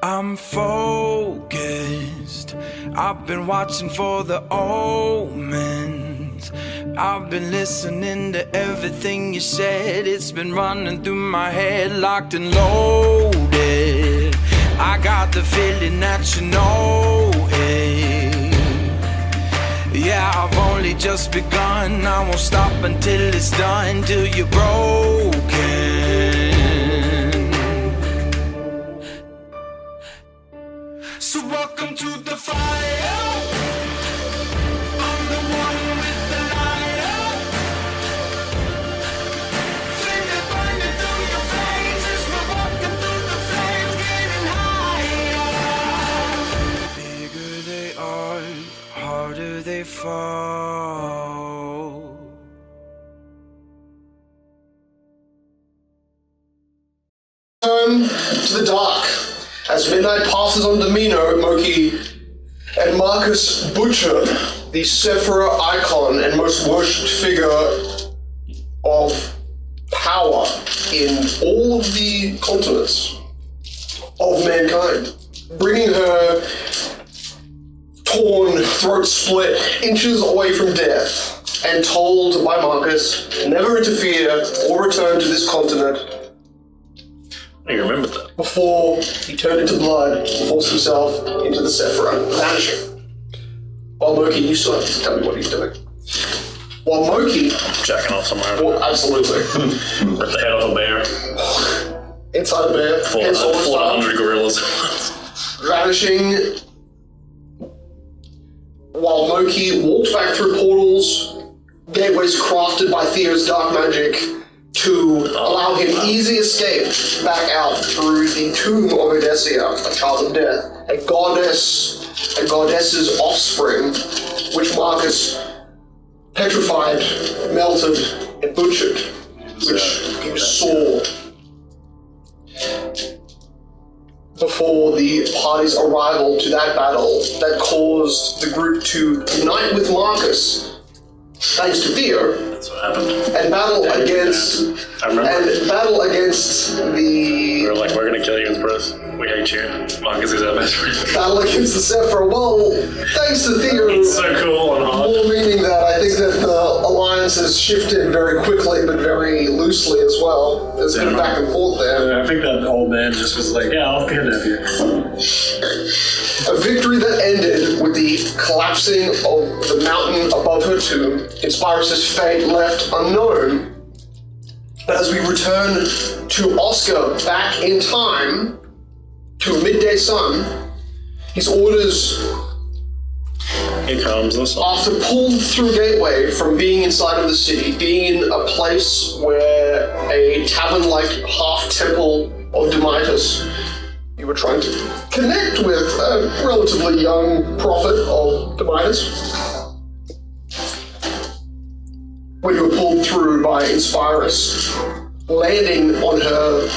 I'm focused. I've been watching for the omens. I've been listening to everything you said. It's been running through my head, locked and loaded. I got the feeling that you know it. Yeah, I've only just begun. I won't stop until it's done, till you're broken. So welcome to the fire. I'm the one with the lighter. Feel it burning through your veins as we're walking through the flames, getting higher. Bigger they are, harder they fall. Turn to the dark. As midnight passes on Domino, Moki and Marcus butcher the Sephira icon and most worshipped figure of power in all of the continents of mankind, bringing her torn, throat split, inches away from death, and told by Marcus never interfere or return to this continent. You remember that. Before he turned into blood, forced himself into the Sephira, vanishing. While Moki, you still have to tell me what he's doing. While Moki... Jacking off somewhere. Well, absolutely. Rip the head off a bear. Inside a bear. 400 gorillas. Vanishing. While Moki walked back through portals, gateways crafted by Theo's dark magic, to allow him easy escape back out through the tomb of Odessia, a child of death, a goddess's offspring, which Marcus petrified, melted, and butchered, which you saw before the party's arrival to that battle that caused the group to unite with Marcus, thanks to Theo. That's what happened. And battle against the... We were like, we're gonna kill you in Spurs. We hate you. Marcus is our best friend. Battle against the Sephira. Well, thanks to Theo. It's so cool and hard. More meaning that I think that the alliance has shifted very quickly, but very loosely as well. There's been back and forth there. I think that old man just was like, yeah, I'll kidnap you. A victory that ended with the collapsing of the mountain above her tomb. Inspirus' fate left unknown. But as we return to Oscar back in time, to a midday sun, his orders, Here comes the sun. after pulled through Gateway from being inside of the city, being in a place where a tavern-like half-temple of Demetus, you were trying to connect with a relatively young prophet of Demetus. When you were pulled through by Inspirus, landing on her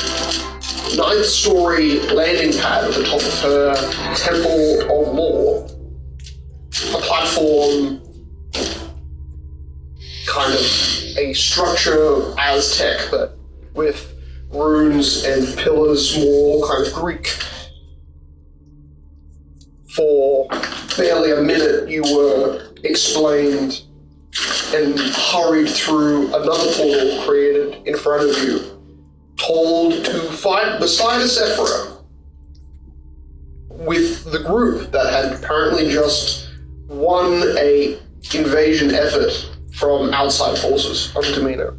9th-story landing pad at the top of her Temple of Law, a platform, kind of a structure Aztec, but with runes and pillars more kind of Greek. For barely a minute you were explained and hurried through another portal created in front of you, told to fight beside a Sephira with the group that had apparently just won a invasion effort from outside forces of Domino.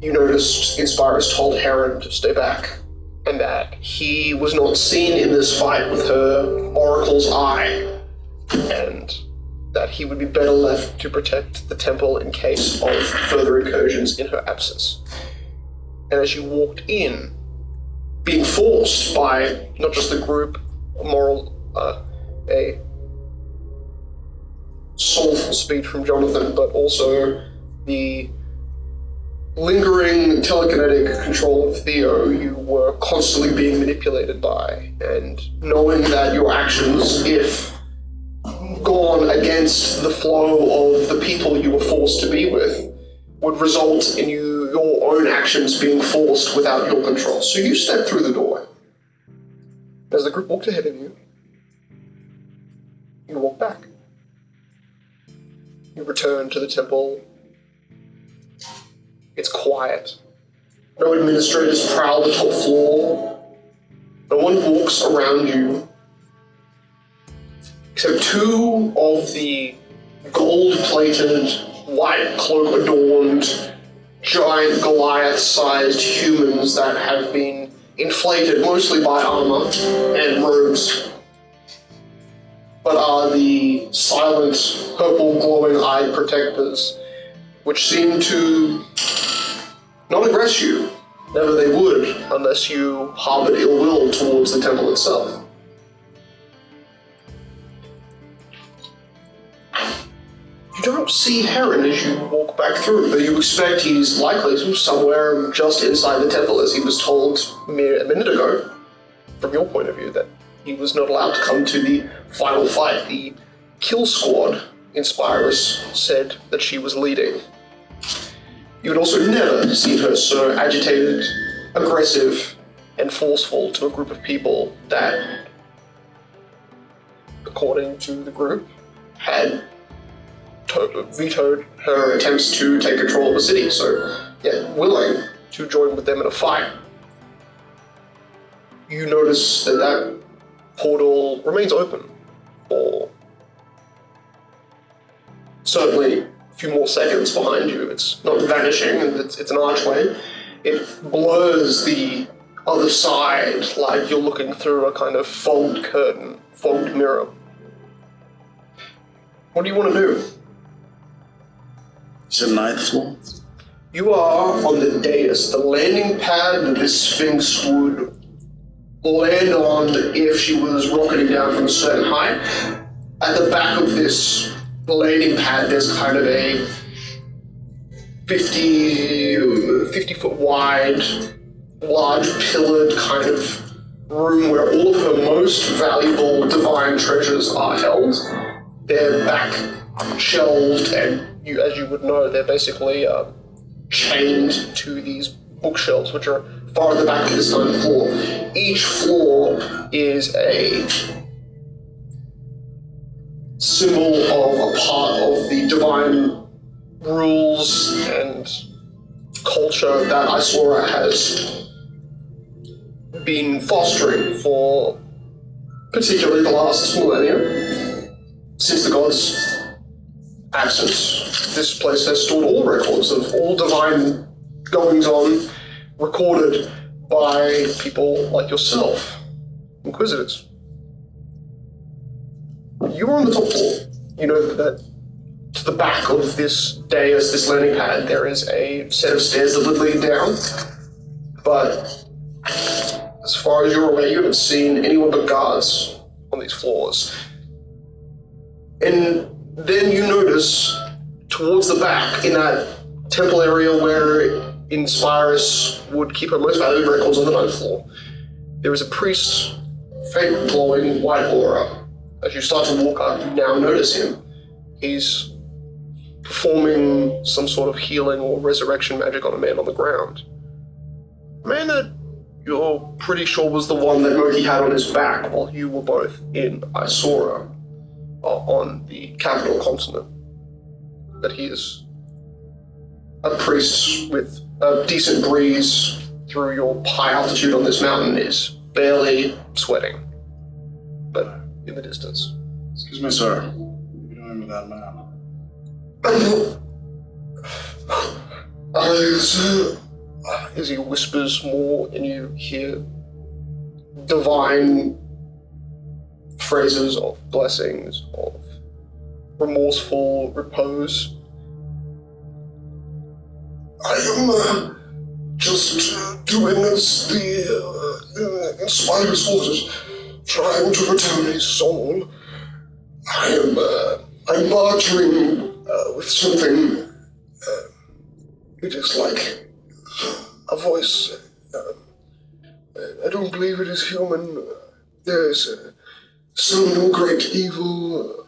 You noticed Inspirus told Heron to stay back, and that he was not seen in this fight with her oracle's eye, and that he would be better left to protect the temple in case of further incursions in her absence. And as you walked in, being forced by not just the group, a soulful speech from Jonathan, but also the lingering telekinetic control of Theo, you were constantly being manipulated by, and knowing that your actions, if gone against the flow of the people you were forced to be with, would result in you your own actions being forced without your control. So you step through the doorway. As the group walked ahead of you, you walk back. You return to the temple. It's quiet. No administrators prowl the top floor. No one walks around you. Except two of the gold-plated, white cloak-adorned, giant Goliath-sized humans that have been inflated mostly by armor and robes, but are the silent, purple, glowing-eyed protectors, which seem to not aggress you. Never they would, unless you harbored ill will towards the temple itself. You don't see Heron as you walk back through, but you expect he's likely somewhere just inside the temple, as he was told a minute ago, from your point of view, that he was not allowed to come to the final fight. The kill squad, Inspirus, said that she was leading. You would also never see her so agitated, aggressive, and forceful to a group of people that, according to the group, had vetoed her attempts to take control of the city, so yet willing to join with them in a fight. You notice that that portal remains open for certainly a few more seconds behind you. It's not vanishing, and it's an archway. It blurs the other side like you're looking through a kind of fogged curtain, fogged mirror. What do you want to do? Is it 9th floor? You are on the dais, the landing pad that this Sphinx would land on if she was rocketing down from a certain height. At the back of this landing pad, there's kind of a 50 foot wide, large pillared kind of room where all of her most valuable divine treasures are held. They're back shelved, and as you would know, they're basically chained to these bookshelves, which are far at the back of this 9th floor. Each floor is a symbol of a part of the divine rules and culture that Isora has been fostering for particularly the last millennium. Since the gods' absence, this place has stored all records of all divine goings-on recorded by people like yourself, Inquisitors. You're on the top floor. You know that to the back of this dais, this landing pad, there is a set of stairs that lead down, but as far as you're aware, you haven't seen anyone but guards on these floors. And then you notice, towards the back, in that temple area where Inspirus would keep her most valuable records on the 9th floor, there is a priest, faint glowing white aura. As you start to walk up, you now notice him. He's performing some sort of healing or resurrection magic on a man on the ground. A man that you're pretty sure was the one that Moki had on his back while you were both in Isora. On the capital continent. But he is a priest with a decent breeze through your high altitude on this mountain is barely sweating, but in the distance. Excuse me, sir. What are you doing with that man? As he whispers more and you hear divine phrases of blessings, of remorseful repose. I am just doing as the Inspirus orders, trying to return his soul. I'm bartering with something. It is like a voice. I don't believe it is human. There is some great evil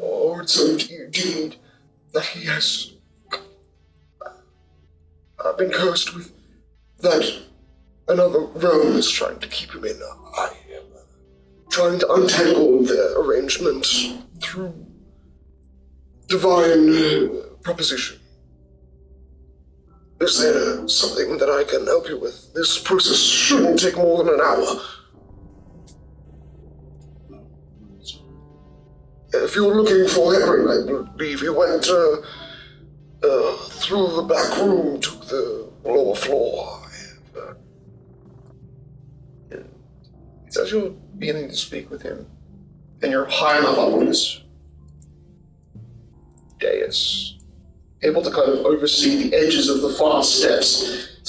or some deed that he has been cursed with that another realm is trying to keep him in. I am trying to untangle their arrangements through divine proposition. Is there something that I can help you with? This process shouldn't take more than an hour. If you're looking for Heron, I believe you went through the back room, took the lower floor. It's as you're beginning to speak with him, and you're high enough up on this dais, able to kind of oversee the edges of the fast steps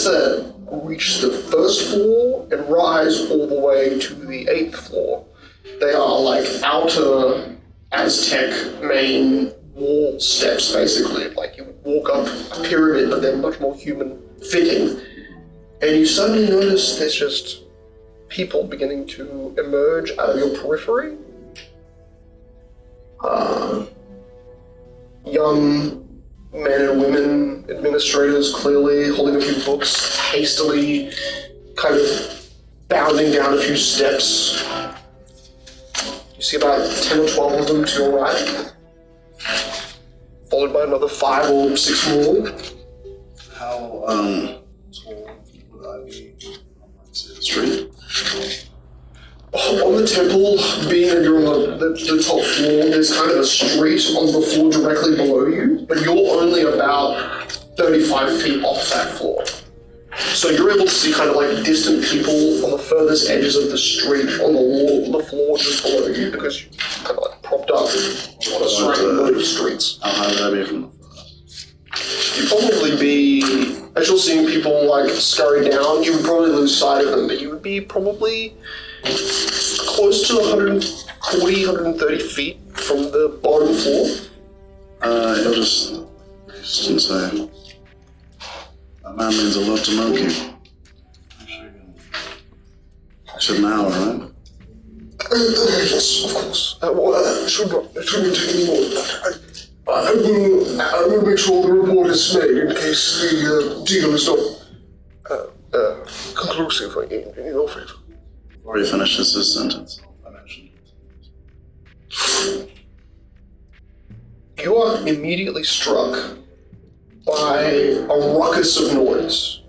that reach the first floor and rise all the way to the 8th floor. They are like outer Aztec main wall steps, basically. Like you would walk up a pyramid, but they're much more human fitting. And you suddenly notice there's just people beginning to emerge out of your periphery. Young men and women, administrators, clearly holding a few books, hastily kind of bounding down a few steps. You see about 10 or 12 of them to your right, followed by another 5 or 6 more. How tall would I be on the street? On the temple, being that you're on the top floor, there's kind of a street on the floor directly below you, but you're only about 35 feet off that floor. So you're able to see kind of like distant people on the furthest edges of the street on the floor just below you, because you're kind of like propped up on a surrounding load of streets. How high would I be from the first? You'd probably be, as you're seeing people like scurry down, you would probably lose sight of them, but you would be probably close to 140, 130 feet from the bottom floor. He'll just rest and say, that man means a lot to Moki. Should an hour, right? Yes, of course. It shouldn't take any more than that. I will make sure the report is made in case the deal is not conclusive in your favor. Before he finishes his sentence, I mentioned it. You are immediately struck by a ruckus of noise.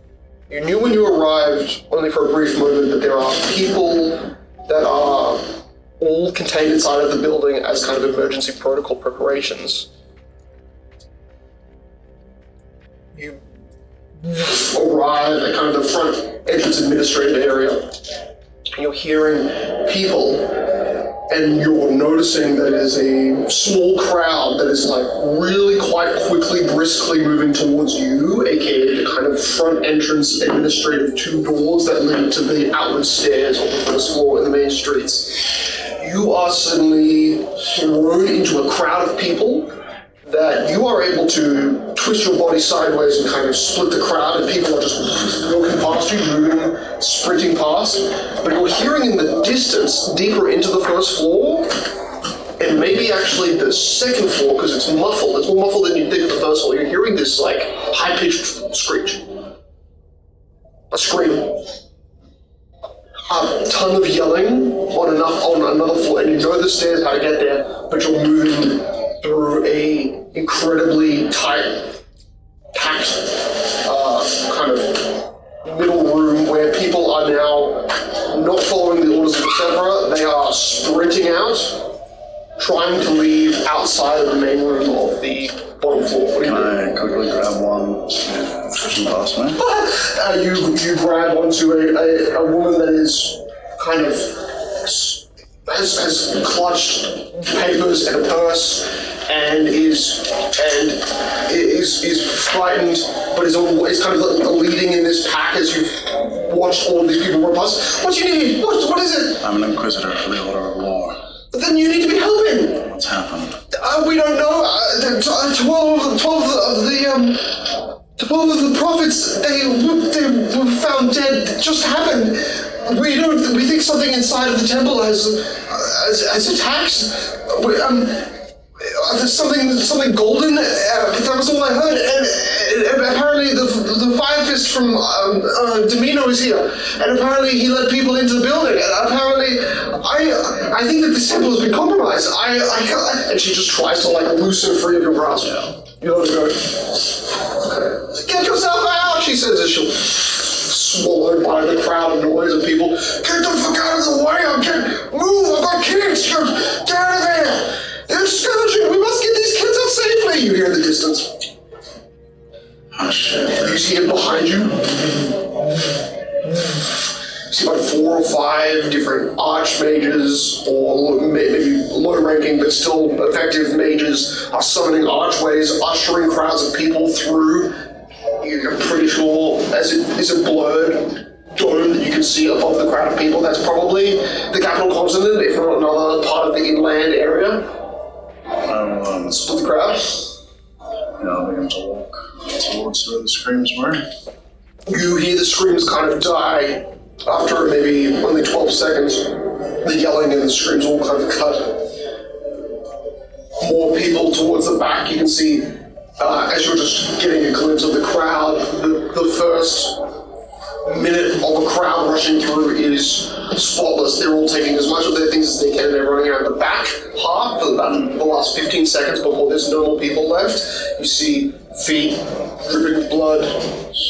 You knew when you arrived, only for a brief moment, that there are people that are all contained inside of the building as kind of emergency protocol preparations. You arrive at kind of the front entrance administrative area, and you're hearing people, and you're noticing that there's a small crowd that is like really quite quickly, briskly moving towards you, aka the kind of front entrance administrative 2 doors that lead to the outward stairs on the first floor in the main streets. You are suddenly thrown into a crowd of people that you are able to twist your body sideways and kind of split the crowd, and people are just walking past you, moving, sprinting past. But you're hearing in the distance, deeper into the first floor, and maybe actually the second floor, because it's muffled. It's more muffled than you'd think of the first floor. You're hearing this like high-pitched screech. A scream. A ton of yelling on another floor, and you know the stairs, how to get there, but you're moving through a incredibly tight, packed kind of middle room where people are now not following the orders of the Severer. They are sprinting out, trying to leave outside of the main room of the bottom floor. Can I quickly grab one pushing past me? You grab onto a woman that is kind of has clutched papers and a purse and is frightened, but is kind of leading in this pack as you've watched all of these people run past. What do you need? What is it? I'm an inquisitor for the Order of Law. Then you need to be helping. What's happened? We don't know. 12 of the prophets, they were found dead. It just happened. We think something inside of the temple has attacked. There's something golden. That was all I heard. And apparently the pacifist from Domino is here, and apparently he let people into the building, and apparently I think that this temple has been compromised. And she just tries to like loosen free of your grasp. You let her go. Get yourself out, she says as she'll swallowed by the crowd and noise of people. Get the fuck out of the way! Move! I've got kids! Get out of there! They're scavenging! We must get these kids out safely! You hear in the distance. Oh shit. You see him behind you. You see like 4 or 5 different archmages, or maybe low-ranking but still effective mages, are summoning archways, ushering crowds of people through. You're pretty sure, as it is a blurred dome that you can see above the crowd of people, that's probably the capital continent, if not another part of the inland area. Split the crowd. Yeah, I'll begin to walk towards where the screams were. You hear the screams kind of die after maybe only 12 seconds. The yelling and the screams all kind of cut. More people towards the back. You can see, as you're just getting a glimpse of the crowd, the first minute of a crowd rushing through is spotless. They're all taking as much of their things as they can, and they're running around the back half for about the last 15 seconds before there's no more people left. You see feet dripping with blood,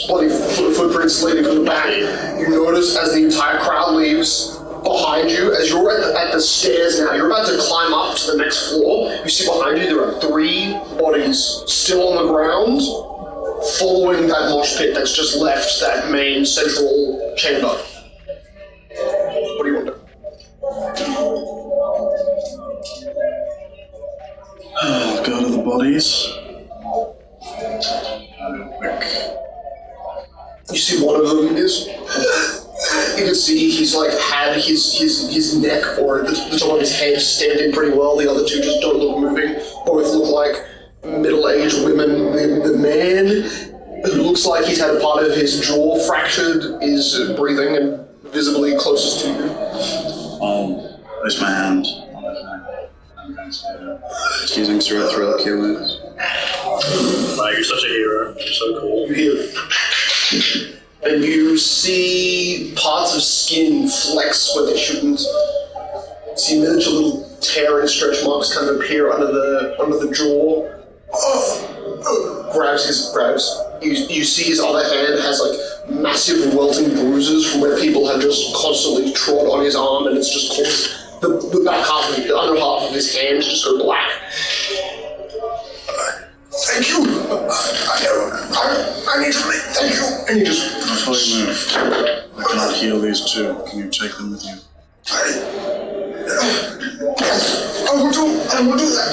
bloody footprints leading from the back. You notice as the entire crowd leaves behind you, as you're at the stairs now, you're about to climb up to the next floor. You see behind you there are 3 bodies still on the ground, following that mosh pit that's just left that main central chamber. What do you want to do? Go to the bodies. Quick. You see one of them is... You can see he's like had his neck or the top of his head standing pretty well. The other 2 just don't look moving. Both look like middle-aged women. The man who looks like he's had a part of his jaw fractured is breathing and visibly closest to you. I'll place my hand on his neck. I'm going to using thrill killers. Like, you're such a hero. You're so cool. You hear it. And you see parts of skin flex where they shouldn't. You see miniature little tear and stretch marks kind of appear under the jaw. Grabs. You see his other hand has like massive welting bruises from where people have just constantly trod on his arm, and it's just caused the back half of the under half of his hand to just go black. Thank you. I need to leave. Thank you. And you just... Before you move, I cannot heal these 2. Can you take them with you? Yes, I will do that.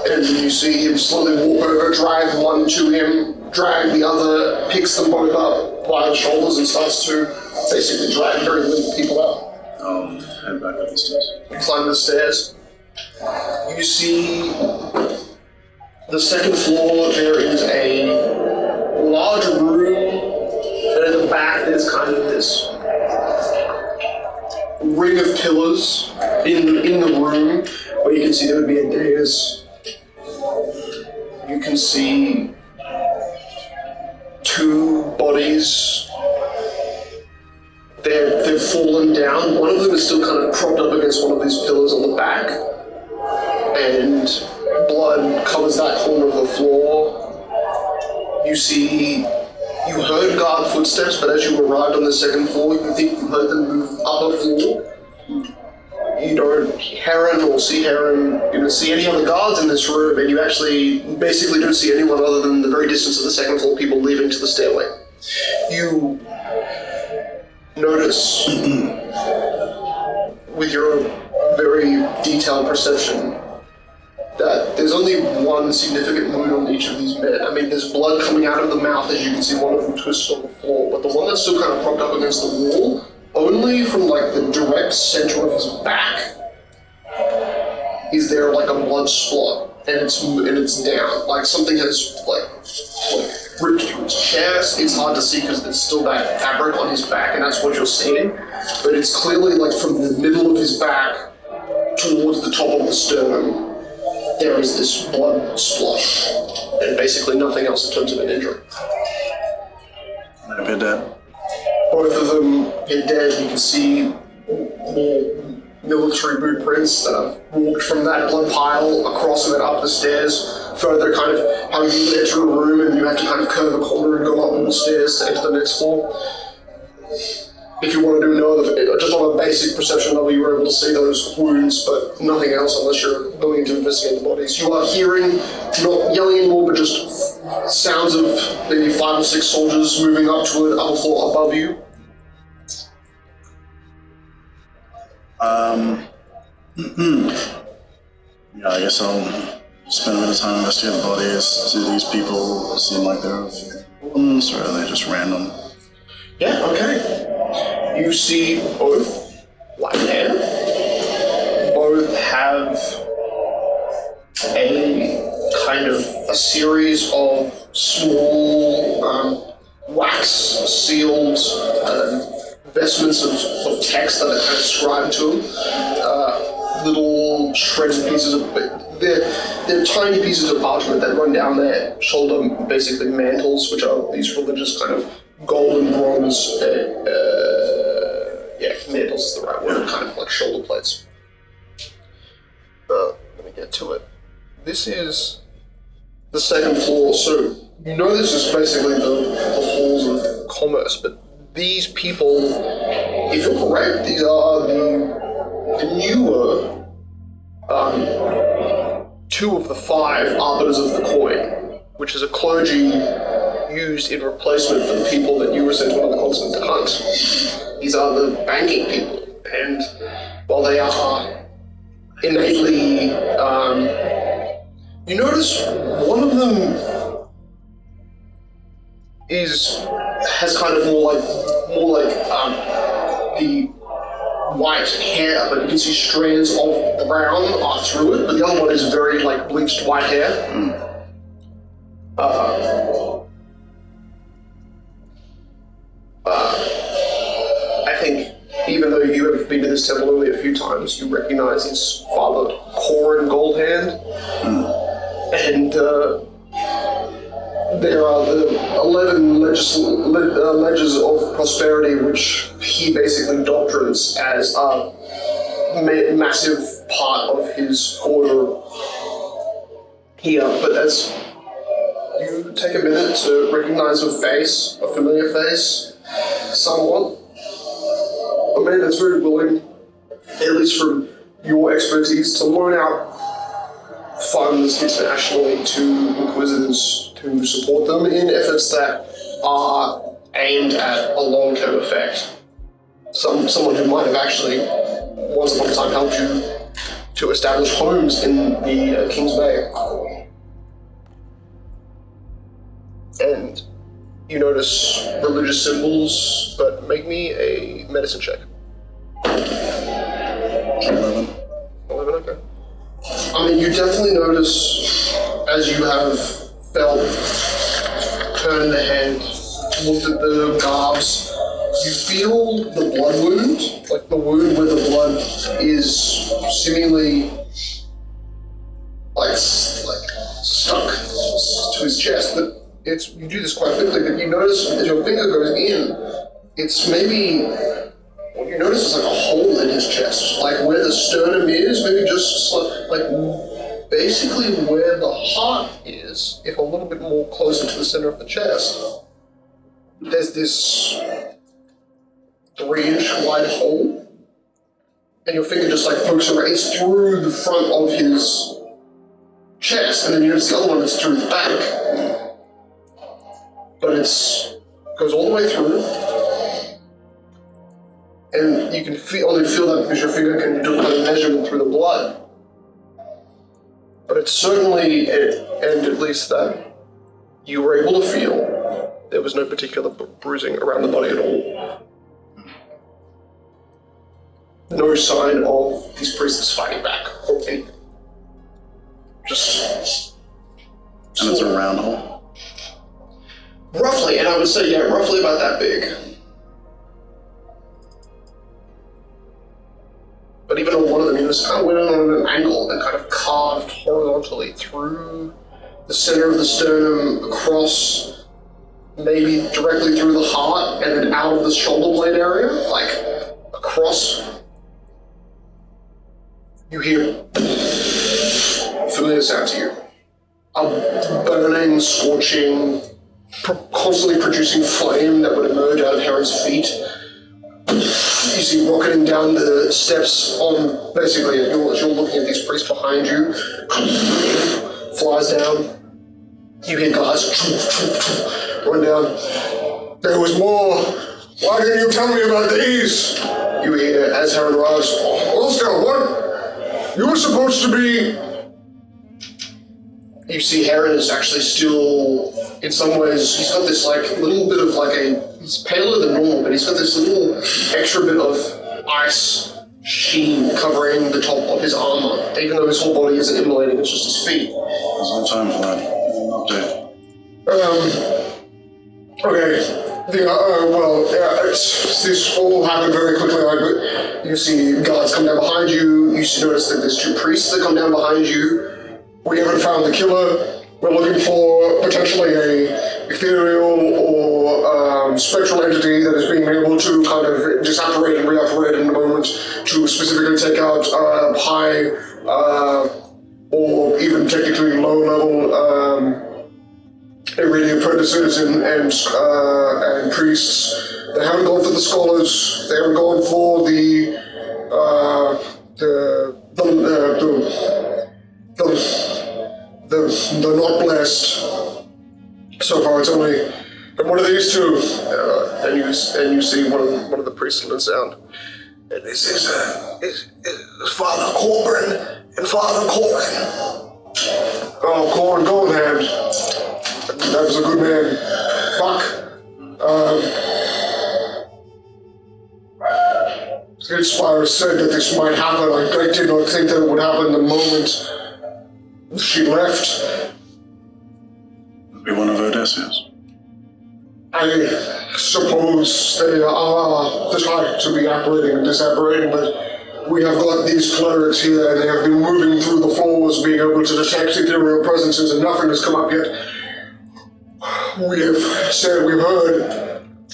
And you see him slowly walk over, drag one to him, drag the other, picks them both up by the shoulders and starts to basically drag very limp people out. I'll head back up the stairs. You climb the stairs. You see the second floor. There is a large room, and at the back there's kind of this ring of pillars in the room where you can see there would be a dais. You can see 2 bodies. They've fallen down. One of them is still kind of propped up against one of these pillars on the back, and blood covers that corner of the floor. You heard guard footsteps, but as you arrived on the second floor, you think you heard them move up a floor. You don't Heron or see Heron, you don't see any other guards in this room, and you actually basically don't see anyone other than the very distance of the second floor people leaving to the stairway. You notice, with your very detailed perception, that there's only one significant wound on each of these men. I mean, there's blood coming out of the mouth, as you can see one of them twisted on the floor, but the one that's still kind of propped up against the wall, only from like the direct center of his back is there like a blood spot, and it's down. Like something has like ripped through his chest. It's hard to see because there's still that fabric on his back, and that's what you're seeing. But it's clearly like from the middle of his back towards the top of the sternum, there is this blood splotch, and basically nothing else in terms of an injury. can see more military boot prints that have walked from that blood pile across and then up the stairs. Further, kind of how you would enter a room and you have to kind of curve a corner and go up all the stairs to enter the next floor. If you want to do just on a basic perception level, you were able to see those wounds, but nothing else unless you're going to investigate the bodies. You are hearing, not yelling anymore, but just sounds of maybe 5 or 6 soldiers moving up to an upper floor above you. Yeah, I guess I'll spend a bit of time investigating the bodies. Do these people seem like they're victims, or are they just random? Yeah, okay. You see both white hair. Both have a kind of a series of small wax-sealed vestments of text that are kind of scribed to them. Little shredded pieces of... They're tiny pieces of parchment that run down their shoulder, basically mantles, which are these religious kind of gold and bronze... mantles is the right word, kind of like shoulder plates. Let me get to it. This is the second floor, so you know this is basically the halls of commerce, but these people, if you're correct, these are the newer 2 of the 5 arbiters of the coin, which is a clergy used in replacement for the people that you were sent to another continent to hunt. These are the banking people, and while they are innately, you notice one of them has kind of more like the white hair, but you can see strands of brown are through it, but the other one is very like bleached white hair. I think even though you have been to this temple only a few times, you recognize his father, Corin Goldhand, and there are the 11 ledgers of prosperity, which he basically doctrines as a massive part of his order here. But as you take a minute to recognize a face, a familiar face, somewhat, a man that's very willing, at least from your expertise, to loan out funds internationally to Inquisitors to support them in efforts that are aimed at a long-term effect. Someone who might have actually, once upon a time, helped you to establish homes in the King's Bay. And you notice religious symbols, but make me a medicine check. 11, okay. I mean, you definitely notice, as you have felt, turned the head, looked at the garbs, you feel the blood wound, like the wound where the blood is seemingly like stuck to his chest, but you do this quite quickly, but you notice as your finger goes in, it's maybe, what you notice is like a hole in his chest, like where the sternum is, maybe just like basically where the heart is, if a little bit more closer to the center of the chest. There's this 3-inch wide hole, and your finger just like pokes around. It's through the front of his chest, and then you notice the other one is through the back. But goes all the way through, and you can only feel that because your finger can do a measurement through the blood. But it's certainly, and at least that you were able to feel, there was no particular bruising around the body at all. No sign of these priests fighting back or anything. Just... And it's a round hole? Roughly, and I would say, yeah, roughly about that big. But even on one of them, it was kind of went on an angle and kind of carved horizontally through the center of the sternum, across, maybe directly through the heart, and then out of the shoulder blade area. Like, across, you hear familiar sound to you. A burning, scorching, constantly producing flame that would emerge out of Heron's feet. You see rocketing down the steps on, basically, as you're looking at these priests behind you, flies down. You hear guards run down. There was more. Why didn't you tell me about these? You hear as Heron arrives. Oscar, what? You were supposed to be. You see Heron is actually still, in some ways, he's got this like little bit of like he's paler than normal, but he's got this little extra bit of ice sheen covering the top of his armor, even though his whole body isn't immolating, it's just his feet. There's no time for that. Update. Okay. This all happened very quickly. You see guards come down behind you. You notice that there's two priests that come down behind you. We haven't found the killer. We're looking for potentially a ethereal or spectral entity that is being able to kind of disapparate and reapparate in the moment to specifically take out high or even technically low-level Iridian apprentices and priests. They haven't gone for the scholars. They haven't gone for the not blessed. So far, it's only one of these two, and you see one of the priests let sound. And this is Father Corbin and Father Corbin. Oh, Corbin Goldhand. That was a good man. Fuck. The Inspirer said that this might happen. I did not think that it would happen the moment she left. Be one of Odysseus. I suppose they are the type to be apparating and disapparating, but we have got these clerics here, and they have been moving through the floors, being able to detect ethereal presences, and nothing has come up yet. We've heard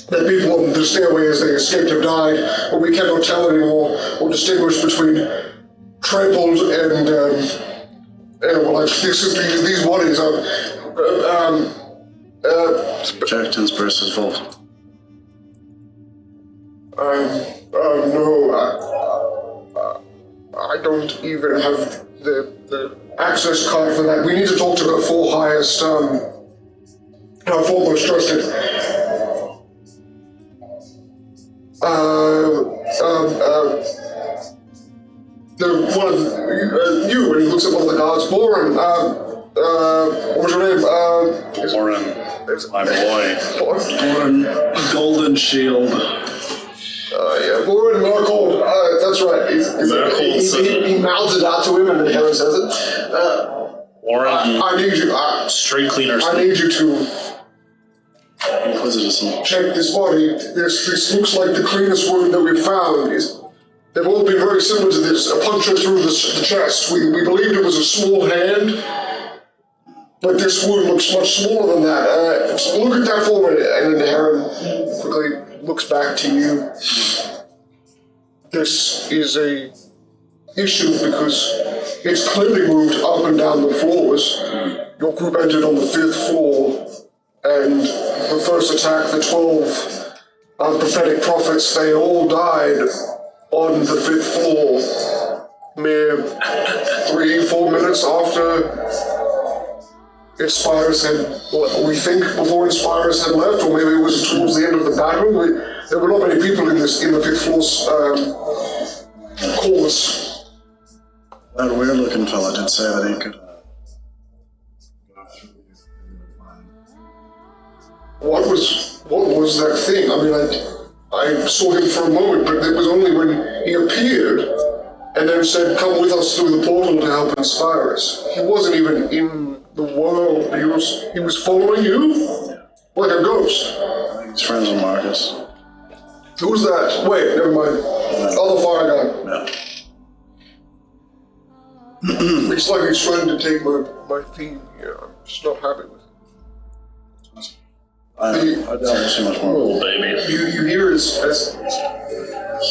that people on the stairway as they escaped have died, but we cannot tell anymore or distinguish between trampled and these bodies are Checked Inspira's vault. No, I don't even have the access card for that. We need to talk to the four highest, our foremost trusted. One of you, and he looks at one of the guards, Boren, what was your name? Boren, my boy. Boren. Golden Shield. Yeah, Boren Marcold, that's right. He mouths it out to him and then Harry says it. Boren. I need you, Street cleaner. I need you to Inquisitor. check this body. This looks like the cleanest wound that we've found. They've all been very similar to this. A puncture through the chest. We believed it was a small hand, but this wound looks much smaller than that. So look at that for me. And then Heron quickly looks back to you. This is a issue because it's clearly moved up and down the floors. Your group entered on the 5th floor, and the first attack, the 12 prophetic prophets, they all died on the 5th floor, mere 3-4 minutes after Inspirers had, we think, before Inspirers had left, or maybe it was towards the end of the battle. There were not many people in the 5th floor's cause. That weird looking fella did say that he could go through What was that thing? I mean, I saw him for a moment, but it was only when he appeared and then said, "Come with us through the portal to help inspire us." He wasn't even in the world. He was following you? Like a ghost. I think he's friends with Marcus. Who's that? Wait, never mind. Other fire guy. Yeah. It's like he's trying to take my theme here. I'm just not happy with it. I don't see much more. Little baby. You hear as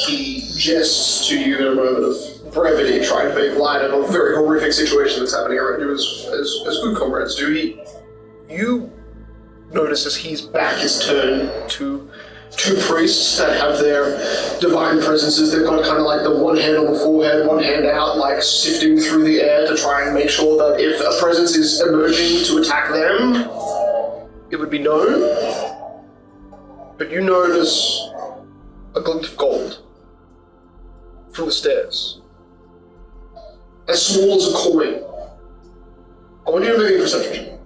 he gests to you in a moment of brevity, trying to make light of a very horrific situation that's happening around you, as good comrades do. You notice as he's back his turn to two priests that have their divine presences. They've got kind of like the one hand on the forehead, one hand out, like sifting through the air to try and make sure that if a presence is emerging to attack them, it would be known. But you notice a glint of gold from the stairs, as small as a coin. I want you to make a perception.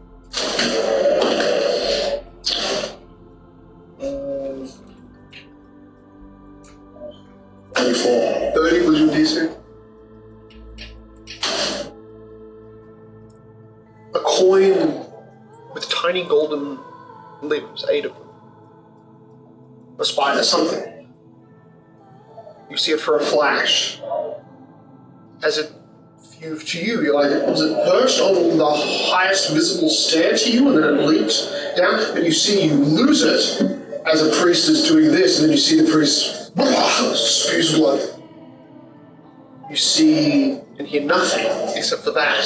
34. 30 was your DC. A coin with tiny golden limbs, 8 of them. A spider, something. You see it for a flash. As it viewed to you, you're like, was it perched on the highest visible stair to you, and then it leaped down? And you see you lose it as a priest is doing this, and then you see the priest spews blood. You see and hear nothing except for that.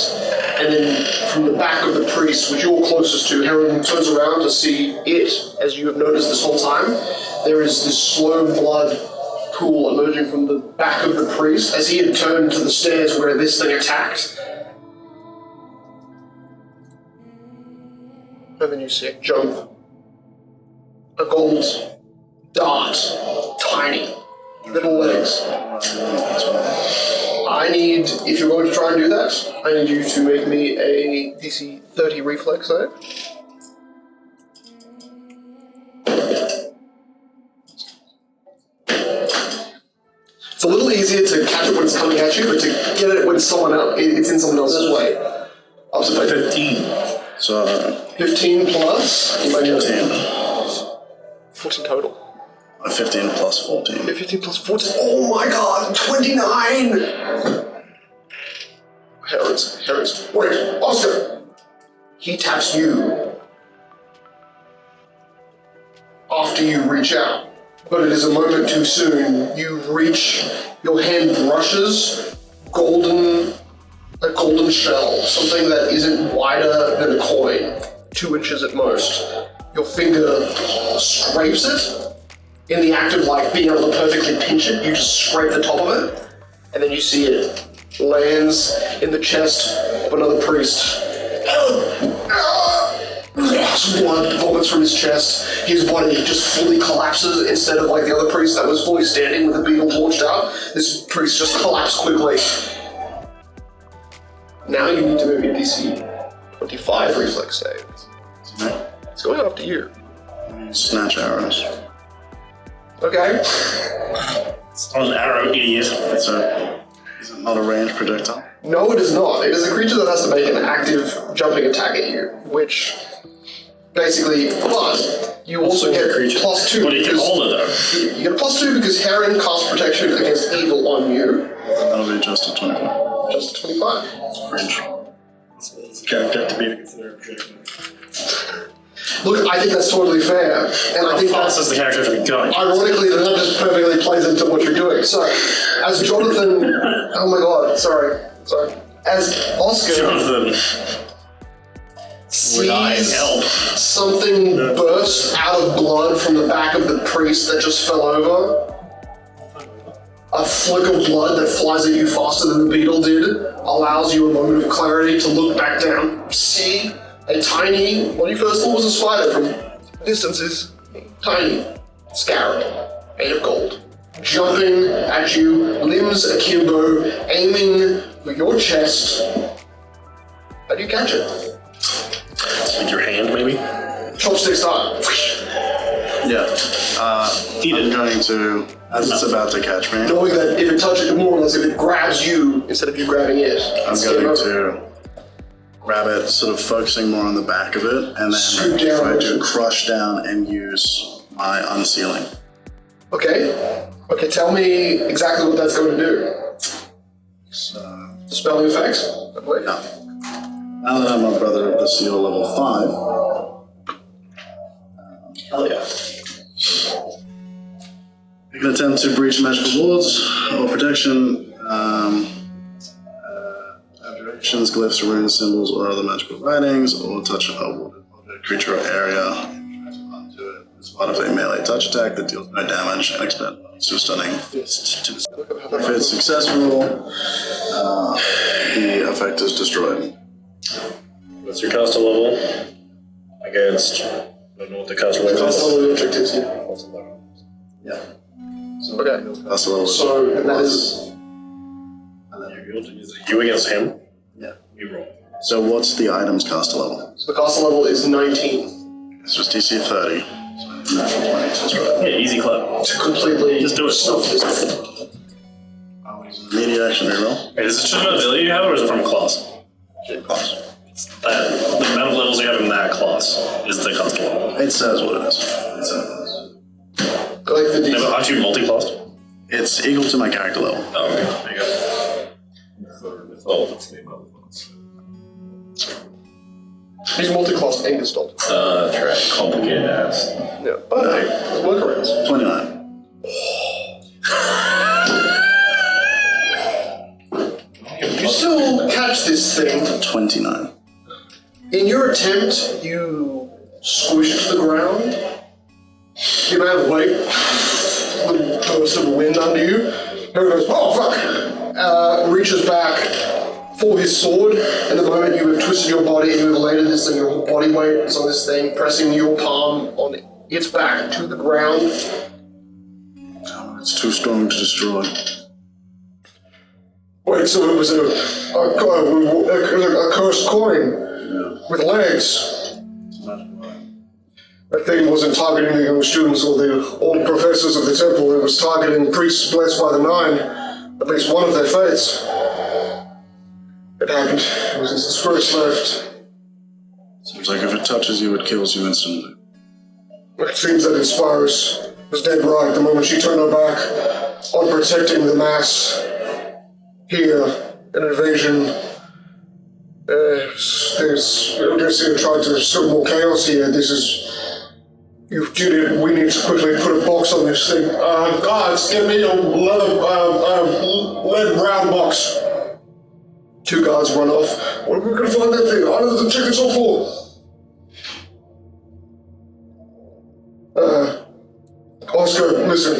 And then from the back of the priest, which you're closest to, Heron turns around to see it, as you have noticed this whole time. There is this slow blood pool emerging from the back of the priest as he had turned to the stairs where this thing attacked. And then you see it jump. A gold dart, tiny, little legs. I need, if you're going to try and do that, I need you to make me a DC 30 reflex save. It's a little easier to catch it when it's coming at you, but to get it when someone else, it's in someone else's way. Up to 15. So 15 plus. You might get 15. 14 total. 15 plus 14. 15 plus 14. Oh my god, 29! Harris. Wait, Oscar! He taps you after you reach out. But it is a moment too soon. You reach, your hand brushes a golden shell, something that isn't wider than a coin, 2 inches at most. Your finger scrapes it. In the act of like being able to perfectly pinch it, you just scrape the top of it, and then you see it lands in the chest of another priest. Blood vomits from his chest. His body just fully collapses instead of like the other priest that was fully standing with the beetle launched out. This priest just collapsed quickly. Now you need to move your DC 25 reflex save. It's going after you. Snatch arrows. Okay. It's not an arrow, idiot. Is it not a ranged projectile? No, it is not. It is a creature that has to make an active jumping attack at you, which basically, but you also get +2. But you can hold it though. You get +2 because Heron casts protection against evil on you. That'll be just a 25. Just a 25. Range. It's a character to be considered projection. Look, I think that's totally fair, and I think How that's fast is the character to be going? ironically that just perfectly plays into what you're doing. So, as Jonathan, oh my god, sorry, as Oscar Jonathan. sees something burst out of blood from the back of the priest that just fell over. A flick of blood that flies at you faster than the beetle did allows you a moment of clarity to look back down. See a tiny, what you first thought was a spider from distances, tiny scarab made of gold, jumping at you, limbs akimbo, aiming for your chest. How do you catch it? With your hand, maybe? Chopstick style. Yeah. I'm going to, as it's about to catch me, Knowing that if it touches, more or less, if it grabs you instead of you grabbing it, I'm going to grab it, sort of focusing more on the back of it, and then try to crush down and use my unsealing. Okay, tell me exactly what that's going to do. So, Spelling effects? yeah. Now that I'm a brother of the seal level 5, Hell yeah. You can attempt to breach magical wards or protection, abjurations, glyphs, runes, symbols, or other magical writings, or touch a warded object, creature, or area onto it as part of a melee touch attack that deals no damage and expends to stunning fist. If it's successful, the effect is destroyed. What's your caster level? Against, I don't know what the caster level is. Cast all the objectives here. Yeah. Okay. That's a little bit. So, and that is. You against him? Yeah. You roll. So what's the item's caster level? So the caster level is 19. It's just DC 30. So natural 20, that's right. Yeah, easy clap. To completely Just do it. stuff this. Immediate action reroll. Wait, is it just an ability you have, or is it from a class? Class. The amount of levels you have in that class is the caster level. It says what it is. It says Like the Yeah, but aren't you multi-classed? it's equal to my character level. Oh, okay. There you go. He's multi-class and installed. Track. Complicated ass. Yeah, but hey, there's workarounds. 29. You still catch this thing. 29. In your attempt, you squish it to the ground. You may have weight, the burst of wind under you. Harry goes, oh fuck! Reaches back for his sword, and the moment you have twisted your body and you have laid this thing, your whole body weight is on this thing, pressing your palm on its back to the ground. It's too strong to destroy. Wait, so it was a cursed coin with legs. That thing wasn't targeting the young students or the old professors of the temple, it was targeting priests blessed by the Nine, at least one of their fates. It happened. It was the spirits left. Seems like if it touches you, it kills you instantly. It seems that Inspirus was dead right the moment she turned her back on protecting the mass. Here, an invasion. Odysseus tried to sow more chaos here. This is... We need to quickly put a box on this thing. Guards, give me a lead brown box. 2 guards run off. What are we going to find that thing? I don't know the tickets all for. Oscar, listen.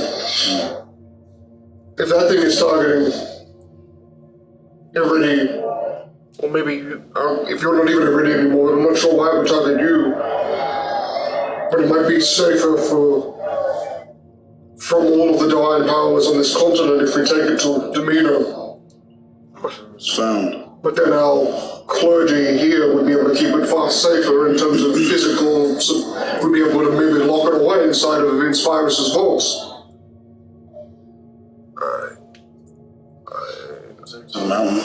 If that thing is targeting Iridi, or maybe if you're not even Iridi anymore, I'm not sure why it would target you. But it might be safer from all of the divine powers on this continent if we take it to Demeter. It's found. But then our clergy here would be able to keep it far safer in terms of physical, so we'd be able to maybe lock it away inside of Inspirus' vaults. It's a mountain.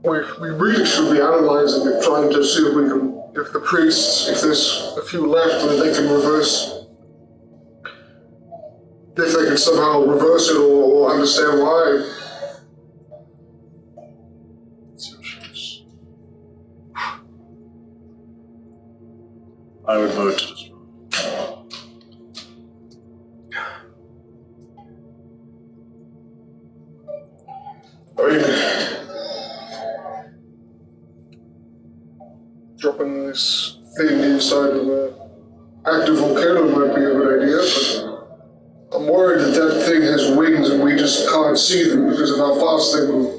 We really should be analyzing it, trying to see if we can, if the priests, if there's a few left, and they can reverse, if they can somehow reverse it or understand why. I would vote to destroy. I mean, dropping this thing inside of an active volcano might be a good idea, but I'm worried that that thing has wings and we just can't see them because of how fast they move.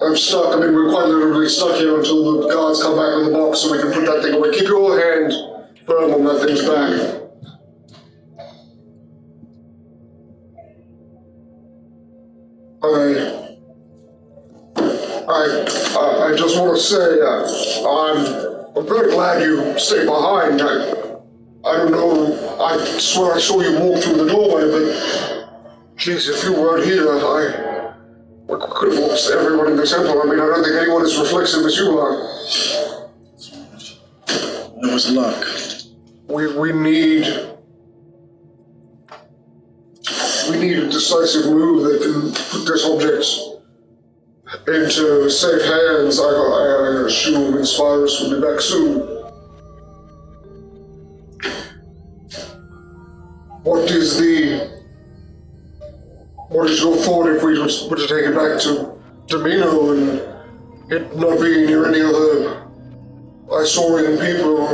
I'm stuck. I mean, we're quite literally stuck here until the guards come back with the box so we can put that thing away. Keep your hand firm on that thing's back. I just want to say I'm very glad you stayed behind. I don't know. I swear I saw you walk through the doorway, but jeez, if you weren't here, we could have lost everyone in the temple. I mean, I don't think anyone is reflexive as you are. It was luck. We need a decisive move that can put this object into safe hands. I assume Inspirus will be back soon. What is your thought if we were to take it back to Domino and it not being near any other Isaurian people?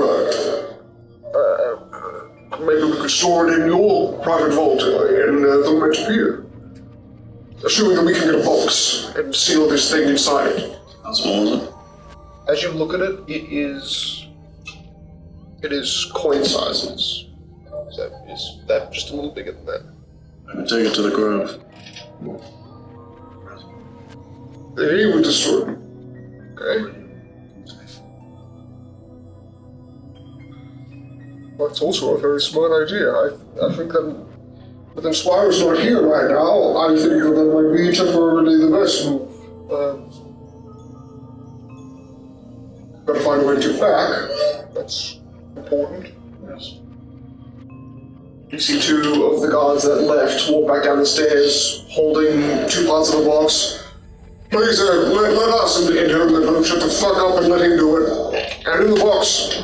Maybe we could store it in your private vault in the Metapia. Assuming that we can get a box and seal this thing inside it. How small is it? As you look at it, it is coin sizes. Is that just a little bigger than that? Maybe take it to the grove. He would destroy it. Okay. That's also a very smart idea. I think that with Inspirus not here right now, I think that might be temporarily the best move. Gotta find a way to get back. That's important. Yes. You see two of the guards that left walk back down the stairs, holding two parts of the box. Please, let us and him and shut the fuck up and let him do it. And in the box.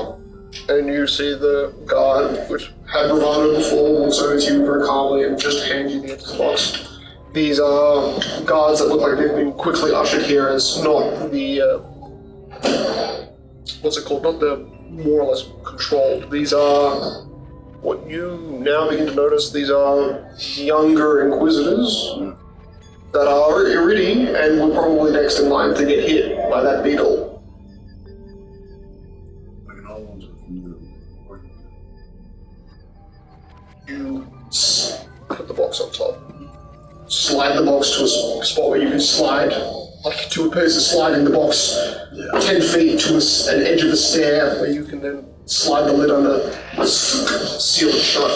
And you see the guard, which had bravado before, will turn to you very calmly and just hand you the empty box. These are guards that look like they've been quickly ushered here as not the, what's it called? Not the more or less controlled. These are, what you now begin to notice, these are younger inquisitors that are irritating and were probably next in line to get hit by that beetle. You put the box on top. Slide the box to a spot where you can slide, like to a person sliding the box 10 feet to an edge of the stair where you can then slide the lid under, seal it shut.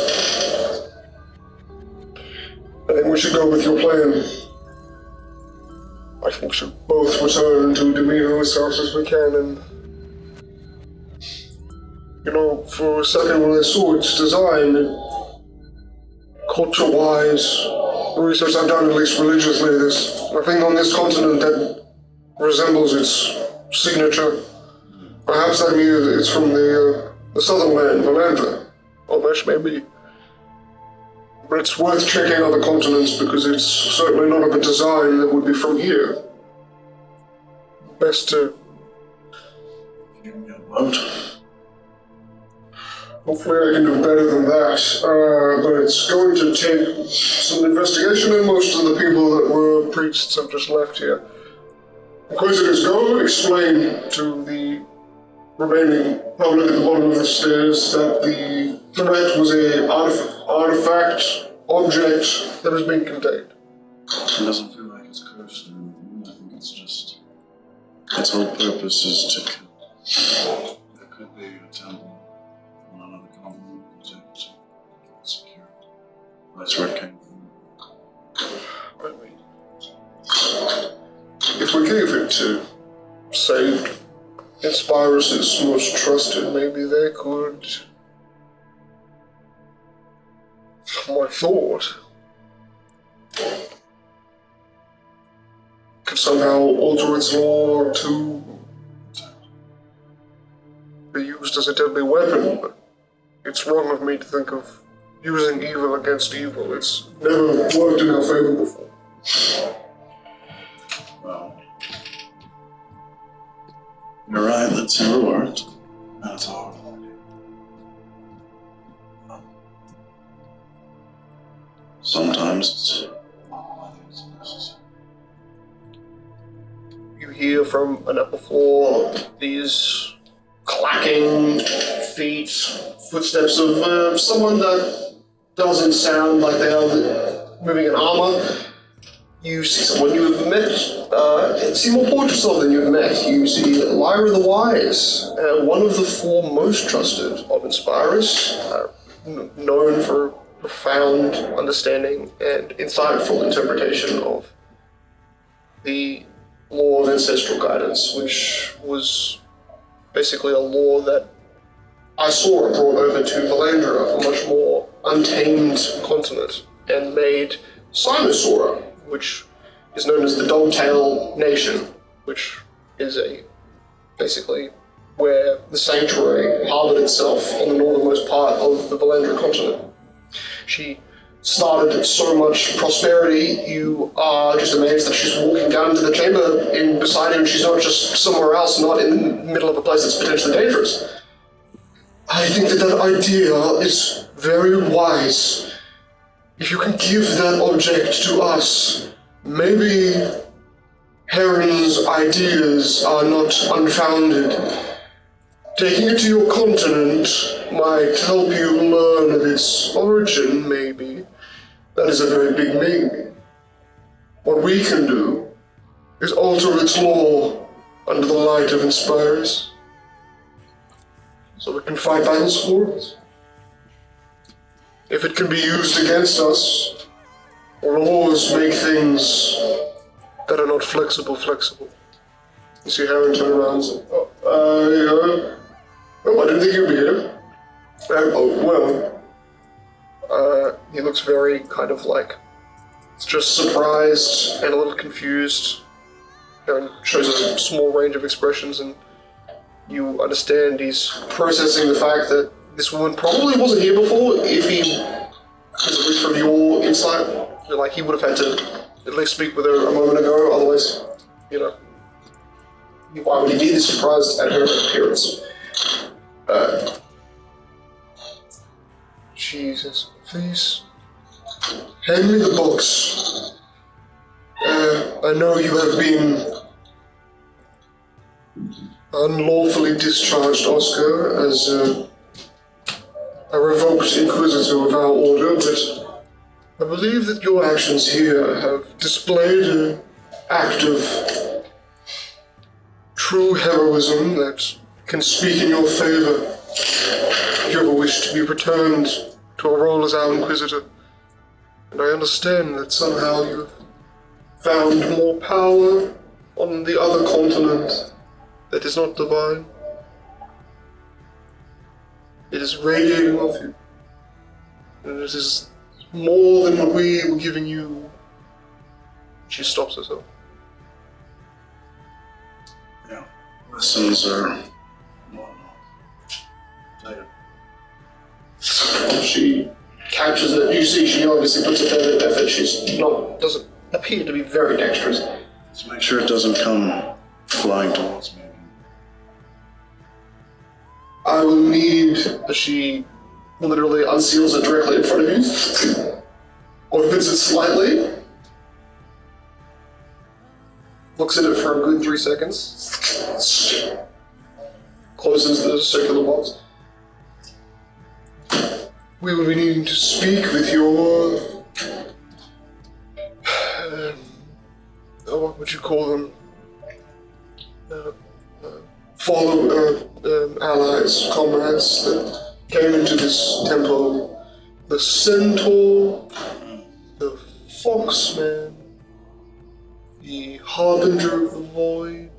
I think we should go with your plan. I think we should both return to Domino as fast as we can and... You know, for a second when I saw its design, culture-wise, the research I've done, at least religiously, there's nothing on this continent that resembles its signature. Perhaps that means it's from the southern land, Valandra. Or that may be. But it's worth checking other continents because it's certainly not of a design that would be from here. Best to... Hopefully I can do better than that, but it's going to take some investigation, and most of the people that were priests have just left here. Inquisitors, go explain to the remaining public at the bottom of the stairs that the threat was an artifact, object that has been contained. It doesn't feel like it's cursed. I think it's just... its whole purpose is to kill. There could be a temple. Another continent protect, secure. That's where it came from. I mean, if we gave it to, say, Inspirus' most trusted, maybe they could. My thought could somehow alter its law to be used as a deadly weapon, but it's wrong of me to think of using evil against evil. It's never worked in our favor before. Well, you're right, that's never worked. That's a horrible idea. Sometimes it's necessary. You hear from an upper floor these clacking feet, footsteps of someone that doesn't sound like they are moving in armor. You see someone you have met, see more portraits of than you've met. You see Lyra the Wise, one of the four most trusted of Inspirus, known for profound understanding and insightful interpretation of the law of ancestral guidance, which was basically a law that Isora brought over to Valandra, a much more untamed continent, and made Sinosora, which is known as the Dogtail Nation, which is basically where the Sanctuary harbored itself on the northernmost part of the Valandra continent. She started so much prosperity, you are just amazed that she's walking down into the chamber beside him. She's not just somewhere else, not in the middle of a place that's potentially dangerous. I think that idea is very wise. If you can give that object to us, maybe Heron's ideas are not unfounded. Taking it to your continent might help you learn of its origin, maybe. That is a very big maybe. What we can do is alter its law under the light of Inspires, so we can fight battles for it. If it can be used against us, laws make things that are not flexible. You see Heron turn around and say, I didn't think you'd be here. He looks very kind of like, just surprised and a little confused. Heron shows us a small range of expressions, and you understand he's processing the fact that this woman probably wasn't here before. If he, at least from your insight, like he would have had to at least speak with her a moment ago, otherwise, why would he be this surprised at her appearance? Jesus, please, hand me the box. I know you have been unlawfully discharged, Oscar, as a revoked Inquisitor of our order, but I believe that your actions here have displayed an act of true heroism that can speak in your favor if you ever wish to be returned to a role as our Inquisitor. And I understand that somehow you have found more power on the other continent that is not divine. It is radiating off you. And it is more than what we were giving you. She stops herself. Yeah. Lessons are She captures it. You see, she obviously puts a fair bit of effort. She's doesn't appear to be very dexterous. Let's make sure it doesn't come flying towards me. I will need, as she literally unseals it directly in front of you, opens it slightly, looks at it for a good 3 seconds, closes the circular box. We will be needing to speak with your, what would you call them? Allies, comrades that came into this temple. The Centaur, the Foxman, the Harbinger of the Void,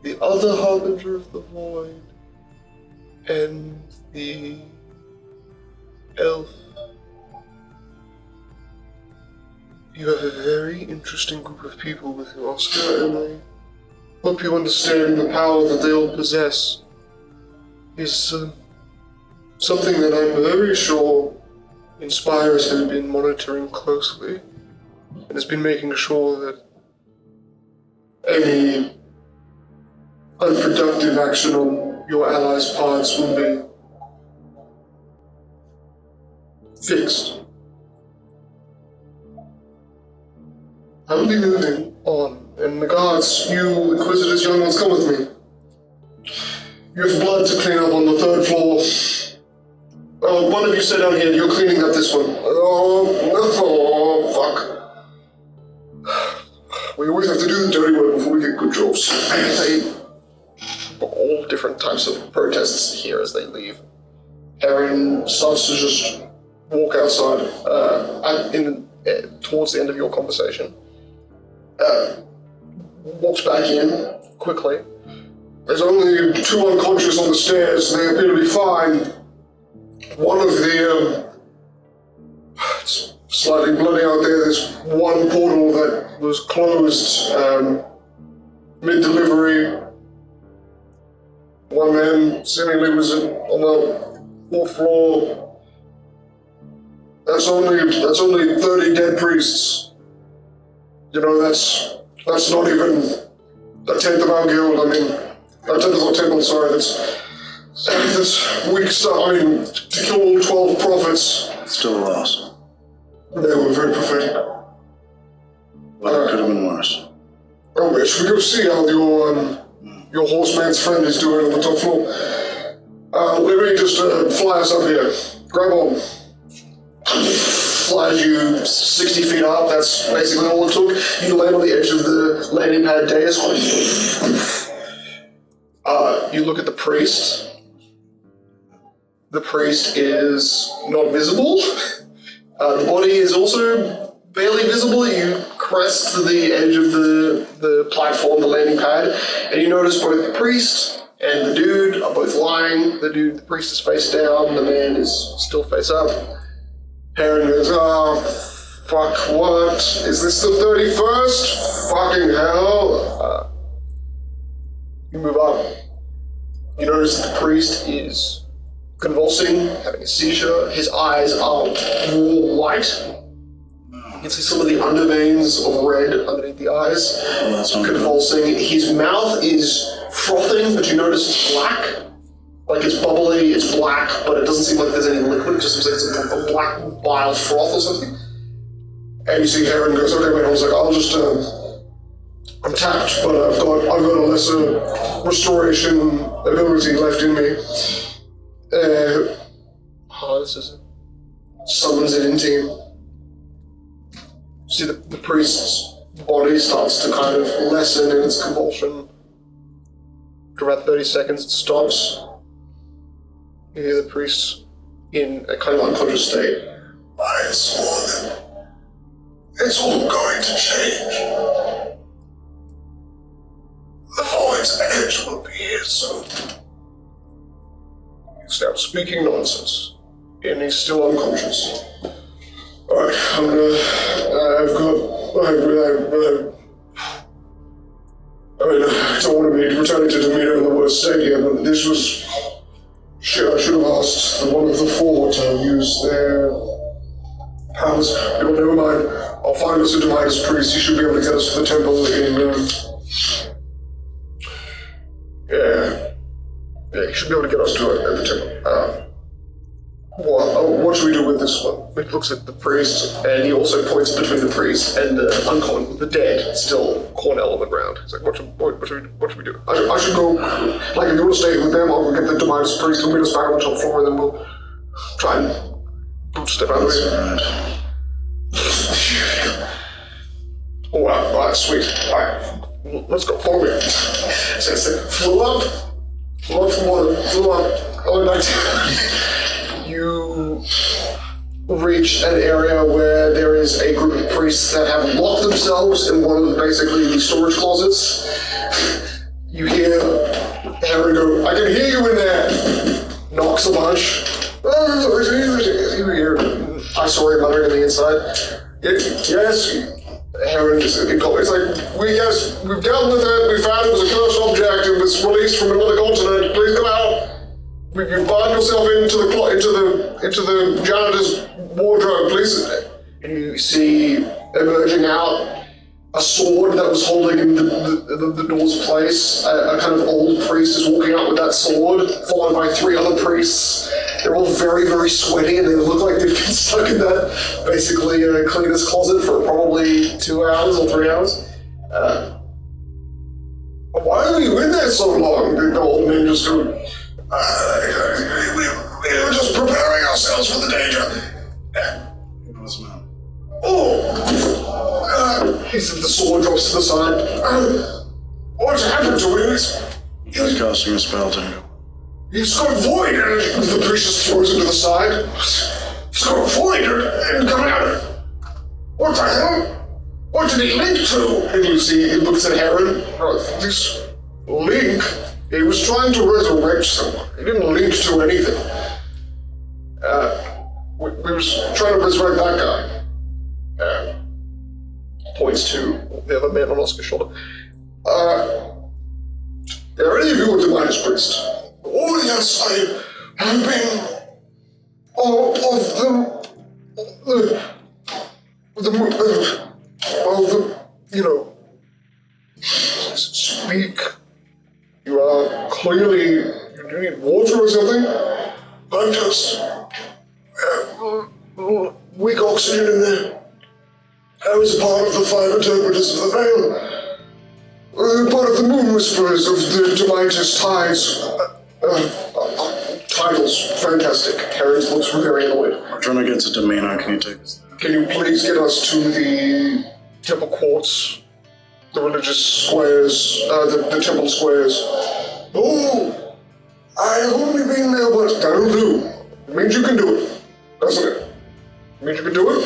the other Harbinger of the Void, and the Elf. You have a very interesting group of people with you, Oscar, and I hope you understand the power that they all possess is something that I'm very sure Inspires has been monitoring closely and has been making sure that any unproductive action on your allies' parts will be fixed. I will be moving on. And the guards, you Inquisitors, young ones, come with me. You have blood to clean up on the 3rd floor. One of you sit down here, you're cleaning up this one. Oh, fuck. We always have to do the dirty work before we get good jobs. They all different types of protests here as they leave. Heron starts to just walk outside towards the end of your conversation. Walks back in quickly. There's only 2 unconscious on the stairs. They appear to be fine. One of the it's slightly bloody out there. There's one portal that was closed mid-delivery. One man seemingly was on the fourth floor. That's only 30 dead priests. You know, that's not even a tenth of our guild. I mean, a tenth of our temple. Sorry, that's weak stuff. I mean, to kill all 12 prophets. Still a loss. They were very prophetic. But it could have been worse. Oh, yeah, should we go see how your horseman's friend is doing on the top floor? Let me just fly us up here. Grab on. Flies you 60 feet up, that's basically all it took. You land on the edge of the landing pad dais. You look at the priest. The priest is not visible. The body is also barely visible. You crest to the edge of the platform, the landing pad, and you notice both the priest and the dude are both lying. The priest is face down, the man is still face up. Heron goes, oh, fuck, what? Is this the 31st? Fucking hell. You move up. You notice that the priest is convulsing, having a seizure. His eyes are raw white. You can see some of the underveins of red underneath the eyes. Convulsing. His mouth is frothing, but you notice it's black. Like it's bubbly, it's black, but it doesn't seem like there's any liquid. It just seems like it's a black bile froth or something. And you see Heron goes, okay, wait, I was like, I'll just, I'm tapped, but I've got a lesser restoration ability left in me. This is it. Summons it into you. See the priest's body starts to kind of lessen in its convulsion. For about 30 seconds, it stops. You hear the priest in a kind of unconscious state. I swore them. It's all going to change. The void's edge will be here soon. He starts speaking nonsense, and he's still unconscious. Alright, I'm gonna... I don't want to be returning to Demeter in the worst state here, but this was... Shit, I should have asked one of the four to use their powers. Never mind. I'll find us a Demeter's priest. He should be able to get us to the temple in... Yeah, he should be able to get us to it at the temple. What should we do with this one? He looks at the priest, and he also points between the priest and the dead, still Cornell on the ground. He's like, what should we do? I should go, like, if you want to stay with them, I'll go get the Demeter's priest, he'll meet us back on the top floor, and then we'll try and bootstep out of here. Oh, wow, alright, sweet. Alright, let's go, follow me. Flew up from water, flew up, all night. You reach an area where there is a group of priests that have locked themselves in one of basically the storage closets. You hear Heron go, I can hear you in there! Knocks a bunch. You hear Isori muttering on the inside. Yes, Heron is in call. It's like, we've dealt with it, we found it was a cursed object, it was released from another continent, please come out. You bind yourself into the janitor's wardrobe, please. And you see emerging out a sword that was holding in the door's place. A kind of old priest is walking out with that sword, followed by 3 other priests. They're all very, very sweaty, and they look like they've been stuck in that basically cleaner's closet for probably 2 hours or 3 hours. Why are you in there so long? The old man just goes, we were just preparing ourselves for the danger. He said the sword drops to the side. What's happened to him? He's casting a spell to him. He's got void energy. The priest just throws him to the side. He's got void and coming out. What the hell? What did he link to? And you see, he looks at Heron. This link. He was trying to resurrect someone. He didn't link to anything. We was trying to resurrect that guy. points to the other man on Oscar's shoulder. Are any of you a Divinus Priest? Oh yes, I have been all of speak. You are clearly, you need water or something? I'm just, weak oxygen in there. I was part of the 5 interpreters of the veil. Part of the moon whisperers of the Demitous tides. Titles, fantastic. Harris looks very annoyed. We're trying to get to Demeanor. Can you take us there? Can you please get us to the temple courts, the religious squares, the temple squares? Oh, I've only been there, but that'll do. It means you can do it, doesn't it? It means you can do it?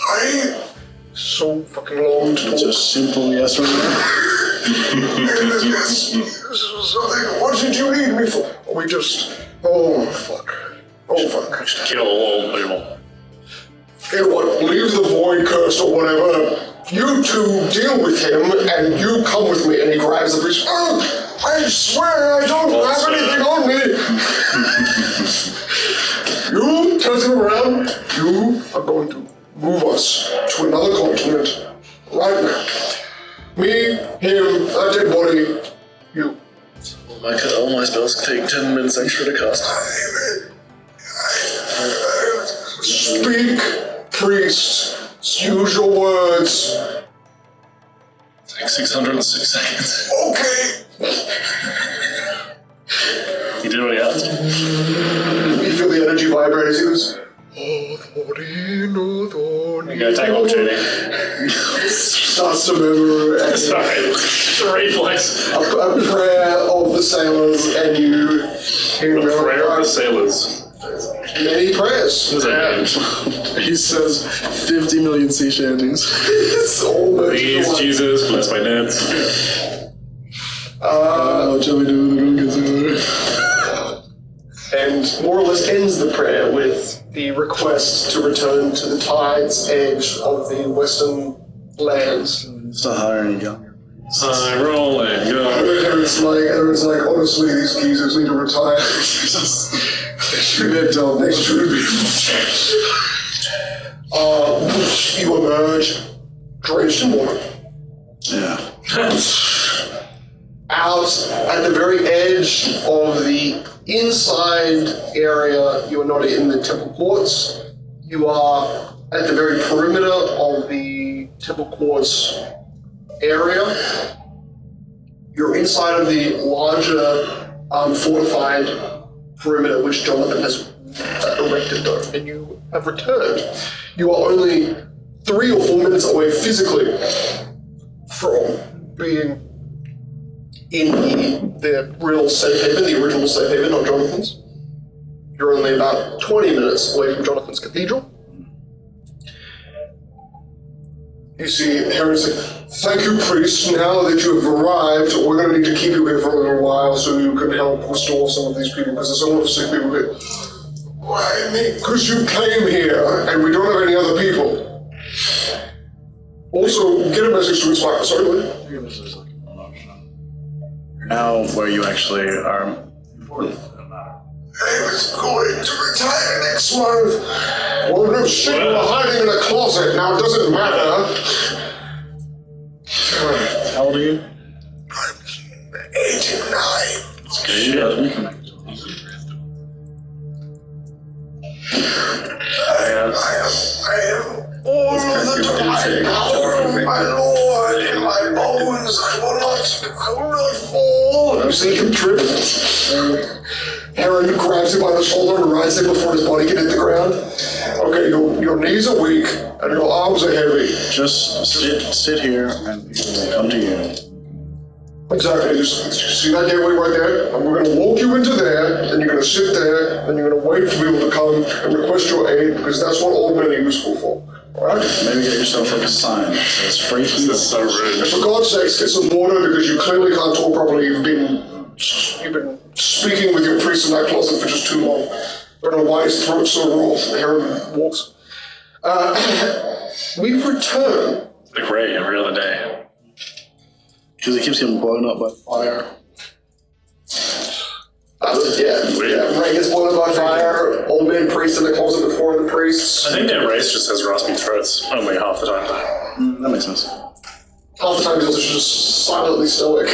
I so fucking long to It's a simple yes or no. What did you need me for? We just... Oh, fuck. Oh, fuck. Kill old people. You know what? Leave the void curse or whatever. You two deal with him, and you come with me. And he grabs the priest. Oh, I swear I don't have anything on me. You turn him around. You are going to move us to another continent right now. Me, him, a dead body, you. All my spells take 10 minutes extra to cast. Speak, priest. Use your words. It's like 606 seconds. Okay. You did what he asked. You feel the energy vibrate as he goes, You gotta take opportunity. starts to murmur Sorry, it's a reflex. a prayer of the sailors, and you hear The prayer of the sailors. many prayers. What does that mean? He says 50 million sea shanties. It's all merged into Please, one. Jesus, bless my dance. What shall we do with the Grook and Cicero? And more or less ends the prayer with the request to return to the tide's edge of the western lands. Start hiring younger. I roll and go. Everyone's like, honestly, these geezers need to retire. They should be. You emerge, drenched in water. Yeah. Out at the very edge of the inside area, you are not in the temple courts. You are at the very perimeter of the temple courts area. You're inside of the larger fortified perimeter which Jonathan has erected though, and you have returned. You are only 3 or 4 minutes away physically from being in the real safe haven, the original safe haven, not Jonathan's. You're only about 20 minutes away from Jonathan's cathedral. You see Harry say, "Thank you, priest. Now that you have arrived, we're going to need to keep you here for a little while so you can help restore some of these people, because there's a lot of sick people here." Why? Because you came here, and we don't have any other people. Also, get a message to Inspire. Sorry, what? Now where you actually are important. I was going to retire next month. Well, no shit, we're hiding in a closet. Now it doesn't matter. How old are you? I'm 89. Yeah, we can make it. I am all of the divine power of my Lord in my bones. I will not fall. You see him trip. Aaron grabs him by the shoulder and rides him before his body can hit the ground. Okay, your knees are weak and your arms are heavy. Just sit here and people will come to you. Exactly. You see that gateway right there? And we're going to walk you into there, and you're going to sit there, and you're going to wait for people to come and request your aid, because that's what old men are useful for. Alright? Maybe get yourself like a sign that says free This is so rude. And for God's sakes, get some water, because you clearly can't talk properly. You've been speaking with your priest in that closet for just too long. I don't know why his throat's so raw. Aaron walks. We return Like Ray every other day. Because it keeps getting blown up by fire. Ray gets blown up by fire. Old man priest in the closet before the priests. I think that race just has raspy throats only half the time. That makes sense. Half the time he's also just silently stoic.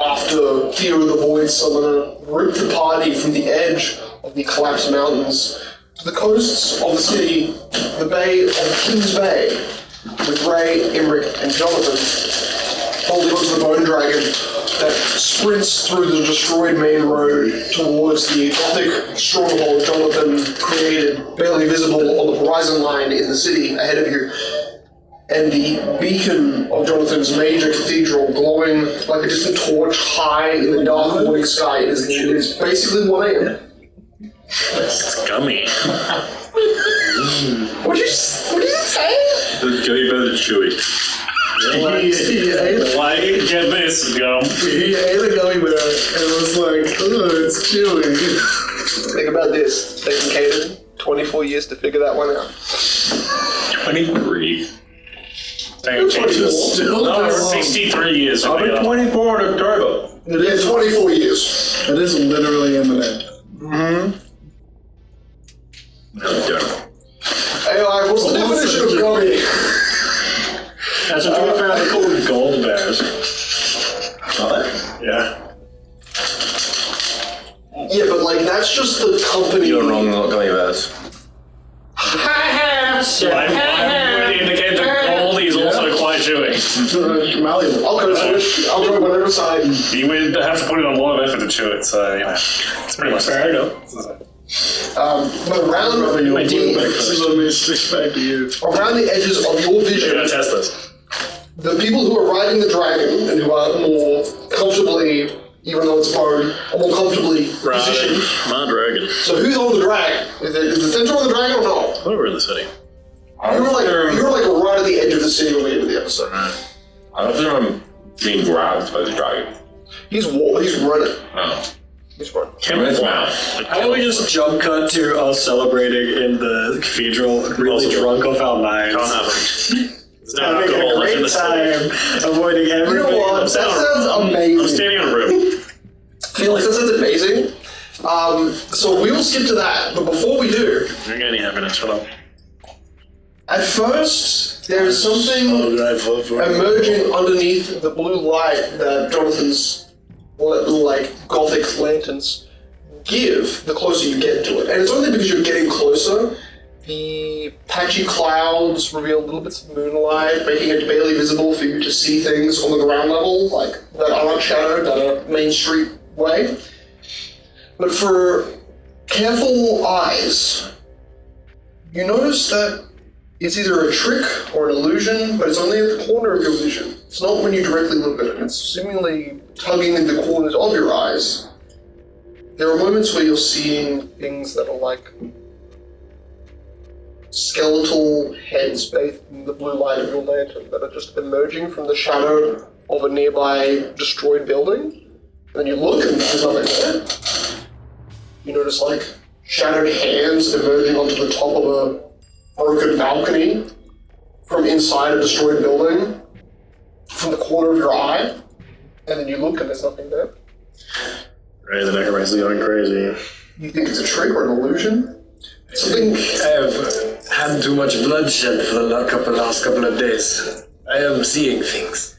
After Fear of the Void Summoner ripped the party from the edge of the collapsed mountains to the coasts of the city, the bay of King's Bay, with Ray, Emmerich, and Jonathan holding onto the bone dragon that sprints through the destroyed main road towards the Gothic stronghold Jonathan created, barely visible on the horizon line in the city ahead of you. And the beacon of Jonathan's major cathedral glowing like a distant torch high in the dark morning sky. It is basically 1 a.m. It's gummy. What did you say? The gummy better than chewy. He ate Why get this gum? He ate a gummy bear and was like, oh, it's chewy. Think about this. Taking Keter 24 years to figure that one out. 23. Dang, Jesus. No, 63 years. I'll be 24 in October. It is 24 years. It is literally imminent. AI, what's the definition of gummy? As a true fan, they're called gold bears. Yeah. Yeah, but like that's just the company. You're wrong, not gummy bears. I'm going to indicate that gold is also quite chewy. Malleable. I'll go on whatever side. You would have to put in a lot of effort to chew it, so, you know, it's pretty much fair enough. But around This is what makes it back to you. around the edges of your You're vision, going to test this. the people who are riding the dragon and who are more comfortably, even though it's bone, are more comfortably positioned. My dragon. So who's on the dragon? Is the centaur on the dragon or no? Over in the city. You were like right at the edge of the city when we ended the episode. I don't think I'm being grabbed by the dragon. He's running. Oh. He's running. How about we just jump cut to us celebrating in the cathedral, really drunk off our minds? Can't happen. There's no Having a alcohol left in great the city. time, avoiding You everything. know what? That sounds amazing. I'm standing on a roof. Felix, that sounds amazing. So we will skip to that, but before we do, You're going to happen. Shut up. at first, there is something emerging underneath the blue light that Jonathan's like gothic lanterns give the closer you get to it. And it's only because you're getting closer. The patchy clouds reveal little bits of moonlight, making it barely visible for you to see things on the ground level, like that aren't shadowed down a main street way. But for careful eyes, you notice that it's either a trick or an illusion, but it's only at the corner of your vision. It's not when you directly look at it. It's seemingly tugging at the corners of your eyes. There are moments where you're seeing things that are like skeletal heads bathed in the blue light of your lantern that are just emerging from the shadow of a nearby destroyed building. And then you look and there's nothing there. You notice like shadowed hands emerging onto the top of a broken balcony from inside a destroyed building from the corner of your eye. And then you look and there's nothing there. Ray the necromancer's going crazy. You think it's a trick or an illusion? Something. I've had too much bloodshed for the last couple of days. I am seeing things.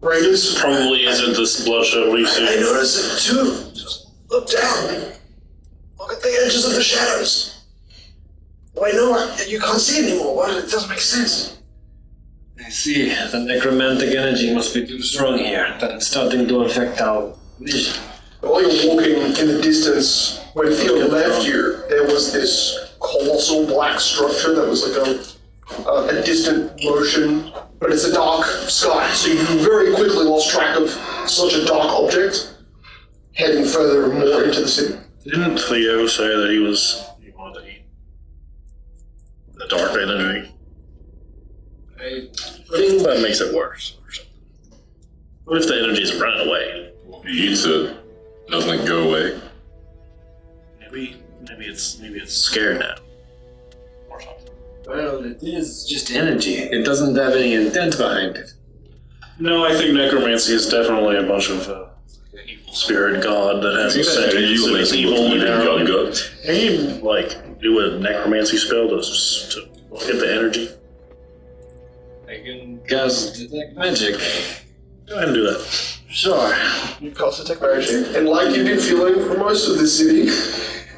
Raiders. Probably isn't this bloodshed we've I seen. noticed it too. Just look down. Look at the edges of the shadows. Wait, no, you can't see anymore. What? It doesn't make sense. I see. The necromantic energy must be too strong here, that it's starting to affect our vision. While you're walking in the distance, when Theo left you, there was this colossal black structure that was like a distant motion, but it's a dark sky, so you very quickly lost track of such a dark object, heading further and more into the city. Didn't Theo say that he wanted to eat the dark energy? I think that makes it worse or something. What if the energy's running away? He eats it. Doesn't it go away? Maybe it's scared now. Or something. Well, it is just energy. It doesn't have any intent behind it. No, I think necromancy is definitely a bunch of evil spirit god that has a sentence and is evil and arrogant. Can you, like, do a necromancy spell to get the energy? I can cast detect magic. Go ahead and do that. Sure. You cast detect magic, and like you've been feeling for most of the city,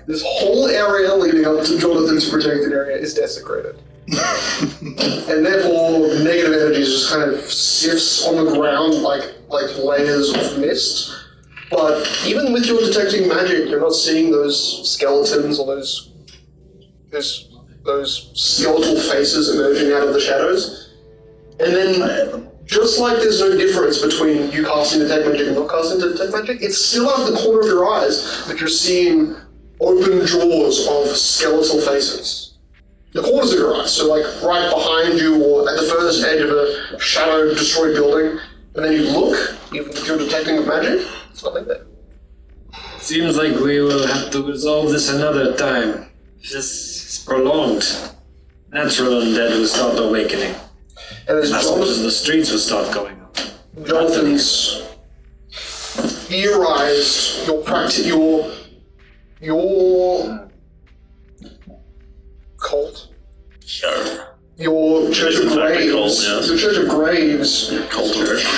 this whole area leading up to Jonathan's protected area is desecrated. And therefore, negative energy just kind of sifts on the ground like layers of mist. But even with your detecting magic, you're not seeing those skeletons or those skeletal faces emerging out of the shadows. And then, just like there's no difference between you casting detect magic and not casting detect magic, it's still out the corner of your eyes that you're seeing open jaws of skeletal faces. The corners of your eyes, so like right behind you or at the furthest edge of a shadowed, destroyed building, and then you look, even if you're detecting with magic, it's nothing there. Seems like we will have to resolve this another time. If this is prolonged, natural undead will start awakening. And as That's when the streets will start going up. Jonathan's theorized your cult. Sure. Your Church of In fact, a Graves, cult, yeah. the Church of Graves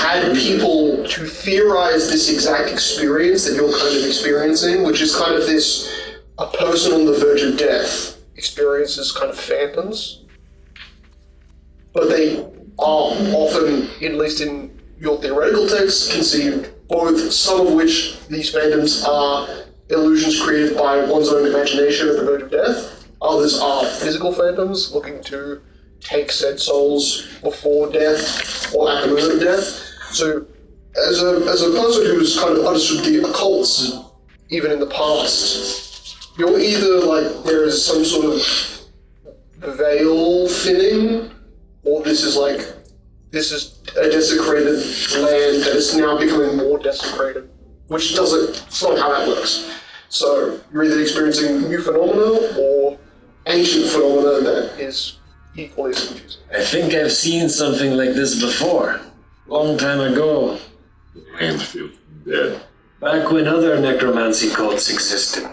had people to theorize this exact experience that you're kind of experiencing, which is kind of this, a person on the verge of death experiences kind of phantoms. But they are often, at least in your theoretical texts, conceived both, some of which these phantoms are illusions created by one's own imagination at the verge of death. Others are physical phantoms looking to take said souls before death or at the moment of death. So, as a person who's kind of understood the occults, even in the past, you're either like there is some sort of veil thinning, or this is a desecrated land that is now becoming more desecrated, which it's not how that works. So you're either experiencing new phenomena or ancient phenomena that is equally as confusing. I think I've seen something like this before. Long time ago. Hands feel dead. Back when other necromancy cults existed.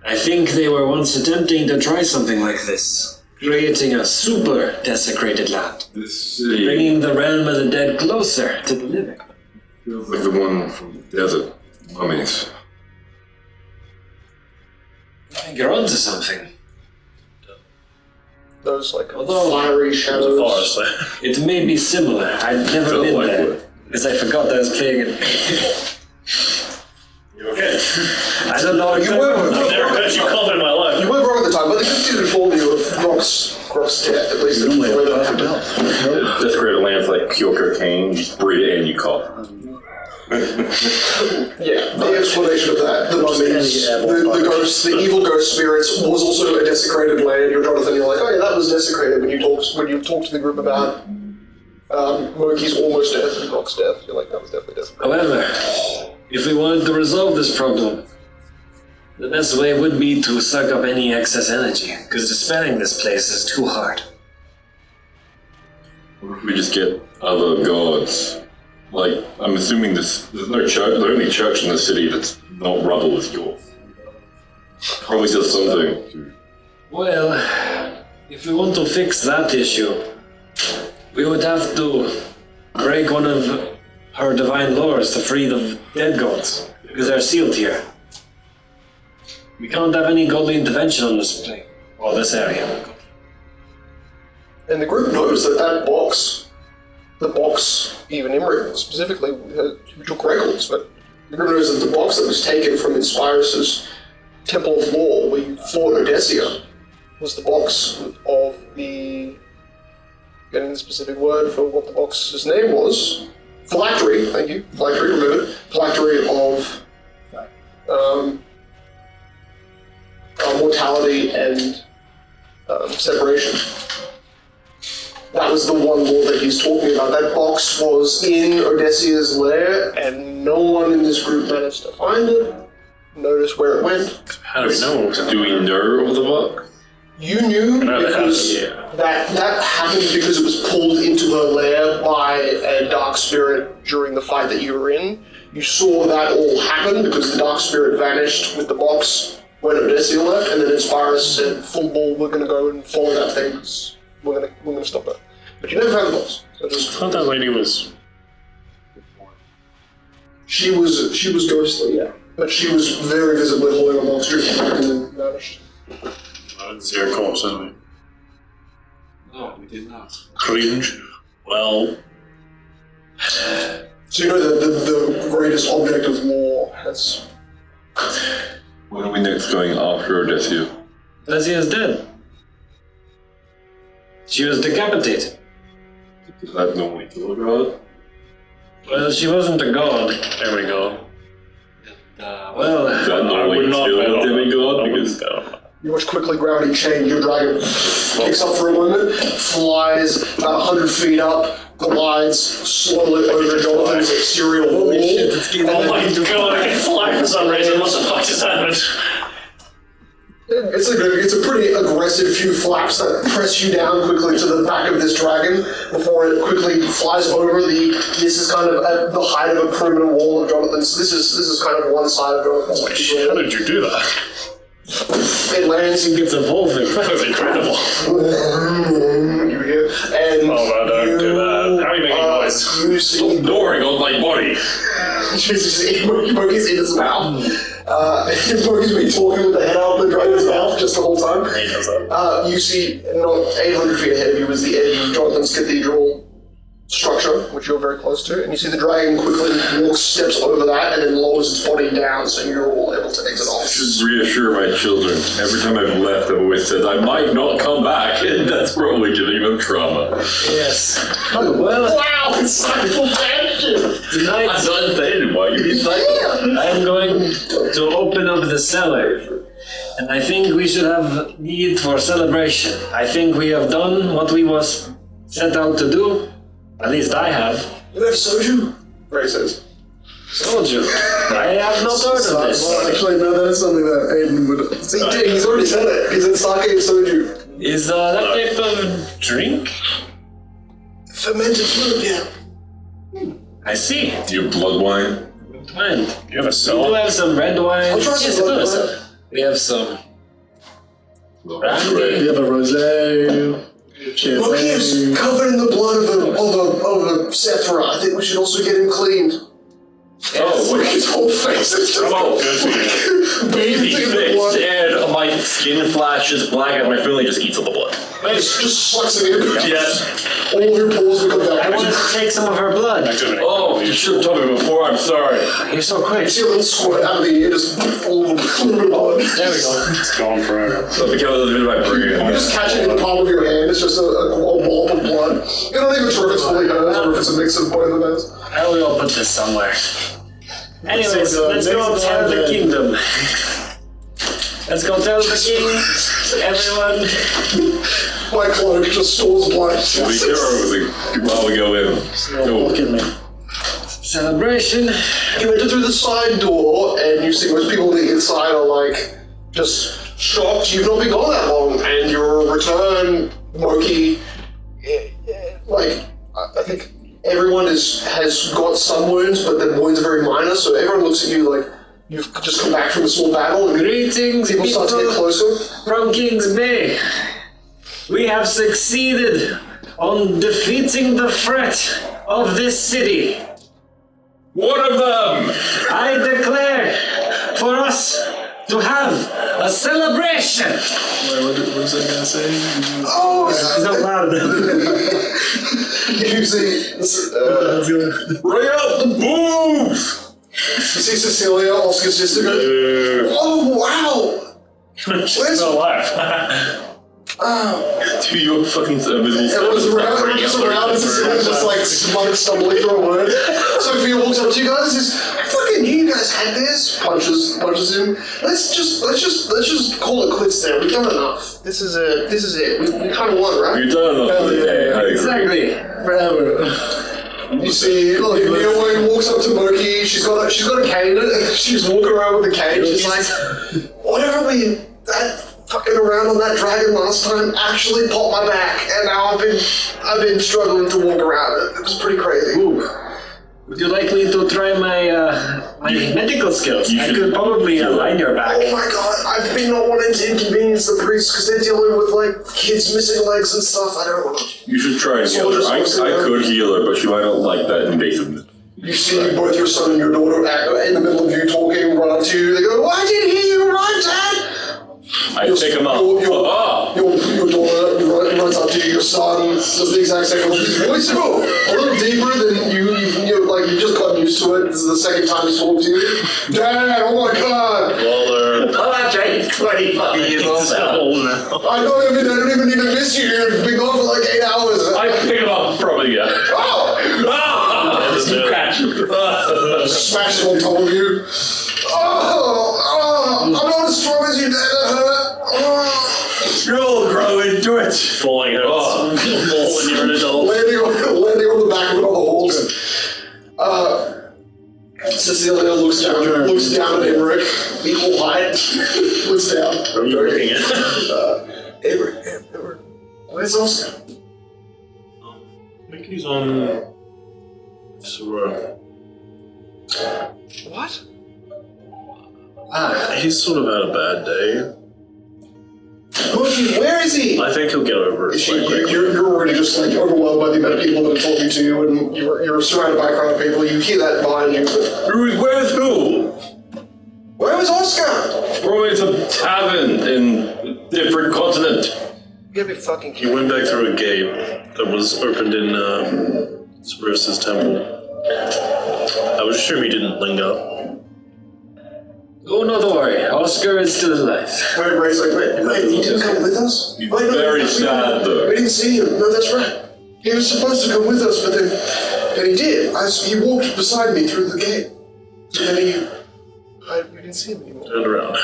I think they were once attempting to try something like this. Creating a super desecrated land. This city Bringing the realm of the dead closer to the living. feels like the one from the desert. Mummies. I think you're onto something. Those like Although- fiery shadows. There's a forest. It may be similar. I've never Felt been like there. it. Because I forgot I was playing it. You okay? I don't know You exactly. were I've never had you cough in my life. You weren't wrong at the time, but they did inform you of Grook's death, at least in the way that happened. Desecrated land's like pure cocaine. You breathe it and you cough. Yeah, the explanation of that, the mummies, the ghosts, the evil ghost spirits was also a desecrated land. You're Jonathan, you're like, oh yeah, that was desecrated. When you talk to the group about Moki's almost death and Grook's death, you're like, that was definitely desecrated. However, if we wanted to resolve this problem, the best way would be to suck up any excess energy, because dispelling this place is too hard. What if we just get other gods? Like, I'm assuming there's no church, the only church in the city that's not rubble is yours. Probably does something. Well, if we want to fix that issue, we would have to break one of her divine laws to free the dead gods, because they're sealed here. We can't have any godly intervention on this place, or this area. And the group knows that box, the box, even Imric specifically, who took records, but the group knows that the box that was taken from Inspirus's Temple of Law, where you fought Odessia, was the box of the... getting the specific word for what the box's name was. Phylactery, thank you. Phylactery, remember. Phylactery of mortality and separation. That was the one law that he's talking about. That box was in Odessia's lair, and no one in this group managed to find it, notice where it went. How do we know? Do we know of the book? You knew because that happened because it was pulled into her lair by a dark spirit during the fight that you were in. You saw that all happen because the dark spirit vanished with the box when Odysseus left, and then Inspirus said, "Full ball, we're going to go and follow that thing because we're going to stop it." But you never found the box. So I thought that lady was. She was ghostly, yeah, but she was very visibly holding a box and then vanished. I didn't see her corpse, did we? No, we did not. Cringe. Well. So you know that the greatest object of law has... When are we next going after Odysseus? Odysseus is dead. She was decapitated. Does that normally kill a god? Well, she wasn't a god. There we go. Well, Does that normally would not kill bet a on demigod? that. Because You watch quickly gravity change, your dragon kicks up for a moment, flies about 100 feet up, glides slowly over Jonathan's exterior wall. Oh my god, I can fly for some reason. What the fuck just happened? It's a pretty aggressive few flaps that press you down quickly to the back of this dragon before it quickly flies over this is kind of at the height of a perimeter wall of Jonathan's. So this is kind of one side of Jonathan's. Holy shit, how did you do that? It lands and it's evolving. That was incredible. you hear, and Oh, no, don't do that. How are you making noise? you see Boring on my body! Moki's in his mouth. Moki's been talking with the head out of the dragon's mouth just the whole time. He does that. You see, not 800 feet ahead of you is the edge of Jonathan's cathedral structure, which you're very close to, and you see the dragon quickly steps over that and then lowers its body down so you're all able to exit off. I should reassure my children. Every time I've left, I've always said I might not come back, and that's probably giving them trauma. Yes. Well, Wow, it's psychical tangent! tonight I'm not offended. Why you be psycho? I'm going to open up the cellar. And I think we should have need for celebration. I think we have done what we was set out to do. At least I have. You have soju? Ray says. Soju. I have not heard of this. Well, actually, no, that is something that Aiden would. He's already said it. He said sake and soju. Is that type of drink? Fermented fluid, yeah. I see. Do you have blood wine? Fine. You have a We do cell? have some red wine. I'll try Yes, some it red does. wine. We have some brandy. You have a rosé. Moki is covered in the blood of a Sephira. I think we should also get him cleaned. Yes. Look at his whole face. It's just Oh, good for you. bathing in the blood. and my skin flashes black, and my family just eats all the blood. Just sucks it in. Yes. All of your pores become I down. wanted to take some of her blood. Activity. Oh, you should have told me before. I'm sorry. You're so quick. You see a little squirt out of the ear, just all of the blood. There we go. It's gone forever. So the killer doesn't my brain. You just catch it in the palm of your hand, it's just a blob of blood. You don't even sure if it's fully hers or if it's a mix of both of those. I will put this somewhere. Anyways, So, let's go next tell one, the kingdom. Let's go tell the king, everyone. My cloak just stores blood. Be careful while we go in. Look at me. Celebration. You enter through the side door, and you see most people on the inside are like just shocked. You've not been gone that long, and your return, Moki. Like I think everyone has got some wounds, but the wounds are very minor. So everyone looks at you like you've just come back from a small battle, and Greetings, people start to get people closer. from King's Bay. We have succeeded on defeating the threat of this city. One of them! I declare for us to have a celebration. Wait, what was I gonna say? Oh, It's not loud. you see, Bring out the booze! you see Cecilia, Oscar's sister. Goes, oh wow! She's still alive. Do your fucking invisible Everyone's around, and Cecilia's just like stumbling through a word. Sophia walks up to you guys and says, I fucking knew you guys had this. Punches him. Let's just call it quits there. We've done enough. This is it. We kind of won, right? You've done enough for the day. I agree. Exactly. Forever. You see, Leopold walks up to Moki. She's got a cane. She's walking around with a cane. She's like, whatever that fucking around on that dragon last time actually popped my back, and now I've been struggling to walk around. It was pretty crazy. Ooh. Would you like me to try my my medical skills? I could probably align your back. Oh my god, I've been not wanting to inconvenience the priests because they're dealing with like kids missing legs and stuff. I don't want to. You should try and heal her. I could heal her, but she might not like that invasiveness. You see both your son and your daughter in the middle of you talking, run up to you, they go, "I didn't hear you right, Dad!" I pick him up. Your daughter runs up to you, your son does the exact same thing. His voice a little deeper than you just got used to it. This is the second time he's talked to you. Dad, oh my god! Oh, that's right. 20 fucking years old now. I don't even miss you. You've been gone for like 8 hours. I pick him up from you. You catch him. Smash it on top of you. I'm not as strong as you, Dad. That hurt. You'll grow into it. Falling out. When you're an adult. Landing on the back of another horse. Cecilia looks down at Emmerich, equal height, looks down. Are you looking at? Emmerich, where's Oscar? I think he's on... Sora. What? He's sort of had a bad day. Moki, where is he? I think he'll get over it quite quickly. You're already just like overwhelmed by the amount of people that are talking to you, and you're surrounded by a crowd of people. You hear that behind you. Where's who? Where was Oscar? We're at a tavern in a different continent. You gotta be fucking He kidding. went back through a gate that was opened in Severus's temple. I would assume he didn't linger. Oh, no, don't worry. Oscar is still alive. Ray's like, wait, he didn't come with us? He's very sad, though. We didn't see him. No, that's right. He was supposed to come with us, but then he did. He walked beside me through the gate. And then we didn't see him anymore. Turned around.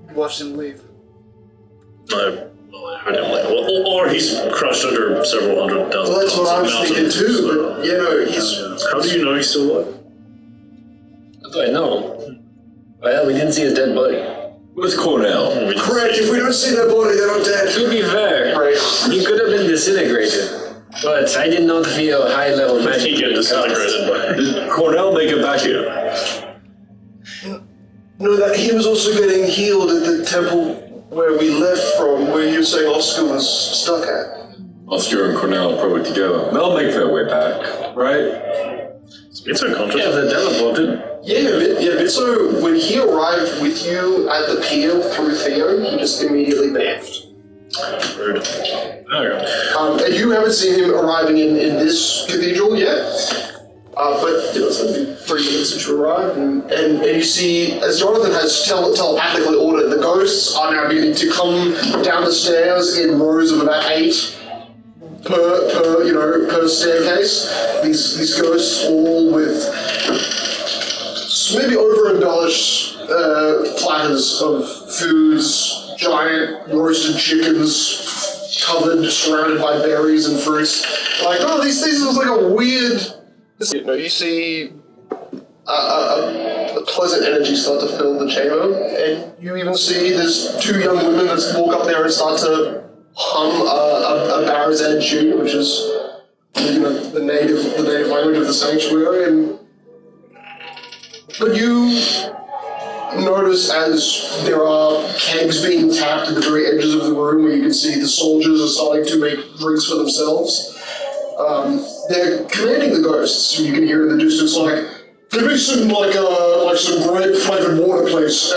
We watched him leave. I heard him like, or he's crushed under several hundred thousand. Well, that's what I was thinking too, so- but, you know, he's... How do you know he's still alive? How do I know? Well, we didn't see his dead body. Where's Cornell? Correct, if we don't see their body, they're not dead. To be fair, Right. he could have been disintegrated. But I did not feel high-level magic. He get disintegrated by. Did Cornell make it back here? No, that he was also getting healed at the temple where we left from, where you were saying Oscar was stuck at. Oscar and Cornell are probably together. They'll make their way back, right? It's unconscious. Yeah, they teleported. Yeah, so when he arrived with you at the pier through Theo, he just immediately baffed. Rude. Okay. And you haven't seen him arriving in this cathedral yet, but you know, it's only 3 minutes since you arrived, and you see, as Jonathan has telepathically ordered, the ghosts are now beginning to come down the stairs in rows of about 8 per staircase. These ghosts all with maybe over-embellished platters of foods, giant roasted chickens covered, surrounded by berries and fruits. Like, oh, these is like a weird... You know, you see a pleasant energy start to fill the chamber, and you even see there's 2 young women that walk up there and start to hum a Barazan tune, which is, you know, the native language of the sanctuary. But you notice as there are kegs being tapped at the very edges of the room where you can see the soldiers are starting to make drinks for themselves. They're commanding the ghosts, and you can hear in the distance like, "Give me some some grape flavored water, please.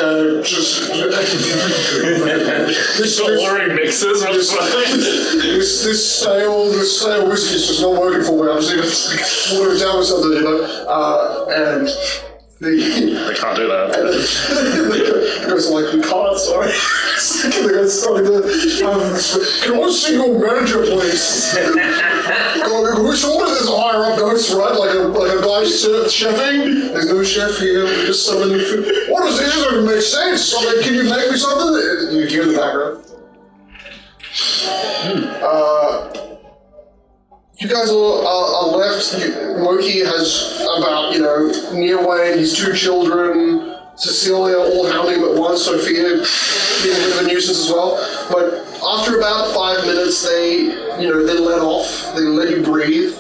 This Blurring mixes. this stale whiskey is just not working for me. I'm just gonna water it down with something, you know." And I can't do that. the ghosts are like, "We can't, sorry." The ghosts starting to "Can I see your manager, please?" We're sure there's a higher up ghost, right? Like a guy chefing. There's no chef here. We just summon food. What is this? It doesn't make sense. I mean, can you make me something? You hear in the background. You guys are left. Moki has about, Nearway and his 2 children, Cecilia all hounding him at once, Sophia being a bit of a nuisance as well. But after about 5 minutes, they let off, they let you breathe.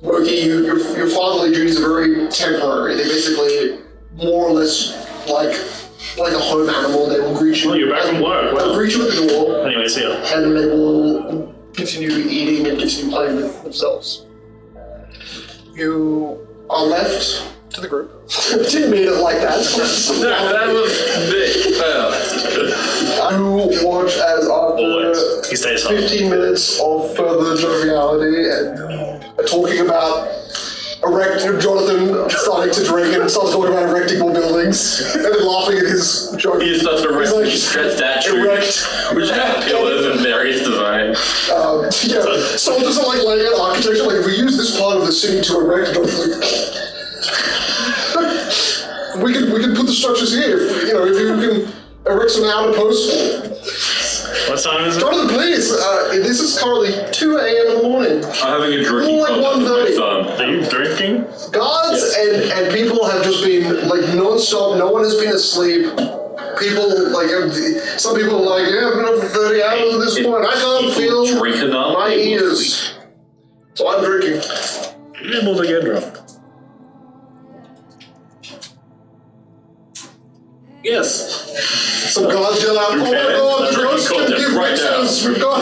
Moki, your fatherly duties are very temporary. They basically more or less like a home animal. They will greet you. Oh, you're back from work. They'll greet you at the door. Anyways, yeah. And they will continue eating and continue playing with themselves. You are left to the group. Didn't mean it like that. That was big fast. You watch as after He stays home. 15 minutes of further joviality and talking about Jonathan starting to drink and starts talking about erecting more buildings and then laughing at his joke. He is such a He's like, stretched statue, erect. which has pillars and various designs. Someone doesn't like laying out architecture. Like, if we use this part of the city to erect, we can put the structures here. If you can erect some outer posts. What time is it? Jonathan, please. This is currently 2 a.m. in the morning. I'm having a drinking More like contest with 1:30. my son. Are you drinking? Guards and people have just been like non-stop. No one has been asleep. People like some people are like, yeah, I've been up for 30 hours at this point. I can't feel Drink enough. my ears, so I'm drinking. You're able to get drunk. Yes. Some guards yell out, "Oh my God, the Drinking ghosts can contest give right riches. We've got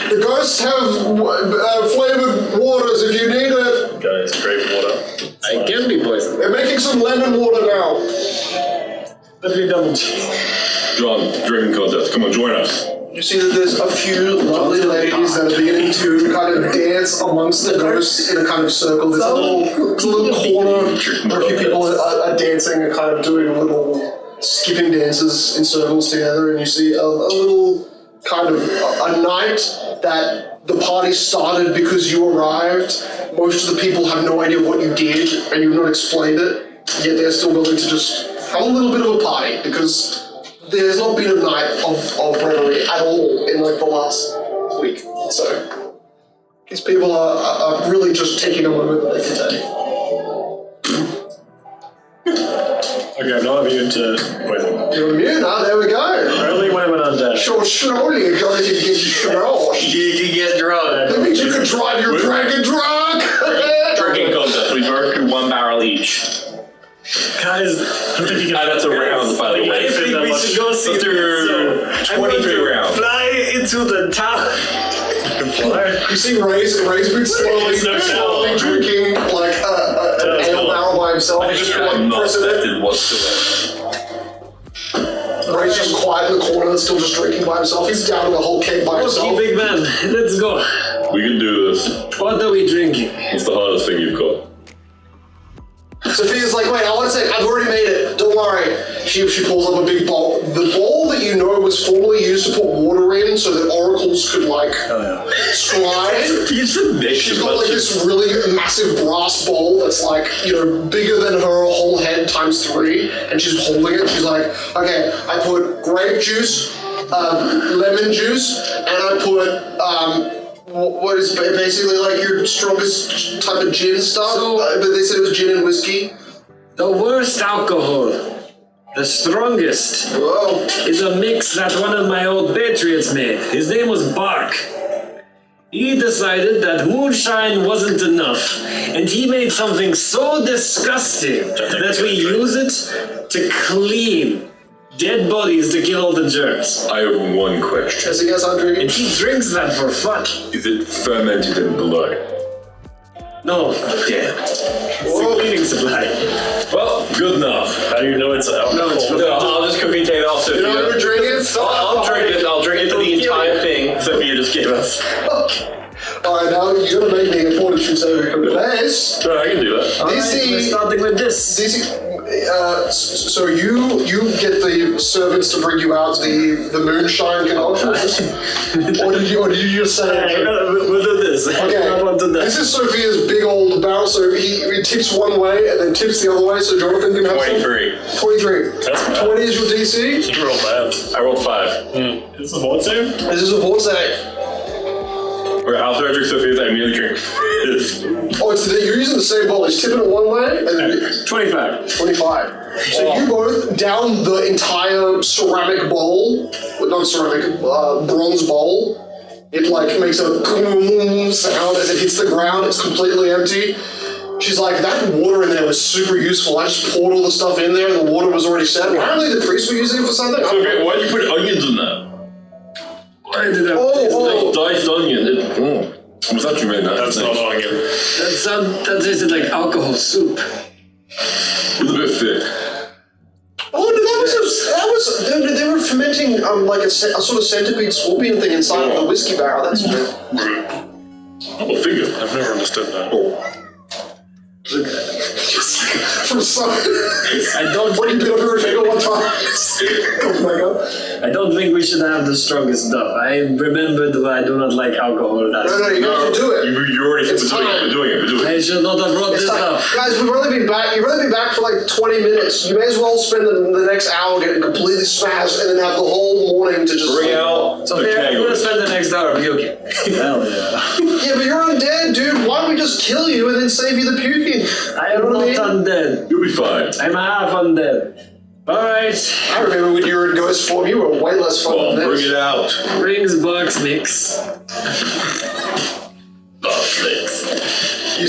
the ghosts have flavored waters if you need it. Guys, great water. I can be poisoned. They're making some lemon water now." Let me double check. John, drinking contest. Come on, join us. You see that there's a few lovely ladies that are beginning to kind of dance amongst the ghosts in a kind of circle. There's a little corner where a few people are dancing and kind of doing little skipping dances in circles together, and you see a little kind of a night that the party started because you arrived. Most of the people have no idea what you did, and you've not explained it, yet they're still willing to just have a little bit of a party, because there's not been a night of revelry at all in like the last week. So these people are really just taking a moment that they can take. Okay, I'm not immune to poison. You're immune, huh? There we go. Only when I'm undead. So slowly you're going to get smashed. You can get drunk. That means you can drive your dragon drunk. Drinking contest. We burn 1 barrel each. Guys, I don't think you can. That's a round, by the way. I think we should go see Let's do 23 rounds. Fly into the tower. You see Ray's been slowly drinking like an ale barrel by himself. I Just just like am not pressing it. affected whatsoever. Ray's just quiet in the corner and still just drinking by himself. He's down the whole cake by himself. Okay, big man, let's go. We can do this. What are we drinking? It's the hardest thing you've got. Sophia's like, wait, one second, I've already made it. Don't worry. She pulls up a big bowl. The bowl that you know was formerly used to put water in so that oracles could like scribe. She's got like this really massive brass bowl that's like, bigger than her whole head times 3, and she's holding it. She's like, okay, I put grape juice, lemon juice, and I put what is basically like your strongest type of gin stuff, but they said it was gin and whiskey. The worst alcohol, the strongest, Whoa. is a mix that one of my old patriots made. His name was Bark. He decided that moonshine wasn't enough, and he made something so disgusting that we use it to clean dead bodies to kill all the germs. I have one question. As a guess, I'm drinking. And he drinks that for fun. Is it fermented in blood? No, damn. It's a cleaning supply. Well, good enough. How do you know it's alcohol? I'll just quickly take it off, Sophia. You know what you're drinking? I'll drink it for the entire thing Sophia just gave us. Alright, now you're gonna make me a fortitude saving this. Sure, I can do that. We're starting with this. So you get the servants to bring you out the moonshine concoction, or did you just say? We'll do this. Okay, this is Sophia's big old barrel, so he tips one way and then tips the other way, so Jonathan can have 23. some. 23. That's bad. 20 is your DC. You roll bad. I rolled 5. Is this a fort save? This is a fort save. Okay, I'll start drink Sophia's. I immediately drink. Oh, you're using the same bowl. He's tipping it one way, and then 25. 25. So you both down the entire ceramic bowl, well, not ceramic, bronze bowl. It like makes a sound as it hits the ground. It's completely empty. She's like, that water in there was super useful. I just poured all the stuff in there, and the water was already set. Apparently, the priests were using it for something. Okay, why'd you put onions in that? Why did I Like diced onion. It was actually really nice. That's not onion. That tasted like alcohol soup. It was a bit thick. Oh, no, they were fermenting like a sort of centipede scorpion thing inside of the whiskey barrel. That's true. I'm a figure. I've never understood that. From some, I don't. what you did up your finger one time. Oh my god. I don't think we should have the strongest stuff. I remembered that I do not like alcohol. No, you guys should do it. You already said It's we're doing it. I should not have brought this up. Guys, you've only been back for like 20 minutes. You may as well spend the next hour getting completely smashed and then have the whole morning to just Bring out So the I'm keg. gonna spend the next hour. Be okay. Hell yeah. Yeah, but you're undead, dude. Why don't we just kill you and then save you the puking? I am not undead. You'll be fine. I'm half undead. Alright. I remember when you were in ghost form, you were way less fun Well, than bring this. it out. Rings, bucks, mix. You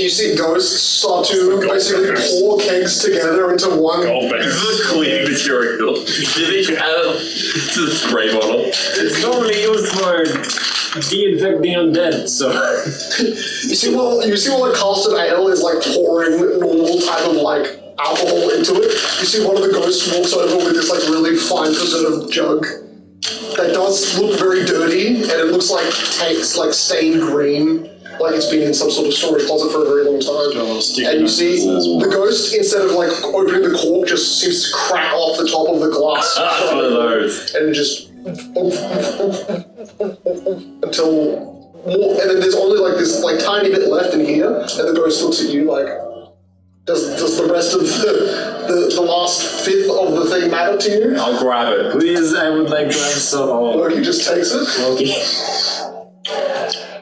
see ghosts start to basically pour kegs together into one. This is a clean material. Did he have the spray bottle? It's normally used for de-infecting undead, so. You see what like casted ale is like pouring normal type of like alcohol into it. You see one of the ghosts walks over with this like really fine preserved jug that does look very dirty, and it looks like takes like stained green, like it's been in some sort of storage closet for a very long time. And you see the ghost, instead of like opening the cork, just seems to crack off the top of the glass. That's one of those. And just until more, and then there's only like this like tiny bit left in here, and the ghost looks at you like, does the rest of the last fifth of the thing matter to you? I'll grab it. Please, I would like to have some. Moki just takes it. Moki.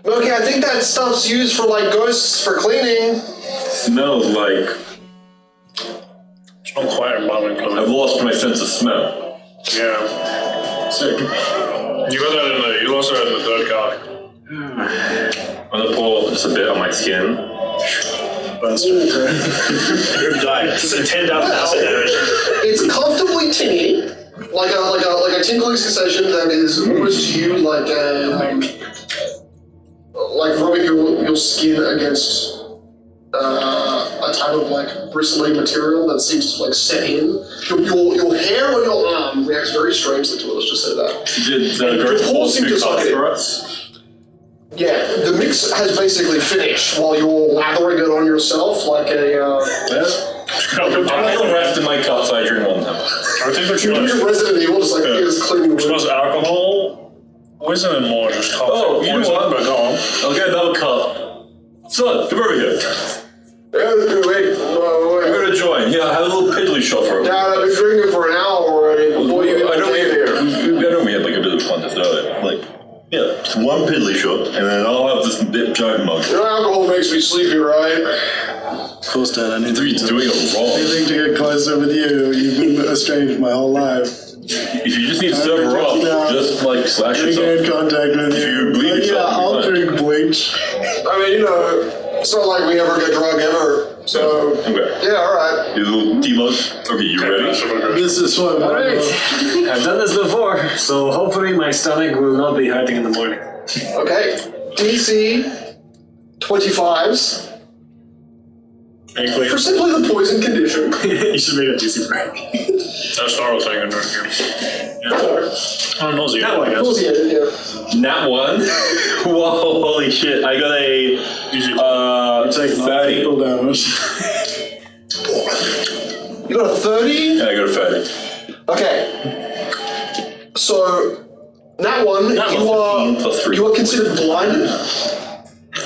Moki, I think that stuff's used for like ghosts for cleaning. Smells like It's not quite a moment coming. I've lost my sense of smell. Yeah. Sick. You got that you lost that in the third card. I'm gonna pull just a bit on my skin. Good diet. It's a 10 down acid damage. It's comfortably tinny, like a tinkling sensation that is almost to you like rubbing your skin against a type of like bristly material that seems to like set in. Your hair on your arm reacts very strangely to it. Let's just say that. Did the ghost pulse pull seemed 2 to suck cards it. for us? Yeah, the mix has basically finished while you're lathering it on yourself like a. I'm gonna rest in my cups. I drink one time. I think what You do your Resident Evil, just like here's cleaning Which wood. was alcohol, poison, and more just coffee. Oh, you know Poison, what? but go on. I'll get another cup. Son, come over here. Wait. I'm gonna join. Yeah, have a little piddly shot for him. Dad, I've been drinking for an hour already before you I even know came here. I know we had like a bit of contest earlier. Like, yeah, just one piddly shot, and then I'll have this big giant mug. You know, alcohol makes me sleepy, right? Of course, Dad, I need to You're doing it wrong. anything to get closer with you. You've been estranged my whole life. If you just need to serve her up, just like slash Getting in yourself. contact with If you. you bleed But yeah, yourself, I'll you're fine. drink bleach. I mean, you know, it's not like we ever get drunk ever. So, Okay. yeah, alright. You little T-mug. Okay, you ready? This is what Alright. I've done this before, so hopefully my stomach will not be hurting in the morning. Okay. DC 25s. For simply the poison condition. You should make a DC break. That's Starro thing in there. Yeah. Oh, nosy. That one. Nauseated, yeah. Nat 1. Whoa, holy shit. I got a take 30. full damage. You got a 30? Yeah, I got a 30. Okay. So, that one, That was 15 plus 3. you are considered blinded.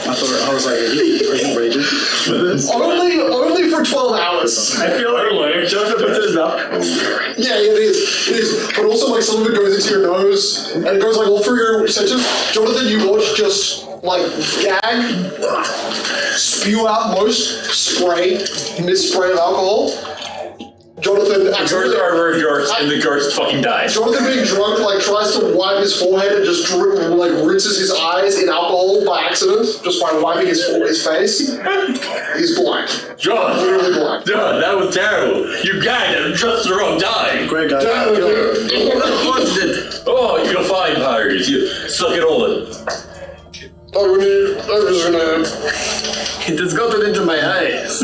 I was like, are you raging for this? Only for 12 hours. I feel like Joseph puts his up. Yeah, it is. But also, like, some of it goes into your nose, and it goes, like, all through your senses. Jonathan, you watch just like gag, spew out most spray, misspray of alcohol. Jonathan Yours are yours, and the ghost fucking dies. Jonathan being drunk, like, tries to wipe his forehead and just rinses his eyes in alcohol by accident, just by wiping his face. He's blind. John! Literally blind. John, that was terrible. You gagged and just the wrong time. Great guy. What's it? Oh, you're fine, pirates. You suck it all in. It has gotten into my eyes.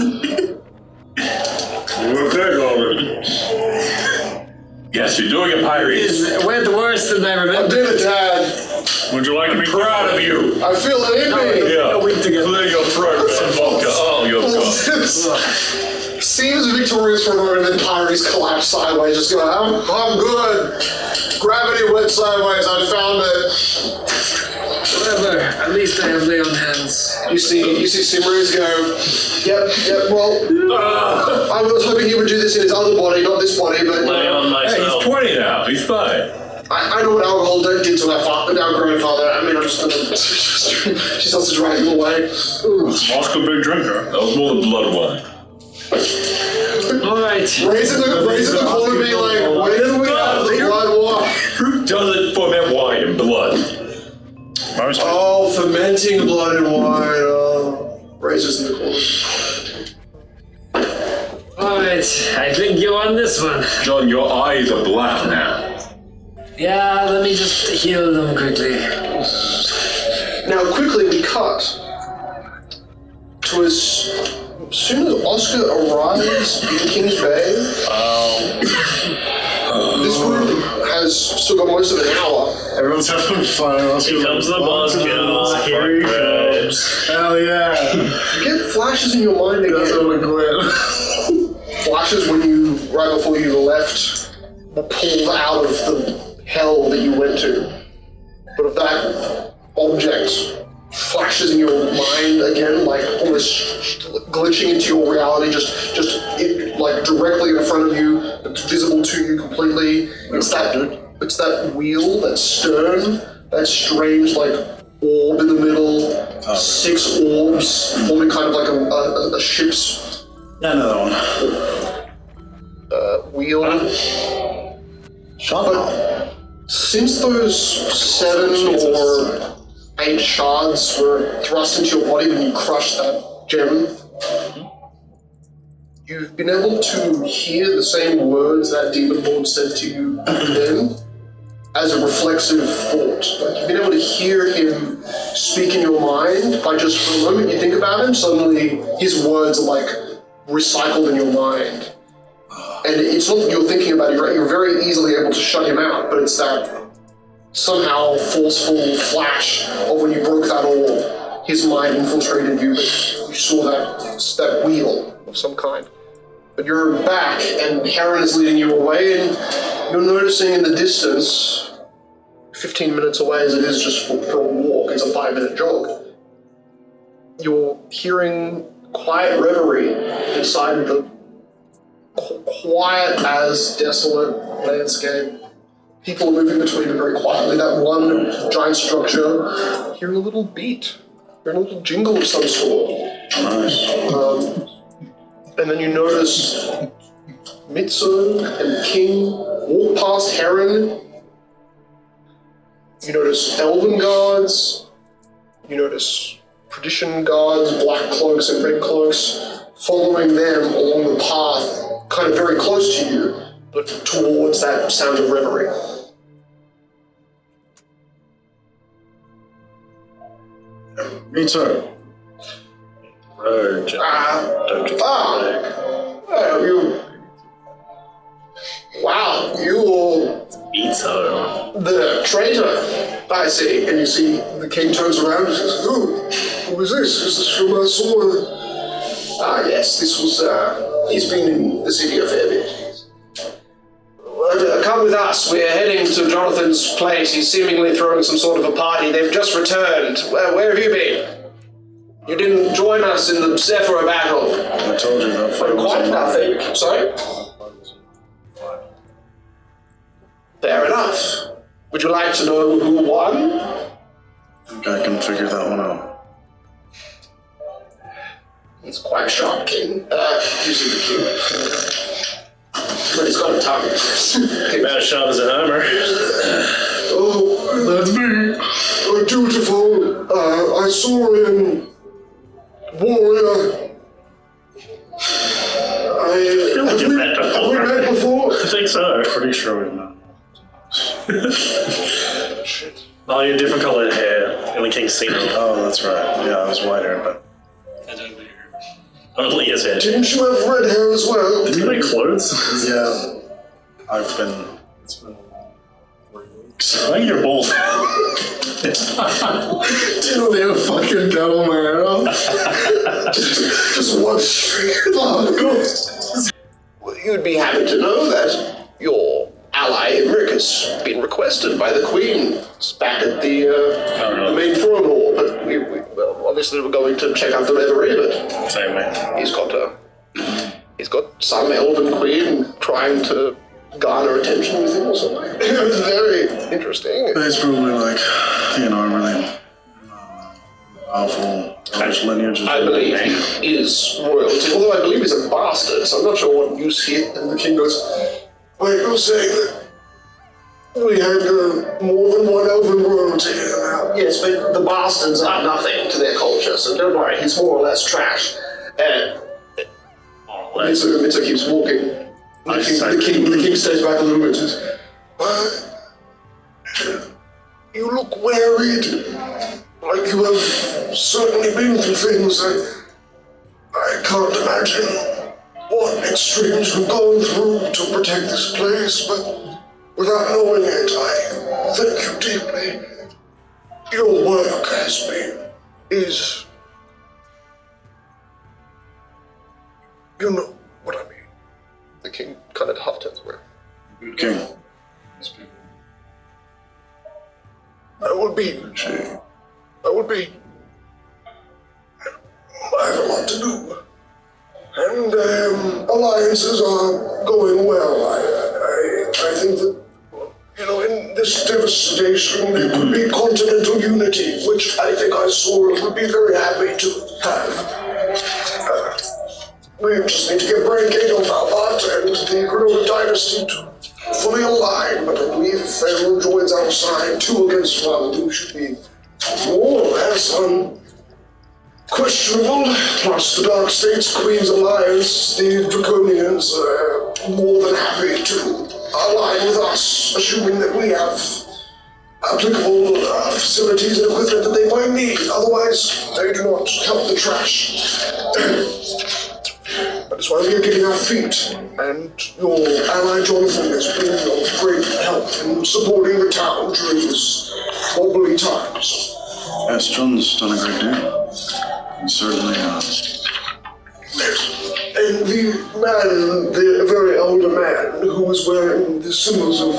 Yes, you're doing it, pirates. It went worse than I I remember. did it, Dad. Would you like to be proud of you? I feel it in me. Yeah. Clear your throat some vodka. Oh, your God. Seems victorious for a moment, then pirates collapse sideways, just go, I'm good. Gravity went sideways, I found it. Whatever. At least I have lay on hands. You see Simruz go, yep, well, I was hoping he would do this in his other body, not this body, but Lay on Hey, myself. he's 20 now. He's fine. I know what alcohol did to our grandfather. I mean, I'm just gonna, she starts to drag him away. Oscar big drinker. That was more than blood wine. Alright. Raising the corner, being like, when did we have the blood wine? Who doesn't ferment wine and blood? Oh, fermenting blood and wine. Raises in the corner. Alright. I think you won this one. John, your eyes are black now. Yeah, let me just heal them quickly. Now, quickly, we cut to as soon as Oscar arrives in King's Bay. This group has still got most of an hour. Everyone's having fun. Here comes the buzzkill. Here he comes. Hell yeah. You get flashes in your mind That's again. what we're going. Flashes when you, right before you left, were pulled out of the hell that you went to. But if that object flashes in your mind again, like almost glitching into your reality, just like directly in front of you, it's visible to you completely. It's that wheel, that stern, that strange like orb in the middle, 6 orbs forming kind of like a ship's Another one. wheel. Shut up. Since those 7 or 8 shards were thrust into your body when you crushed that gem, you've been able to hear the same words that demon lord said to you then as a reflexive thought. Like you've been able to hear him speak in your mind by just for a moment you think about him, suddenly his words are like recycled in your mind. And it's not that you're thinking about it, right? You're very easily able to shut him out, but it's that somehow forceful flash of when you broke that orb, his mind infiltrated you, but you saw that wheel of some kind. But you're back, and Heron is leading you away, and you're noticing in the distance, 15 minutes away as it is just for a walk, it's a 5-minute jog, you're hearing quiet reverie inside the quiet as desolate landscape. People are moving between it very quietly. That one giant structure, hearing a little beat, hearing a little jingle of some sort. Nice. And then you notice Mitsu and King walk past Heron. You notice elven guards. You notice tradition guards, black cloaks and red cloaks, following them along the path, kind of very close to you, but towards that sound of reverie. Me too. Wow, you the traitor, I see. And you see the king turns around and says, who is this? Is this from Sword? Yes, this was, he's been in the city a fair bit. Come with us, we're heading to Jonathan's place. He's seemingly throwing some sort of a party. They've just returned. Where have you been? You didn't join us in the Zephyr battle. I told you that fight was Quite nothing. Sorry? Fair enough. Would you like to know who won? think I can figure that one out. He's quite sharp, King. You see the king. But he's got a tongue. About as sharp as a hammer. Oh, that's me. Dutiful. I saw him. Warrior. Have we met before? I think so. Pretty sure we've met. Shit. Oh, you have different coloured hair. Only King's seen it. Oh, that's right. Yeah, I was whiter, but Only his hair. Didn't you have red hair as well? Did you make clothes? yeah, it's been 4 weeks. I think you're bald. Didn't they have fucking cut all my hair off? Just one streak. Oh, God. Well, you'd be happy to know that your ally Emmerich has been requested by the Queen. It's back at the main throne hall, but well, obviously we're going to check out the reverie, but Same man. he's got some elven queen trying to garner attention with him or something. It's very interesting. It's probably like, a really powerful Irish lineage. I believe he is royalty, although I believe he's a bastard, so I'm not sure what use he... And the king goes, wait, you're saying that we had more than one elven royalty? Yes, but the bastards are nothing to their culture, so don't worry, he's more or less trash. Mitsu keeps walking. The king stays back a little bit and says, you look worried. Like you have certainly been through things that I can't imagine what extremes you've gone through to protect this place, but without knowing it, I thank you deeply. Your work is, you know what I mean. The king kind of half turns away. Good king. That would be. I have a lot to do. And alliances are going well. I think that, in this devastation, there could be continental unity, which I think I saw would be very happy to have. We just need to get Brigade of Valvat and the Grenorda Dynasty to fully align, but I believe if everyone joins our side, 2 against 1, we should be more or less unquestionable. Plus the Dark States, Queen's Alliance, the Draconians are more than happy to align with us, assuming that we have applicable facilities and equipment that they might need. Otherwise, they do not help the trash. That's why we are getting our feet, and your ally Jonathan has been of great help in supporting the town during this wobbly times. Yes, John's done a great deal. And certainly, And the man, the very older man, who was wearing the symbols of,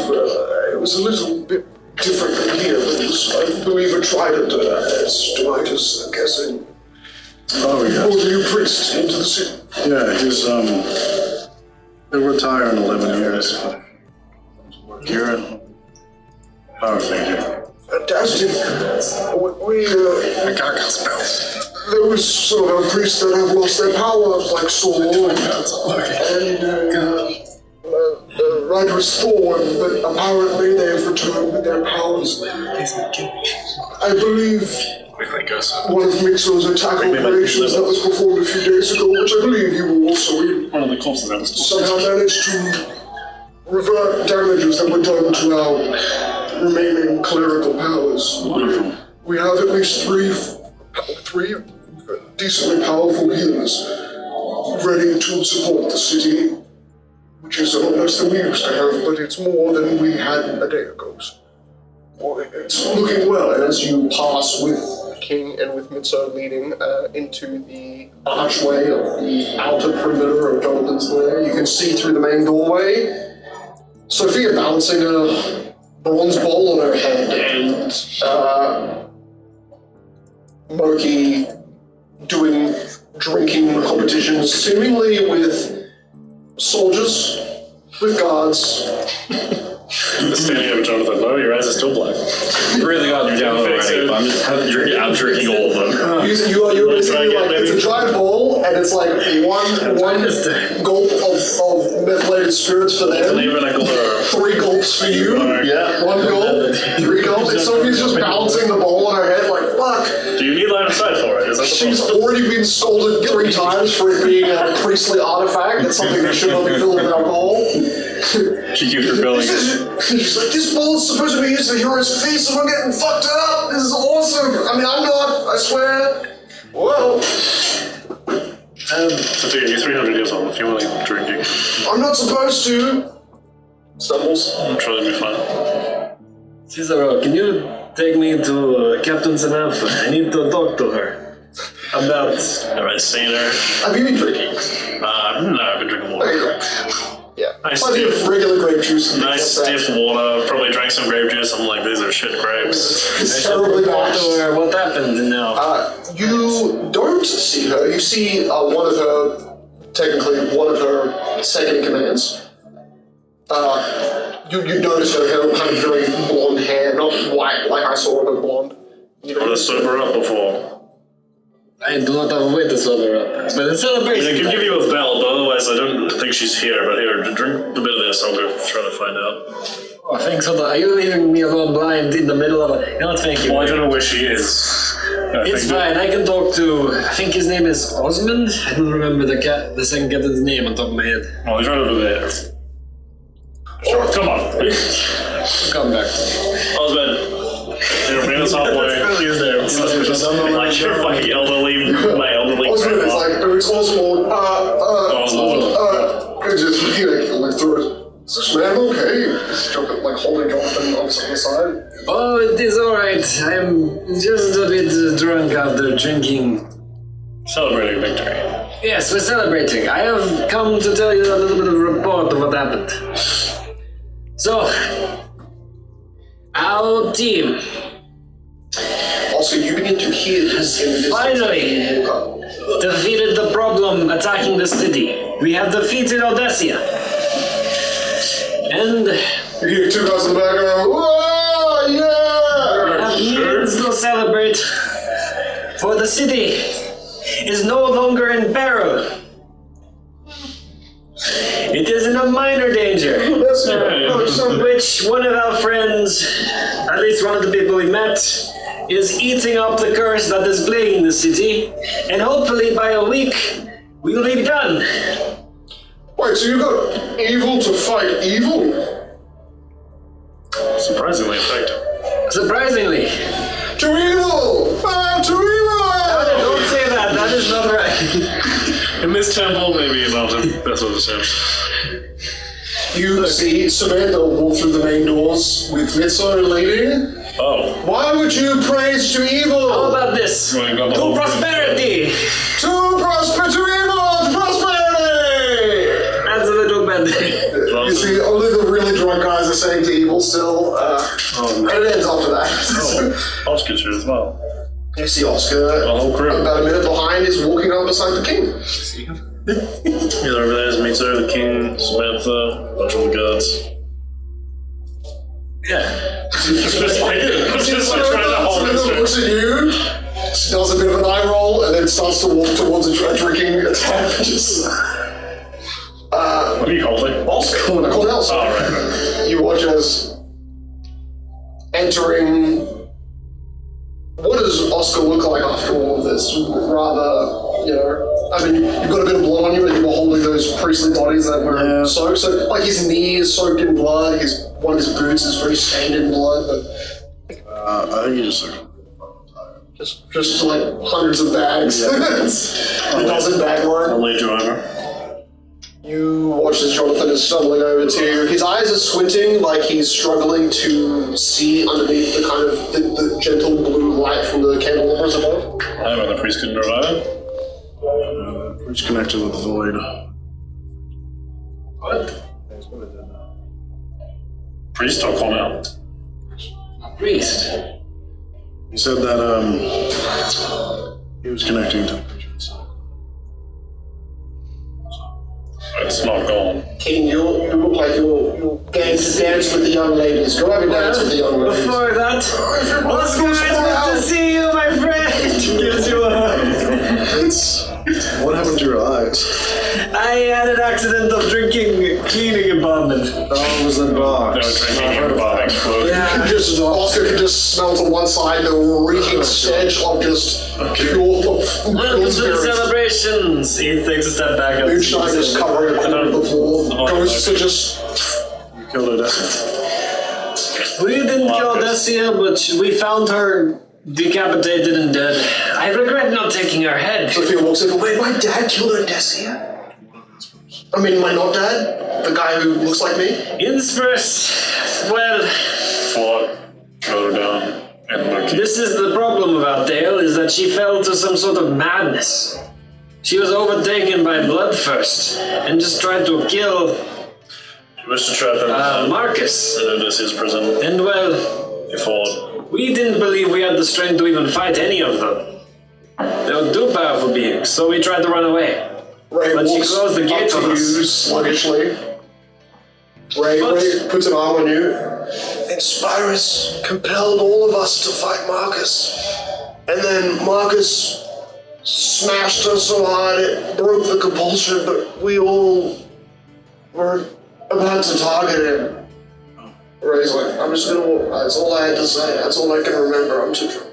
it was a little bit different than here, but it was, I believe, a trident, as Dwight is guessing. oh yeah. Brought a new priest into the city. Yeah, he'll retire in 11 years. Here, power figure. Fantastic. I got spells. There was some of our priests that have lost their power, like Saul and Ryder's Thorn, but apparently they have returned with their powers. I believe one of Mixo's attack operations that was performed a few days ago, which I believe you were also in, One of the corpses that was somehow managed to revert damages that were done to our remaining clerical powers. Wonderful. We have at least three decently powerful healers ready to support the city, which is a lot less than we used to have, but it's more than we had a day ago. So it's looking well, and as you pass with the king and with Mitso leading into the archway of the outer perimeter of Jonathan's lair, you can see through the main doorway Sophia balancing a bronze bowl on her head, and Moki doing drinking competitions, seemingly with soldiers, with guards, Standing over Jonathan, no, your eyes are still black. Really got you down already, but I'm drinking all of them. You're basically like, it's a giant bowl, and it's like one gulp of methylated spirits for them, 3 gulps for you, Yeah. 1 gulp, 3 gulps, and Sophie's just balancing the bowl on her head like, fuck. Do you need line of sight for it? Is that the She's problem? already been scolded 3 times for it being a priestly artifact. That's something that should not be filled with alcohol. She keeps refilling it. She's like, this bowl is supposed to be used for heroes' feast, and we're getting fucked up. This is awesome. I mean, I'm not, I swear. Well, Sophia, you're 300 years old. If you want to drink, you I'm not supposed to. Stumbles. I'm sure it'll be fine. Cicero, can you take me to Captain Samantha? I need to talk to her about... Alright, see there. Have you been drinking? No, I've been drinking There you water. go. Yeah. Nice Plenty of regular grape juice. Nice stiff water. Probably drank some grape juice. I'm like, these are shit grapes. It's terribly Talk bad. to her. What happened now? You don't see her. You see one of her second-in-commands. You notice her kind of very blonde hair, not white like I saw her, but blonde. You I'm know, gonna sober up before. I do not have a way to sober up. But it's I celebration. can give you a bell, but otherwise I don't think she's here. But here, drink a bit of this. I'll go try to find out. Oh, thanks for that. Are you leaving me alone blind in the middle of a... No, thank you. Well, I don't know where she is. It's fine. I can talk to... I think his name is Osmond. I don't remember the second captain's name on top of my head. Well, he's right over there. Sure, come on. Come back to me. Husband. You're bringing us halfway. Like, you're fucking elderly, my elderly Osmond is grandma. like, it's Oswald. Just, like through it. Is this man okay? Just like holding Jonathan on the side. Oh, it is alright. I'm just a bit drunk after drinking. Celebrating victory. Yes, we're celebrating. I have come to tell you a little bit of a report of what happened. So, our team Also, you begin to hear this in the distance. finally defeated the problem attacking the city. We have defeated Odessia. And You hear 2 guys in the background. Whoa, yeah! have means to celebrate. For the city is no longer in peril. It is in a minor danger. That's something. Which one of our friends, at least one of the people we met, is eating up the curse that is plaguing the city, and hopefully by a week we'll be done. Wait, so you got evil to fight evil? Surprisingly effective. Surprisingly. To evil! To evil! Don't say that, that is not right. In this temple, maybe not. That's what it says. You see Samantha walk through the main doors with Mitzo leading. Oh. Why would you praise to How evil? about this? Well, you got the To whole- prosperity! To prosper to evil! To prosperity! That's a little bit. You see, only the really drunk guys are saying to evil still, and it ends after that. Oscar's here as well. You see Oscar, The whole crew. about a minute behind, is walking up beside the king. He's over there, is Mitsu, the king, Samantha, a bunch of the guards. Yeah. Just like trying to hold Samantha it. looks at you, she does a bit of an eye roll, and then starts to walk towards a drinking attack. Just, What do you call it? Oscar, Cornell, sorry. Oh, right. You watch as entering. What does Oscar look like after all of this? Rather, you know, I mean, you've got a bit of blood on you, but you were holding those priestly bodies that were soaked. So, like, his knee is soaked in blood. One of his boots is very stained in blood. But I think you just look just like hundreds of bags. A dozen bag line. I'll lead you over. You watch as Jonathan is stumbling over to you. His eyes are squinting like he's struggling to see underneath the kind of the gentle blue light from the candelabras above. I know the priest couldn't revive. It's connected with the void. What? Priest or Cornell? A priest. He said that he was connecting to the creatures. It's not gone. King, you look like you're gaining to dance with the young ladies. Go have a dance with the young ladies. Before that, let's go good to see you, my friend. Gives you a hug. What happened to your eyes? I had an accident of drinking cleaning embalmment. That was a bar. No, drinking your body exploded. Oscar can just smell to one side the reeking stench of just pure Welcome to the celebrations. He takes a step back. moonshine is covering a corner of the floor. Goes to just You killed Odessa. We didn't kill Odessia, but we found her decapitated and dead. I regret not taking her head. Sophia walks over. Wait, my dad killed Odessia? I mean, my not dad? The guy who looks like me? Inspirus, well, Fought, wrote her down, and Moki. this is the problem about Dale, is that she fell to some sort of madness. She was overtaken by bloodthirst and just tried to kill She wished to trap him Marcus. in Odysseus' prison. And well, He fought. we didn't believe we had the strength to even fight any of them. They were too powerful beings, so we tried to run away. Ray But she walks closed the gate up to on you us. sluggishly. Ray puts an arm on you. Inspirus compelled all of us to fight Marcus. And then Marcus smashed us so hard it broke the compulsion, but we all were about to target him. Ray's like, I'm just gonna walk. That's all I had to say. That's all I can remember. I'm too drunk.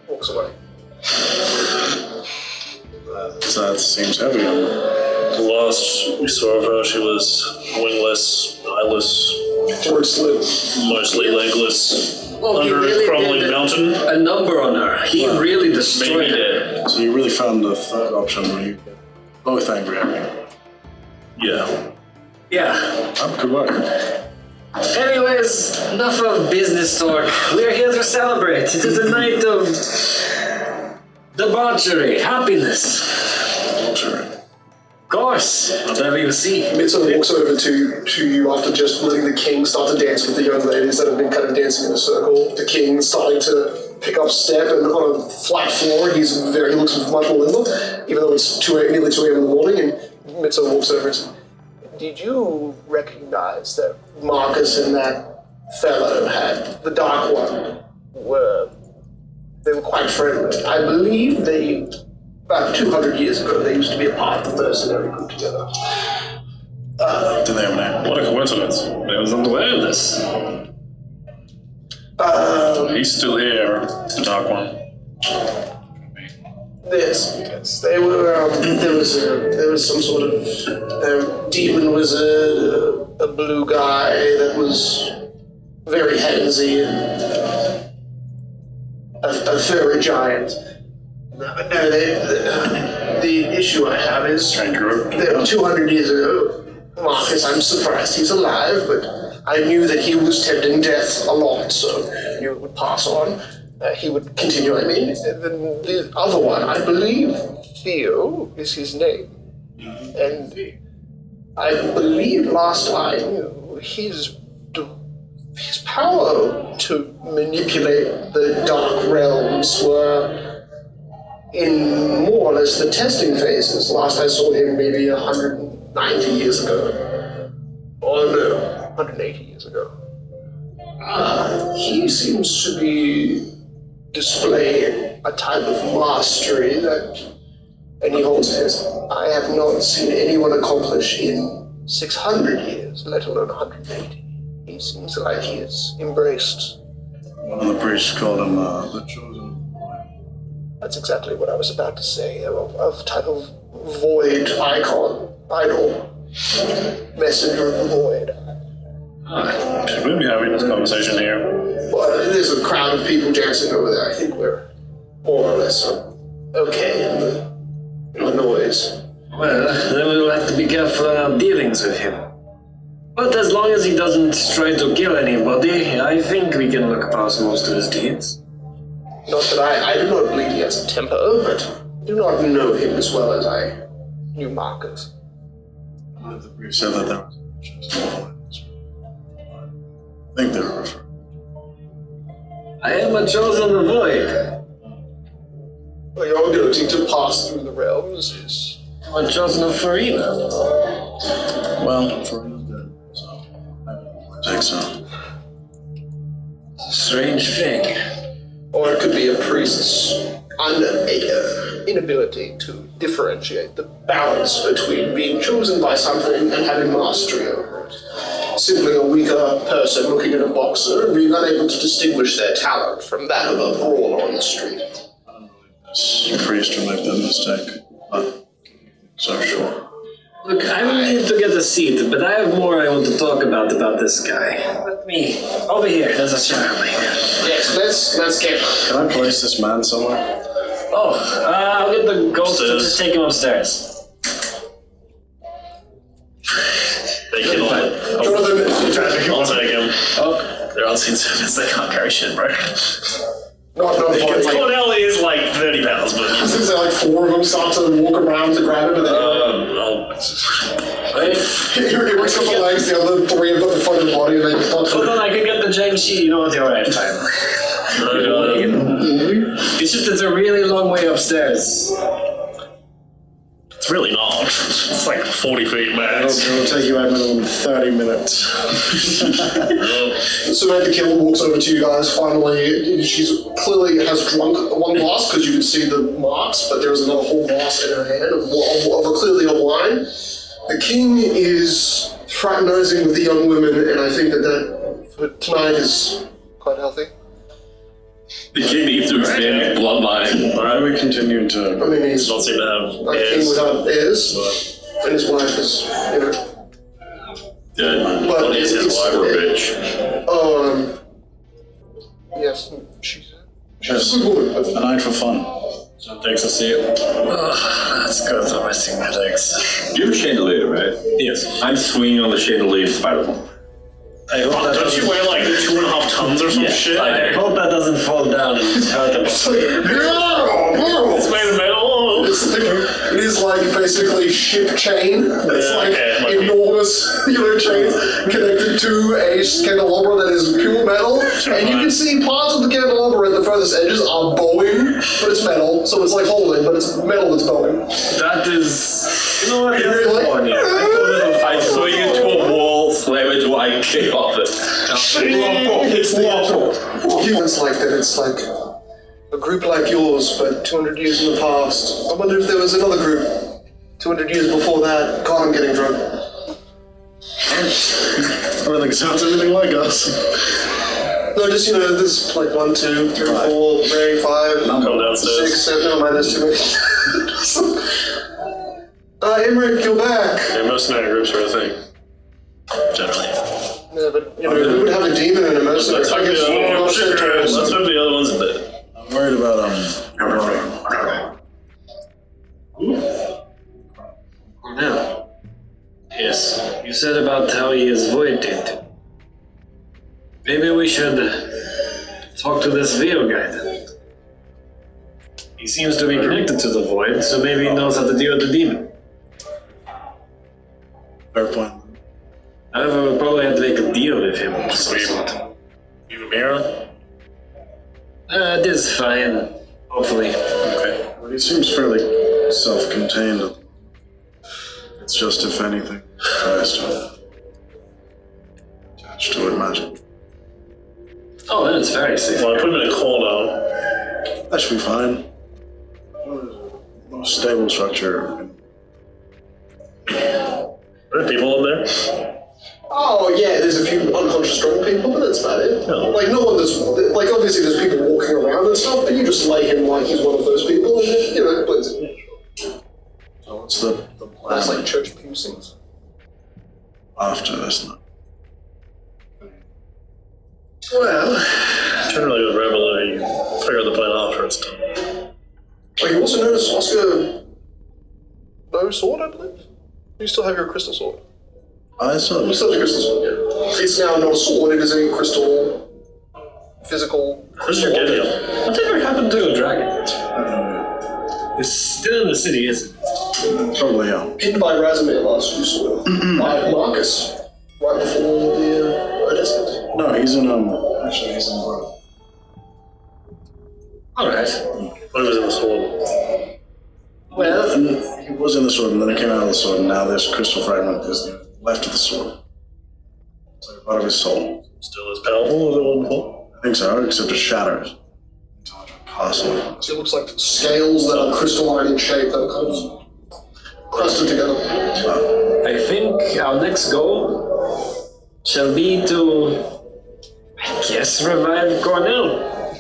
Walks away. That seems heavy on her. The last we saw of her, she was wingless, eyeless, mostly legless, Well, he under really a crumbling did mountain. a number on her. He really destroyed Maybe her. dead. So you really found a third option where you get both angry at me. Yeah. Yeah. Good work. Anyways, enough of business talk. We're here to celebrate. It is a night of debauchery, happiness. Sure. Of course, whatever you see. Mitzo walks over to you after just letting the king start to dance with the young ladies that have been kind of dancing in a circle. The king starting to pick up step, and on a flat floor, he looks much more limber, even though it's nearly 2 a.m. in the morning, and Mitzo walks over and says, did you recognize that Marcus and that fellow had, the Dark One, they were quite friendly. I believe about 200 years ago, they used to be a part of the mercenary group together. Do they have a name? What a coincidence. I was unaware of this. He's still here, the Dark One. Yes. They were, there was some sort of demon wizard, a blue guy that was very handsy, and a furry giant. No, the issue I have is, there 200 years ago, Marcus, I'm surprised he's alive, but I knew that he was tempting death a lot, so you would pass on. He would continue, I mean. The other one, I believe Theo is his name. And I believe last time his power to manipulate the dark realms were in more or less the testing phases. Last I saw him maybe 190 years ago. Oh no, 180 years ago. He seems to be displaying a type of mastery and he holds his. I have not seen anyone accomplish in 600 years, let alone 180. He seems like he has embraced. One of the priests called him the Chosen. That's exactly what I was about to say, of type of void idol, messenger of the void. Should we be having this conversation here? Well, there's a crowd of people dancing over there. I think we're more or less okay in the noise. Well, then we'll have to be careful in our dealings with him. But as long as he doesn't try to kill anybody, I think we can look past most of his deeds. Not that I do not believe he has a temper, but I do not know him as well as I knew Marcus. The priest said that there was I think they were referring. I am a chosen of the void. Well, your ability to pass through the realms is... I'm a chosen of Farina. Well, Farina's dead, so I have no place think so. Strange thing. Or it could be a priest's inability to differentiate the balance between being chosen by something and having mastery over it. Simply a weaker person looking at a boxer and being unable to distinguish their talent from that of a brawler on the street. This priest would make that mistake, but so sure. Look, I will need to get a seat, but I have more I want to talk about this guy. Let me... Over here, there's a ceremony. Yes, let's get... Can I place this man somewhere? Oh, I'll get the ghost to just take him upstairs. They can all. Jonathan, I'll take him. Oh, They're unseen servants, they can't carry shit, bro. not quite. Cornell is like 30 pounds, but. I was gonna say like 4 of them start to walk around to grab him, and then he works up the legs, the other 3 of them in front of the body, and they start hold to... on, I can get the Jiangxi, you know what, you're right, time. It's just, it's a really long way upstairs. It's really not. It's like 40 feet max. It'll take you a minimum 30 minutes. Samantha Kill walks over to you guys finally. She's clearly has drunk 1 glass because you can see the marks, but there's another whole glass in her hand of clearly a wine. The king is fraternizing with the young women, and I think that for tonight is quite healthy. The king needs to expand his bloodline. Alright, we continue to... I mean, he's Don't seem to have a king without heirs, and his wife is, you know... Yeah, But his wife are rich. Yes, she's Yes, a good woman, but... a night for fun. So thanks to see you. That's good, I'm resting my legs. You have a chandelier, right? Yes. I'm swinging on the chandelier Spider-Man. I hope that Don't you weigh like 2.5 tons or some Yes, shit? I do. hope that doesn't fall down and hurt him. It's made of metal. It is like basically ship chain. It's Yeah, like okay. enormous, chains connected to a candelabra that is pure metal. And you can see parts of the candelabra at the furthest edges are bowing, but it's metal, so it's like holding, but it's metal that's bowing. That is... You know what? You're really like, I swing into a wall, slam into it, I kick off it. it's like that. It's like a group like yours, but 200 years in the past. I wonder if there was another group 200 years before that. God, I'm getting drunk. I don't think it sounds anything like us. No, just, there's like 1, 2, 3, 4, 5, Come downstairs. 6, 7, never mind, there's too many. Emmerich, you're back. Yeah, mercenary groups are a thing. Generally. Yeah, but, we would have a demon and a mercenary. Let's hope the other one's dead. I'm worried about, Cornell. Yes, you said about how he is void tainted. Maybe we should talk to this Veo guy then. He seems to be connected to the void, so maybe he knows how to deal with the demon. fair point. However, we'll probably have to make a deal with him of some sort. You have a mirror? It is fine, hopefully. Okay. But he seems fairly self-contained. It's just, if anything, tries to attach to it magic. Oh, then it's very safe. Well, I put him in a corner. That should be fine. Most stable structure. Are there people in there? Oh, yeah, there's a few unconscious drunk people, but that's about it. No. Like, no one that's... Like, obviously there's people walking around and stuff, but you just lay him like he's one of those people, and then, it blends in. So what's the plan That's like church pew scenes. after this night? Well... Generally with Rebel, you figure out the plan after it's done. Like, you also notice Oscar... No sword, I believe? You still have your crystal sword. I saw You this. still have your crystal sword, yeah. It's now not a sword, it is a crystal... physical... Where's your Gideon? Whatever happened to a dragon? It's still in the city, isn't it? Probably, yeah. Pinned by Razomir last you saw it. By Marcus. Right before the Odysseus. No, he's in, actually, he's in Grove. Alright. What was in the sword? Well, And he was in the sword, and then he came out of the sword, and now this crystal fragment is left of the sword. It's like a part of his soul. Still as powerful as it was before? I think so, except it shatters. Castle. So it looks like scales that are crystalline in shape that are kind of crusted together. I think our next goal shall be to, I guess, revive Cornell.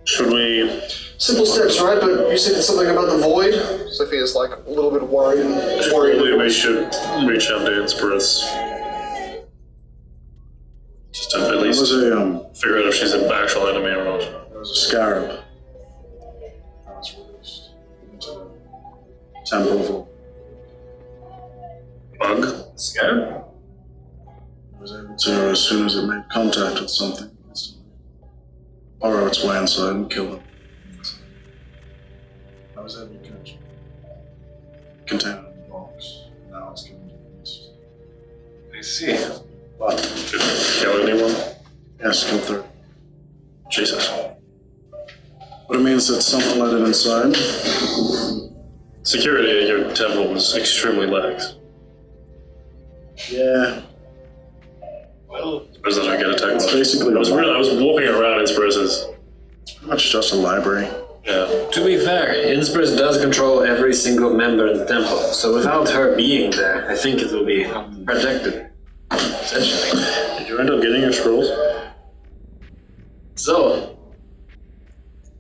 Should we... Simple steps, right? But you said something about the void. Sophia's like a little bit worried. Probably we should reach out to Inspirus. Just to at There least was a, figure out if she's an actual enemy or not. there was a scarab that was released into the temple. Bug? Scarab? It was able to, as soon as it made contact with something, instantly burrow its way inside and kill it. I was able to catch it. Contain it in a box. Now it's given to the beast. I see. But, Did it kill anyone? yes, kill 30. Jesus. But it means that someone let it inside. Security at your temple was extremely lax. Yeah. Well, suppose that I get attacked. It's basically I was walking around Inspirus's. pretty much just a library. Yeah. To be fair, Inspirus does control every single member in the temple, so without her being there, I think it will be protected. Essentially. Did you end up getting your scrolls? So,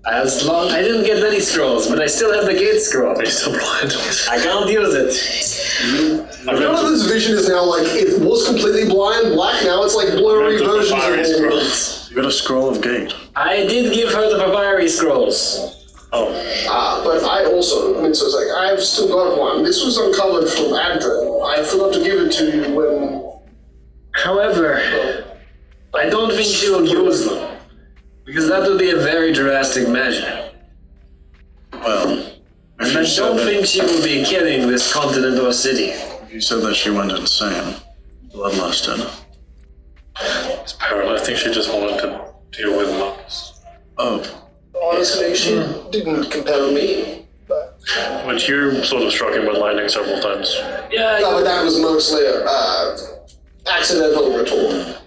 as long I didn't get many scrolls, but I still have the gate scroll. Are you still blind? I can't use it. Jonathan's vision is now like, it was completely blind, black, now it's like blurry The versions papyrus of all. scrolls. You got a scroll of gate. I did give her the papyri scrolls. Oh. But I also, I mean, so it's like, I've still got one. This was uncovered from Adren. I forgot to give it to you when... However, I don't think she will use them, because that would be a very drastic measure. Well, if And you I said don't that, think she will be killing this continent or city. if you said that she went insane, bloodlusted. It's parallel. I think she just wanted to deal with Marcus. Oh, Honestly, she didn't compel me. But But you sort of struck him with lightning several times. Yeah, no, but that was mostly accidental retort.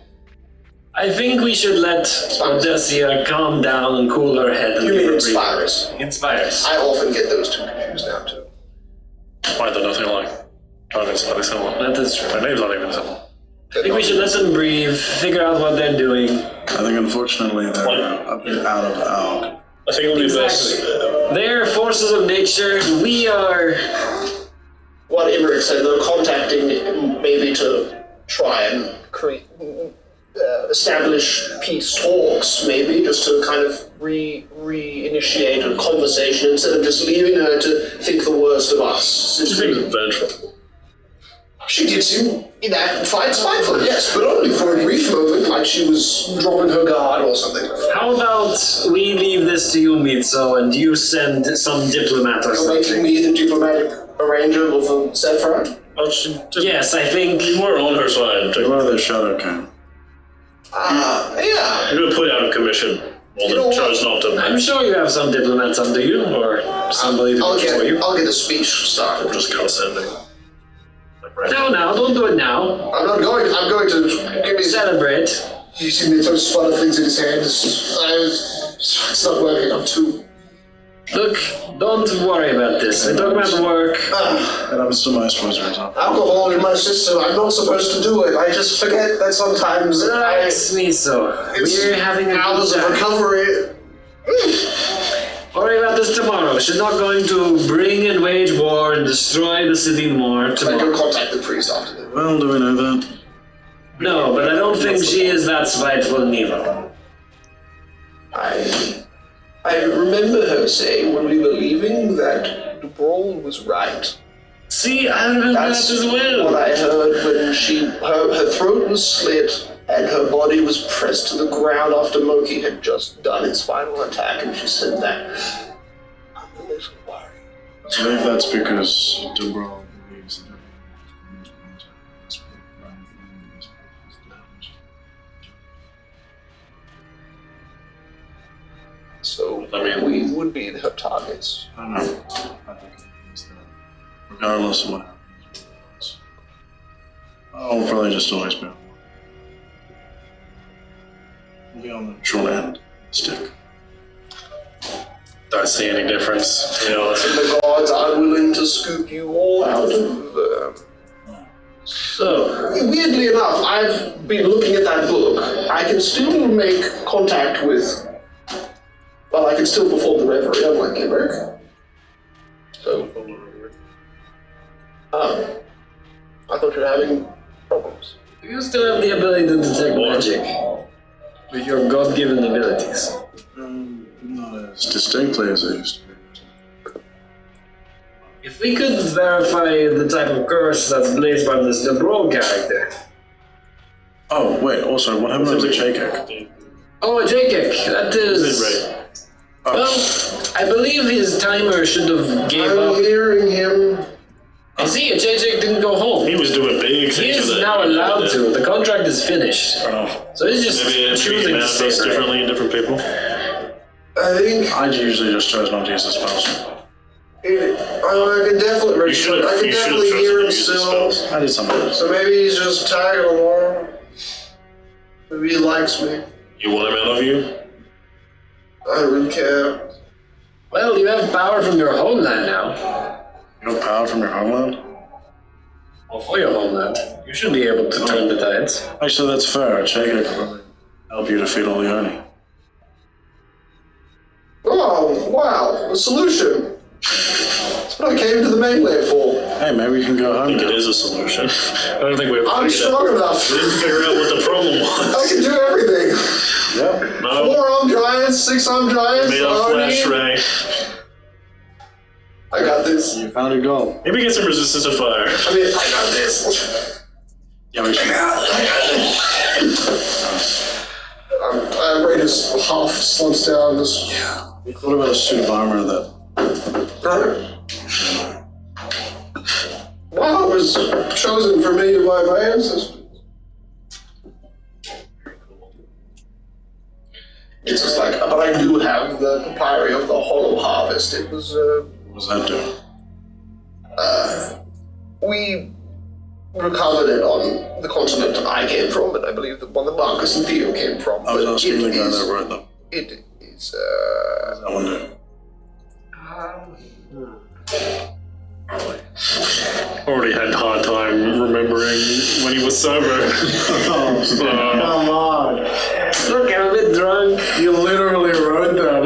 I think we should let Odessia calm down and cool her head. And You give mean her Inspirus? breathing. Inspires. I often get those two confused now, too. Why they're nothing like. Not exactly similar. That is true. Their name's not even similar. I think we should let them breathe, figure out what they're doing. I think unfortunately they're a bit out of our... I think it would be best. They're forces of nature. We are. What Emmerich said, they're contacting maybe to try and create, establish peace talks, maybe, just to kind of reinitiate a conversation instead of just leaving her to think the worst of us. She seems vengeful. She did seem in that fight spiteful, yes, but only for a brief moment, like she was dropping her guard or something. How about we leave this to you, Mitso, and you send some diplomat or You're making something? me the diplomatic arranger of the Sephiroth? Oh, she just, Yes, I think. you were on her side. Where are the shadow came? Yeah. You're gonna put out of commission. Well, You know then what? chose not to. I'm sure you have some diplomats under you, or somebody to I'll do for you. get a speech started. Just condescending. No, don't do it now. I'm going to give me... Celebrate. You see me throw spot of things in his hand. It's not working. I'm too... Look, don't worry about this. We talk about work. That happens to my supposers. Alcohol in my system. I'm not supposed to do it. I just forget that sometimes Relax, Mitso. We're having a hours good of time. recovery. Worry about this tomorrow. She's not going to bring and wage war and destroy the city more I tomorrow. can contact the priest after that. Well, do we know that? No, but I don't think she is that spiteful and evil. I remember her saying when we were leaving that Dubrol was right. See, I remember That's that as well. what I heard when her throat was slit and her body was pressed to the ground after Moki had just done its final attack, and she said that. I'm a little worried. I believe that's because Dubrul believes that everyone is going to contact this program is damaged. So I mean- we would be her targets. I don't know. I think it means that regardless of what happens, Oh, probably just always be. Be on the short end. Stick. Don't see any difference, to be honest. The gods are willing to scoop you all out of them. So, Weirdly enough, I've been looking at that book. I can still make contact with... Well, I can still perform the reverie, unlike Kimbrick. So... I thought you were having problems. You still have the ability to detect magic with your god-given abilities. Not as distinctly as I used to be. If we could verify the type of curse that's blazed by this Debro character. Oh, wait, also, what happened to the J-Kick? Oh, a J-Kick. That is... right. Oh. Well, I believe his timer should have gave I'm up. hearing him. I see, a J-Kick didn't go home. He was doing big He things is with it. now allowed to. The contract is finished. So he's just Maybe it choosing to manifests stay differently in different people. I think I usually just chose not to use the spells. I can definitely register. I can definitely hear him still. I did something else. So maybe he's just tagging along. Maybe he likes me. You want him out of you? I don't really care. Well, you have power from your homeland now. You have power from your homeland? Well, for your homeland, you should be able to turn the tides. Actually, that's fair. A J-Kick could probably help you defeat all the Oni. Oh, wow. A solution. That's what I came to the mainland for. Hey, maybe you can go I home think now. it is a solution. I don't think we've I'm figured strong enough. We didn't figure out what the problem I was. can do everything. Yep. No, 4-arm giants, 6-arm giants. made out of flash ray. I got this. You found a goal. Maybe get some resistance to fire. I mean, I got this. Yeah, we should. My brain is half slumps down. Just... We thought about a suit of armor that. Wow, it was chosen for me by my ancestors. It's just like, but I do have the papyri of the Hollow Harvest. It was, What does that do? we recovered it on the continent I came from, and I believe the one that Marcus and Theo came from. I was but asking it the guy is- that wrote them. It is, That one do. Already had a hard time remembering when he was sober. Come on. Look, I'm a bit drunk. You literally wrote them.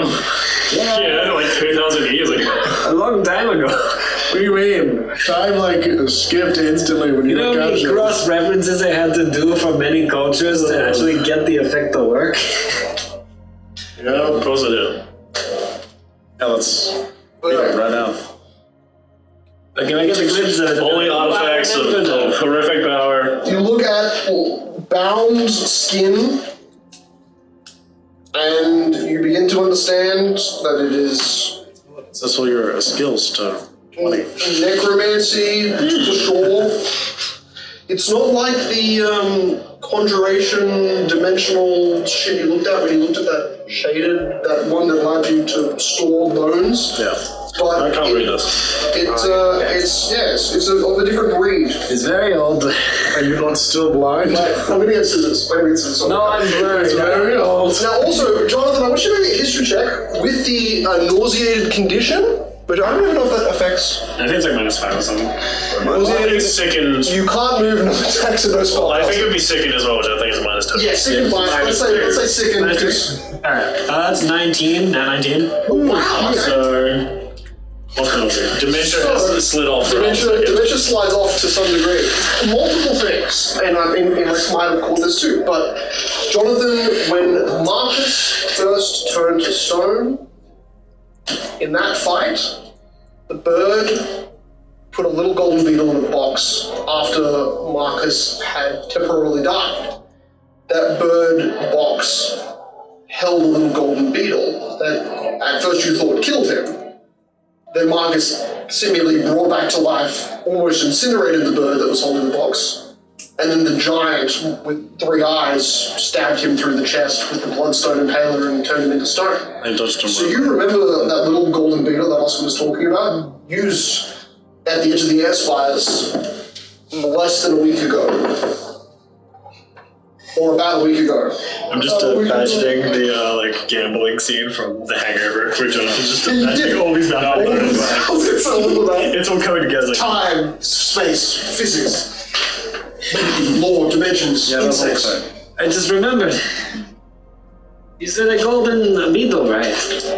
Yeah, like 2,000 years ago. A long time ago. What do you mean? Time like skipped instantly when you You know were how many captured. cross references I had to do for many cultures to actually get the effect to work? Yeah, of course I do. Yeah, let's read it right now. Like, can I get the glimpse of it? Only artifacts of horrific power. you look at Bound's skin, and you begin to understand that it is That's all your skills to 20. necromancy, for sure. It's not like the conjuration dimensional shit you looked at when you looked at that shaded, that one that allowed you to store bones. Yeah. But I can't read this. It's of a different breed. It's very old. Are you not still blind? I'm gonna get scissors. No, I'm blurry. It's very old. Now, also, Jonathan, I want you to make a history check with the nauseated condition, but I don't even know if that affects. I think it's like -5 or something. I Nauseated. think sickened. You can't move no attacks in those spots. I think it would be sickened as well, which I think is -2. Yeah, sickened by. Let's say sickened. because- Alright, that's 19. Now 19. Wow. So, what penalty? Dementia has slid off. Dementia slides off to some degree. Multiple things, and I mean, Rex might have called this too, but Jonathan, when Marcus first turned to stone, in that fight, the bird put a little golden beetle in a box after Marcus had temporarily died. That bird box held a little golden beetle that at first you thought killed him. Then Marcus seemingly brought back to life, almost incinerated the bird that was holding the box. And then the giant with 3 eyes stabbed him through the chest with the bloodstone impaler and turned him into stone. I touched him. So you remember that little golden beetle that Oscar was talking about? Used at the edge of the air spires less than a week ago. Or about a week ago. I'm just imagining the like gambling scene from The Hangover, where Jonathan's just imagining all these mathematics. It's all coming together. Like, Time, space, physics, law, dimensions, insects. I just remembered. You said a golden beetle, right?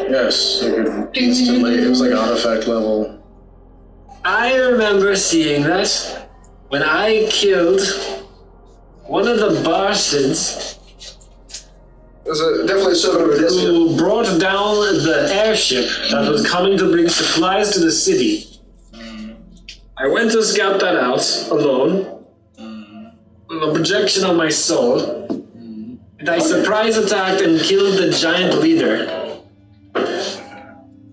Yes, it could instantly. It was like artifact level. I remember seeing that when I killed one of the bastards There's definitely a servant of Odysseus. who brought down the airship that was coming to bring supplies to the city. I went to scout that out alone, with a projection on my soul, and I surprise attacked and killed the giant leader.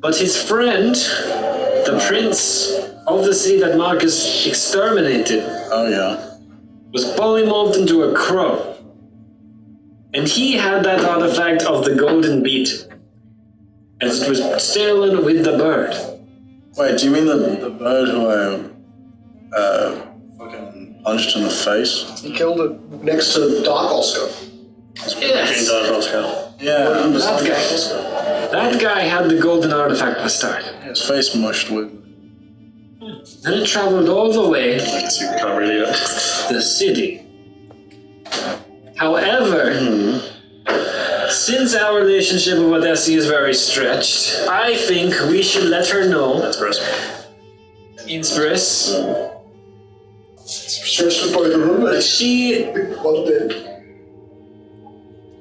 But his friend, the prince of the city that Marcus exterminated, Oh yeah. was polymorphed into a crow. And he had that artifact of the golden beat, as it was stolen with the bird. Wait, do you mean the bird who I fucking punched in the face? He killed it next to Dark Oscar. Yes, Yeah. that guy. That guy had the golden artifact to start. His face mushed with. Then it traveled all the way I guess you can't really. to the city. However, since our relationship with Odysseus is very stretched, I think we should let her know. That's gross. Inspirus. Stretched the both of them. That she One dead.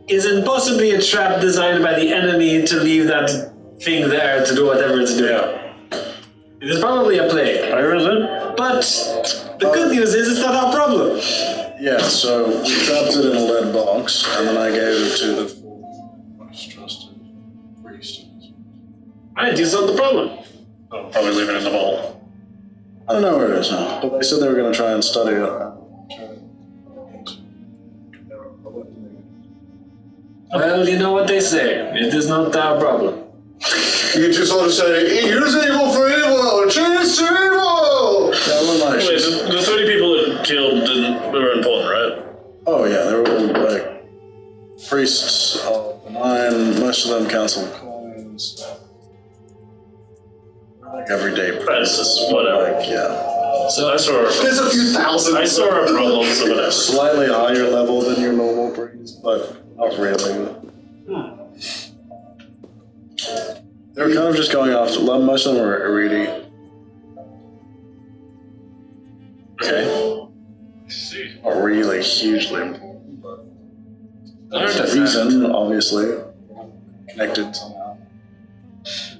is impossibly a trap designed by the enemy to leave that thing there to do whatever it's doing. It is probably a plague. But the good news is it's not our problem. Yeah, so we trapped it in a lead box, and then I gave it to the most trusted priest. Right, you solved the problem. Oh, probably leave it in the bowl. I don't know where it is now, but they said they were going to try and study it. Well, you know what they say. It is not our problem. You just ought to say, use evil for evil, choose to evil! Yeah, well, nice. Wait, the 30 people that killed were important, right? Oh yeah, they were all like priests of the mine. Most of them council coins. Like everyday That's just whatever. Like yeah, So I saw There's a few thousand. a problem, so whatever. slightly higher level than your normal priest, but not really. They were kind of just going after. Most of them were really. Okay. Not really hugely important, but There's there's a reason, obviously, connected somehow. So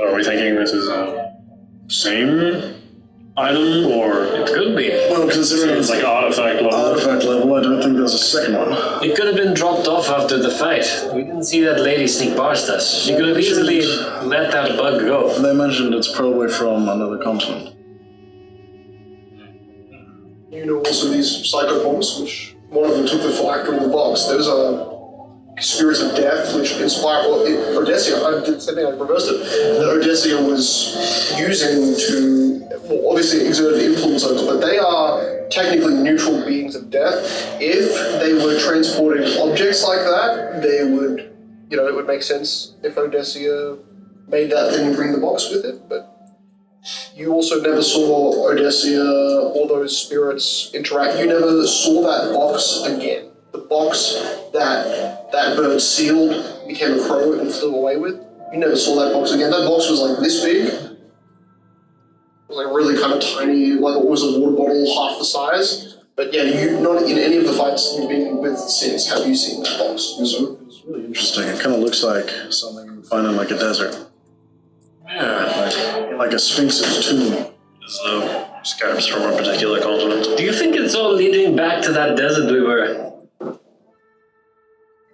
are we thinking this is a same item, or It could be. Well, considering it's like artifact level? artifact level, I don't think there's a second one. It could have been dropped off after the fight. We didn't see that lady sneak past us. She could have easily let that bug go. They mentioned it's probably from another continent. You know also these psychopomps, which one of them took the phylactery in the box. Those are spirits of death, which inspire Odysseus. I did the same thing, I reversed it. That Odysseus was using to, well, obviously exert an influence over them, but they are technically neutral beings of death. If they were transporting objects like that, they would, it would make sense if Odysseus made that thing and bring the box with it, but you also never saw Odysseus or those spirits interact. You never saw that box again. The box that bird sealed, became a crow and flew away with. You never saw that box again. That box was like this big. It was like really kind of tiny, like it was a water bottle half the size. But yeah, not in any of the fights you've been with since have you seen that box. It's really interesting. It kind of looks like something you would find in like a desert. Yeah. Like a sphinx's tomb. Is the scabs from a particular continent? Do you think it's all leading back to that desert we were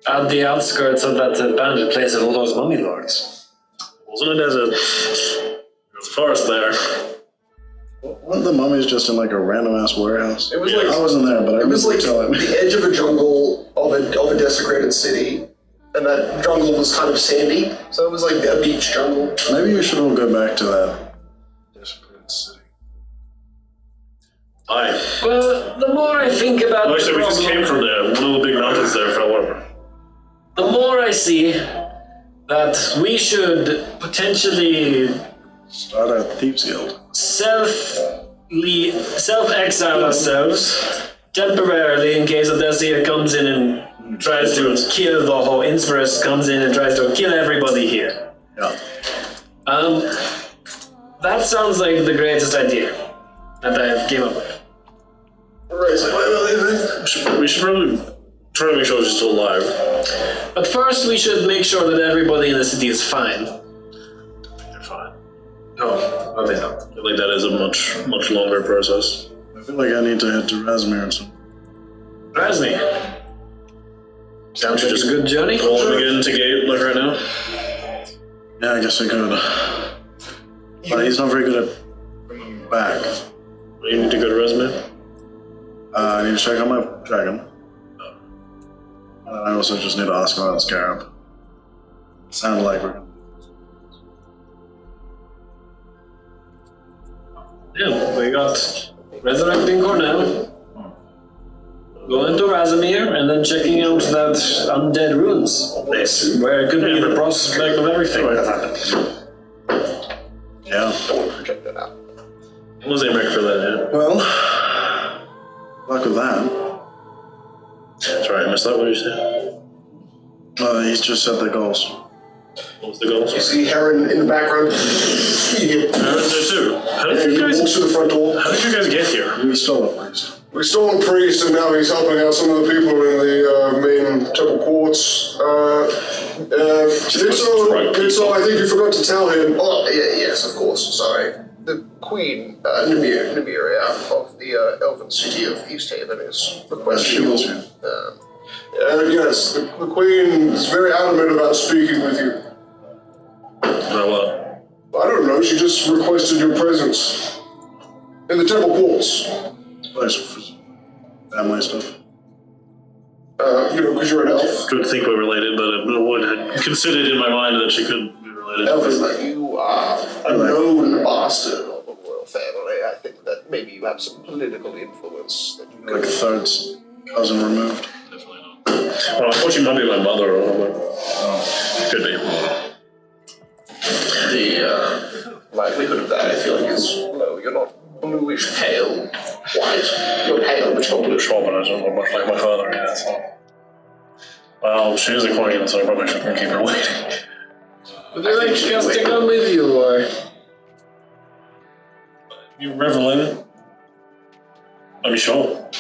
at the outskirts of that abandoned place of all those mummy lords? Wasn't a desert. There's a forest there. Weren't the mummies just in like a random ass warehouse? It was like I wasn't there, but I it was like telling me. the edge of a jungle of a desecrated city. And that jungle was kind of sandy, so it was like a beach jungle. Maybe we should all go back to that desecrated city. Aye. Well, the more I think about Actually, we just came from there. One of the big mountains there fell over. the more I see that we should potentially Start a Thieves Guild. self-exile ourselves temporarily in case Odessia comes in and tries to kill the whole Inspirus, comes in and tries to kill everybody here. Yeah. That sounds like the greatest idea that I have came up with. We should probably try to make sure she's still alive. But first we should make sure that everybody in the city is fine. They're fine. No, they don't. I feel like that is a much longer process. I feel like I need to head to Razmir and some. Razmi. Sounds like a good journey. All we get into gate like right now? Yeah, I guess I could. But he's not very good at bringing me back. You need to go to resume? I need to check on my dragon. I also just need to ask about the scarab. Sound like we're gonna. Yeah, we got resurrecting Cornell, going to Razmir, and then checking out that undead ruins place, where it could be the prospect of everything that happened. Yeah. Check that out. What was Amric for that, yeah? Well, luck with that. Sorry, I missed that. What did you say? He's just set the goals. What was the goal? You see Heron in the background. You I was there too. How and did he you walks guys? to the front door. How did you guys get here? We stole a priest. We stole a priest, and now he's helping out some of the people in the main temple courts. It's I think you forgot to tell him. Oh, yes, of course, sorry. The Queen, Nymeria, of the Elven city of East Haven is requesting you. Yes, the Queen is very adamant about speaking with you. About what? I don't know, she just requested your presence in the temple courts. Place for family stuff. Because you're an elf. Didn't think we were related, but I would have considered in my mind that she could be related. Elven, you are a known bastard of the royal family. I think that maybe you have some political influence that you Like a third cousin removed. Definitely not. Well, I thought she might be my mother or something. Could be. The likelihood of that, I feel like, is low. You're not bluish pale white. You're pale, but you're bluish. Sure, but I don't look much like my father, yeah, so. Well, she is a queen, so I probably shouldn't keep her waiting. Would you like us to come with you, or? You revel in it? I mean, sure.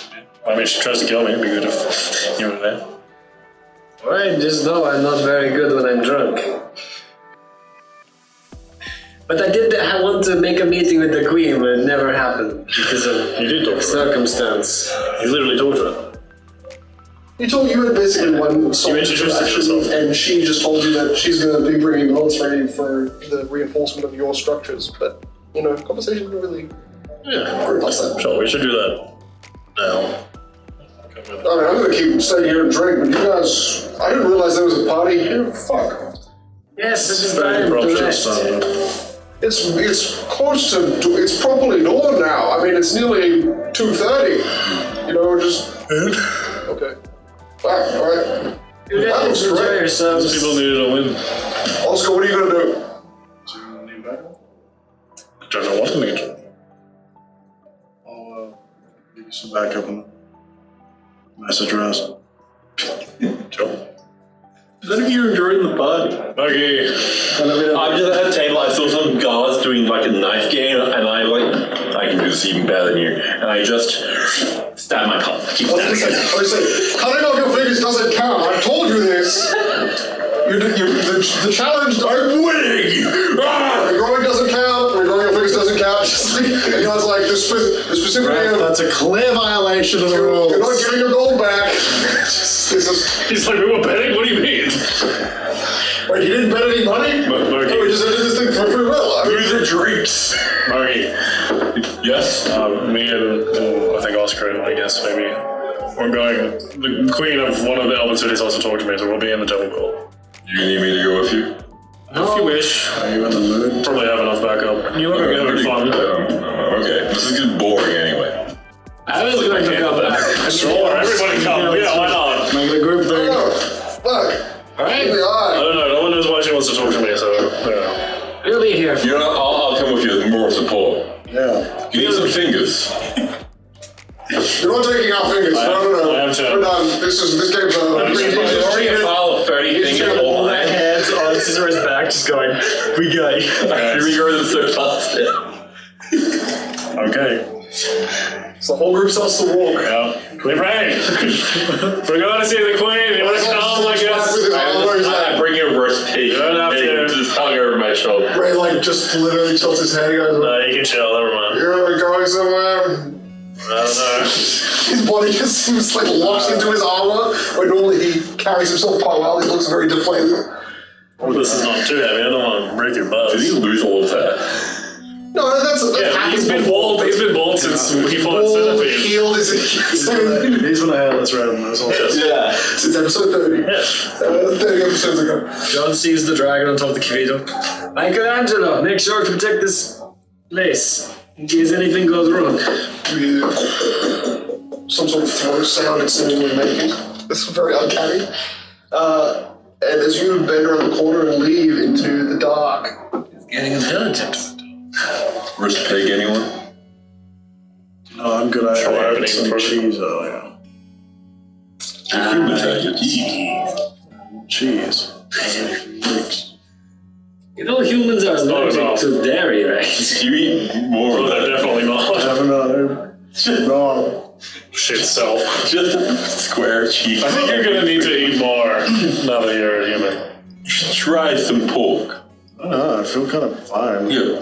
I mean, if she tries to kill me, it'd be good if you were there. Alright, just know I'm not very good when I'm drunk. But I want to make a meeting with the Queen, but it never happened because of You did talk to her. circumstance. You literally talked to her. You told you had basically one You introduced yourself. and she just told you that she's going to be bringing boats ready for the reinforcement of your structures. But, conversation didn't really Yeah. replace that. Sure, we should do that now. I mean, I'm gonna keep staying here and drink, but you guys, I didn't realize there was a party here. Fuck. Yes, it is Very time to appropriate, rest. It's close to, it's properly dawn now. I mean, it's nearly 2:30. Just... Okay. Alright. You That guys looks enjoy great. yourselves. People needed a win. Oscar, what are you gonna do? I don't know what to need. I'll give you some backup on the message address. Sure. None of you are enjoying the party. Okay. I'm just at a table, I saw some guards doing like a knife game, and I can do this even better than you. And I just stab my palm. Keep stabbing. I say, cutting off your fingers doesn't count. I've told you this. The challenge. I'm winning. Growing doesn't count. Growing your fingers doesn't count. It's like the specific. That's a clear violation of the rules. You're not getting your gold back. He's like, we were betting? What do you mean? Wait, you didn't bet any money? Moki. Oh, we just did this thing for free will. Who's the drinks? Moki. Yes? Me and I think Oscar, I guess, maybe. We're going. The queen of one of the Elven cities also talked to me, so we'll be in the temple court. You need me to go with you? If you wish. Are you in the mood? Probably have enough backup. You look like you're having fun. Okay, this is getting boring anyway. I was going to come back. Sure, everybody come. Yeah, why not? Make it a group thing. Look, Alright? I don't know. No one knows why she wants to talk to me, so We'll be here. You know, I'll come with you with more support. Yeah. You need some fingers. You're not taking our fingers. No. I am too. We're done. This game's over. There's already a pile of 30 fingers all my hands on Cicero's back, just going, we got you. Here we go to the third class. Okay. So the whole group starts to walk. Yeah. We pray. We're going to see the queen. You want to come, I guess? I bring your worst pig. You don't have to. Just hung over my shoulder. Ray like just literally tilts his head. He goes, No, you can chill, never mind. "You're going somewhere." I don't know. His body just seems like locked into his armor. Where normally he carries himself quite well. He looks very deflated. This is not too heavy. I don't want to break your buzz. Did he lose all of that? No, that's Yeah, he's been bald. He's been bald since he fought All Centipede. healed is He's been a hairless rat. That's all. Yeah. since episode 30. Yeah. 30 episodes ago. John sees the dragon on top of the Keter. Michelangelo, make sure to protect this place in case anything goes wrong. You hear some sort of throw sound it's seemingly making. This is very uncanny. And as you bend around the corner and leave into the dark, Getting intelligent. Roast pig, anyone? No, I'm good. I had some cheese earlier. Cheese. You know humans are allergic to dairy, right? You eat more Oh, of they're that. definitely not. No. Shit self. Just square cheese. I think you're gonna need to eat more now that you're a human. Try some pork. I don't know, I feel kind of fine. Yeah,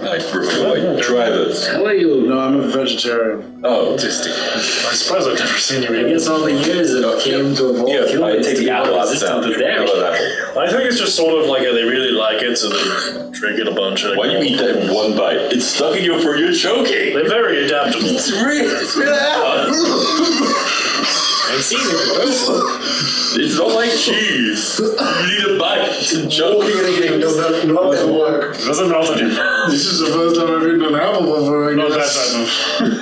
try this. How are you? No, I'm a vegetarian. Oh, tasty. I suppose I've never seen you I eat. guess all the years it came to evolve Yeah, I humans take to the be apple more out of resistant the to dairy. apple. I think it's just sort of like they really like it, so they drink it a bunch. And Why do you eat that in one bite? It's stuck in your for you're choking. They're very adaptable. It's really I've seen it. It's not like cheese. You need a bite to choke. walking and eating does not work. It doesn't melt in you. This is the first time I've eaten an apple before, I Not that guess. type of.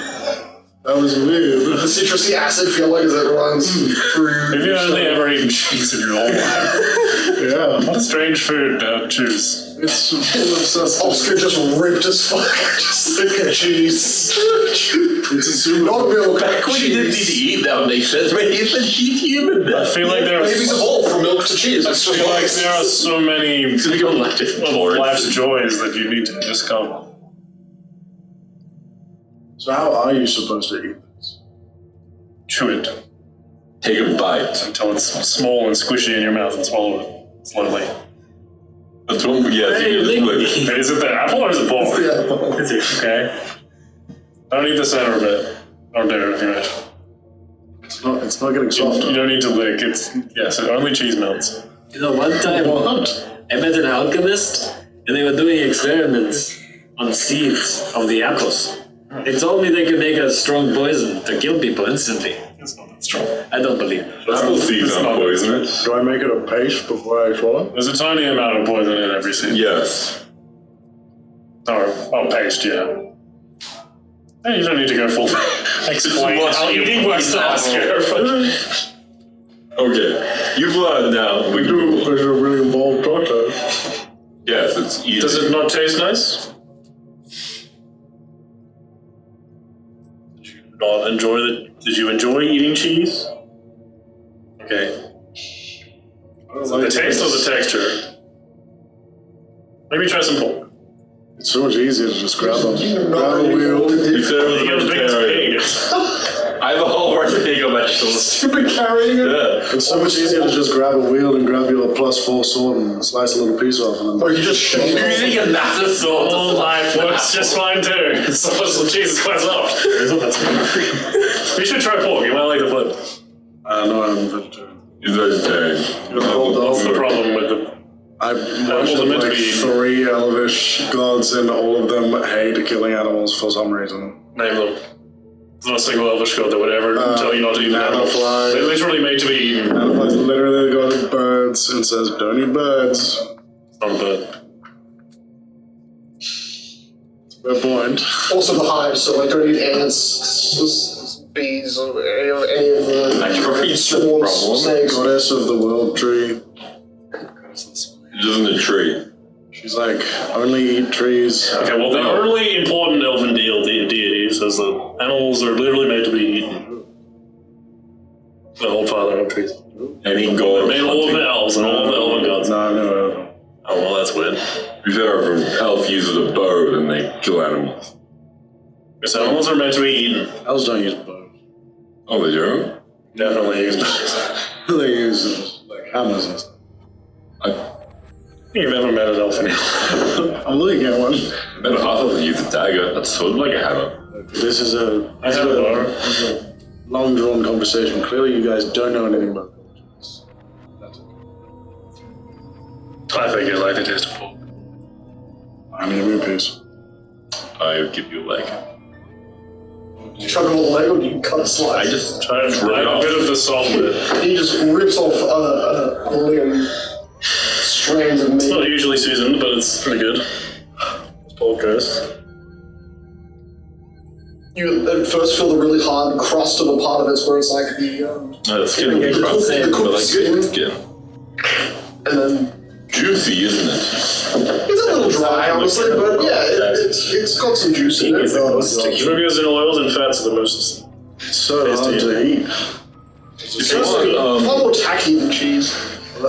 That was weird. The citrusy acid feel like as it runs through. Have you only ever eaten cheese in your whole life? Yeah. What a strange food to choose. It's full of sustenance. Oscar just ripped as fuck. Just like a cheese. It's a super. Not milk. Back when you didn't need to eat that makes sense, but he's a cheese human now. I feel like there are. Babies evolve from milk to cheese. It's I just feel like there are so many It's gonna go like this. of life's joys that you need to discover. So how are you supposed to eat this? Chew it Take a bite. until it's small and squishy in your mouth and swallow it slowly. That's what, yeah, Hey, it's Linky. like, Is it the apple or is it both? Yeah. Is it? Okay. Don't eat the center of it. Or do if you wish. It's not getting You softer. don't need to lick. It's yes, only cheese melts. You know, one time I met an alchemist and they were doing experiments on seeds of the apples. They told me they could make a strong poison to kill people instantly. It's not that strong. I don't believe. apple seeds It's aren't not- poisonous. Do I make it a paste before I swallow? There's a tiny amount of poison in every seed. Yes. Or paste, yeah. Hey, you don't need to go full. Explain how eating works to Oscar. Okay. You've learned now. We do. There's a really involved process. Yes, it's easy. Does it not taste nice? Did you enjoy eating cheese? Okay. The taste or the texture? Maybe try some pork. It's so much easier to just grab a You said it was You get the biggest vegetarian. pig. I have a whole bunch of pig on my shoulders. Stupid carrying it. Yeah. It's so much easier to just grab a wheel and grab your +4 sword and slice a little piece off and Or then... you just shake You're it. using a massive sword. All life works just fine too. So much some cheese is quite soft. You should try pork. You might like the flavor. No, I'm vegetarian. He's vegetarian. What's the problem with the? I Animals worship are meant to like be eaten. 3 elvish gods and all of them hate killing animals for some reason. Name them. There's not a single elvish god that would ever tell you not to eat an animal. Nanofly. They're literally made to be eaten. Nanofly's literally the god of birds and says, don't eat birds. It's not a bird. Fair point. Also the hive, so like don't eat ants. bees or any of the Problem. snakes. Goddess of the world tree. It isn't a tree. She's like, only eat trees. Okay, well, the only important elven deity says that animals are literally made to be eaten. The whole father of trees. Any god. Made all of the elves and all of the elven gods. No. Oh, well, that's weird. If an elf uses a bow, then they kill animals. Because animals are meant to be eaten. Elves don't use bows. Oh, they don't? Definitely use bows. They use like hammers and stuff. You've never met an elf in here. I'm looking at one. I bet half of them use a dagger. That's sort of like a hammer. This is I have a bar. long drawn conversation. Clearly, you guys don't know anything about villages. That's okay. I think I like the taste of pork. I mean, a piece. I give you a leg. Do you chug a little leg or do you cut a I slice? just Try and bite a bit of the soft bit. He just rips off a limb, strands of It's not meat. usually seasoned, but it's pretty good. It's pork roast. You at first feel the really hard crust of a part of it where it's like the skin will be the rough, cooked but like skin. skin. And then Juicy, isn't it? it's a little dry, honestly, but yeah, it's got some juice in it. Sugars and oils and fats are the most. It's so hard to eat. It's far more tacky than cheese.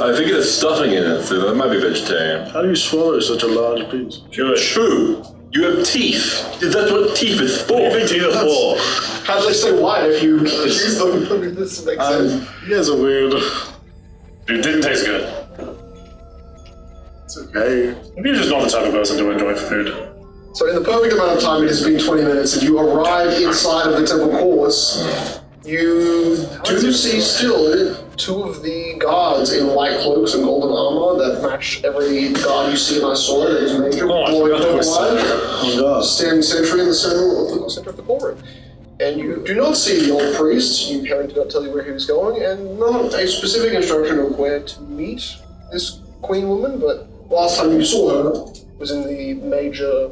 I think there's stuffing in it, so that might be vegetarian. How do you swallow such a large piece? True. You have teeth. That's what teeth is for. What do you think teeth are for? How do they stay white if you use them? I mean, this makes sense. You guys are weird. It didn't taste good. It's okay. Maybe you're just not the type of person to enjoy food. So in the perfect amount of time, it has been 20 minutes, and you arrive inside of the temple course. You do see still two of the guards in white cloaks and golden armor that match every guard you see in Isola that is major. Oh, I glowing forgot purple light, Oh god. standing sentry in the center of the courtroom. And you do not see the old priest. You apparently did not tell you where he was going, and not a specific instruction of where to meet this queen woman, but last time you saw her was in the major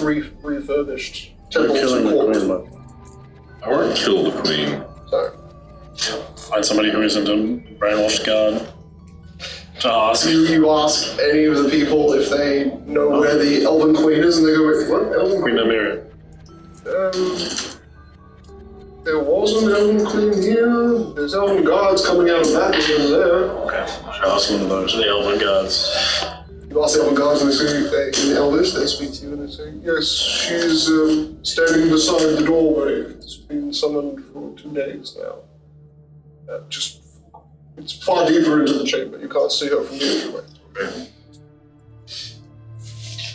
refurbished temple Killing the court. queen, but I won't kill the queen. So Find somebody who isn't a brainwashed guard to ask. you ask any of the people if they know where the Elven Queen is, and they go, "What Elven Queen Queen?" Amira. There was an Elven Queen here. There's Elven guards coming out of that over there. Okay. ask one of those. The elven gods. You ask the Elven guards, and they say, in Elvish, they speak to you, and they say, "Yes, she's standing beside the doorway. It's been summoned for 2 days now. It's far deeper into the chamber. You can't see her from the entryway." Okay.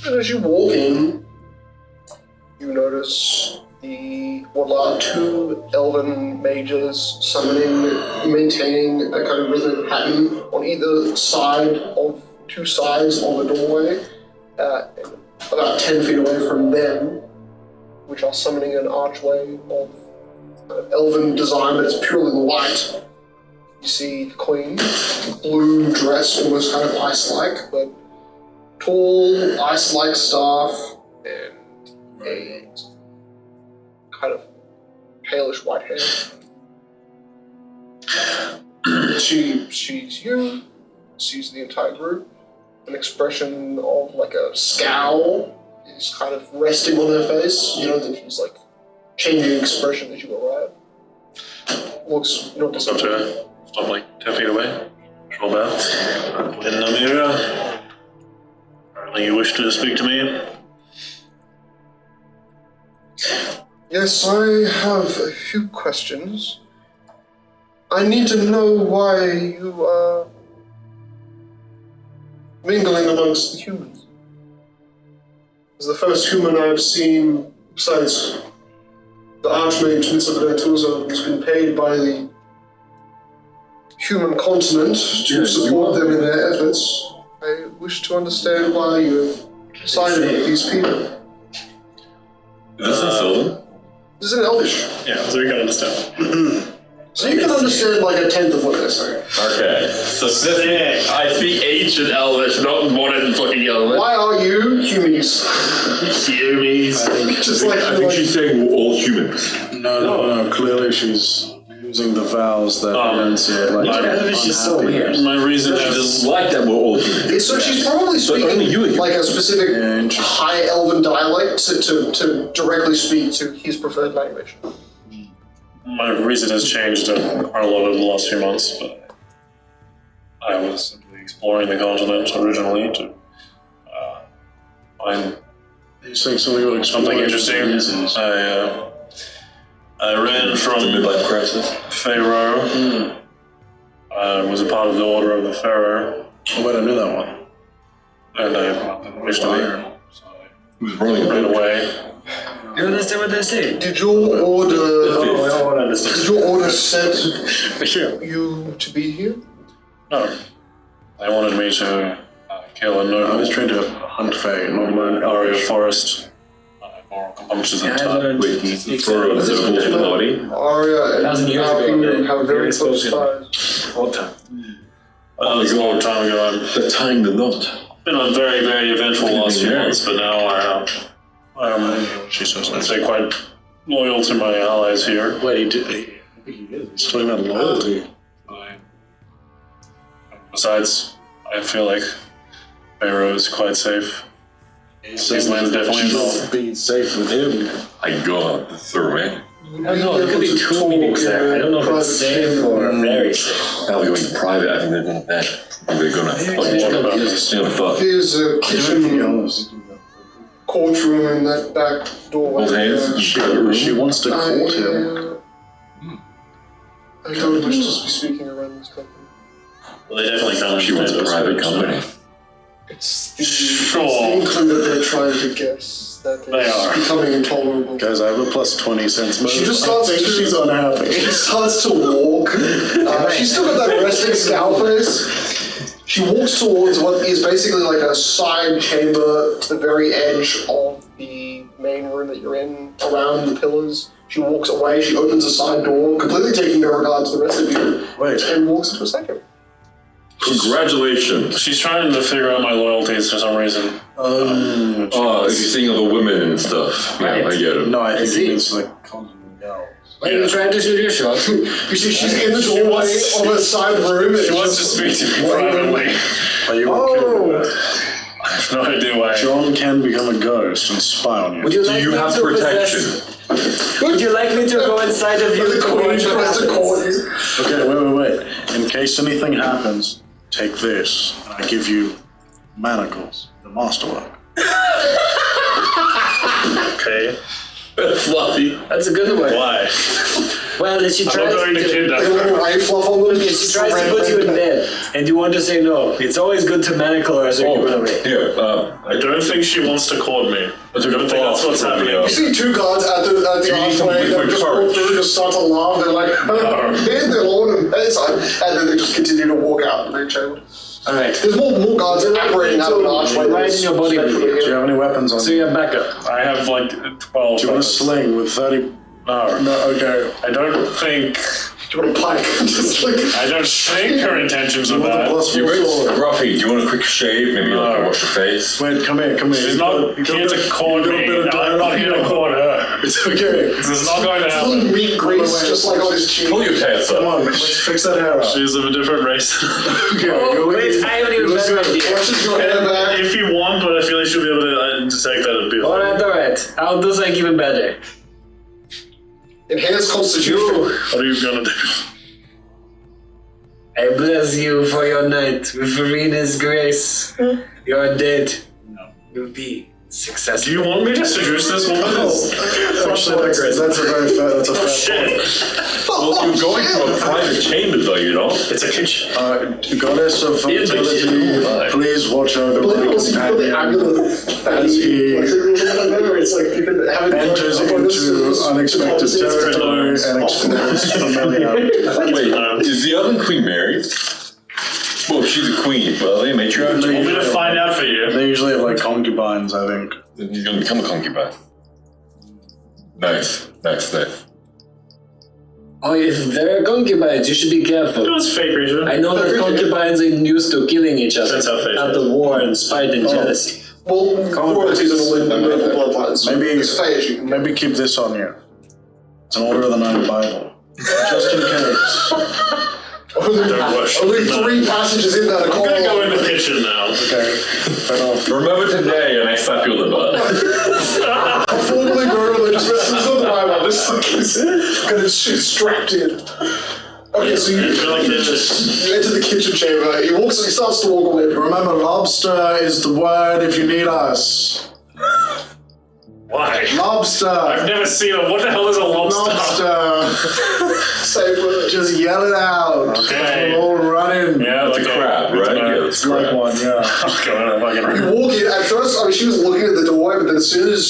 And as you walk in, you notice what are two elven mages summoning, maintaining a kind of rhythmic pattern on either side of two sides of the doorway, about 10 feet away from them, which are summoning an archway of elven design, but it's purely light. You see the queen, blue dress, almost kind of ice-like, but tall, ice-like staff, and a kind of palish white hair. She sees you, sees the entire group. An expression of like a scowl is kind of resting on her face. You know that she's like changing expression as you arrive. Looks not disappointed. Stop like 10 feet away. Troll bow. Queen Amira. Apparently you wish to speak to me. Yes, I have a few questions. I need to know why you are mingling amongst the humans. As the first human I've seen, besides the Archmage Mitsubishi, who's been paid by the human continent to support them in their efforts. I wish to understand why you have sided with these people. Is this in Sylvan? This is in Elvish. Yeah, so we can understand. So you can understand like a tenth of what they're saying. Okay. So this I speak ancient Elvish, not modern fucking Elvish. Why are you humies? Humies. Just like I think she's saying we're all humans. No. Clearly, she's using the vows that said. Like, she's so weird. My reason She is doesn't like that we're all human. So she's probably speaking like a specific high elven dialect to directly speak to his preferred language. my reason has changed quite a lot over the last few months, but I was simply exploring the continent originally to find something interesting. I ran from the midlife crisis. Pharaoh. I was a part of the Order of the Pharaoh. Oh, wait, I knew that one. And I wished to leave. So I Running ran away. You understand what they say? Did your order? I don't understand. Did your order set you to be here? No. They wanted me to kill a I noble. was trying to hunt Fae, not learn Aria Forest. For punctures in time. Wait, for a noble body? Arya and 1,000 years our ago, kingdom they- have very they close spoke in- ties. All time. That was a long time ago. They're tying the knot. I've been a very, very eventful last few months, but now I am, I'd say, quite loyal to my allies here. Wait, he did. I think he is. He's talking about loyalty. Besides, I feel like Pharaoh is quite safe. These lands definitely She's involved. not being safe with him. I got the third. I don't know, there could be two meanings there. I don't know if it's safe or very safe. Now they're going private. I think they're going to bed. They're going to fuck. There's a kitchen courtroom in that back doorway. Old hands. She wants to court him. I don't wish to be speaking around this company. Well, they definitely found She wants a private company. It's the inkling that they're trying to guess that They are. it's becoming intolerable. Guys, I have a plus 20 sense move. She just starts I think she's unhappy. She starts to walk. She's still got that resting scowl face. She walks towards what is basically like a side chamber to the very edge of the main room that you're in, around the pillars. She walks away, she opens a side door, completely taking no regard to the rest of you, Wait. and walks into a second. Congratulations. She's trying to figure out my loyalties for some reason. Oh, if you're seeing other women and stuff. Yeah, I get it. No, I think see. it means like conjugal girls. Are you trying to shoot your shot? You see, she's in the doorway of a side room. She wants to speak to me privately. Are you okay with that? I have no idea why. John can become a ghost and spy on you. Would you Do like you me have to protection? Would you like me to go inside of you The to queen watch what tries to call happens? you. Okay, wait. In case anything happens, take this, and I give you manacles, the masterwork. Okay. Fluffy. That's a good one. Why? Well, if she I'm tries not going to Like a kidnap little her. white fluff on them. if she tries to put you in bed and you want to say no, it's always good to manacle her so you run away. Here, I don't think she wants to court me. I don't think that's what's happening. You see two guards at the archway that just walk through, just start to laugh. They're like, "Here's the Lord and bedside," and then they just continue to walk out the main chamber. Alright. There's more guards operating out of an archway. Right in your body. Do you have any weapons on So you? you have backup. I have like 12. Do you want to sling with 30? No. No, okay. I don't think. Do you want a pike? Just like I don't think her intentions are With a bad. plus you 4 sword. Ruffy, do you want a quick shave? Maybe like wash your face? Wait, come here. She's not here to court me. I'm not here to court her. It's okay. This is not going to little happen. meat grease, just like on his cheek. Pull your pants Come up. on, let's fix that hair up. She's of a different race. Okay, Oh, wait, I have an even better idea. Brushes your hair back. If you want, but I feel like she'll be able to detect that it'd be Alright. I'll do something even better. Enhanced constitution. What are you gonna do? I bless you for your night with Verena's grace. You are dead. No. You'll be Do successful. you want me to seduce this woman? Actually, that's a very fair. That's a fair point. Shit. Well, you're going to a private chamber though, you know? It's a kitchen. Goddess of fertility, please watch over my companion as he It's like you can have it enters into unexpected territory and explores familiarity. Wait, is the other queen married? Well, she's a queen, but are they a matriarch? Want me to find out for you? They usually have like concubines, I think. Then you're gonna become a concubine. Nice. Oh, if there are concubines, you should be careful. It's fake, Rija. I know that concubines are used to killing each other That's how fake out it of war and spite and jealousy. Well, royalties are the noble bloodlines. Maybe As far as you can. maybe keep this on you. It's an Order of the Nine Bible. Just in case. Only 3 passages in that. I'm gonna go in the kitchen now. Okay. Remember today, and I slap you on the butt. I formally go and just this is not the Bible. This is got his shit strapped in. Okay, so you enter the kitchen chamber. He starts to walk away. Remember, lobster is the word if you need us. Why? Lobster. I've never seen a. What the hell is a lobster? Lobster. Same word. Just yell it out. Okay. We're all running. Yeah, It's a crab, right? Yeah, It's like one, yeah. Okay, I don't know if I can You walk in. At first, I mean, she was looking at the doorway, but then as soon as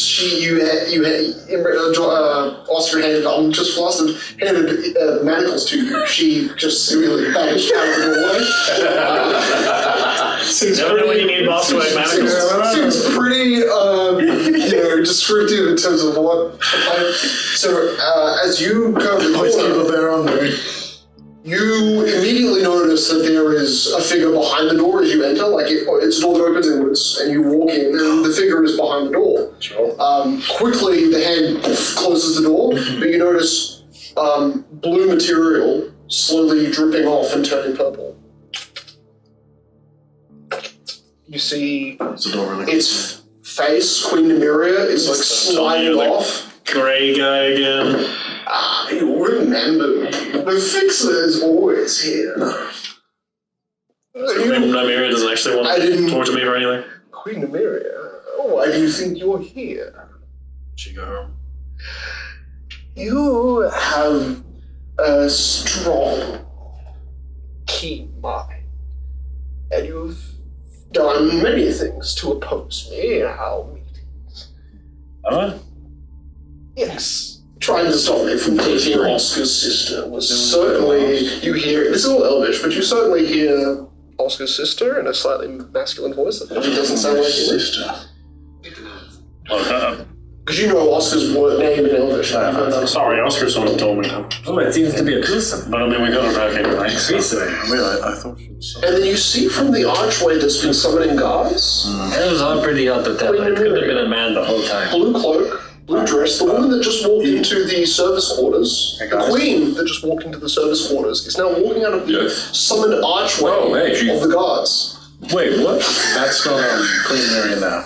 Oscar handed, just flustered, handed manacles to you, she just seemingly vanished out of the doorway. Seems never know when you need boss to wear manacles. Seems pretty, descriptive in terms of what. So, as you come to the corner, you immediately notice that there is a figure behind the door as you enter. Like it's a door that opens inwards, and you walk in, and the figure is behind the door. Sure. Quickly, the hand closes the door, but you notice blue material slowly dripping off and turning purple. You see its face, Queen Nymeria, is like sliding off. Grey guy again. You remember me. The fixer is always here. Nymeria doesn't actually want to talk to me or anything. Queen Nymeria? Why do you think you're here? She go home. You have a strong, keen mind. And you've done many things to oppose me in our meetings. Huh? Yes. Trying to stop me from dating Oscar's sister was certainly, you hear, this is all Elvish, but you certainly hear Oscar's sister in a slightly masculine voice that maybe doesn't sound like your sister. Because you know Oscar's name in Elvish. Sorry, Oscar sort of told me to. Oh, it seems to be a twosome. But I mean, we got it back anyway. I thought she was. And then you see from the archway that's been summoning guards, It was all pretty hard to tell. It could have been a man the whole time. blue cloak, blue dress, the woman that just walked into the service quarters, the queen that just walked into the service quarters, is now walking out of the summoned archway of the guards. Wait, what? That's not Queen Mary now.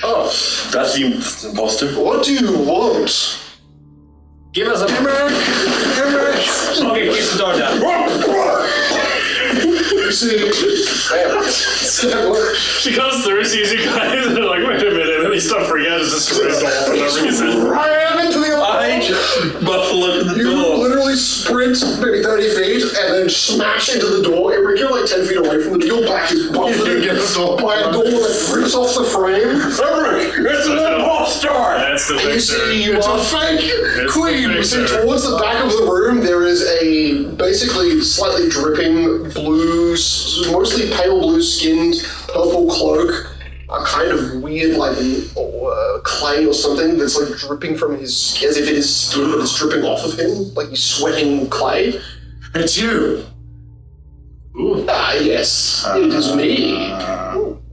Oh, that's the imposter? What do you want? Give us a Okay, keep the door down. You see, She comes through, sees you guys, and they're like, wait a minute, and then he stopped freaking out, just ripped off for no reason. ran into the I just muffle up the You door. literally sprint maybe 30 feet and then smash into the door. Eric, you're like 10 feet away from the door. Your back is buffeted by a door that rips off the frame. Eric, it's an imposter! That's the And you picture. see, It's a fake queen. You see, towards the back of the room, there is a basically slightly dripping blue, mostly pale blue skinned, purple cloak. A kind of weird, like, clay or something that's like dripping from his, as if it is skin, but it's dripping off of him, like he's sweating clay. It's you. Ah, yes, it is me.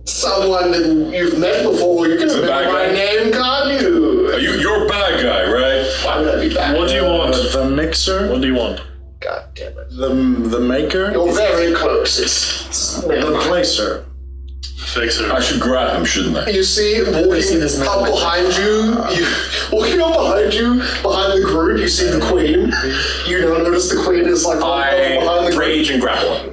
Someone that you've met before. You can remember my name, can't you? You're a bad guy, right? Why would I be back? What do you want? The mixer. What do you want? God damn it. The maker. You're very close. It's The placer. Fixer. I should grab him, shouldn't I? You see, walking up behind you, behind the group, you see the queen. You now notice the queen is like behind the group. Rage and grapple him.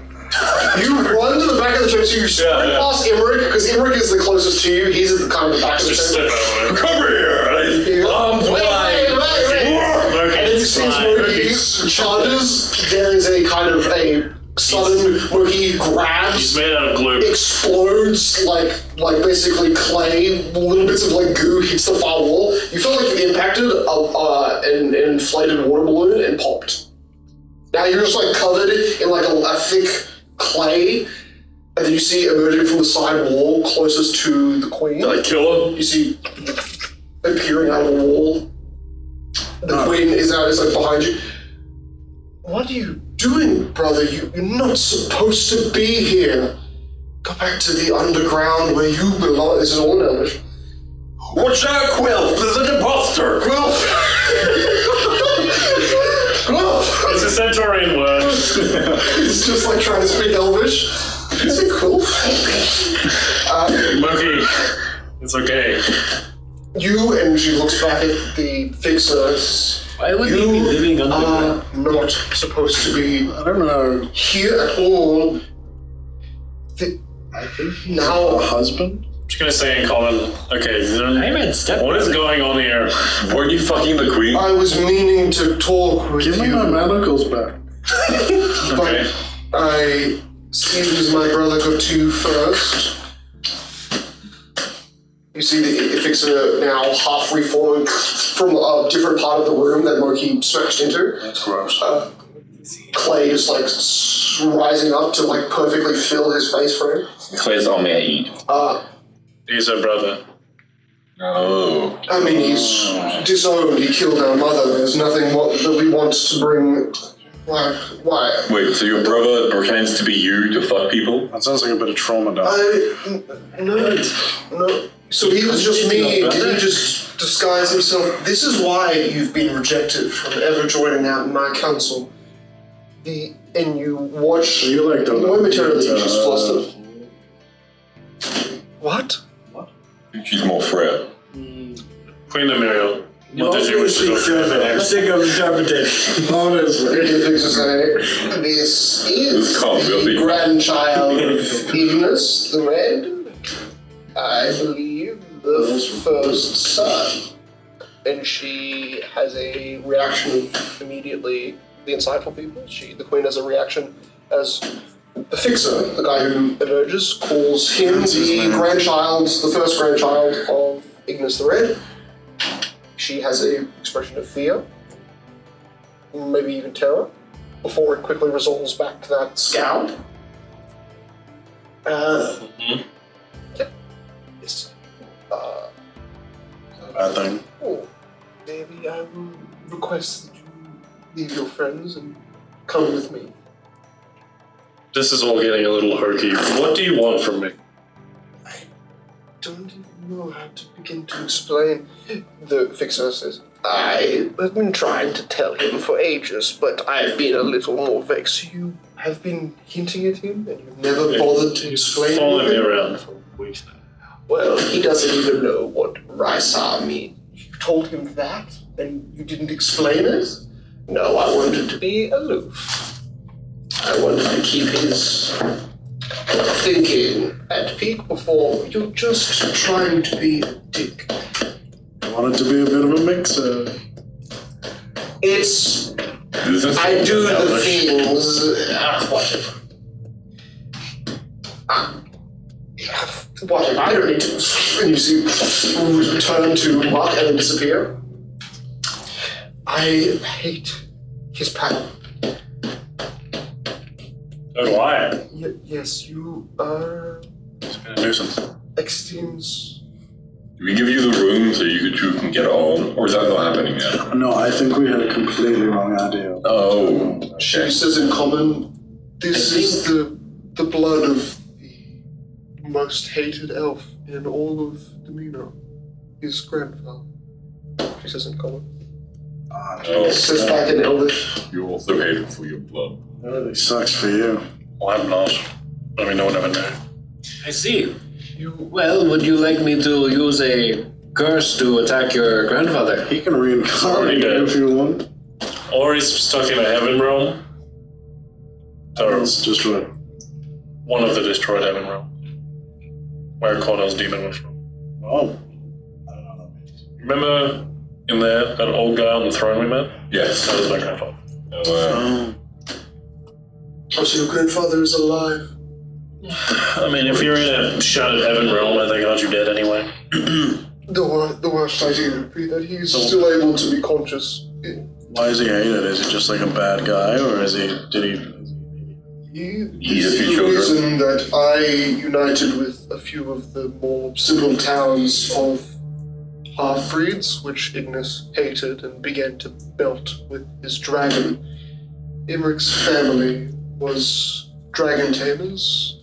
You run to the back of the church, so you sprint past Emmerich, because Emmerich is the closest to you. He's at the kind of the back of the Just step church. over. Come here! And then you see as Moki charges, there is a kind of a sudden Moki grabs. He's made out of glue. Explodes like basically clay, little bits of like goo hits the far wall. You feel like you impacted an inflated water balloon and popped. Now you're just like covered in like a thick clay, and then you see emerging from the side wall closest to the queen. Did I kill him? You see appearing out of the wall. The queen is like behind you. What are you doing, brother? You're not supposed to be here. Go back to the underground where you belong. This is all in English. Watch out, Quill! There's an imposter! Well, He's just like trying to speak Elvish. Is it cool? Moki, it's okay. You, and she looks back at the fixers. Why would we be living underground? Are not supposed to be I don't know. here at all. I think he's Now- a husband. I'm just gonna say in common, okay, I meant step. what is going on here? Weren't you fucking the queen? I was meaning to talk with Give me my you, manacles back. Okay. but I seems my brother got to you first. You see the fixer now half reforming from a different part of the room that Moki smashed into. That's gross. Clay is like rising up to like perfectly fill his face frame. Clay's on my eat. He's her brother. Oh. I mean, he's disowned. He killed our mother. There's nothing that we want to bring. Why? Wait, so your brother pretends to be you to fuck people? That sounds like a bit of trauma, dog. No. So he was just me. Did he just disguise himself? This is why you've been rejected from ever joining out in my council. And you watch You like the momentarily just flustered. What? She's more frail. Queen Emerial, what did you wish to do? I'm sick of interpretation. Honestly. This is can't really the be. grandchild of Ignis the Red. I believe the first son. And she has a reaction immediately. The insightful people. The queen has a reaction as the fixer, the guy who emerges, calls him the grandchild, the first grandchild of Ignis the Red. She has a expression of fear, maybe even terror, before it quickly resolves back to that scowl. Yep. Yes. Bad thing. Oh, maybe I will request that you leave your friends and come with me. This is all getting a little hokey. What do you want from me? I don't even know how to begin to explain. The fixer says, I have been trying to tell him for ages, but I've been a little more vexed. You have been hinting at him, and you've never bothered to explain Following me anything? around for weeks now. Well, he doesn't even know what Raisa means. You told him that, and you didn't explain it? No, I wanted to be aloof. I wanted to keep his thinking at peak before. You're just trying to be a dick. I want it to be a bit of a mixer. It's... This is I do the things... whatever. Whatever, I don't need to... And you see, turn to Mark and disappear. I hate his pattern. So do I. Yes, you are... It's been a nuisance. Extends... Did we give you the room so you can get it on? Or is that not happening yet? No, I think we had a completely wrong idea. Oh, She shit. says in common, this is the blood of the most hated elf in all of Domino. His grandfather. She says in common. Oh, Says back in Elvish. you're also hated for your blood. That really sucks for you. Well, I'm not. I mean, no one ever knew. I see. Well, would you like me to use a curse to attack your grandfather? He can reincarnate Already if you want. Or he's stuck in a heaven realm. Or It's just what. one of the destroyed heaven realm. Where Cornell's demon was from. Oh. I don't know what that means. Remember in there, that old guy on the throne we met? Yes. That was my grandfather. Oh, so your grandfather is alive. I mean, if you're in a shattered heaven realm, I think aren't you dead anyway? The worst idea would be that he's still able to be conscious. Why is he hated? Is he just like a bad guy, or is he? Did he? He's a This is few the children. reason that I united with a few of the more simple towns of half-breeds, which Ignis hated and began to melt with his dragon. Imeric's family was dragon tamers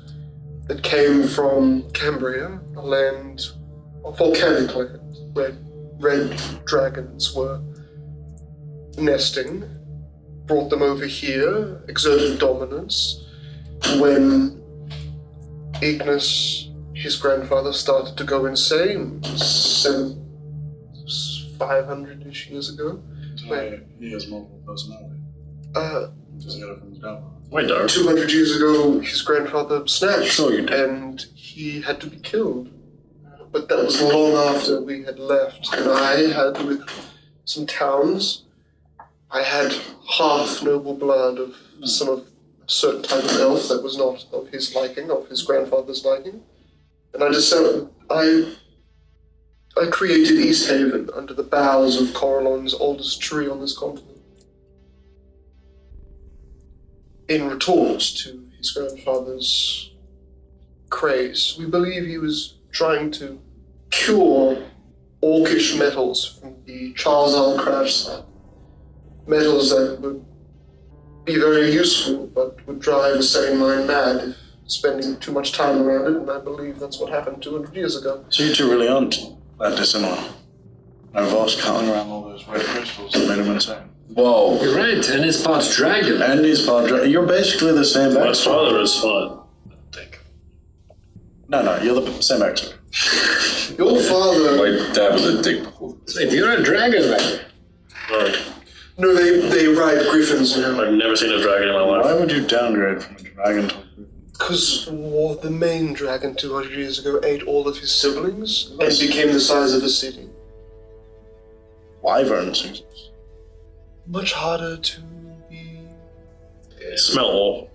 that came from Cambria, a volcanic land, where red dragons were nesting. brought them over here, exerted dominance. When Ignis, his grandfather, started to go insane 500-ish years ago. He has multiple personalities. Just got it from his grandfather. Wait, dark. 200 years ago, his grandfather snapped, Sure you did. and he had to be killed. But that was long after we had left, and I had, with some towns, I had half noble blood of some of a certain type of elf that was not of his liking, of his grandfather's liking. And I decided, I created East Haven under the boughs of Coralon's oldest tree on this continent. In retort to his grandfather's craze, we believe he was trying to cure orcish metals from the Charzal crash site. Metals that would be very useful, but would drive a sane mind mad if spending too much time around it, and I believe that's what happened 200 years ago. So you two really aren't that dissimilar. No Voss carting around all those red crystals that made him insane. Whoa. You're right, and it's part dragon. And he's part You're basically the same My expert. father is fine, I think. No, you're the same expert. Your father... My dad was a dick before. If you're a dragon rider. Alright. No, they ride griffins now. I've never seen a dragon in my life. Why would you downgrade from a dragon to a griffin? Because the main dragon 200 years ago ate all of his siblings and became the size of a city. Wyverns. Much harder to be... They smell awful.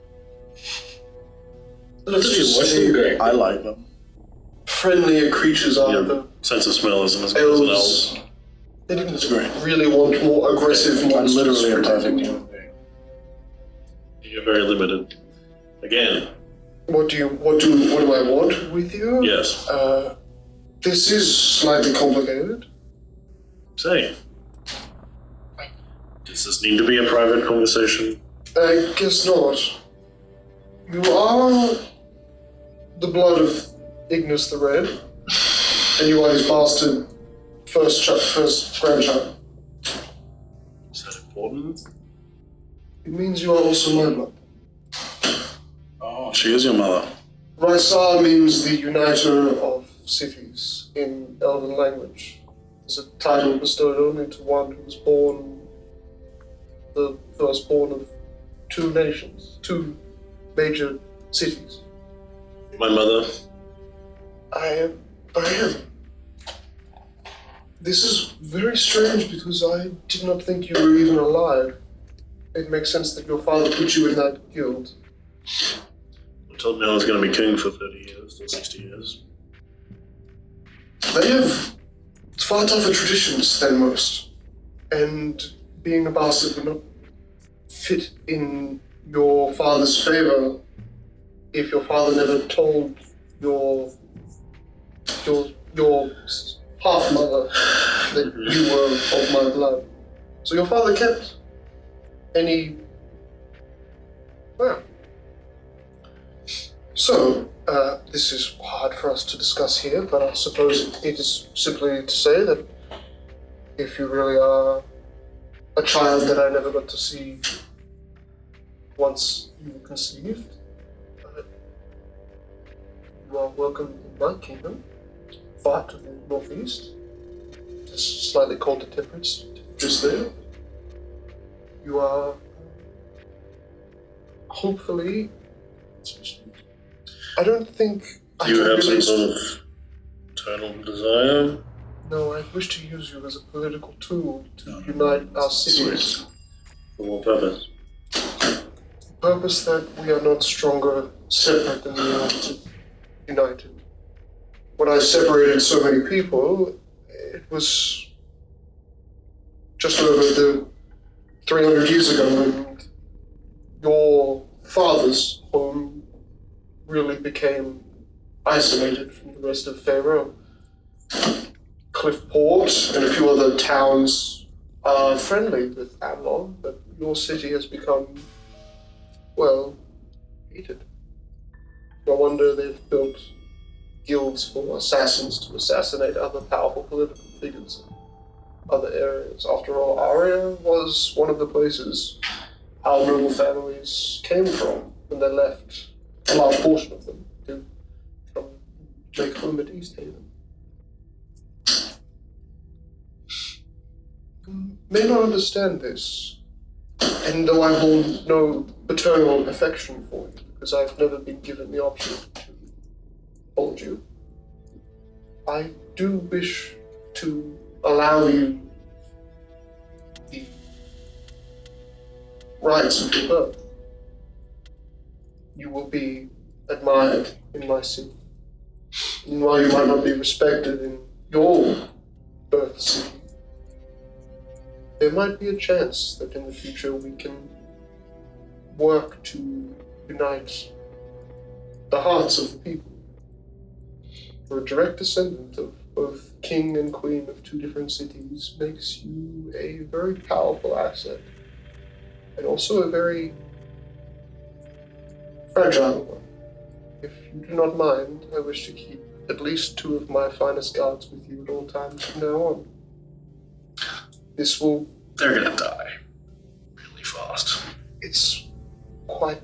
Let's just What's say the great? I like them. friendlier creatures are Your the sense of smell isn't as good as an elves. elf. They didn't great. really want more aggressive I'm monsters. literally a perfect protecting you. human being. You're very limited. Again, What do I want with you? yes. This is slightly complicated. Say. Does this need to be a private conversation? I guess not. You are the blood of Ignis the Red, and you are his bastard first grandchild. Is that important? It means you are also my blood. Oh, she is your mother. Raisar means the uniter of cities in Elven language. It's a title bestowed only to one who was born the firstborn of two nations, two major cities. My mother? I am. This is very strange because I did not think you were even alive. It makes sense that your father put you in that guild. I told me I was going to be king for 30 years or 60 years. They have far tougher traditions than most, and being a bastard would not fit in your father's favor if your father never told your half-mother that you were of my blood. So your father kept any... Well. So, this is hard for us to discuss here, but I suppose it is simply to say that if you really are a child that I never got to see once you were conceived, you are welcome in my kingdom, far to the northeast. Just slightly colder temperatures there. You are hopefully... I don't think... Do you have some sort of eternal desire? No, I wish to use you as a political tool to unite our cities. For what purpose? The purpose that we are not stronger separate than we are united. When I separated so many people, it was just over the 300 years ago, and your father's home really became isolated from the rest of Faerûn. Cliffport and a few other towns are friendly with Avalon, but your city has become, well, hated. No wonder they've built guilds for assassins to assassinate other powerful political figures in other areas. After all, Aria was one of the places our noble families came from when they left. A large portion of them to make home at East Haven. You may not understand this, and though I hold no paternal affection for you, because I've never been given the option to hold you, I do wish to allow you the rights of your birth. You will be admired in my city. And while you might not be respected in your birth city, there might be a chance that in the future we can work to unite the hearts of the people. For a direct descendant of both king and queen of two different cities makes you a very powerful asset, and also a very fragile one. If you do not mind, I wish to keep at least 2 of my finest guards with you at all times from now on. This will... They're gonna die. Really fast. It's quite...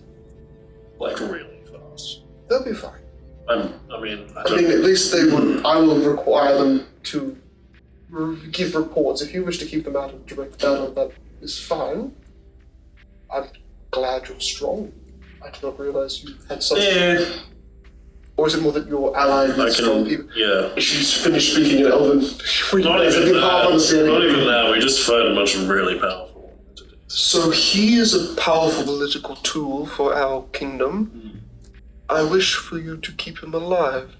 Like, really fast. They'll be fine. I mean, at least they would... I will require them to give reports. If you wish to keep them out of direct battle, that is fine. I'm glad you're strong. I did not realize you had such... Yeah. Or is it more that you're allied with strong people? Yeah. She's finished speaking in Elven. Not even that. We just fight a bunch of really powerful entities. So he is a powerful political tool for our kingdom. I wish for you to keep him alive.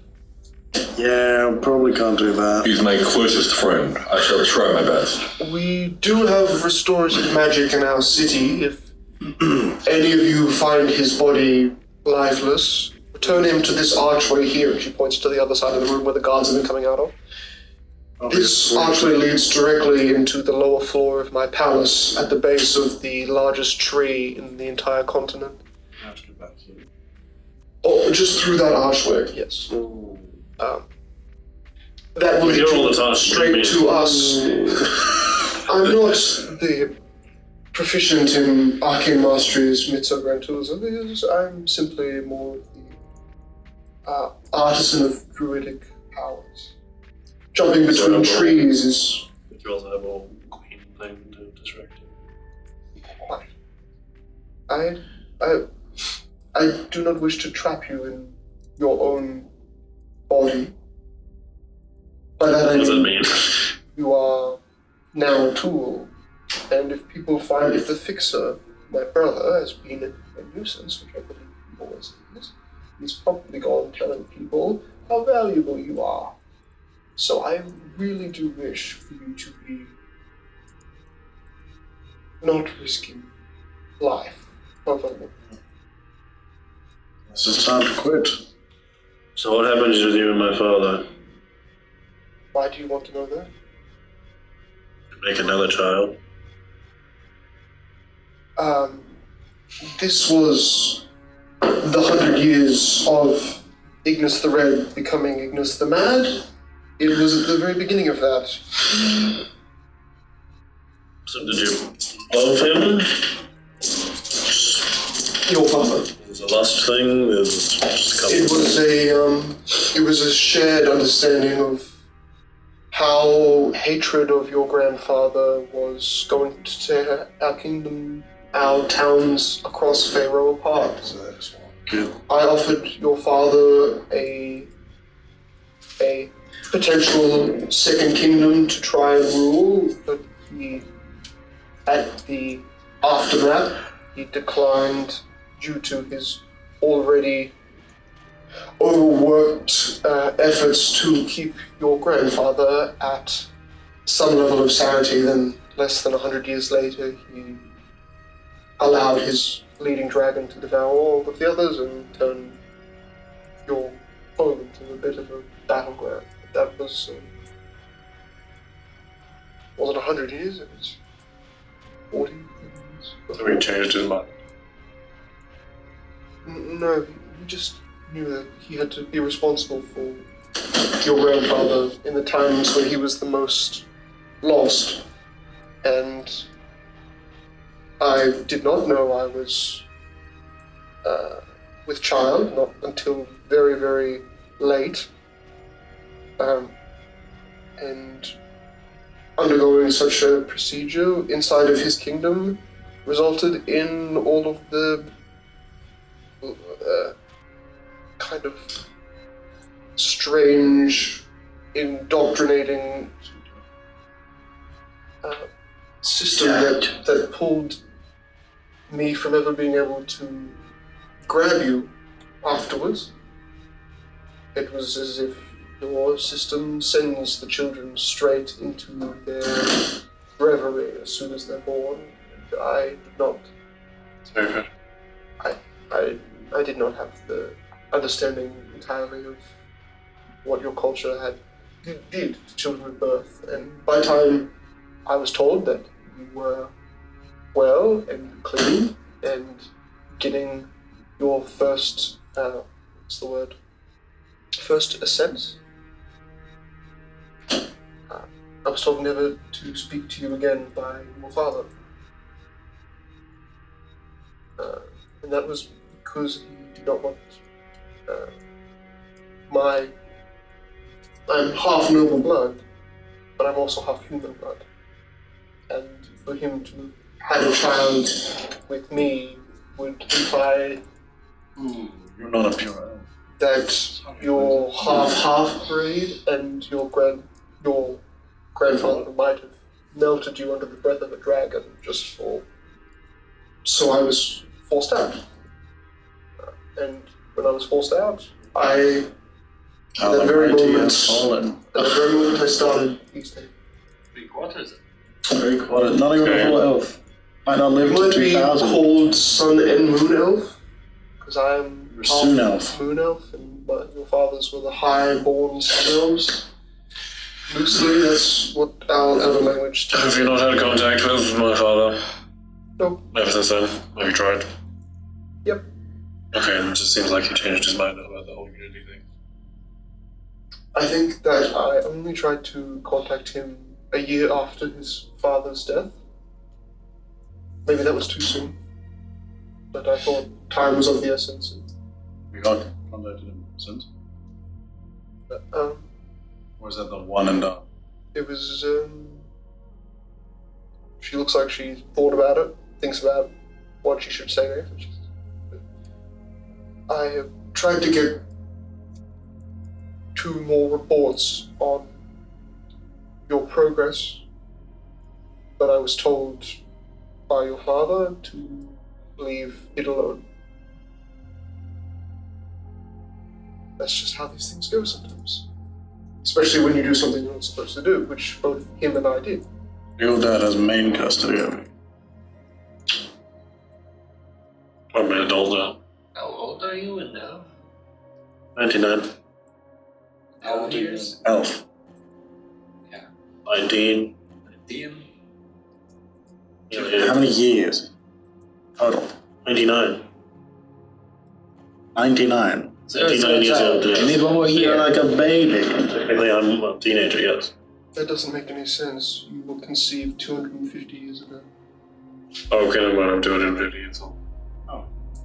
Yeah, probably can't do that. He's my closest friend. I shall try my best. We do have restorative magic in our city. If any of you find his body lifeless, return him to this archway here. And she points to the other side of the room where the guards have been coming out of. This archway leads directly into the lower floor of my palace at the base of the largest tree in the entire continent. Oh, just through that archway, yes. That will lead straight to us. I'm not the proficient in arcane masteries, myths or grand tools of these. I'm simply more of the artisan of druidic powers. Jumping between trees is... You also have a queen thing to distract you. Quite. I do not wish to trap you in your own body. By that I What does that mean, mean? you are now a tool, and if people find if the fixer, my brother, has been a nuisance, which I believe he always is, he's probably gone telling people how valuable you are. So I really do wish for you to be not risking life of anyone. It's just time to quit. So what happens with you and my father? Why do you want to know that? Make another child? This was the 100 years of Ignis the Red becoming Ignis the Mad. It was at the very beginning of that. So did you love him? Your father. It was a lust thing? It was just a couple It was a shared understanding of how hatred of your grandfather was going to tear our kingdom, our towns across Pharaoh apart. I offered your father a potential second kingdom to try and rule, but after that, he declined due to his already overworked efforts to keep your grandfather at some level of sanity. Then, less than 100 years later, he allowed his leading dragon to devour all of the others and turn your home into a bit of a battleground. That was... wasn't 100 years, it was 40 years. So he changed his mind. No, he just knew that he had to be responsible for your grandfather in the times when he was the most lost. And I did not know I was with child, not until very, very late. And undergoing such a procedure inside of his kingdom resulted in all of the kind of strange, indoctrinating system that pulled me from ever being able to grab you afterwards. It was as if your system sends the children straight into their reverie as soon as they're born, and I did not. It's very good. I did not have the understanding entirely of what your culture did to children at birth, and by the time I was told that you were well and clean and getting your first, first ascent, I was told never to speak to you again by your father. And that was because he did not want I'm half noble blood, but I'm also half human blood. And for him to have a child with me would imply You're not a pure elf. that you're half breed and your grandfather might have melted you under the breath of a dragon just for. So I was forced out. And when I was forced out, at that very moment I started each day. 3/4 is it? 3/4, not even a full elf. Might not live You to might be 2000. called sun and moon elf, because I'm You're soon elf. moon elf, and your fathers were the high-born sun elves. Loosely, that's what our elven language Have you not had contact with my father? Nope. Ever since then? Have you tried? Yep. Okay, it just seems like he changed his mind about the whole unity thing. I think that I only tried to contact him a year after his father's death. Maybe that was too soon. But I thought time was of the essence. We got contacted him since. Or is that the one and done? It was, she looks like she's thought about it, thinks about what she should say next. I have tried to get 2 more reports on your progress, but I was told by your father to leave it alone. That's just how these things go sometimes. Especially when you do something you're not supposed to do, which both him and I did. Your dad has main custody of you. I'm an adult now. How old are you now? 99. How old years? Elf. 19. 19? Yeah. How many years? Total. 99. 99. 99 years old, You yeah. need one more You're year. like a baby. Technically, I'm a teenager, yes. That doesn't make any sense. You were conceived 250 years ago. Oh, okay, never mind, I'm 250 years old.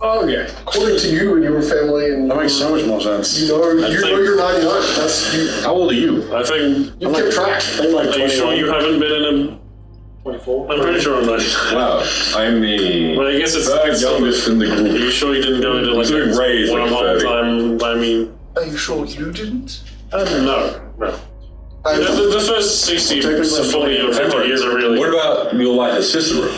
Okay. According to you and your family, and That makes so much more sense. you know think- you're 99. That's you. How old are you? I think. You kept track. I'm like Are you sure you haven't been in a. 24? I'm pretty sure I'm 99. Wow, I'm the Well, I guess it's. third youngest in the Are group. you sure you didn't go into like Doing raise one like of all 30. time? I mean. Are you sure you didn't? No. The first 60 to 40 or 50 years are really. What about your life as Cicero?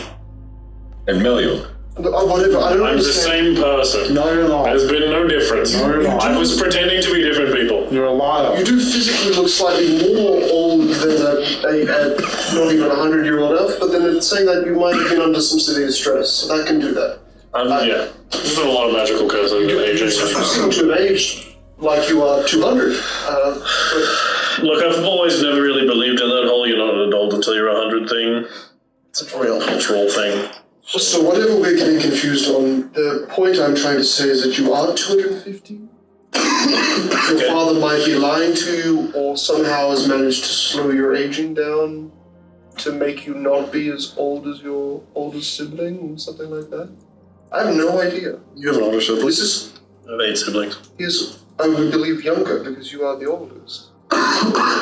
And Melior? Whatever. I don't I'm the understand. same person. No, you're not. There's been no difference. No, you're not. I was pretending to be different people. You're a liar. You do physically look slightly more old than a not even 100-year-old elf, but then it's saying that you might have been under some severe stress, so that can do that. Yeah. There's been a lot of magical cursing and You aging. seem to have aged like you are 200. But Look, I've always never really believed in that whole you're not an adult until you're 100 thing. It's a real Cultural thing. so whatever we're getting confused on, the point I'm trying to say is that you are 250. Your father might be lying to you, or somehow has managed to slow your aging down. to make you not be as old as your oldest sibling or something like that? I have no idea. You have an older sibling? This is... I have 8 siblings. He is, I would believe, younger because you are the oldest.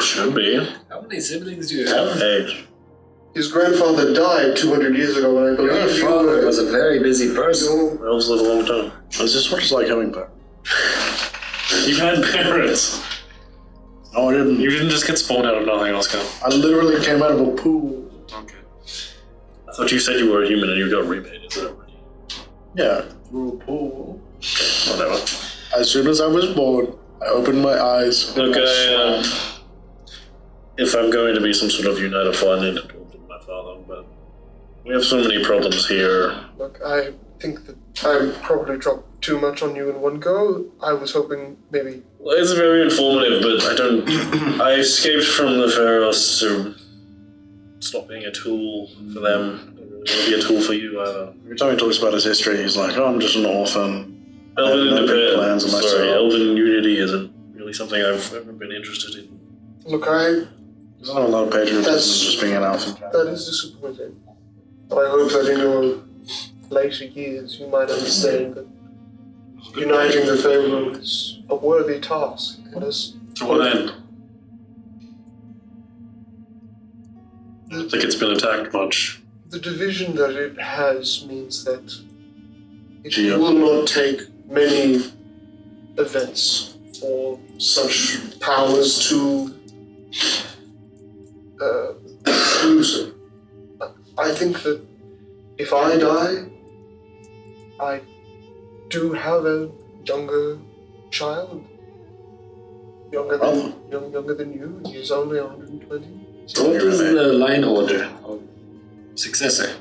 Should be. How many siblings do you have? 8. His grandfather died 200 years ago, and I Your believe you father were... was a very busy person. Elves live a long time. Is this what it's like having parents? You've had parents. No, I didn't. You didn't just get spawned out of nothing else, go. I literally came out of a pool. Okay. I thought you said you were a human and you got remade, is that right? Yeah, through a pool. Whatever. As soon as I was born, I opened my eyes. Look, if I'm going to be some sort of uniter, I need to talk to my father, but we have so many problems here. Look, I think that I probably dropped too much on you in one go. I was hoping maybe... Well, it's very informative, but I don't... I escaped from the Pharaohs to stop being a tool for them. I don't really want to be a tool for you either. Every time he talks about his history, he's like, oh, I'm just an orphan. Elven plans of myself. Elven unity isn't really something I've ever been interested in. Look, I... There's not a lot of patriotism in just being an elf. That is disappointing. But I hope that in your later years you might understand that uniting the Pharaoh is a worthy task. To what end? I don't think it's been attacked much. The division that it has means that it will not take many events for such powers to lose it. I think that if I die, I do have a younger child. Younger than you. He's only 120. So what is the line order of successor?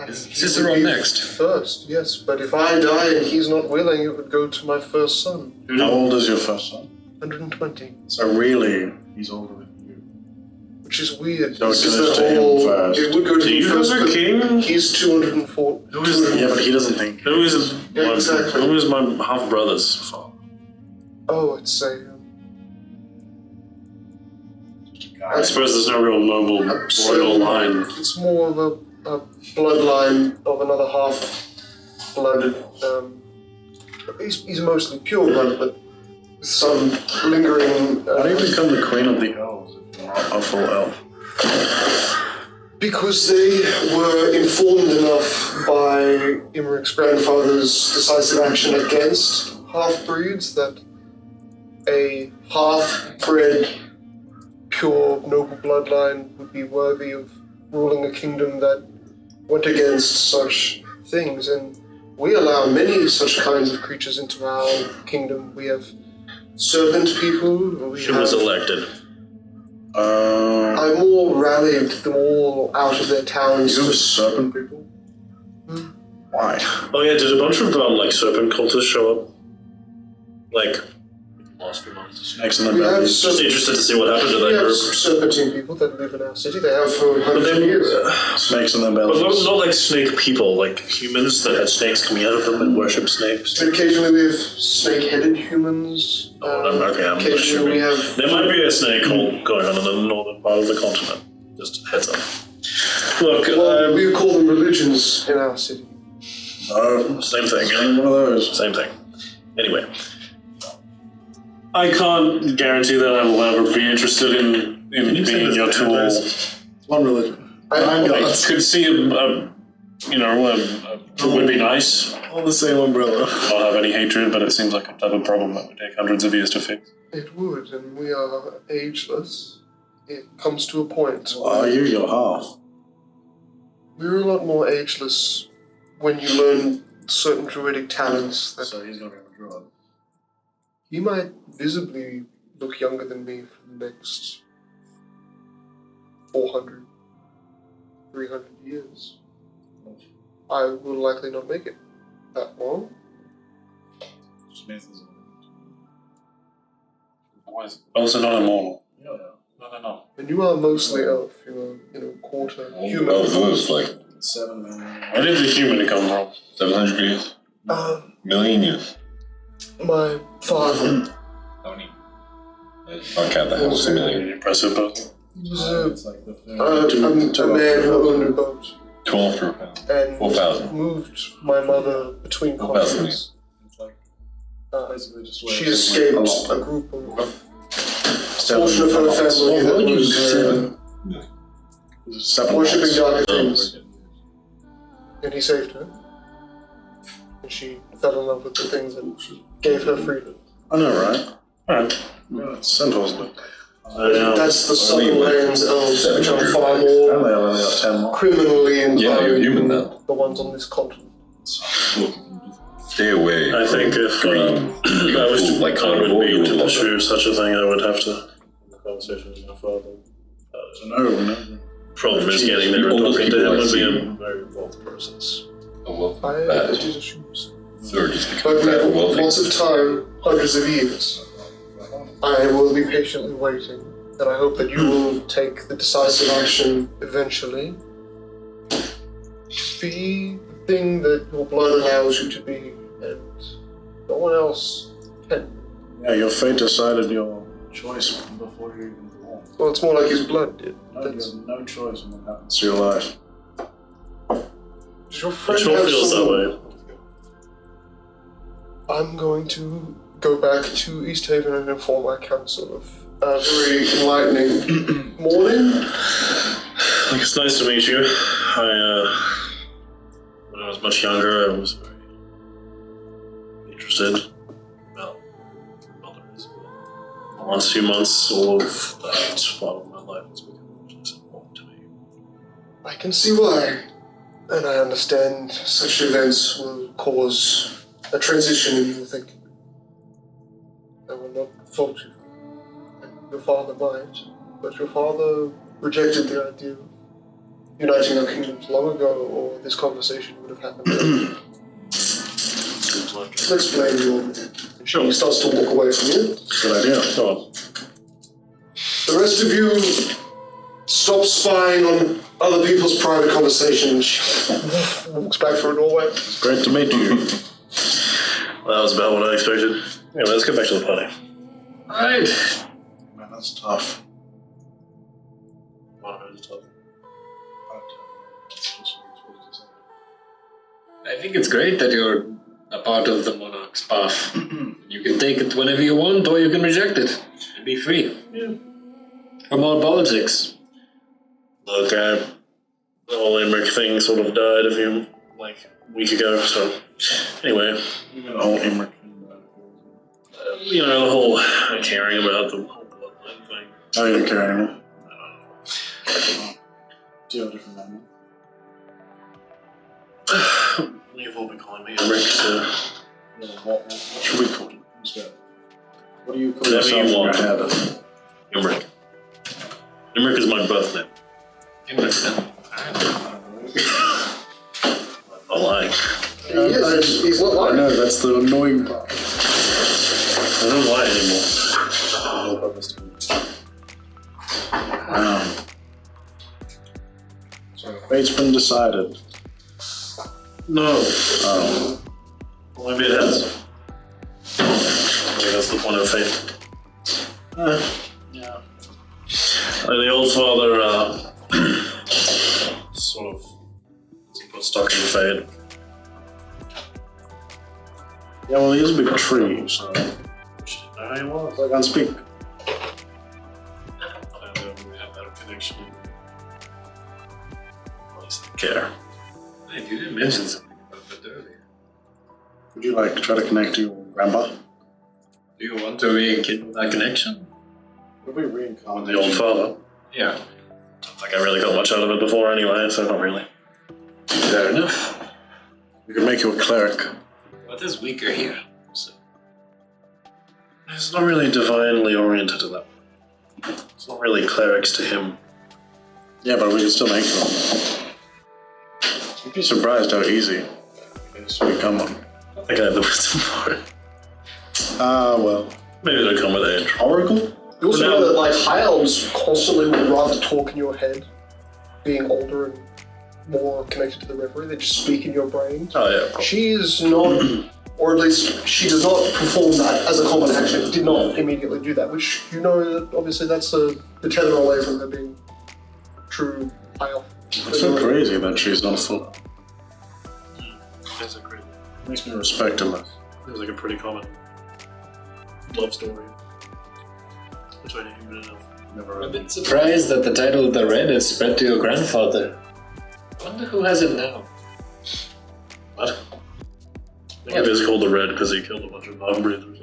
Is Cicero next? First, yes. But if I die and he's not willing, it would go to my first son. How old is your first son? 120. So really, he's older than you. Which is weird. So it This is goes the to him whole- first. It would go to Do him you first, have a but king? he's 204. Yeah, but he doesn't think. Who is Yeah, exactly. Who is my half brother's father? Oh, it's a... I suppose there's no real noble royal line. It's more of a bloodline of another half-blooded. He's mostly pure blood, but with some lingering. How do you become the queen of the elves if you're not a full elf? Because they were informed enough by Imeric's grandfather's decisive action against half-breeds that a half-bred, pure, noble bloodline would be worthy of ruling a kingdom that went against such things. And we allow many such kinds of creatures into our kingdom. We have serpent people. She was elected. I more rallied them all out of their towns. You have serpent people? Why? Oh yeah, did a bunch of like serpent cultists show up? Like last few months. Snakes in the We have belly. Just interested to see what happened to that We have group. serpentine people that live in our city. They have for hundreds of years. Snakes in their But bellies. not like snake people, like humans that had snakes coming out of them and worship snakes. And occasionally we have snake-headed humans. Okay, I'm Occasionally we assuming. have... There might be a snake hole going on in the northern part of the continent. Just heads up. Look, Well, we call them religions in our city. No, same thing. one of those. Same thing. Anyway. I can't guarantee that I will ever be interested in being your tool. One religion. I could see it would be nice. All the same umbrella. I don't have any hatred, but it seems like a type of problem that would take hundreds of years to fix. It would, and we are ageless. It comes to a point. Are you your half? We're a lot more ageless when you learn certain druidic talents that So he's gonna be a druid. he might visibly look younger than me for the next 400, 300 years. I will likely not make it that long. Smith is Also not immortal. No. And you are mostly elf. You are, quarter human. Oh, so it's like 7 million. Where did the human come from? 700 years? Million years? My father. How many? I'll count the house a million. Impressive person. He was It's like the a man who owned a boat 12 per pound. and 4,000. moved my mother between 4,000. continents. It's like basically just She escaped a group of portion of her family that was worshipping darker things. And he saved her. And she fell in love with the things that gave her freedom. I know, right? Alright. Yeah, centaurs look. That's the southern lands elves, which are far Apparently more I've only got 10 more. criminally inclined Yeah, you're human than now. the ones on this continent. Stay away. I think if I was to like would carnivore, be you to would love pursue such a thing, I would have to have a conversation with my father. No. Problem is getting there and talking to him would be a very involved process. Oh, well, I bad. it is assumes. Third is But becoming we fat have and wealthy. lots of time, hundreds of years. I will be patiently waiting, and I hope that you will take the decisive action eventually. Be the thing that your blood allows you to be, and no one else can. Yeah, your fate decided your choice before you even born. Well, it's more like his blood did. No, you have no choice in what happens to your life. Does your It friend sure have feels that some... way. I'm going to go back to East Haven and inform my council of a very enlightening morning. Like, it's nice to meet you. When I was much younger, I was very interested about others. The last few months, all of that part of my life has become much less important to me. I can see why, and I understand such events will cause a transition in your thinking. I will not fault you. Your father might, but your father rejected the idea of uniting our kingdoms long ago, or this conversation would have happened then. Let's blame you on it. Sure. He starts to walk away from you. Good idea. Go on. The rest of you stop spying on other people's private conversations. She walks back through a doorway. Great to meet you. Well, that was about what I expected. Anyway, let's get back to the party. Alright. Man, that's tough. I think it's great that you're a part of the monarch's path. You can take it whenever you want, or you can reject it and be free. Yeah. From all politics. Look, the whole Emmerich thing sort of died a week ago, so anyway. The whole Emmerich thing. The whole caring about the whole bloodline thing. Oh, you don't care anymore? I don't know. Do you have a different name? You've all been calling me Emmerich, so No, what should we call you instead? What do you call Whatever yourself you in your want. head? Emmerich. Emmerich is my birth name. I'm lying. He's not I lying. know, that's the annoying part. I don't lie anymore. So fate's been decided. No. Well, maybe it has. I think that's the point of fate. Yeah. The old father, sort of, he put stock in fate. Yeah, well, he is a big tree, so How he was. I can't speak. I don't really have that connection. At least I care. Hey, you did mention something about that earlier. Would you like to try to connect to your grandpa? Do you want to rekindle that connection? Would we reincarnate The old father. Yeah. Don't think I really got much out of it before anyway, so not really. Fair enough. We could make you a cleric. What is weaker here? So, He's not really divinely oriented to that. It's not really clerics to him. Yeah, but we can still make them. You'd be surprised how easy it is to become one. I think I have the wisdom for it. Well. Maybe it'll come with age. Oracle? You also For know now- that like high elves constantly would rather talk in your head, being older and more connected to the reverie. They just speak in your brain. Oh yeah, probably. She is not Or at least she does not perform that as a common action, did not immediately do that, which you know that obviously that's the tether away from her being true high elf. It's so crazy that she's not full. That's a great. Makes me respect her less. It was like a pretty common love story between a human and an elf. Never I've been surprised that the title of the Red is spread to your grandfather. I wonder who has it now. What? I think it is called the Red because he killed a bunch of non-breathers.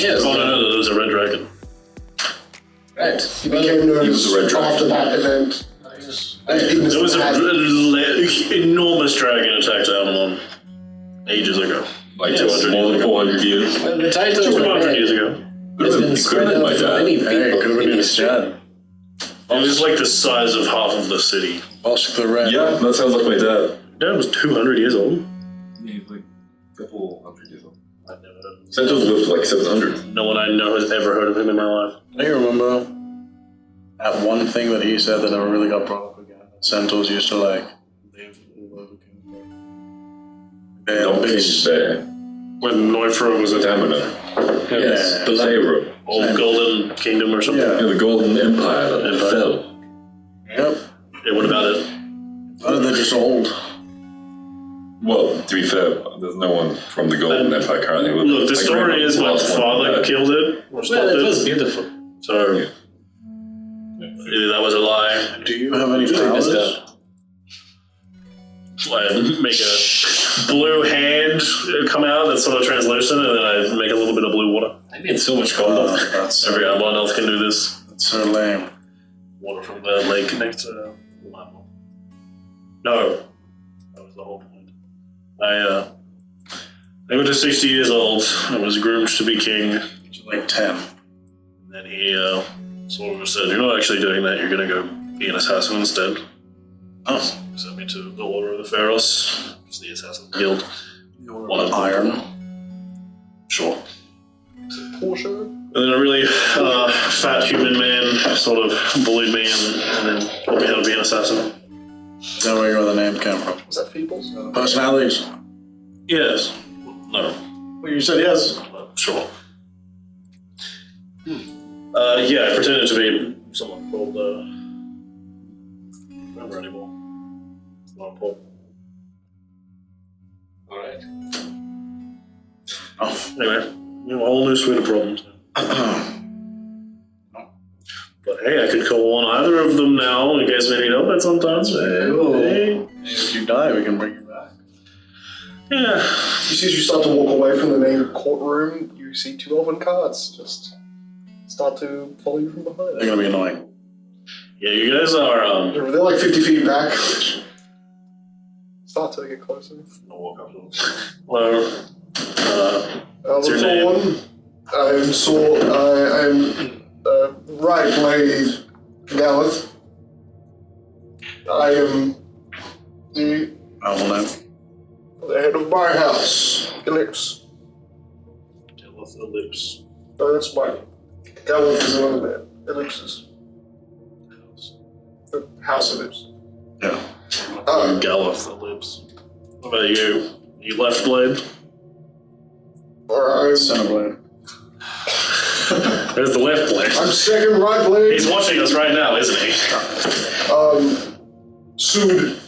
Yes. Oh no, there was a red dragon. Right. He became known He was a red dragon. after that event. There was an enormous dragon attacked Avalon ages ago. Like 200 more years than ago. 400 years. Well, the title of the 200 Red years ago. has been spread out my to dad. many people. Hey, could have been in his history. dad. It was like the size of half of the city. Oscar the Red. Yeah, that sounds like my dad. Dad was 200 years old. Yeah, he's like a couple hundred years old. I've never heard of him. Santos lived to like 700. No one I know has ever heard of him in my life. I remember that one thing that he said that never really got brought up again. Centaurs used to like live all over King's Bear. Not King's Bear. When Northward was a Stamina. Yes, the Lair. old golden kingdom or something. Yeah. Yeah, the Golden Empire that Empire. fell. Yep. Yeah, what about it? Oh, they're just old. Well, to be fair, there's no one from the Golden Empire currently. Look, the My story grandma is was the my last one father that- killed it or stopped Well, it it. was beautiful. So Yeah. either that was a lie. Do you have any Really powers? messed up. I make a blue hand come out that's sort of translucent, and then I make a little bit of blue water. I made so much gold. That's Every one elf can do this. so lame. Water from the lake next to No, that was the whole point. I was just 60 years old. I was groomed to be king. She's like 10. And then he sort of said, "You're not actually doing that. You're going to go be an assassin instead." Oh. Sent me to the Order of the Pharaohs, which is the Assassin Guild. One of them. Iron. Sure. Porsche? And then a really fat human man sort of bullied me and then taught me how to be an assassin. Is that where the name came from? Was that Feebles? Personalities. Yes. No. Well, you said yes. Sure. Yeah, I pretended to be someone called, I don't remember anymore. It's not important. Alright. Oh. Anyway, you know, a whole new suite of problems. But hey, I could call on either of them now in case we need help at some time. Hey. If you die, we can bring you back. Yeah. Just as you start to walk away from the main courtroom, you see two elven cards just start to follow you from behind. They're gonna be annoying. Yeah, you guys are, They're like 50 feet back. Start to get closer. I'll walk up to them. Hello. What's your Little name? one. I'm Right Blade Galeth. I am the head of my house, Ellipse. With the lips. No, that's mine. Galeth is another man. Ellipse is the house Ellipse. Yeah. Gallop the lips. What about you? You left blade? Or Center blade. There's the left blade. I'm second right blade. He's watching us right now, isn't he? Sued.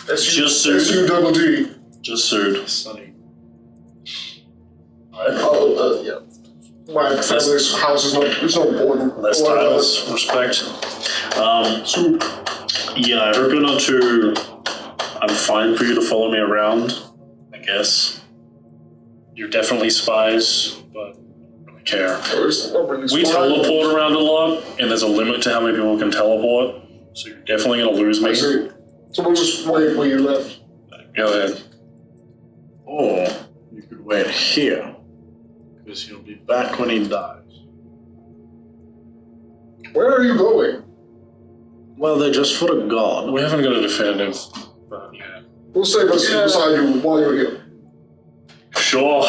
Just sued. S-U-double-D. Just sued. Sunny. Yeah. My family's house is not, it's not important. Less titles. Respect. Sued. Yeah, if we're going to... I'm fine for you to follow me around, I guess. You're definitely spies, but I don't care. It's not really We smart. teleport around a lot, and there's a limit to how many people can teleport, so you're definitely going to lose me. I see. So we'll just wait where you left. Go ahead. Or you could wait here. Because he'll be back when he dies. Where are you going? Well, they're just for the god. We haven't got a definitive, but yeah. We'll save us beside you while you're here. Sure.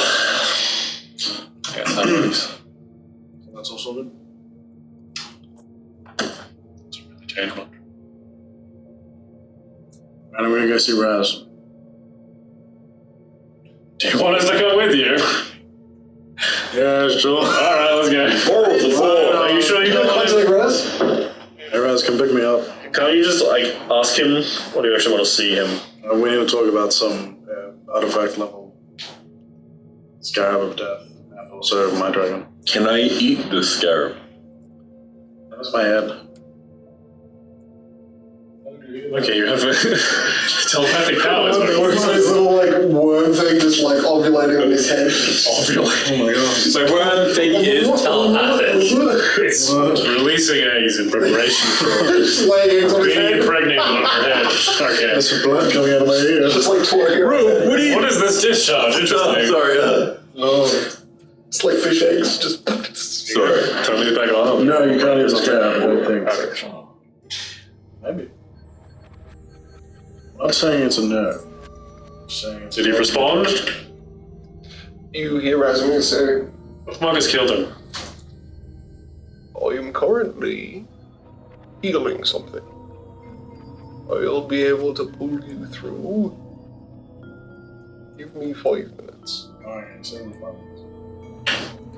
Yeah, that works. That's also good. Doesn't really change much. And I'm gonna go see Raz. Do you want us to come with you. Yeah, sure. Alright, let's go. Are you sure you don't want to? Hey, Raz, come pick me up. Can't you just, like, ask him? Or do you actually want to see him? We need to talk about some artifact level scarab of death, and also my dragon. Can I eat the scarab? That's my head. Okay, you have a telepathic powers. There's this little like worm thing just like ovulating on his head. Ovulating. Oh my god. My worm thing is telepathic. It's releasing eggs in preparation for Just laying eggs on his being head. impregnated on her head. Okay. There's some blood coming out of my ear. Just like twerking. What is this discharge? Interesting. Sorry, Oh. It's like fish eggs. Just. sorry. Turn me back on. No, you can't use a scarab, I don't think. Okay. Maybe. I'm not saying it's a no. I'm saying it's Did he respond? You hear Razmir say, What Marcus killed him? I am currently healing something. I'll be able to pull you through. Give me 5 minutes. Alright, so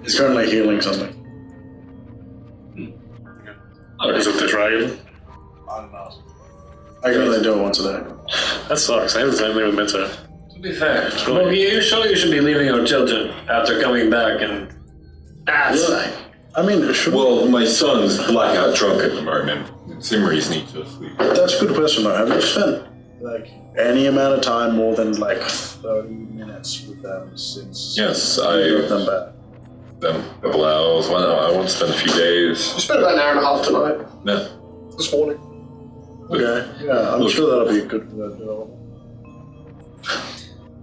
he's currently healing something. Is it the dragon? I don't know. I can only do it once a day. That sucks. I have the same thing with Meta. To be fair, Moki, you sure you should be leaving your children after coming back and... I mean, should Well, my son's blackout drunk at the moment. Simmeries need to sleep. That's a good question though. Have you spent like any amount of time more than like 30 minutes with them since Yes, you I got them back? them a couple hours. I want to spend a few days. You spent about an hour and a half tonight. Yeah. This morning. Okay, yeah, I'm sure that'll be good for that development.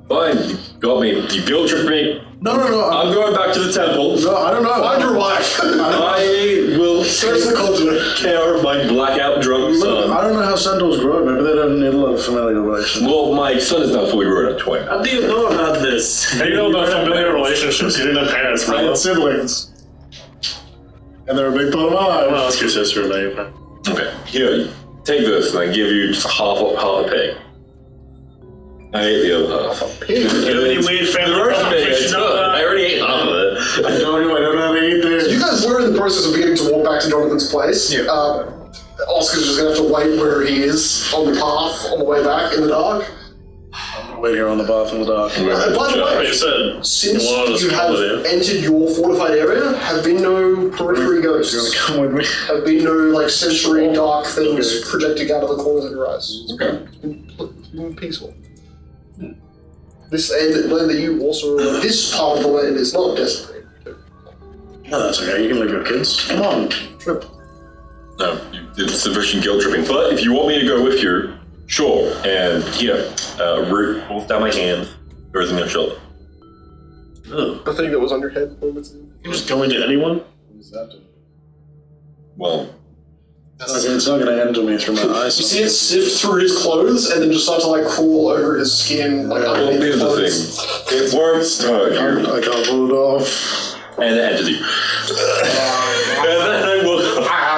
Fine, you got me. You guilt trip me. No, I'm going back to the temple. no, I don't know. Find your wife. I will Search the continent. take care of my blackout drunk Look, son. I don't know how centaurs grow. Maybe they don't need a lot of familiar relations. Well, my son is not fully grown at 20. How do you know about this? How do you know about familiar relationships? You didn't have parents, I bro. had siblings. And they're a big part of my I'm life. gonna ask your sister about you, man. Okay, here, take this and I give you just half a pig. I ate the other half. You have any weird family I conversations about that? already ate half of it. I don't know how to eat this. You guys were in the process of beginning to walk back to Jonathan's place. Yeah. Oscar's just gonna have to wait where he is on the path on the way back in the dark. Wait here on the path in the dark. By the way, You said since you wanted us you to have come with you. entered your fortified area, have been no periphery You're ghosts. gonna come with me? Have been no like sensory dark things projecting out of the corners of your eyes. Okay. It's been peaceful. This land that you also this part of the land is not desperate. No, that's okay. You can leave your kids. Come on, trip. No, you did sufficient guilt tripping. But if you want me to go with you, sure. And here, root both down my hand, goes in your shoulder. The thing that was on your head moments ago. You just go into anyone? What does that do? Well, It's not gonna enter me through my eyes. You see it sift through his clothes and then just start to like crawl over his skin, like well, underneath here's the the clothes. thing. It works. I can't pull it off. And it enters you. And then I will.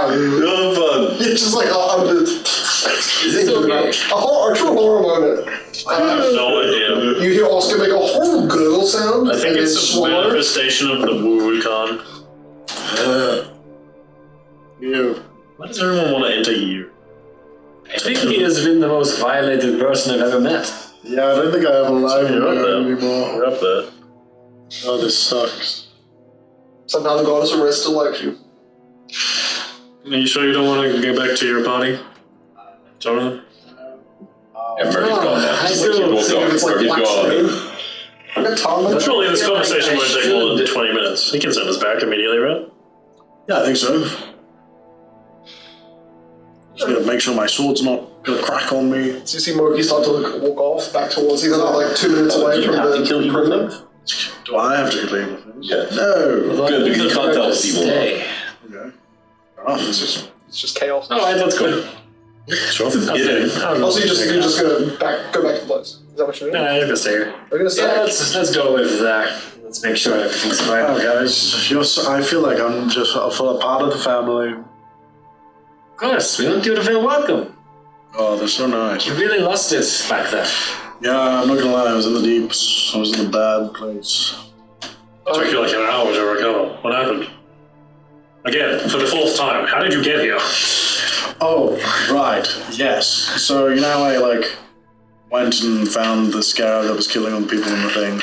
Really fun. It's just like Is this okay? a true horror moment. I have no idea. You hear Oscar make a horrible gurgle sound. I think and it's then a swallow. manifestation of the woo-woo-con. You. Why does everyone want to enter you? I think he has been the most violated person I've ever met. Yeah, I don't think I have a live You're up there. anymore. You're up there. Oh, this sucks. Somehow the goddess of rest still likes you. Are you sure you don't want to go back to your party? Jonathan? And Murray's gone now. I still Murray's gone. It's like Murray's black gone. stone. Surely this conversation won't take more than 20 minutes. He can send us back immediately, right? Yeah, I think so. Just gotta make sure my sword's not gonna crack on me. So you see Moki start to walk off back towards. He's about like 2 minutes away from the perimeter. Do I have to leave with things? Yes. No. Good, because you can't tell people. Stay. Okay. It's just chaos. Alright, that's good. sure. Also, you're just gonna go back to the place. Is that what you're doing? Nah, you're gonna stay here. We're gonna stay. Yeah, let's go with that. Let's make sure everything's fine. Oh, guys, I feel like I'm just a part of the family. Of course, we want you to feel welcome. Oh, they're so nice. You really lost it back there. Yeah, I'm not gonna lie, I was in the deeps. I was in a bad place. It took you like an hour to recover. What happened? Again, for the 4th time, how did you get here? Oh, right, yes. So, you know how I, went and found the scarab that was killing all the people in the thing?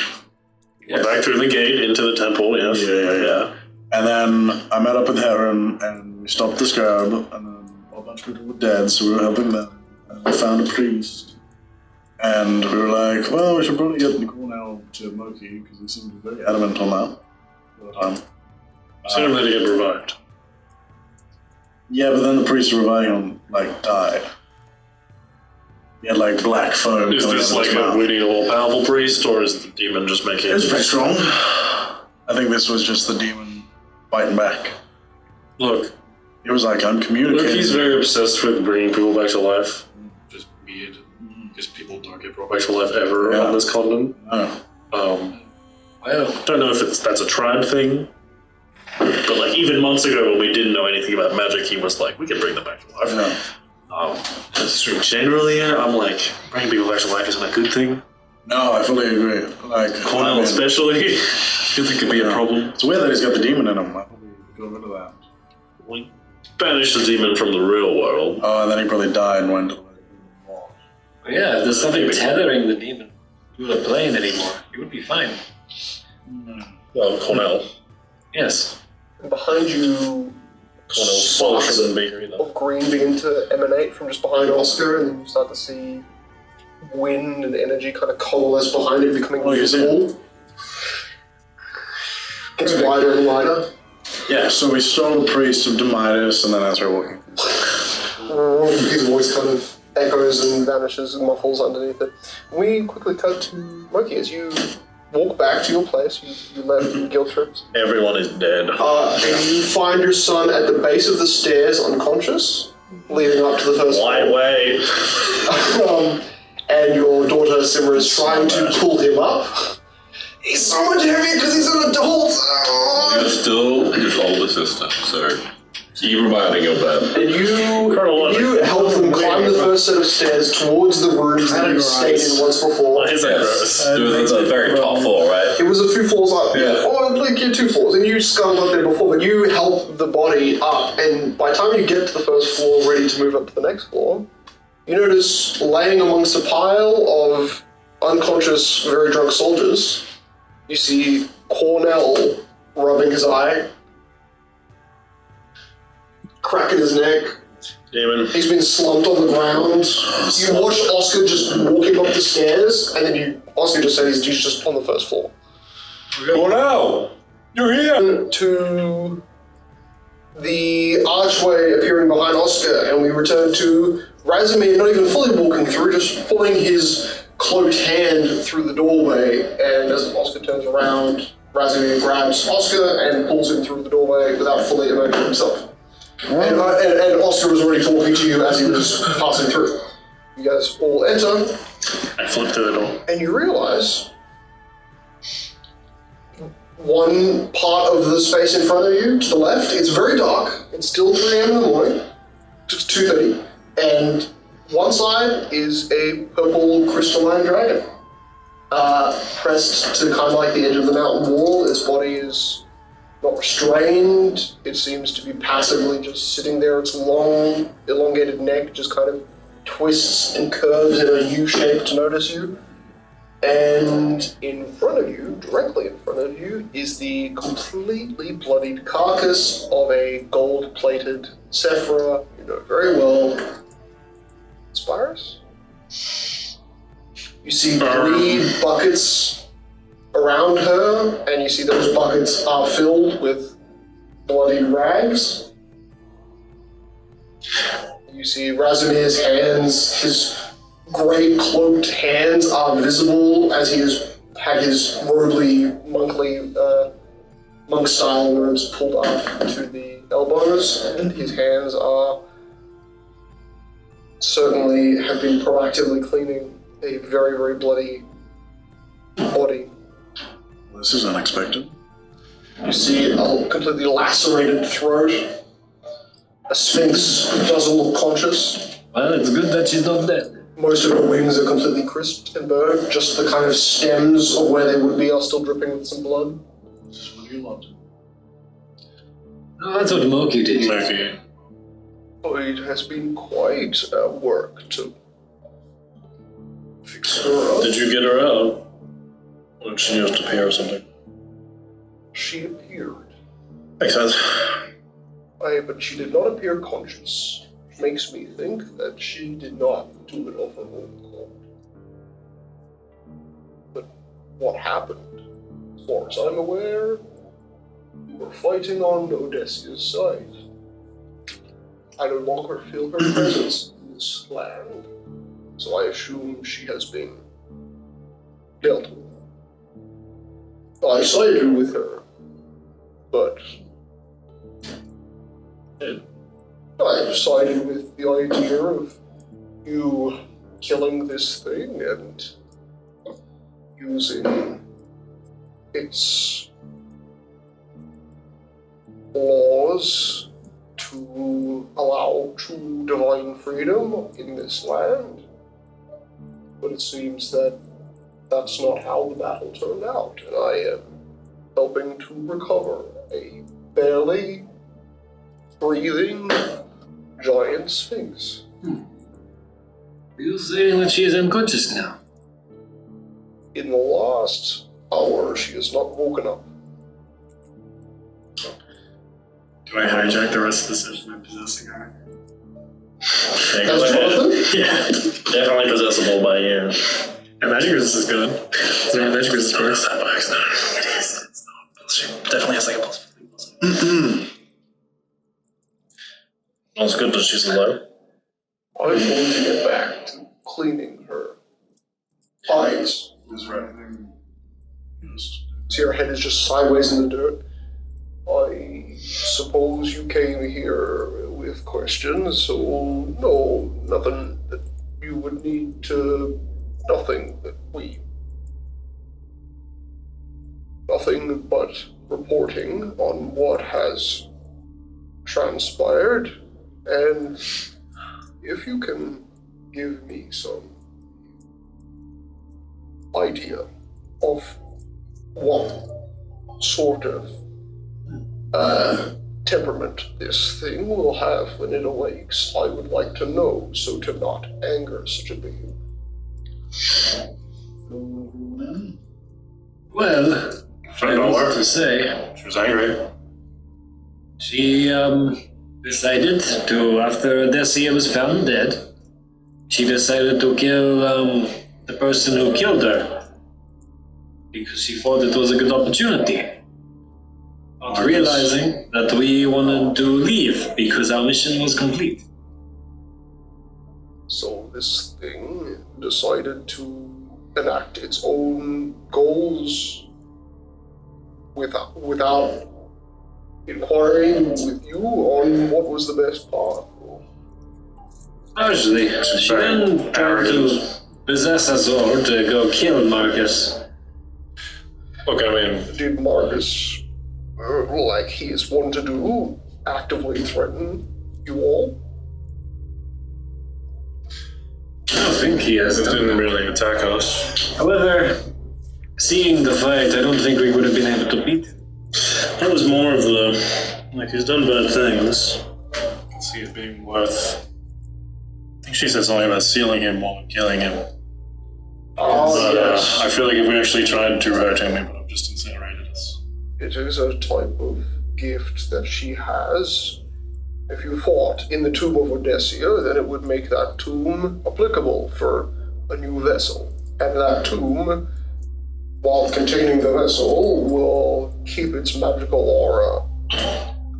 Yeah. Back through the gate into the temple, yes. Yeah. And then I met up with Heron, and we stopped the scarab, and then a bunch of people were dead, so we were helping them. And we found a priest, and we were like, well, we should probably get the Cornell to Moki, because he seemed to be very adamant on that all the time. Sooner than to get revived. Yeah, but then the priest reviving him, died. He had, black foam. Is this coming out of his a mouth. really all-powerful priest, or is the demon just making It was pretty strong. I think this was just the demon fighting back. Look, It was I'm communicating. he's very obsessed with bringing people back to life. Just weird. Because people don't get brought back to life ever on this continent. No. I don't know if that's a tribe thing. But even months ago when we didn't know anything about magic, he was like, we can bring them back to life. Yeah. That's true. Generally, I'm bringing people back to life isn't a good thing. No, I fully agree. Cornell especially, I think it could be a problem. It's weird that he's got the demon in him. I probably got rid of that. We banished the demon from the real world. Oh, and then he probably died and went to the wall. Yeah, if there's something tethering the demon to the plane anymore, he would be fine. Cornell. Yes. And behind you, Cornell's sparks than bakery though. of green begin to emanate from just behind Oscar, and then you start to see wind and energy kind of coalesce behind it, becoming visible. Gets wider and wider. Yeah, so we stole the priest of Demitis, and then as we're walking. His voice kind of echoes and vanishes and muffles underneath it. We quickly cut to Moki as you walk back to your place. You left guilt trips. Everyone is dead. And you find your son at the base of the stairs, unconscious, leading up to the first White way. and your daughter Simra is trying to pull him up. He's so much heavier because he's an adult. You're still his older sister, so keep reminding of that. And you help them climb the first set of stairs towards the rooms that you stayed in once before. Is that gross? It was a very top floor, right? It was a few floors up. Yeah. Oh, like 2 floors. And you scuttled up there before, but you help the body up. And by the time you get to the first floor, ready to move up to the next floor, you notice laying amongst a pile of unconscious, very drunk soldiers, you see Cornell rubbing his eye, cracking his neck. Demon. He's been slumped on the ground. You watch Oscar just walking up the stairs, and then Oscar just says he's just on the first floor. Cornell! You're here! To the archway appearing behind Oscar, and we return to Razimir not even fully walking through, just pulling his cloaked hand through the doorway, and as Oscar turns around, Razimir grabs Oscar and pulls him through the doorway without fully emerging himself. And Oscar was already talking to you as he was passing through. You guys all enter, I flipped through the door. and you realize one part of the space in front of you, to the left, it's very dark. It's still 3 a.m. in the morning. It's 2:30. And one side is a purple crystalline dragon. Pressed to kind of like the edge of the mountain wall. Its body is not restrained. It seems to be passively just sitting there. Its long, elongated neck just kind of twists and curves in a U shape to notice you. And in front of you, directly in front of you, is the completely bloodied carcass of a gold-plated Sephira you know very well. Spyrus? You see 3 buckets around her, and you see those buckets are filled with bloody rags. You see Razumir's hands, his grey cloaked hands are visible as he has had his robely, monkly, monk-style robes pulled up to the elbows, and his hands are certainly have been proactively cleaning a very, very bloody body. This is unexpected. You see a completely lacerated throat. A sphinx who doesn't look conscious. Well, it's good that she's not dead. Most of her wings are completely crisped and burnt. Just the kind of stems of where they would be are still dripping with some blood. Just what you want. No, that's what Moki did. Moki. It has been quite a work to fix her up. Did you get her out? Or did she just appear or something? She appeared. Makes sense. But she did not appear conscious, which makes me think that she did not do it of her own accord. But what happened? As far as I'm aware, we were fighting on Odessia's side. I no longer feel her presence in this land, so I assume she has been dealt with. I sided with her, but I sided with the idea of you killing this thing and using its laws to allow true divine freedom in this land. But it seems that that's not how the battle turned out, and I am helping to recover a barely breathing giant sphinx. Are you saying that she is unconscious now? In the last hour, she has not woken up. Do I hijack the rest of the session by possessing her? Yeah, definitely possessible by you. Yeah, magic resist is good. So yeah, magic resist works. That works. No, it is. It's not bullshit. Definitely has like a plus. Well, it's good that she's alive. I'm going to get back to cleaning her eyes. Is there anything? See, her head is just sideways in the dirt. I suppose you came here with questions, so no, nothing that you would need to... Nothing but reporting on what has transpired, and if you can give me some idea of what sort of temperament this thing will have when it awakes, I would like to know, so to not anger such a being. Well, I don't know what where to say. She was angry. She decided to, after Dessia was found dead, she decided to kill the person who killed her because she thought it was a good opportunity. Not realizing that we wanted to leave because our mission was complete. So this thing decided to enact its own goals without inquiring with you on what was the best path. Largely, she then tried to possess us all to go kill Marcus. Look, I mean, Did Marcus, like he is one to do, actively threaten you all? I don't think he has it done didn't that. really attack us. However, seeing the fight, I don't think we would have been able to beat him. That was more of the, like, he's done bad things. I can see it being worth... I think she said something about sealing him more than killing him. Oh, But yes. I feel like if we actually tried to hurt him, he would have just incinerated us. It is a type of gift that she has. If you fought in the tomb of Odessia, then it would make that tomb applicable for a new vessel. And that tomb, while containing the vessel, will keep its magical aura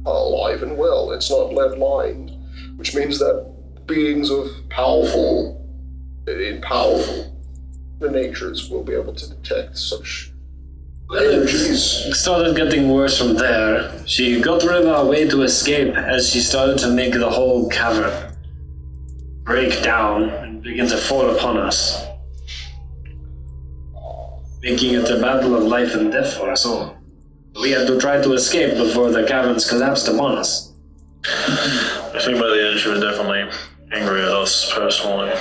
alive and well. It's not lead-lined, which means that beings of powerful natures will be able to detect such energies. It started getting worse from there. She got rid of our way to escape as she started to make the whole cavern break down and begin to fall upon us, making it a battle of life and death for us all. We had to try to escape before the caverns collapsed upon us. I think by the end she was definitely angry at us personally.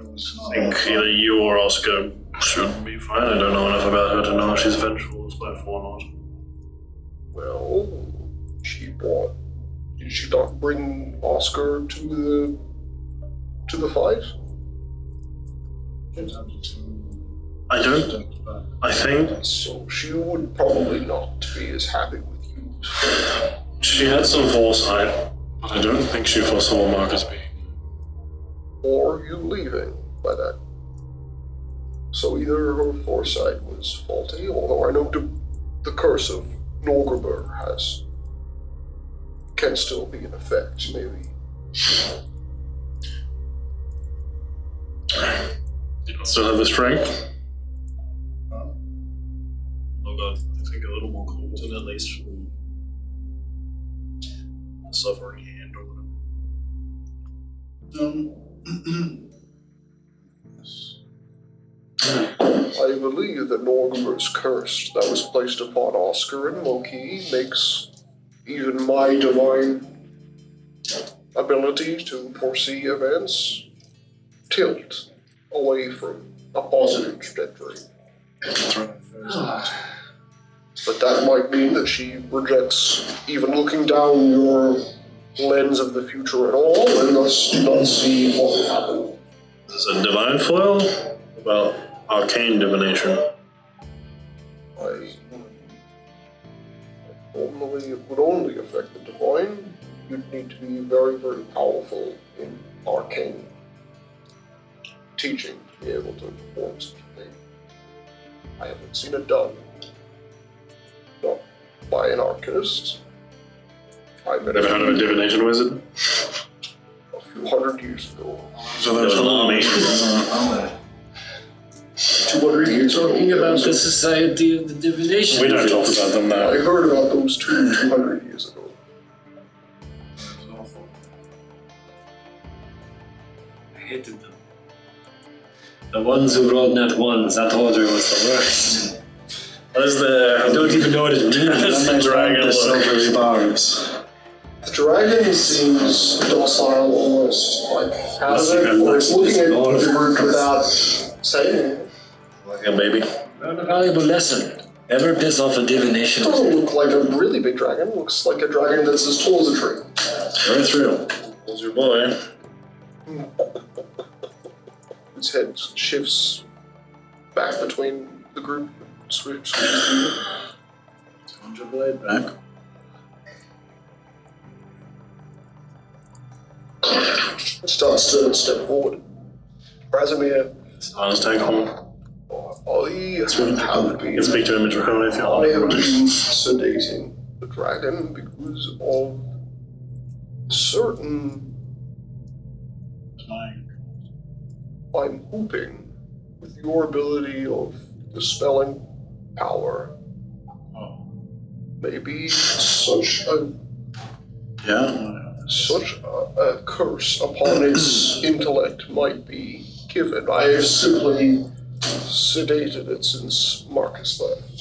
I think either you or Oscar should be fine. I don't know enough about her to know if she's vengeful as by or not. Well, did she not bring Oscar to the fight? I think So she would probably not be as happy with you. she had some foresight, but I don't think she foresaw Marcus being. Or you leaving by that. So either her foresight was faulty, although I know the curse of Northward can still be in effect, maybe. You don't still have the strength? Oh god, I think a little more competent, at least from the suffering hand or whatever. I believe that Northward's curse that was placed upon Oscar and Moki makes even my divine ability to foresee events tilt away from a positive trajectory. But that might mean that she rejects even looking down your lens of the future at all, and thus do not see what will happen. Is this a divine foil? About arcane divination? Normally, it would only affect the divine. You'd need to be very, very powerful in arcane teaching to be able to perform such a thing. I haven't seen it done. Not by an arcanist. I met Never heard of a divination wizard? a few hundred years ago. So there's Those a are lot amazing. 200 years ago. Talking about the Society of the Divination. We don't talk about them I now. heard about those 200 years ago. I hated them. The ones who rolled net ones, that order was the worst. What is the... I don't even know what it means. That's the dragon the look. silvery barbs. The dragon seems docile almost, like Must have passive, been or it's looking at Lord of the group Purpose. without saying anything. Like a baby. Learned a valuable lesson. Never piss off a divination. It doesn't look like a really big dragon, it looks like a dragon that's as tall as a tree. Right through. Who's your boy? Its head shifts back between the group, swoops. Turn your blade back. Starts to step forward. Rasimir, Let's take home. I have You can speak to him in Draconian if you I have want. been sedating the dragon because of certain. I'm hoping with your ability of dispelling power, maybe such a curse upon its intellect might be given. I have simply sedated it since Marcus left.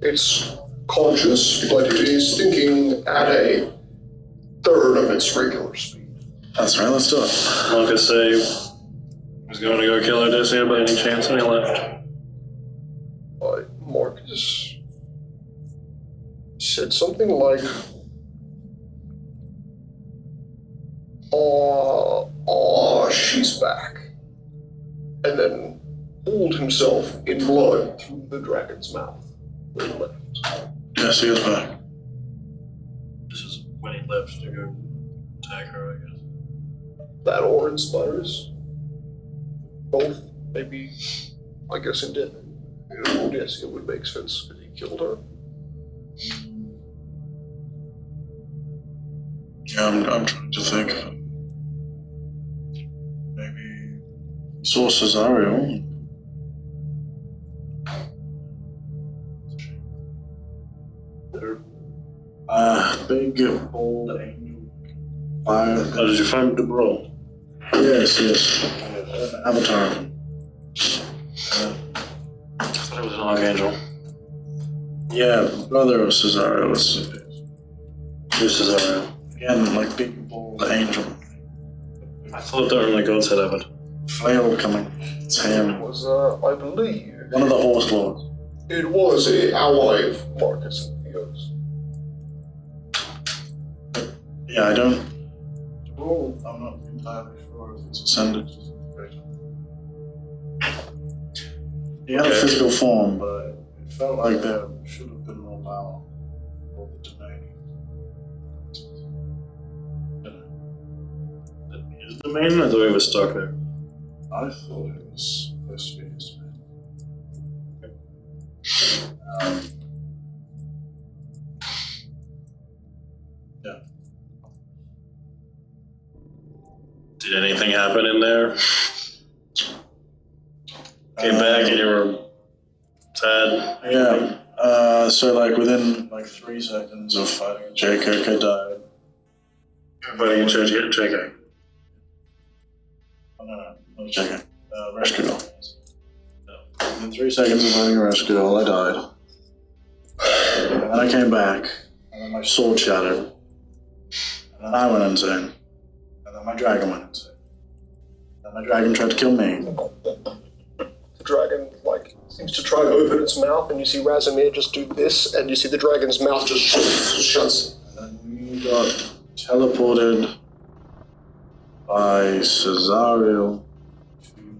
It's conscious, but it is thinking at a third of its regular speed. That's right, let's do it. Marcus say he's going to go kill Odysseus by any chance, and he left. Marcus said something like, she's back. And then pulled himself in blood through the dragon's mouth when he left. Yes, he is back. This is when he left to go attack her, I guess. That or inspires. Both, maybe, I guess in death. Yes, it would make sense if he killed her. Yeah, I'm trying to think. Maybe saw Cesario. Big, bold angel. Fire. Oh, did you find the bro? Yes. Avatar. I thought it was an archangel. Yeah, brother of Cesario was Who's Cesario? again like big, bold angel. I thought the only gods had happened. Flail coming. It's him. Was, I believe, One of the horse lords. it was a ally of Marcus and Theo's. Yeah, I don't. Oh, I'm not entirely sure if it's ascended. He had a physical form, but it felt like there should have been more power for the domain. His domain? I thought he was stuck there. I thought it was supposed to be his domain. Yeah. Did anything happen in there? Came back and you were sad? Yeah. So like within like 3 seconds of fighting Jacob, I died. Fighting a JK. Oh, no, not Jacob. Rescue doll. Within 3 seconds of fighting a rescue doll, I died. And then I came back, and then my sword shattered. And then I went insane. And then my dragon went insane. And then my dragon tried to kill me. The dragon, like, seems to try to open its mouth, and you see Razomir just do this, and you see the dragon's mouth just shuts. And then we got teleported by Cesariel to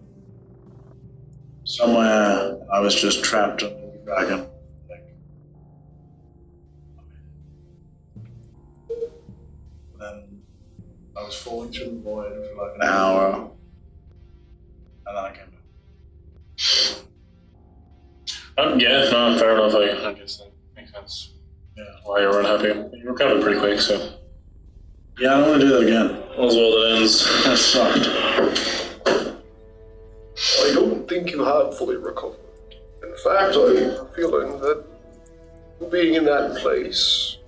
somewhere. I was just trapped under the dragon. Then I was falling through the void for like an hour, and then I came back. Yeah, no, fair enough. I guess that makes sense. Yeah. Why you were unhappy. You recovered pretty quick, so. Yeah, I don't want to do that again. All's well that ends. That sucked. I don't think you have fully recovered. In fact, I have a feeling that being in that place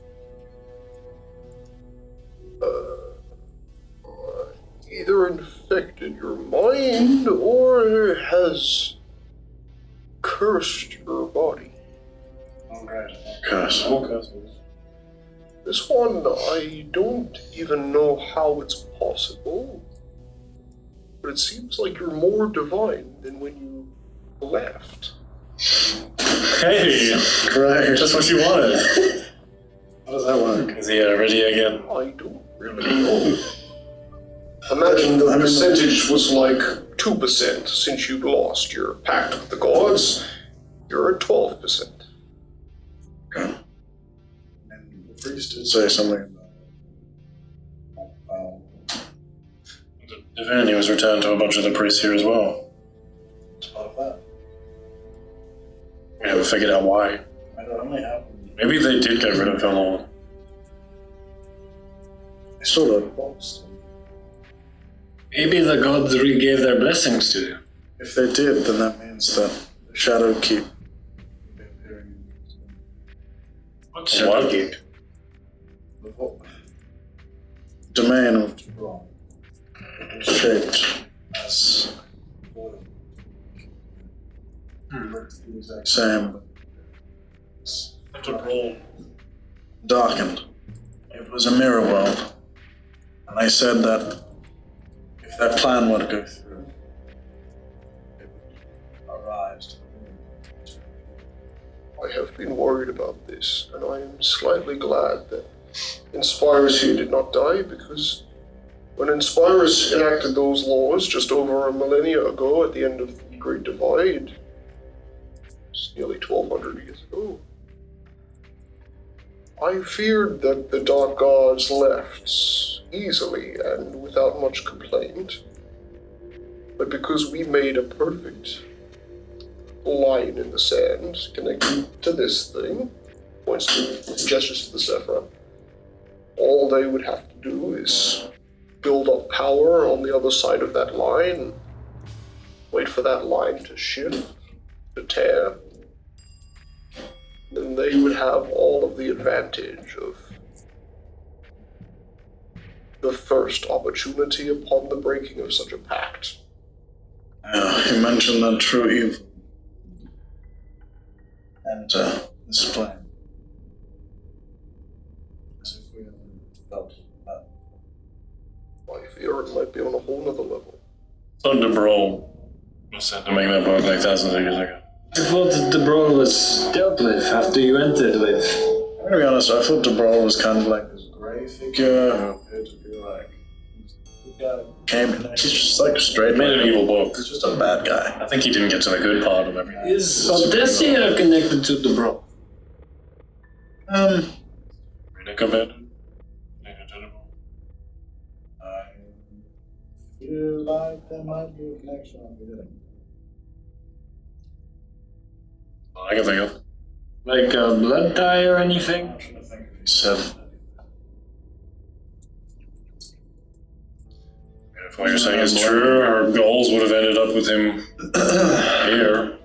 either infected your mind or has cursed your body. Oh, great. Curse. This one, I don't even know how it's possible, but it seems like you're more divine than when you left. Hey! Correct. Just what you wanted. How does that work? Is he ready again? I don't really know. Imagine the percentage was like 2% since you lost your pact with the gods. You're at 12%. Okay. And the priest did say something about The divinity was returned to a bunch of the priests here as well. what's part of that. We haven't figured out why. I don't only happened. Maybe they did get rid of Elon. They still got boxed. Maybe the gods re-gave their blessings to you. If they did, then that means that the shadow keep appearing. What shadow keep? The domain of Tebron is shaped as the exact same, darkened. It was a mirror world, and they said that if that plan were to go through, it would arise to the moon. I have been worried about this, and I am slightly glad that Inspirus here did not die, because when Inspirus enacted those laws just over a millennia ago at the end of the Great Divide, it's nearly 1200 years ago, I feared that the Dark Gods left easily and without much complaint. But because we made a perfect line in the sand connecting to this thing, points to gestures to the Sephra, all they would have to do is build up power on the other side of that line, wait for that line to shift, to tear, then they would have all of the advantage of the first opportunity upon the breaking of such a pact. He mentioned that true evil. And this plan. As if we hadn't felt that. I fear it might be on a whole nother level. Thunder Brawl was sent to make that book like thousands of years ago. I thought that the brawl was dealt with after you entered with. I'm gonna be honest, I thought DeBrawl was kind of like this grey figure who appeared to be like. He's just like straight. Made an evil book. He's just a bad guy. I think he didn't get to the good part of everything. Is Odessia connected to the brawl? Riddick abandoned. I feel like there might be a connection I'm forgetting. I can think of. Like a blood tie or anything? I'm trying to think if he said. If what you're saying is true, our goals would have ended up with him here.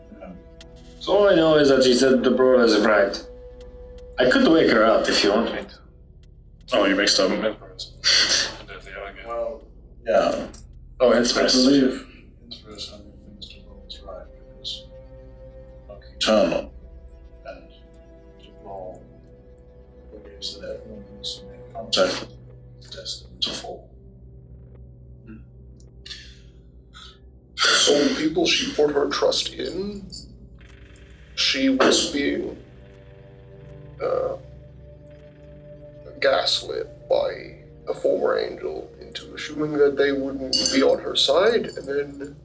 So all I know is that she said the brawl is right. I could wake her up if you want me to. Oh, you mixed up Emperors. Well, yeah. Oh, I Inspirus. believe Inspirus having things to roll is right because Moki eternal and to roll believes that everyone who's made contact with him is destined to fall. So the people she put her trust in, she was being gaslit by a former angel into assuming that they wouldn't be on her side, and then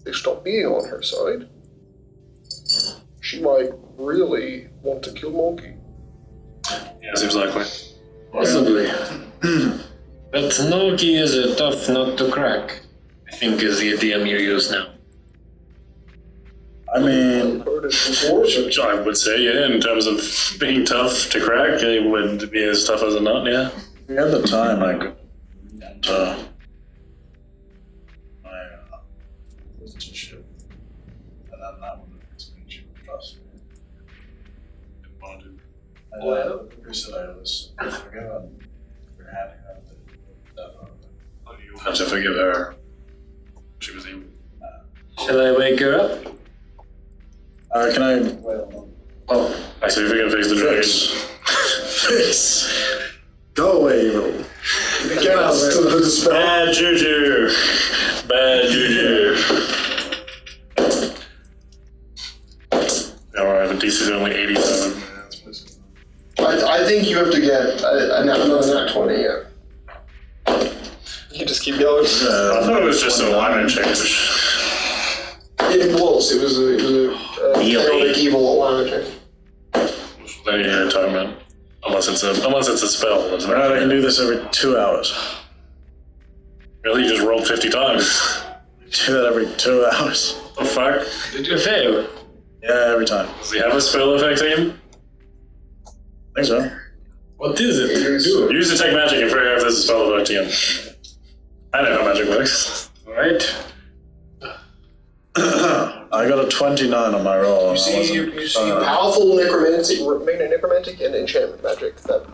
they stopped being on her side. She might really want to kill Moki. Yeah, seems likely. Possibly. But Moki is a tough nut to crack, I think is the idiom you use now. I mean, I've heard it before. I would say, yeah, in terms of being tough to crack, it would be as tough as a nut, yeah. if we had the time, I could enter my visitorship, and then that would have made you trust me. Didn't want to do. I said I was forgiven for handing out the definitely. You have to forgive her. She was evil. Shall I wake her up? Can I wait on Oh, I say if we can fix the Fix. dragon. Fix. Go away, evil. Get out of there. Spell. Bad juju! Bad juju! Alright, but DC's only 87. I think you have to get another nat 20, yeah. You can just keep going. I thought it was just a alignment change. It was a chaotic evil alignment change. Then you're talking about. Unless it's a spell. That's Alright, I can do this every 2 hours. Really? You just rolled 50 times. Do that every 2 hours. The fuck? did you fail? Yeah, every time. Does he have a spell affecting him? I think so. What is it? Do? Use detect magic and figure out if there's a spell affecting him. I know how magic works. Alright. I got a 29 on my roll. You see powerful necromancy, necromantic and enchantment magic that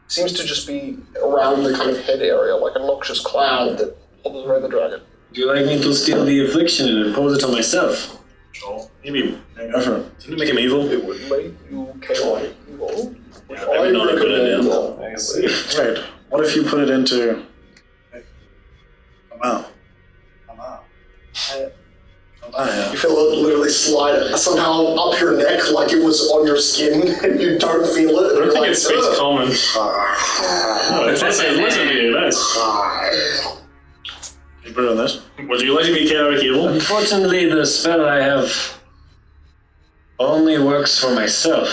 seems to just be around the kind of head area, like a noxious cloud that hovers around the dragon. Do you like me to steal the affliction and impose it on myself? Sure. Maybe. Go for it. Didn't it make him evil? It would make you chaotic evil. Yeah, maybe not a good idea. I see. Wait, what if you put it into... Come out. Come out. You feel it literally slide somehow up your neck like it was on your skin and you don't feel it. I And don't you're think like, it speaks "Ugh." common. No, it's listen to you, nice. You put it on this? Would you like to be chaotic evil? Unfortunately, the spell I have only works for myself.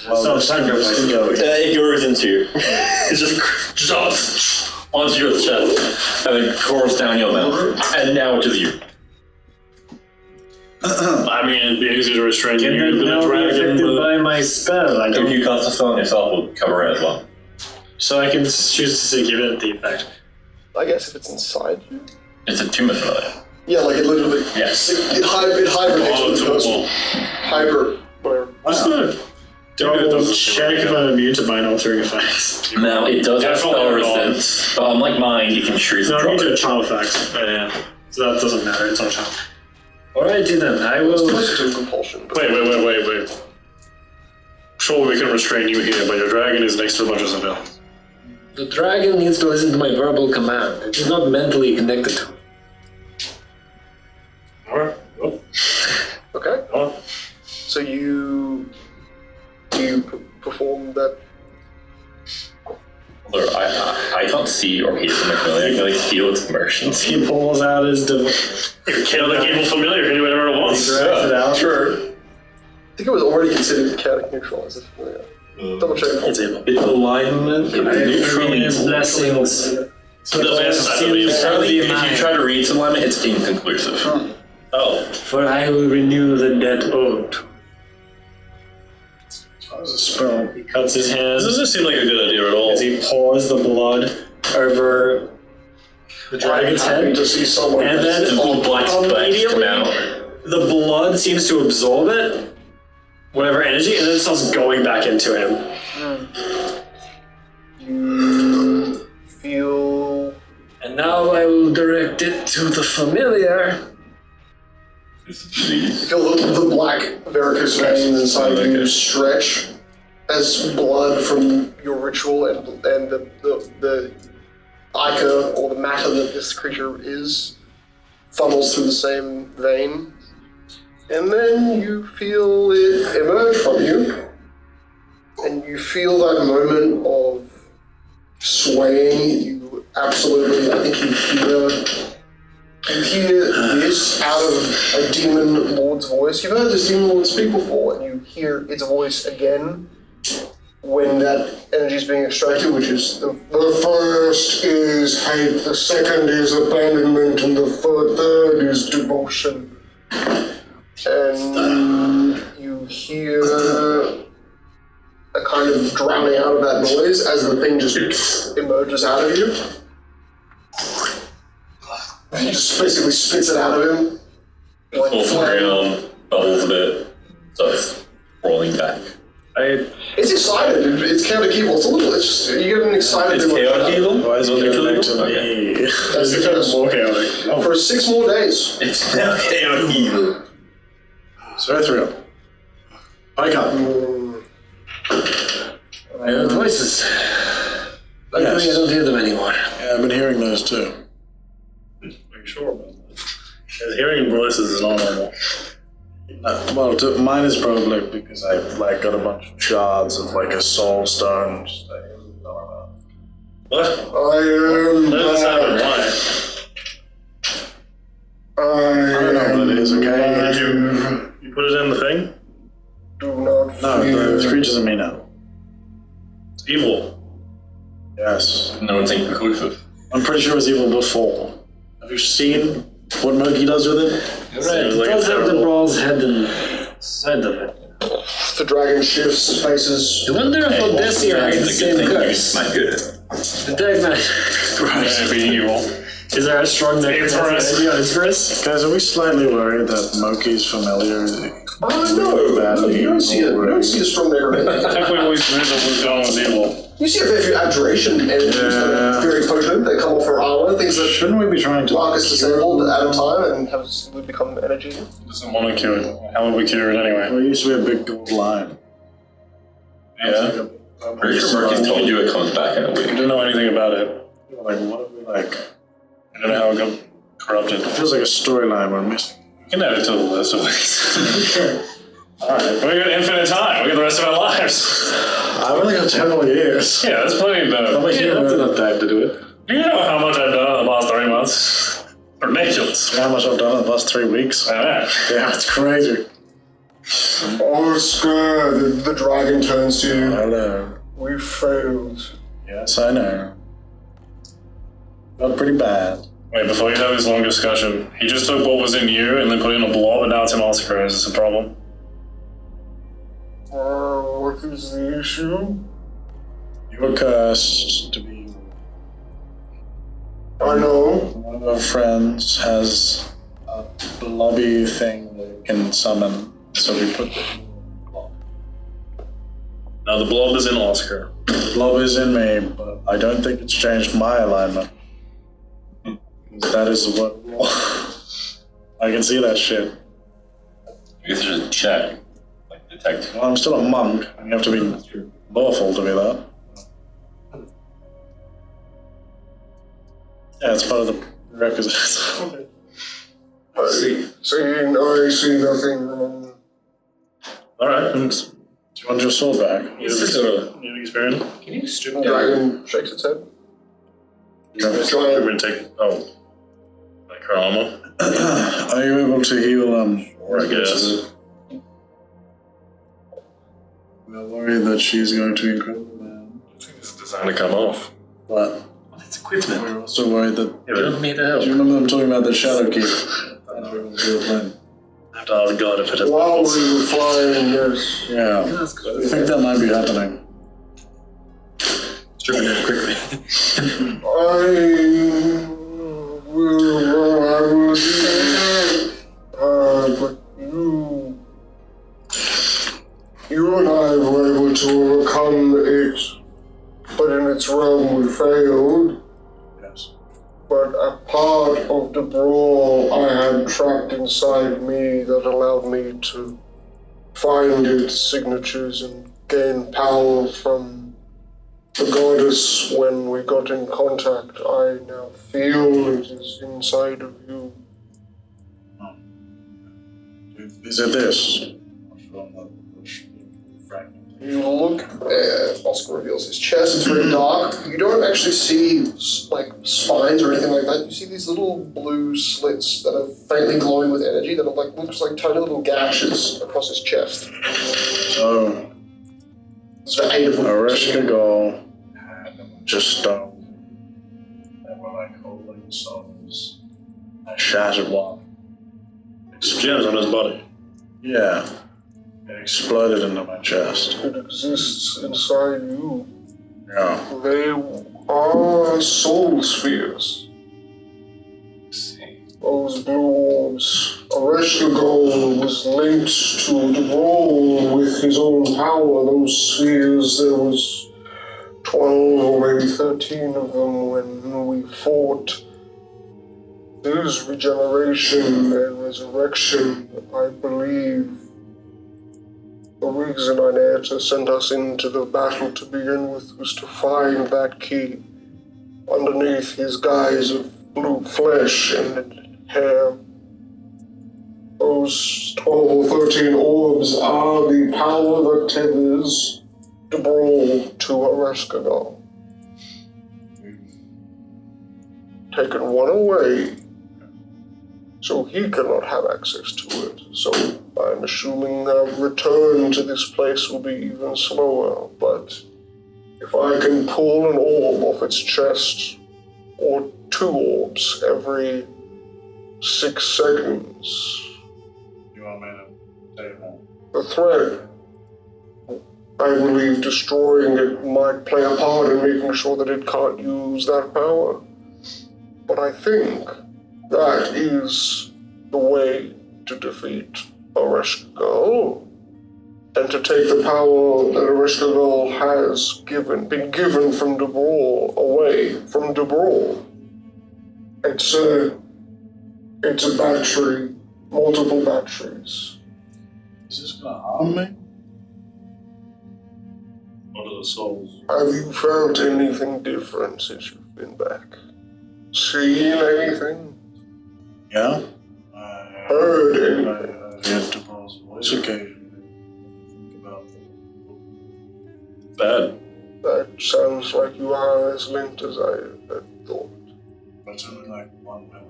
Well, Self-sacrifice. It goes into you. It just jumps onto your chest and then course down your mouth. And now it is you. I mean, it'd be easy to restrain you. Can You've that been a now be dragon, affected but... by my spell? I If don't... you cast a spell on yourself, will cover it as well. So I can choose to say give it the effect. I guess if it's inside you. It's a tumor spell. Yeah, like it literally. Yes. It hibernates Oh, with the it's person. awful. Hyper. Whatever. What's the double check if I'm immune to mind-altering effects? Now, it does have Definitely spell not. resistance, but unlike mine, you can choose to No, I'm drop immune to it. charm effects. Yeah. So that doesn't matter, it's on charm. Alrighty then, I will... Positive compulsion. But Wait. Sure, we can restrain you here, but your dragon is next to a bunch of civilians. The dragon needs to listen to my verbal command. It's not mentally connected to it. Alright. Oh. Okay. Oh. So you perform that. Although I can't see or hear from the familiar, I can only feel its emotions. He pulls out his device. Kill the evil familiar, can do whatever it wants. Drags it out. Sure. I think it was already considered chaotic neutral as a familiar. Double check. It's alignment. Neutrally His blessings. So the last time, if you try to read some alignment, it's inconclusive. Oh. For I will renew the dead oath. That was a spell. He cuts his hand This doesn't seem like a good idea at all. as he pours the blood over the dragon's I'm happy head. to see someone. And then Little black spikes come immediately, out. the blood seems to absorb it, whatever energy, and then it starts going back into him. You feel. And now I will direct it to the familiar. You feel the black varicose veins inside you stretch as blood from your ritual and the ichor or the matter that this creature is funnels through the same vein. And then you feel it emerge from you, and you feel that moment of swaying. You absolutely, I think you hear this out of a demon lord's voice. You've heard this demon lord speak before, and you hear its voice again when that energy is being extracted, which is the first is hate, the second is abandonment, and the third is devotion. And you hear a kind of drowning out of that noise as the thing just emerges out of you. He just basically spits it out of him. Like Falls around, bubbles a bit, starts rolling back. It's excited. It's chaotic evil. It's a little. It's just, you get an excited. It's chaotic evil? Why is it Literally? connected to me? That's the curse. More chaotic. For 6 more days. It's now chaotic evil. So Ethereal. Pike up. I heard voices. Luckily, I don't hear them anymore. Yeah, I've been hearing those too. Are you sure about that? Because hearing voices is not normal. Well, mine is probably because I've got a bunch of shards of a soul stone. What? I Let us have it. Why? I don't know what it is, okay? Did you put it in the thing? do not No, the creatures in me now. It's evil. Yes. No, it's inconclusive. I'm pretty sure it was evil before. Have you seen what Moki does with it? Right, it like does a have the terrible- brawl's head inside of it. The dragon shifts faces. I wonder if Odysseus has the It's a good same thing you curse. might do it. The Dark Knight. Right. Being evil. Is there a strong Inference. Inference? Guys, are we slightly worried that Moki's familiar? No, you don't see it. You don't see a strong negative. Technically, we knew that was going was evil. You see a fair few abjuration energies that are very potent. They come off her armor, things that Shouldn't we be trying to Marcus disabled at a time and have become energy. Doesn't want to cure it. How would we cure it anyway? There used to be a big gold line. Yeah. Pretty sure Marcus told you it comes back in a I week. don't know anything about it. What if we I don't know how it got corrupted. It feels like a storyline we're missing. We can add it to the list at least. Alright, we got infinite time. We got the rest of our lives. I've only got 10 more years. Yeah, that's plenty of I'm like, time. that's enough time to do it. Do you know how much I've done in the last 3 months? Ridiculous. How much I've done in the last 3 weeks. I know. Yeah, it's crazy. Oscar, the dragon turns to you. Hello. We failed. Yes, I know. Felt pretty bad. Wait, before you have this long discussion, he just took what was in you and then put it in a blob and now it's in Oscar. Is this a problem? What is the issue? You were cursed to be. I know. One of our friends has a blobby thing that it can summon, so we put the blob. Now the blob is in Oscar. The blob is in me, but I don't think it's changed my alignment. That is what. I can see that shit. I guess there's a check. Like detect. Well, I'm still a monk, and you have to be lawful to be that. Yeah, it's part of the requisites. Okay. I see nothing wrong. Alright, do you want your sword back? You have experience? Can you strip down? Dragon shakes its head. We're going to take. Oh. Like her armor? Are you able to heal, Or I guess. We're worried that she's going to be incredible, man. It's designed to come off. But It's equipment. we're also worried that... Yeah, we don't need to help. Do you remember them talking about the Shadow Keep? I know we will do a plan. I have to ask God if it is. While we were flying, yes. Yeah, I think that might be happening. Strip it in quickly. I will do that. But you and I were able to overcome it, but in its realm we failed. Yes. But a part of the brawl I had trapped inside me that allowed me to find its signatures and gain power from the goddess when we got in contact. I now feel it is inside of you. Is it this? You look, Oscar reveals his chest, it's very dark. You don't actually see, like, spines or anything like that. You see these little blue slits that are faintly glowing with energy that are, like, looks like tiny little gashes across his chest. So, It's about 8 of them. Areshka Gol had a bunch of stones that were like holding stones. I shattered one. Gems on his body. Yeah. It exploded into my chest. It exists inside you. Yeah. They are soul spheres. Those blue orbs. Areshka Gol was linked to the brawl with his own power. Those spheres, there was 12 or maybe 13 of them when we fought. There's regeneration and resurrection, I believe. The reason Ineta sent us into the battle to begin with was to find that key underneath his guise of blue flesh and hair. Those 12 or 13 orbs are the power that tethers the brawl to Areshka Gol. Taken one away, so he cannot have access to it. So I'm assuming our return to this place will be even slower, but if I can pull an orb off its chest, or 2 orbs every 6 seconds, You want me to take that? the threat, I believe destroying it might play a part in making sure that it can't use that power. But I think that is the way to defeat Areshka Gol, and to take the power that Areshka Gol has been given from Dubrawl away from Dubrawl. It's a battery, multiple batteries. Is this gonna harm me? What are the souls? Have you felt anything different since you've been back? Seen anything? Yeah? Heard anything? I heard Duval's voice occasionally. Think about Bad. That sounds like you are as linked as I had thought. That's only like one memory.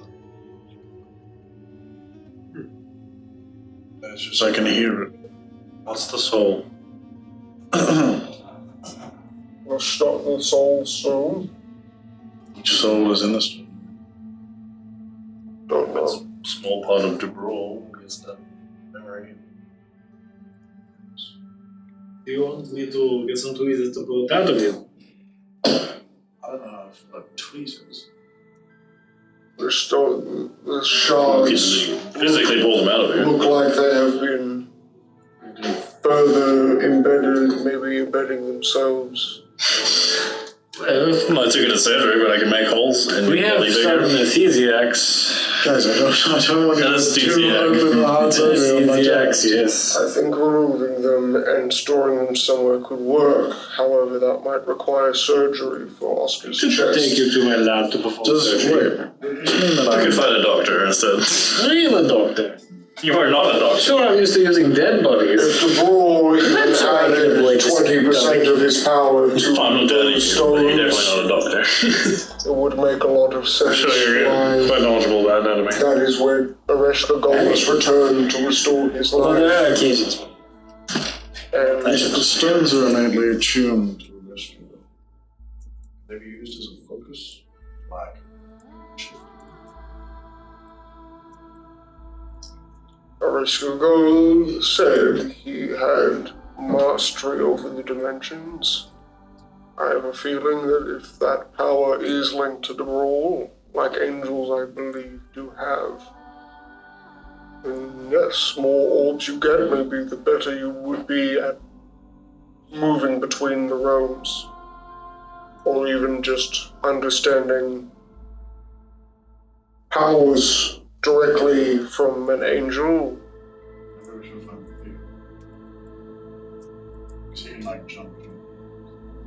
It's just I can hear it. What's the soul? We'll start the soul stone. Each soul is in this. Don't It's know. a small part of Dubrawl. Is that memory? Do you want me to get some tweezers to pull it out of you? I don't know if like tweezers. The You shards can physically pull them out of here. look like they have been further embedded, maybe embedding themselves. I'm not too good at surgery, but I can make holes in We your have body some bigger. anesthesiacs. Guys, I don't want to do open heart surgery on my jacks. Yes. I think removing them and storing them somewhere could work. However, that might require surgery for Oscar's chest. Take you to my lab to perform surgery. I could find a doctor instead. I am a doctor. You are not a doctor. Sure, I'm used to using dead bodies. If the Brawl even That's right. added Wait, 20% of his power to I'm not telling you, those but you're stones, definitely not a doctor. it would make a lot of sense. I'm sure you're why quite knowledgeable about anatomy. that is where Areshka Golus returned to restore his Well, life. there are occasions. And If the stones are innately attuned to a rescue, they be used as a focus flag. Areshka Golus said he had mastery over the dimensions. I have a feeling that if that power is linked to the Brawl, like angels I believe do have, then yes, more orbs you get, maybe the better you would be at moving between the realms. Or even just understanding powers directly from an angel.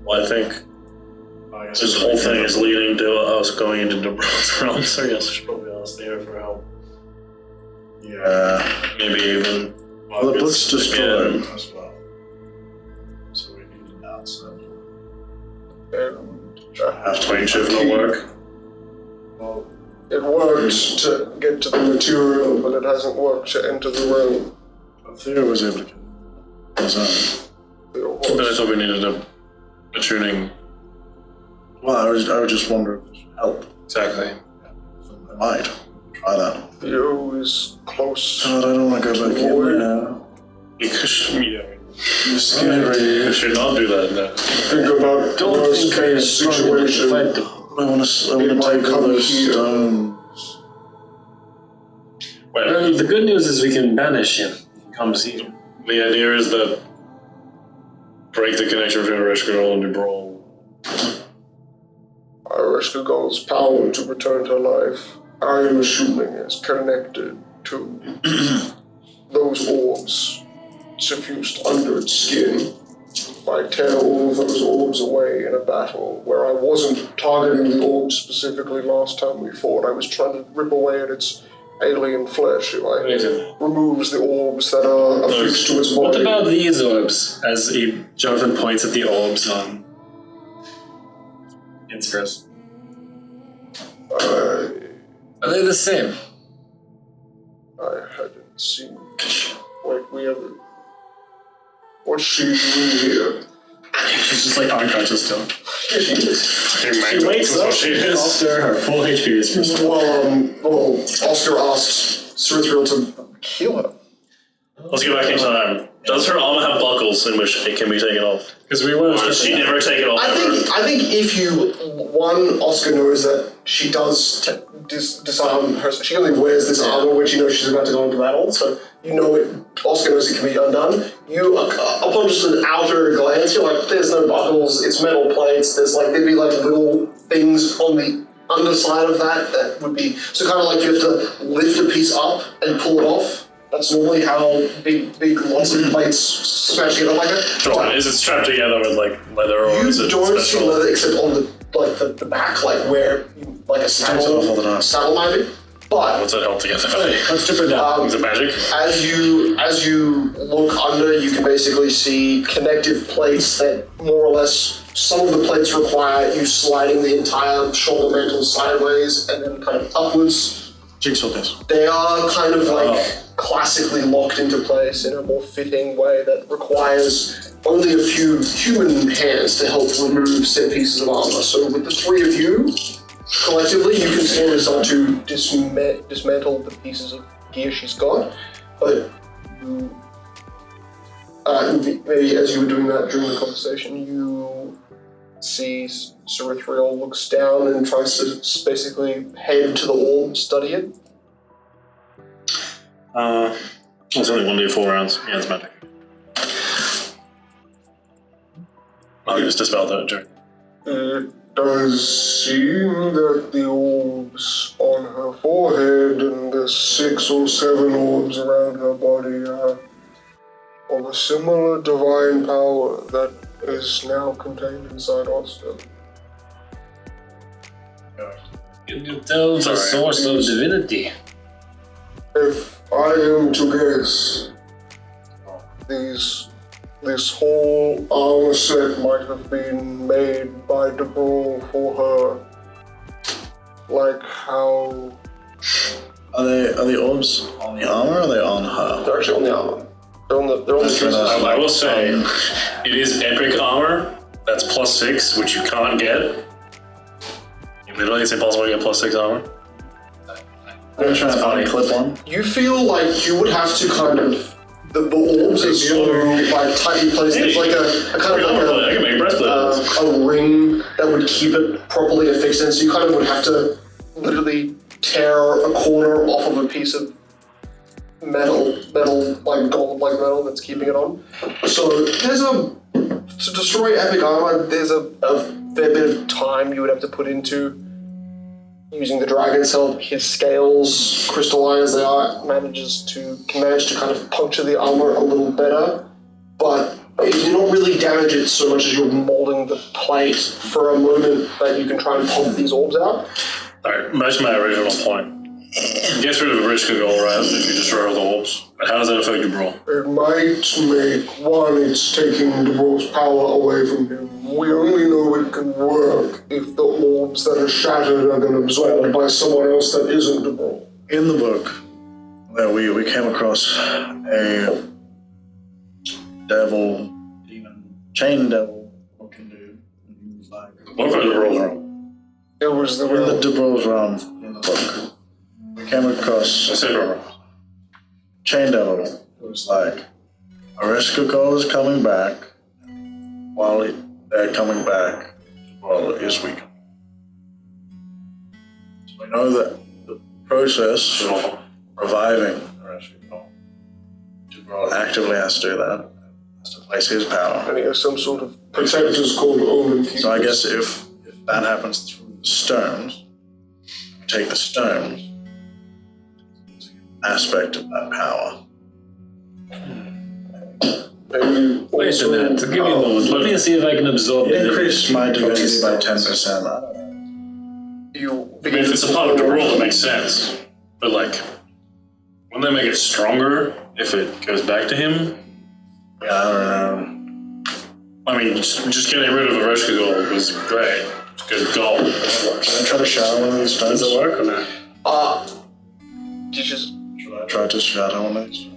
Well, I think this whole thing is leading to us going into the Bronze Realm, so yes, I should probably ask there for help. Yeah. Maybe even... Well, the book's destroyed again. as well. So we need an outside And Twin shift will work. Well, it worked to get to the material, but it hasn't worked to enter the realm. Theo was able to get it his own. But I thought we needed a tuning. Well, I would just wonder if this would help. Exactly. I might. Try that. Theo is close. God, I don't want to go back in there. You You're scary. should not do that, no. Think about the worst case situation. I want to take all those stones. Well, The good news is we can banish him. He comes here. the idea is that break the connection between Areshka and the Brawl. Areshka Gol's power to return to life, I am assuming, is connected to those orbs suffused under its skin. If I tear all of those orbs away in a battle where I wasn't targeting the orbs specifically last time we fought, I was trying to rip away at its alien flesh. If I removes the orbs that are affixed to its body. What about these orbs? As Jonathan points at the orbs on Innsbruck. Are they the same? I hadn't seen. Wait, we haven't. What's she doing here? She's just like unconscious still. She is. She wakes up after her full HP is restored. Well, Oscar asked Srithril to kill her. Let's go back in time. Does her armor have buckles in which it can be taken off? Because we want Or does she never take it off? I think if you Oscar knows that she does disarm her. She only wears this armor when she knows she's about to go into battle. So you know it. Oscar knows it can be undone. You, upon just an outer glance, you're like, there's no buckles. It's metal plates. There'd be like little things on the underside of that would be so kind of like you have to lift a piece up and pull it off. That's normally how big lots of plates smash together like that. Sure. Is it strapped together with like leather or is You it don't see special? leather except on the back, like where like a saddle might be. But What's that held together? Let's strip her down. Is it magic? as you look under, you can basically see connective plates that more or less some of the plates require you sliding the entire shoulder mantle sideways and then kind of upwards. Jigsaw piece. They are kind of like classically locked into place in a more fitting way that requires only a few human hands to help remove said pieces of armor. So with the three of you, collectively, you can still start to dismantle the pieces of gear she's got. But you, maybe as you were doing that during the conversation, you see Srithril looks down and tries to basically head to the orb, study it. It's only 1d4 rounds. Yeah, it's magic. I'll just dispel that, Jack. does seem that the orbs on her forehead and the 6 or 7 orbs around her body are of a similar divine power that is now contained inside Austin. Can you tell the source of divinity? If I am to guess, this whole armor set might have been made by DeBrawl for her. Like how... Are the orbs on the armor or are they on her? They're actually on the armor. They're on the pieces. I will say, it is epic armor. That's +6, which you can't get. Literally, it's impossible to get +6 armor. I'm trying to unclip one. You feel like you would have to kind of... The orbs are so like tightly placed. There's like a kind of like I can make a breastplate. a ring that would keep it properly affixed in, so you kind of would have to literally tear a corner off of a piece of metal, like gold-like metal that's keeping it on. So to destroy epic armor, there's a fair bit of time you would have to put into using the dragon's help. His scales, crystalline as they are, manage to kind of puncture the armor a little better, but you do not really damage it so much as you're molding the plate for a moment that you can try and pump these orbs out. Alright, back to my original point. Gets rid of risk of gold, right? If you destroy the orbs. But how does that affect your brawl? It might make one, it's taking DeBrawl's power away from him. We only know it can work if the orbs that are shattered are then absorbed by someone else that isn't DeBrawl. In the book, we came across a chain devil looking dude. He was like, What kind of brawl? It was the in the DeBrawl's realm in the book. We came across I said brawl. chain devil. It was like, a risk of gold is coming back. While they're coming back, DeBrawl is weak. So we know that the process of reviving the risk of gold, DeBrawl actively has to do that. Has to place his power. And he has some sort of protectors called OMENS. So I guess if that happens through the stones, we take the stones, aspect of that power. Maybe Wait a minute, give me a moment. Let me see if I can absorb it. Increase my divinity by 10%. I don't know. If it's a part of the brawl, it makes sense. But like, wouldn't that make it stronger if it goes back to him? Yeah, I don't know. I mean, just getting rid of the risk of gold was great. It's good gold. Should I try to shatter one of these stones? Does it work or not? Should I try to shatter one of these?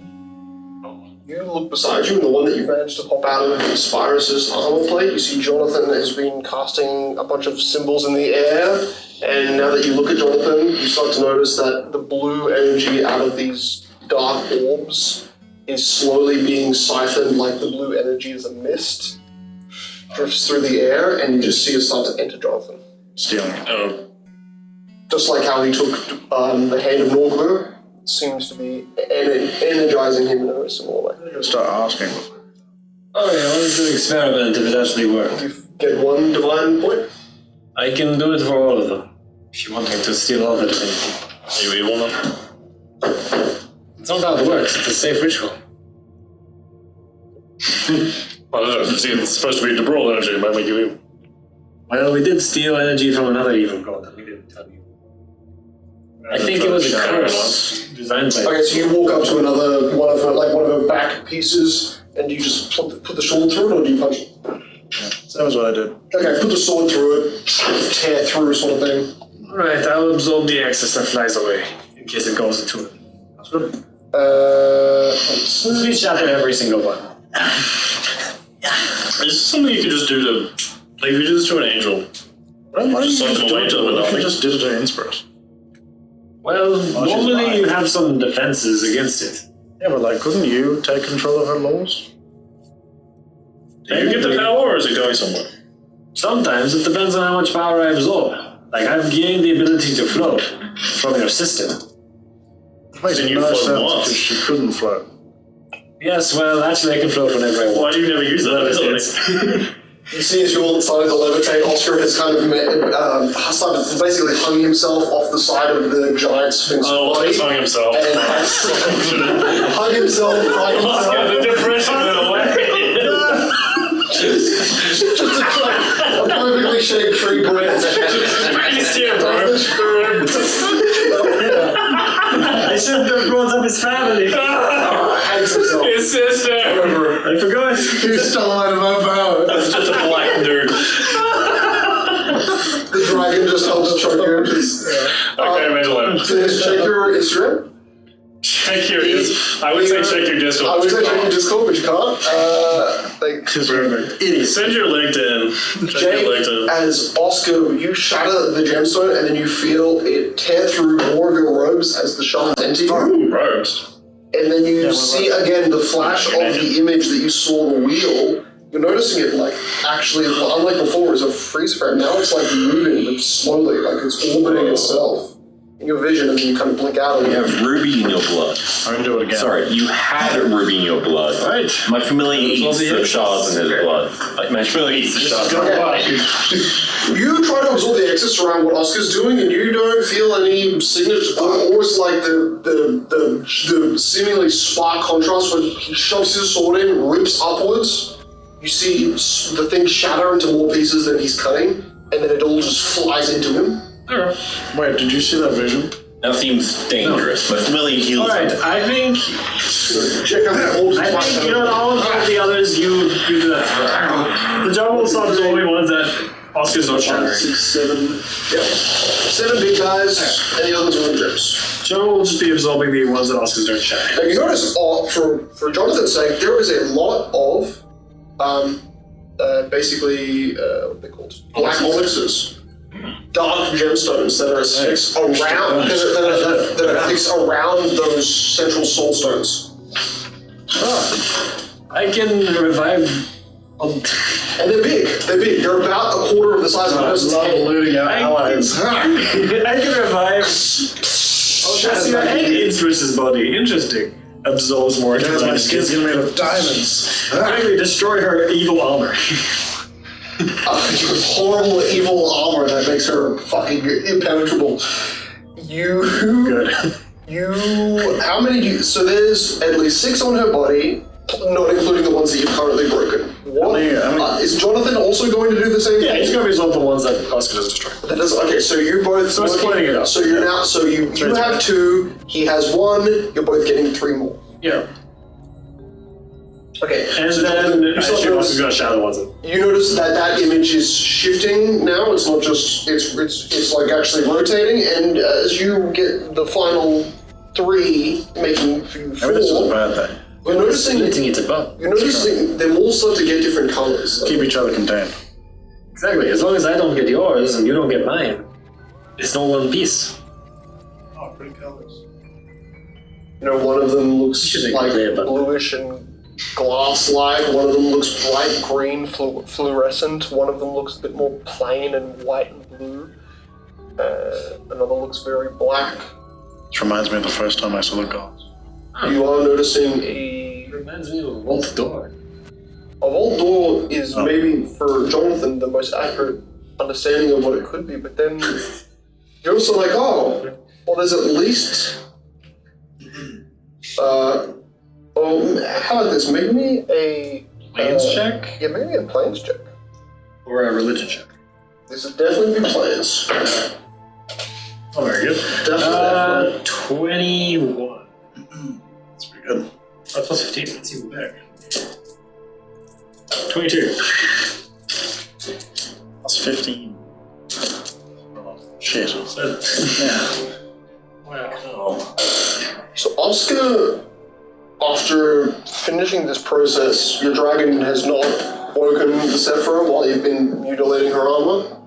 You look beside you, and the one that you've managed to pop out of Spyrus's armor plate, you see Jonathan has been casting a bunch of symbols in the air, and now that you look at Jonathan, you start to notice that the blue energy out of these dark orbs is slowly being siphoned like the blue energy is a mist, drifts through the air, and you just see it start to enter Jonathan. Stealing it. Oh, Just like how he took the hand of Northward, seems to be energizing him in a very similar way. I'm gonna start asking. Oh yeah, let's do an experiment if it actually works. You get one divine point. I can do it for all of them. If you want me to steal all the divinity. you want them? It's not how it works, it's a safe ritual. Well, see, it's supposed to be the brawl energy. It might make you evil. Well, we did steal energy from another evil god that we didn't tell you. I think it was a curse designed by... Okay, so you walk up to another one of her back pieces, and you just put the sword through it, or do you punch it? So that was what I did. Okay, put the sword through it, tear through sort of thing. Alright, I'll absorb the excess that flies away, in case it goes into it. That's good. We shatter every single one. Is this something you could just do to... Like, if you do this to an angel... Why don't you Just just suck do them it? away What if to you just did it to Innsbruck? Well, she's normally lying. you have some defenses against it. Yeah, but like, couldn't you take control of her laws? Do you get the power, or is it going somewhere? Sometimes it depends on how much power I absorb. Like, I've gained the ability to float from your system. Makes Then you no float sense once. because she couldn't float. Yes, well, actually I can float whenever I Why want. do you never use that ability? You see as you're starting to levitate, Oscar has kind of basically hung himself off the side of the giant sphinx body. He's hung himself. And hung himself right Oscar, the depression went away. just a perfectly shaped tree branch. He's here, bro. I shouldn't have brought up his family. Hangs himself. His sister. I forgot. You stole out of my power. That's just a black nerd. The dragon just helps choke you. Okay, mental image. So just check your Instagram. Check your I would say check your Discord. I would say check your Discord, but you can't. Send your LinkedIn. Check your Jake, LinkedIn. as Oscar, you shatter the gemstone and then you feel it tear through more of your robes as the shards enter you. Ooh, robes. And then you see again the flash of the image that you saw the wheel. You're noticing it like actually, unlike before, it was a freeze frame. Now it's like moving but slowly, like it's orbiting itself in your vision, and then you kind of blink out. You have ruby in your blood. I'm gonna do it again. Sorry, you had ruby in your blood. Right. My familiar eats the shards in his blood. Like, my familiar eats the shards. You try to absorb the excess around what Oscar's doing, and you don't feel any signature, almost like the seemingly stark contrast when he shoves his sword in, rips upwards. You see the thing shatter into more pieces than he's cutting, and then it all just flies into him. Alright. Wait, did you see that vision? That seems dangerous. My familiar heals. Alright, I think Check out that old you know all of the others you do that for. The job will stop absorbing ones that Oscar's not shattering. 6, 7, yeah. 7 big guys, and the others are in drips. John will just be absorbing the ones that Oscar's don't shatter. Now you notice, for Jonathan's sake, there is a lot of, basically, what are they called? Black onyxes. Dark gemstones that are affixed around, that are affixed around those central soul stones. I can revive. And they're big. They're about a quarter of the size of a person's head. Looting our allies. I can revive. And influence his body. Interesting. Absorbs more. Guys, my skin's gonna be made of diamonds. Finally, destroy her evil armor. Horrible, evil armor that makes her fucking impenetrable. Good. How many do you, so there's at least 6 on her body, not including the ones that you've currently broken. What? Is Jonathan also going to do the same Yeah, thing? he's gonna absorb the ones that Oscar does destroy. That does, okay, so you both... So it's splitting it up. So you're now, so you have 2, he has 1, you're both getting 3 more. Yeah. Okay. And so then Jonathan, I assume Oscar's gonna shatter the ones that. you notice that image is shifting now. It's not just it's like actually rotating, and as you get the final 3, making 4, Maybe this is a bad thing. you're noticing it above. them all start to get different colors. Keep each other contained. Exactly. As long as I don't get yours and you don't get mine, it's no one piece. Oh, pretty colors. You know, one of them looks should make like clear, but- bluish and glass-like. One of them looks bright green, fluorescent. One of them looks a bit more plain and white and blue. Another looks very black. This reminds me of the first time I saw the gods. You are noticing It reminds me of a vault door. A vault door is maybe for Jonathan the most accurate understanding of what it could be, but then you're also like, oh, well, there's at least. How about this? Make me a Plains check? Yeah, maybe a plains check. Or a religion check. This would definitely be plains. Oh, very good. Definitely. 21. That's pretty good. Plus 15. That's even better. 22. That's 15. Shit. Yeah. Wow. So Oscar, after finishing this process, your dragon has not woken the Sephira while you've been mutilating her armor.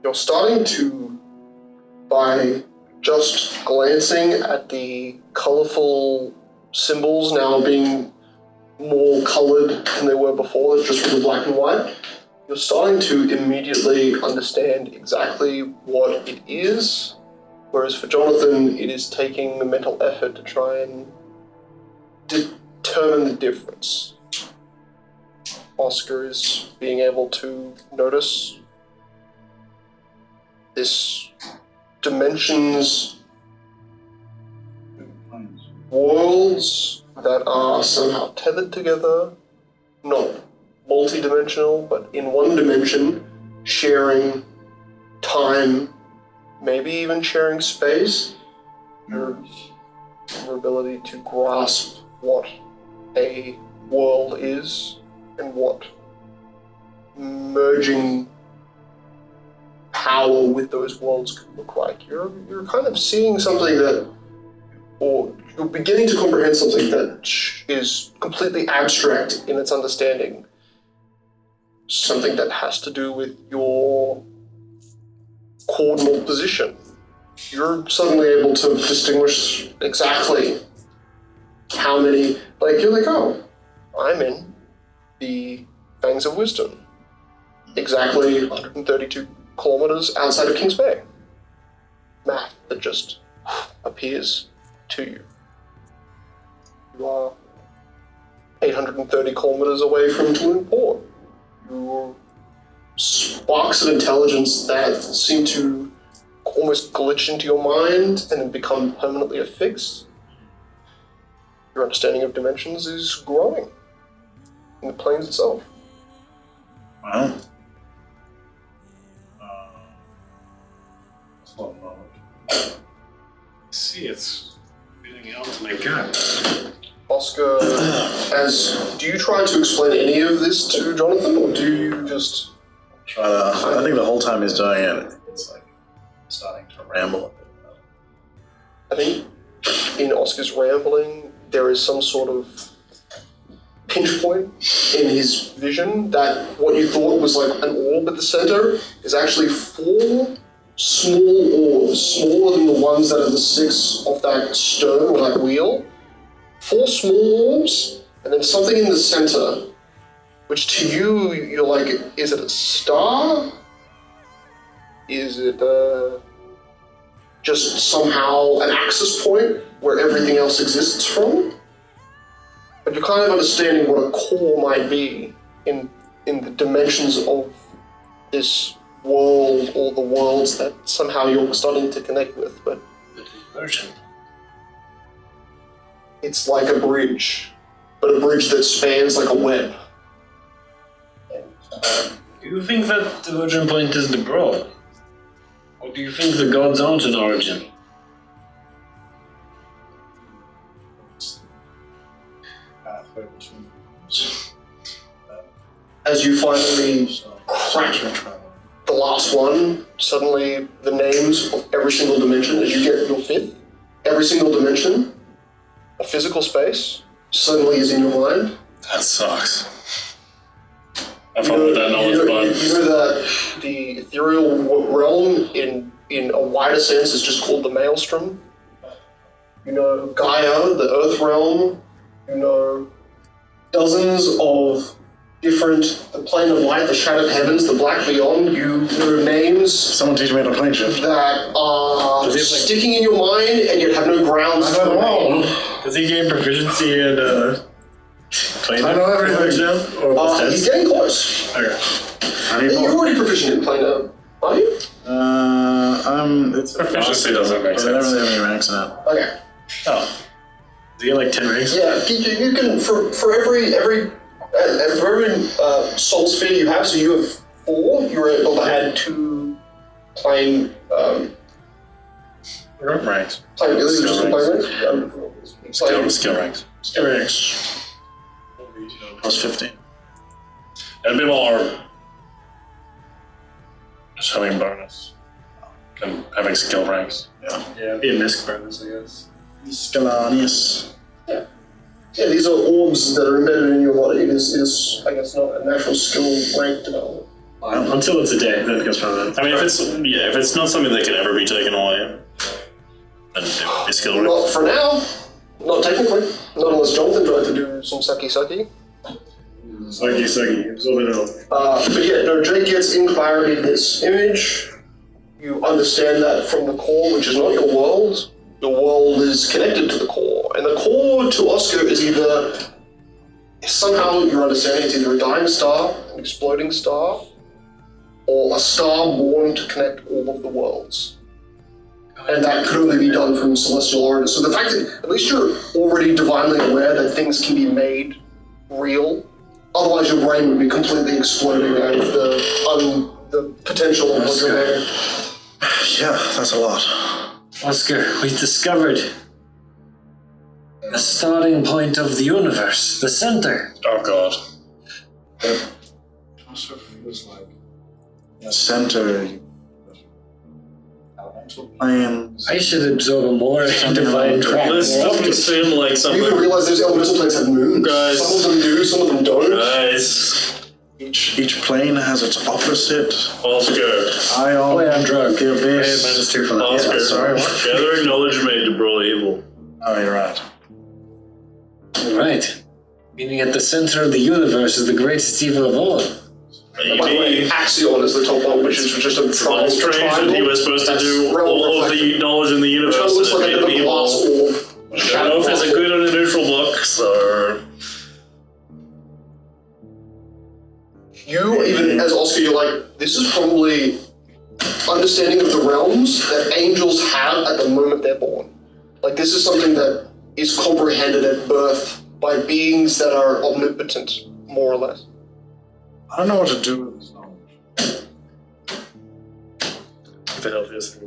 You're starting to, by just glancing at the colorful symbols now being more colored than they were before, just from the black and white, you're starting to immediately understand exactly what it is. Whereas for Jonathan, it is taking the mental effort to try and determine the difference. Oscar is being able to notice this dimensions, worlds that are somehow tethered together, not multi-dimensional, but in one dimension, sharing time, maybe even sharing space. Your ability to grasp what a world is and what merging power with those worlds could look like. You're kind of seeing something that, or you're beginning to comprehend something that is completely abstract in its understanding. Something that has to do with your coordinate position. You're suddenly able to distinguish exactly how many, like, you're like, oh, I'm in the Fangs of Wisdom. Exactly 132 kilometers outside of Kings Bay. Math that just appears to you. You are 830 kilometers away from Tulum Port. Your sparks of intelligence that seem to almost glitch into your mind and then become permanently affixed. Your understanding of dimensions is growing in the planes itself. Wow. That's not knowledge. See, it's feeling out to my gut. Oscar, do you try to explain any of this to Jonathan, or do you just Try to. I think the whole time he's doing it, it's like starting to ramble a bit. I think in Oscar's rambling, there is some sort of pinch point in his vision that what you thought was like an orb at the center is actually 4 small orbs, smaller than the ones that are the 6 of that stern or that wheel. 4 small orbs, and then something in the center, which to you, you're like, is it a star? Is it just somehow an axis point where everything else exists from? But you're kind of understanding what a core might be in the dimensions of this world, or the worlds that somehow you're starting to connect with, but Version. it's like a bridge, but a bridge that spans like a web. Do you think that the origin point is the broad? Or do you think the gods aren't an origin? Pathway between. As you finally crack the last one, suddenly the names of every single dimension, as you get your 5th, every single dimension, a physical space, suddenly is in your mind. That sucks. I followed that knowledge, but you know that the ethereal realm in a wider sense is just called the Maelstrom. You know Gaia, the Earth realm. You know dozens of different, the plane of light, the shattered heavens, the black beyond. You know names Someone teach me how to plane shift. that are sticking in your mind and yet have no grounds to remain. Does he gain proficiency in I know everything. now? Or He's getting close. Okay. I need You're more. already proficient in planar, are you? It's proficiency doesn't make I don't sense. really have any ranks in it. Okay. Oh. Does he get like 10 ranks? Yeah, you can for every soul sphere you have, so you have 4. You're able to add 2 plane ranks. plane abilities, Skill just plane ranks. Skill ranks. Skill ranks. Plus 15. And a bit more just having bonus. And having skill ranks. Yeah. Yeah, it'd be a misc bonus, I guess. Scalanius. Yeah, these are orbs that are embedded in your body. It is I guess not a natural skill rank development. Until it's a day, then it becomes permanent. I mean, if it's not something that can ever be taken away, then it'd be skill rank. Not for now. Not technically. Not unless Jonathan tried to do some sucky. Sucky. Absorb it all. But yeah, no, Jake gets in clarity this image. You understand that from the core, which is not your world. Your world is connected to the core. And the core to Oscar is either somehow your understanding is either a dying star, an exploding star, or a star born to connect all of the worlds. And that could only be done from celestial origin. So the fact that at least you're already divinely aware that things can be made real, otherwise your brain would be completely exploding out of the potential of what you're learning. Yeah, that's a lot. Oscar, we discovered the starting point of the universe, the center. Oh god. It also feels like in the center, elemental planes. I should absorb more divine crap. This doesn't seem like You something. even realize those elemental planes have moons. Guys. Some of them do, some of them don't. Guys. Each plane has its opposite. Oscar. Ion, I'm drunk. the abyss. -2 for that. Oscar. Yeah, sorry, what? Gathering knowledge made to brawl evil. Oh, you're right. Right. Meaning at the center of the universe is the greatest evil of all. By the way, Axion is the top one, which is just a Well, strange that he was supposed to do all of the knowledge in the Which universe looks and like it a made bit of a evil. glass orb. I don't know if it's a good or a neutral book, so... You, even as Oscar, you're like, this is probably understanding of the realms that angels have at the moment they're born. Like, this is something that is comprehended at birth by beings that are omnipotent, more or less. I don't know what to do with this knowledge. What the hell is this?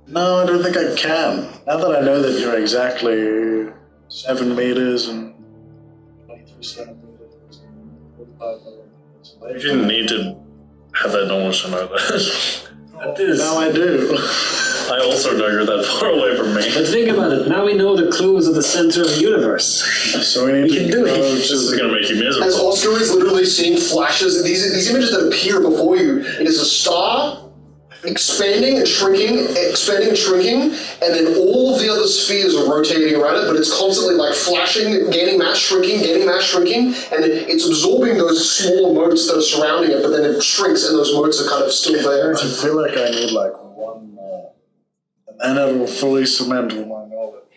No, I don't think I can. Now that I know that you're exactly 7 meters and 23 centimeters and 45 millimeters away. You didn't need to have that knowledge to know that. That is. Now I do. I also know you're that far away from me. But think about it. Now we know the clues of the center of the universe. So we need We to can do it. go This is to gonna make you As miserable. Oscar is literally seeing flashes, these images that appear before you, it is a star expanding and shrinking, and then all of the other spheres are rotating around it, but it's constantly like flashing, gaining mass, shrinking, and it's absorbing those smaller motes that are surrounding it, but then it shrinks and those motes are kind of still there. I feel like I need like one more. And then it will fully cement all my knowledge.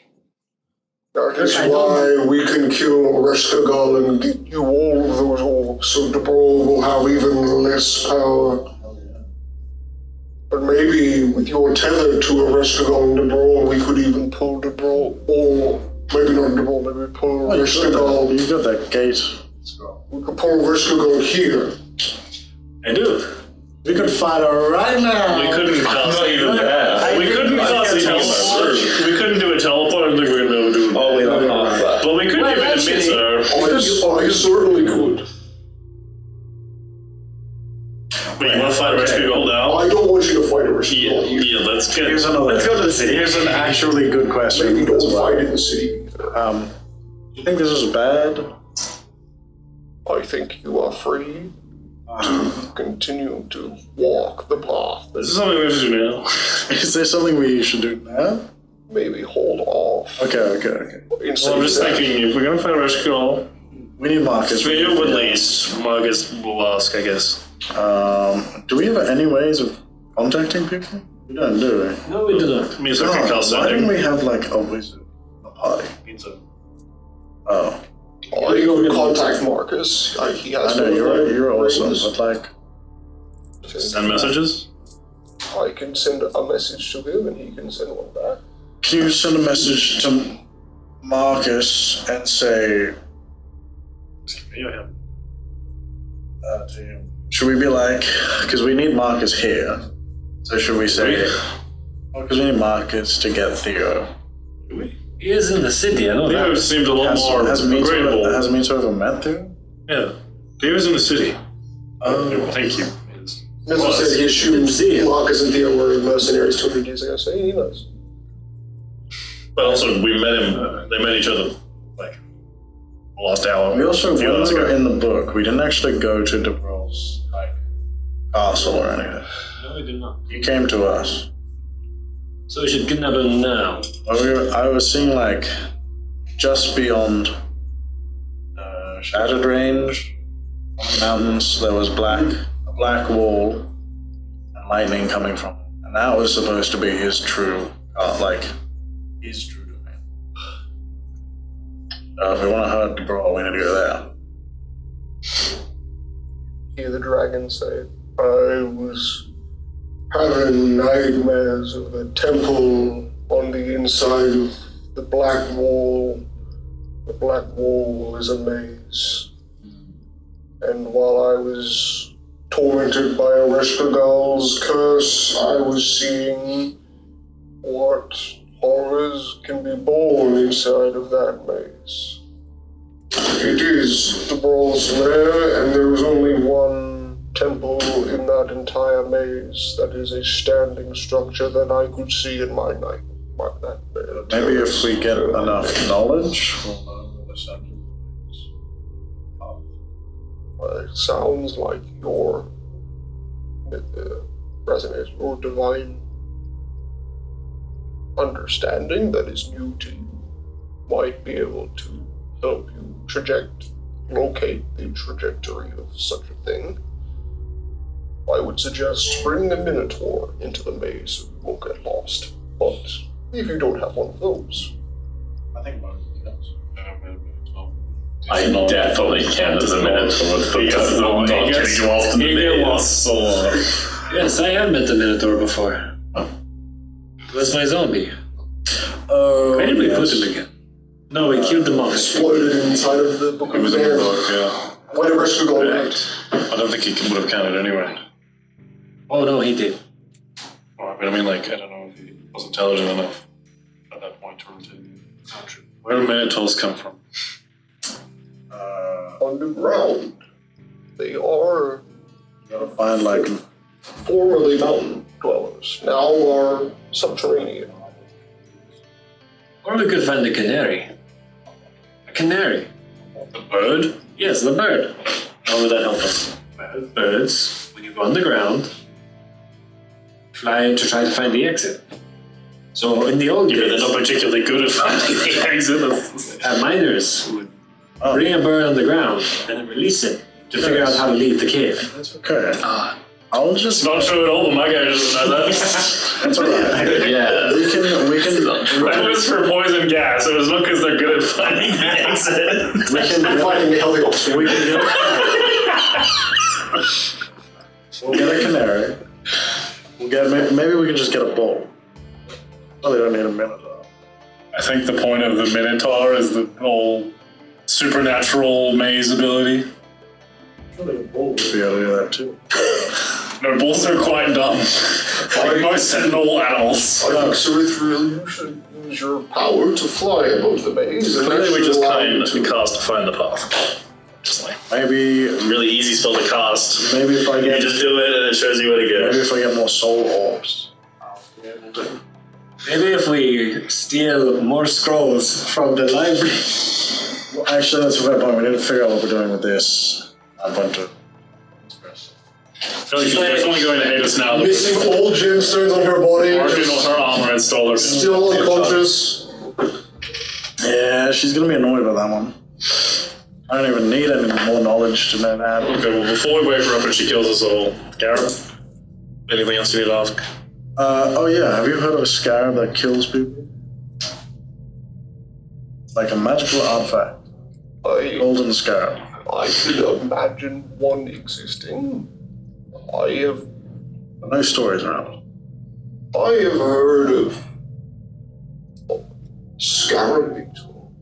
That is why we can kill Reskagal and get you all of those orbs, so the brawl will have even less power. But maybe with your tether to a Reskagal and the brawl, we could even pull the brawl, or maybe not the brawl, maybe pull Reskagal. You got that gate. We could pull Reskagal here. I do. We could fight her right now. We couldn't cast even that. We couldn't cast a teleport. We couldn't do a teleport. I don't think we're gonna be able to do it. Oh, wait, I'm half that. But we could give it a mitzvah. I certainly could. But you want to fight Rescue Gold now? I don't want you to fight a Yeah, Reskagal. yeah, let's get Here's another. Let's go to the city. Here's an actually good question. Maybe as don't well. fight in the city. Do you think this is bad? I think you are free to continue to walk the path. This is something we have to do now. Is there something we should do now? Maybe hold off. Okay. Instead Well, I'm just of that. thinking, if we're gonna fight Rescue Gold, We need Marcus. for you at least, Marcus will ask, I guess. Do we have any ways of contacting people? We don't, do we? No, we do not. Means I can cast Why don't something. we have like a wizard in a party? Means a- Oh, I could contact Marcus. He has I know you're awesome, rings. but like, Send messages? I can send a message to him and he can send one back. can you send a message to Marcus and say You him. to him? Should we be like, because we need Marcus here, so should we say? Because we need Marcus to get Theo. Do we? He is in the city, I know Theo that. seemed a lot more Has agreeable. Mito ever met Theo? Yeah. Theo's in the city. Oh. Thank you. As I said, he assumed Marcus and Theo were mercenaries 200 years ago, so he knows. But also, we met him, they met each other, like, the last hour. We also, a few when hours we were ago. in the book, we didn't actually go to DeBrol's like castle or anything. No, we do not. He came to us. So we should kidnap him now. I was seeing like just beyond Shattered Range on the mountains, there was a black wall and lightning coming from it. And that was supposed to be his true domain. If we want to hurt the brawl, we need to go there. Hear the dragon say, I was having nightmares of a temple on the inside of the Black Wall. The Black Wall is a maze. And while I was tormented by a Reshkagal's curse, I was seeing what horrors can be born inside of that maze. It is the Brawl's lair, and there is only one temple in that entire maze that is a standing structure that I could see in my night. Maybe if we get enough knowledge, we'll know where the center is. It sounds like your resonates your divine understanding that is new to you might be able to help you locate the trajectory of such a thing. I would suggest bringing a Minotaur into the maze so you won't get lost. But if you don't have one of those, I think most does. I definitely can't as a Minotaur because of not getting you off the maze. Yes, I have met the Minotaur before. That's my zombie. Oh, Where did we put him again? No, we killed them off. exploded inside of the Book It of was in the Bears. book, yeah. Whenever Reshkagal left. I don't think he would have counted anyway. Oh no, he did. But I mean, like, I don't know if he was intelligent enough at that point to rotate the country. Where do Minotaurs come from? Underground. They are Gotta find like formerly mountain dwellers, now are subterranean. Or we could find a canary. A canary? The bird? Yes, the bird. How would that help us? Birds, when you go underground, fly to try to find the exit. So in the old Yeah, they're days, not particularly good at finding the exit. miners would bring a bird on the ground and then release it to figure out how to leave the cave. that's okay. I'll just Not true at all, but my guy doesn't know that. that's alright. Yeah. We can That was for poison gas. It was not because they're good at finding the exit. Finding a healthy option. we can we'll get a canary. We'll get maybe we can just get a bull. Oh, they don't need a Minotaur. I think the point of the Minotaur is the whole supernatural maze ability. Surely a bull would be able to do that too. No, bulls are quite dumb. Like most sentinel animals. I think Cereithriel, you should use your power to fly above the maze. And Clearly we actually just allow you to cast Find the Path. Just like, Maybe really easy spell to cast. maybe if I You get just do it and it shows you where to maybe go. if I get more soul orbs, I'll be able to. Maybe if we steal more scrolls from the library. Well, actually, that's a fair point. We need to figure out what we're doing with this. I'm going to. I feel like she's definitely going to hate us now. missing all gemstones on her body, Working just on her armor and stole her. still unconscious. Yeah, she's gonna be annoyed with that one. I don't even need any more knowledge to know that. Okay, well, before we wake her up and she kills us all, Gareth, anything else you need to ask? Oh yeah, have you heard of a scarab that kills people? Like a magical artifact. Golden scarab. I could imagine one existing. I have No stories around. heard of scarab beetle.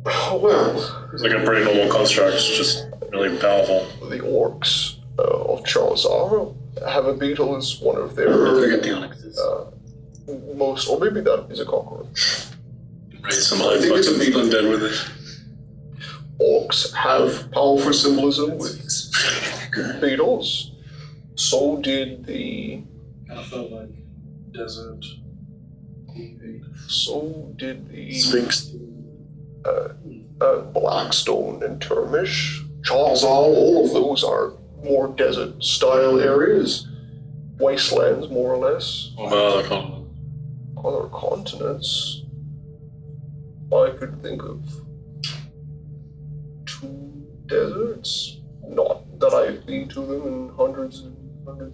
Well, It's like a pretty normal construct, it's just really powerful. the orcs of Charizard have a beetle as one of their most, or maybe that is a cockroach. Raise some I think it's a beetle. undead with it. Orcs have powerful symbolism with beetles. So did the. Kind of felt like desert. So did the Sphinx. Blackstone and Termish, Charizard. All of those are more desert-style areas, wastelands, more or less. What about other continents? Other continents, I could think of 2 deserts. Not that I've been to them in hundreds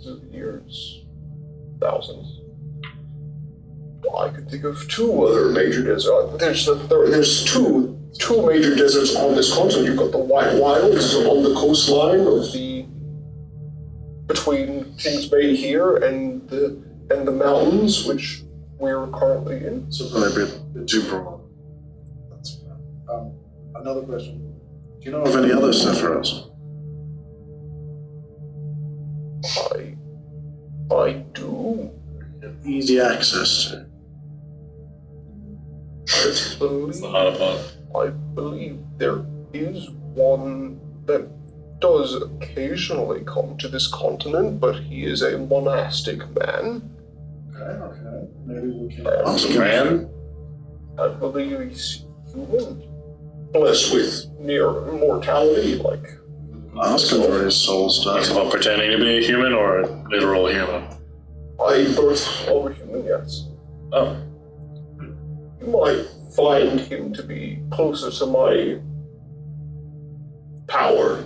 of years, thousands. I could think of two other major deserts. There's two major deserts on this continent. You've got the White Wilds on the coastline of between Kings Bay here and the mountains, which we're currently in. So probably a bit too broad. That's fair. Another question. Do you know of any other Sephiroths? I do. Easy access to. I believe there is one that does occasionally come to this continent, but he is a monastic man. Okay. Maybe we can Ask man? I believe he's human. Blessed with near immortality, like. ask him for his soul Talks stuff. about pretending to be a human or a literal human? Both of a human, yes. Oh. You might find him to be closer to my power,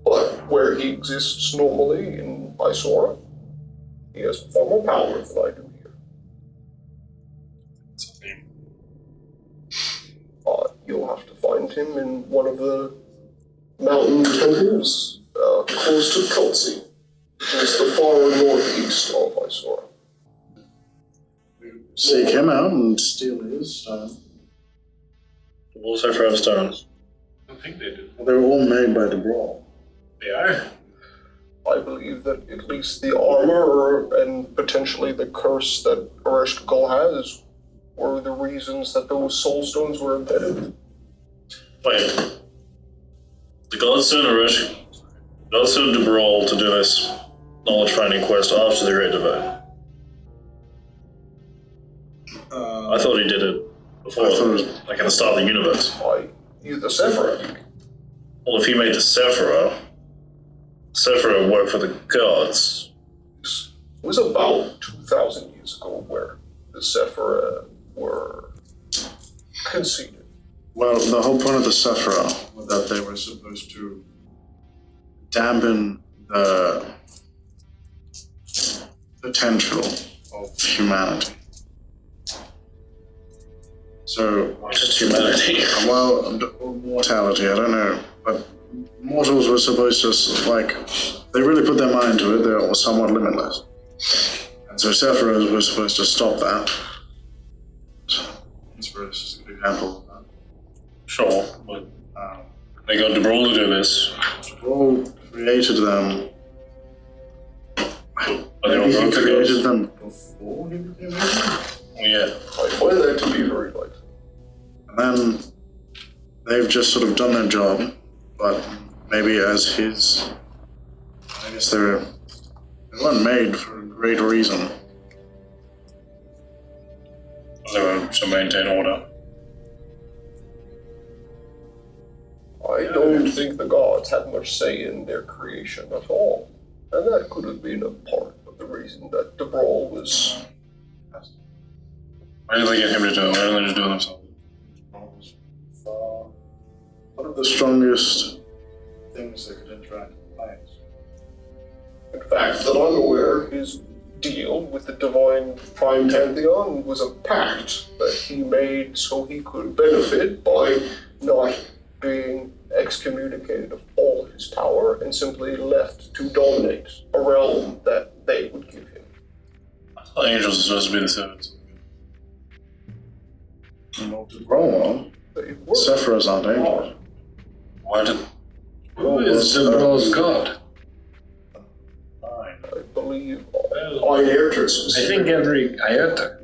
but where he exists normally in Isora, he has far more power than I do here. You'll have to find him in one of the mountain temples close to Kelsey, which is the far northeast of Isora. Seek him out and steal his stone. Wolves are for stones. I don't think they do. Well, they were all made by the Brawl. They are? I believe that at least the armor and potentially the curse that Ereshkigal has were the reasons that those soul stones were embedded. Wait. The Godstone Godstone de Brawl to do this knowledge finding quest after the Great Divide. I thought he did it before, like at the start of the universe. The Sephiroth. Well, if he made the Sephiroth work for the gods. It was about 2,000 years ago where the Sephiroth were conceded. Well, the whole point of the Sephiroth was that they were supposed to dampen the potential of humanity. So, Just humanity. well, mortality, I don't know, but mortals were supposed to, like, they really put their mind to it, they were somewhat limitless. And so Sephiroth was supposed to stop that. Sephiroth is a good example of that. Sure, but they got de Brawl to do this. Brawl created them. Are they all Maybe he broken created gods? them before he became human? Yeah. I find that to be very likely. And then they've just sort of done their job, but maybe as his. I guess they weren't made for a great reason. They were to maintain order. I don't think the gods had much say in their creation at all. And that could have been a part of the reason that de Brawl was. Why did they get him to do it? Why didn't they just do it themselves? One of the strongest things that could interact with planes. In fact, that I'm aware, his deal with the Divine Prime Pantheon was a pact that he made so he could benefit by not being excommunicated of all his power and simply left to dominate a realm that they would give him. I thought angels were supposed to be the servants. Well, They were. Sephiroths aren't angels. Why did... Who is the Brawl's god? I believe Inertus. I think every Iota.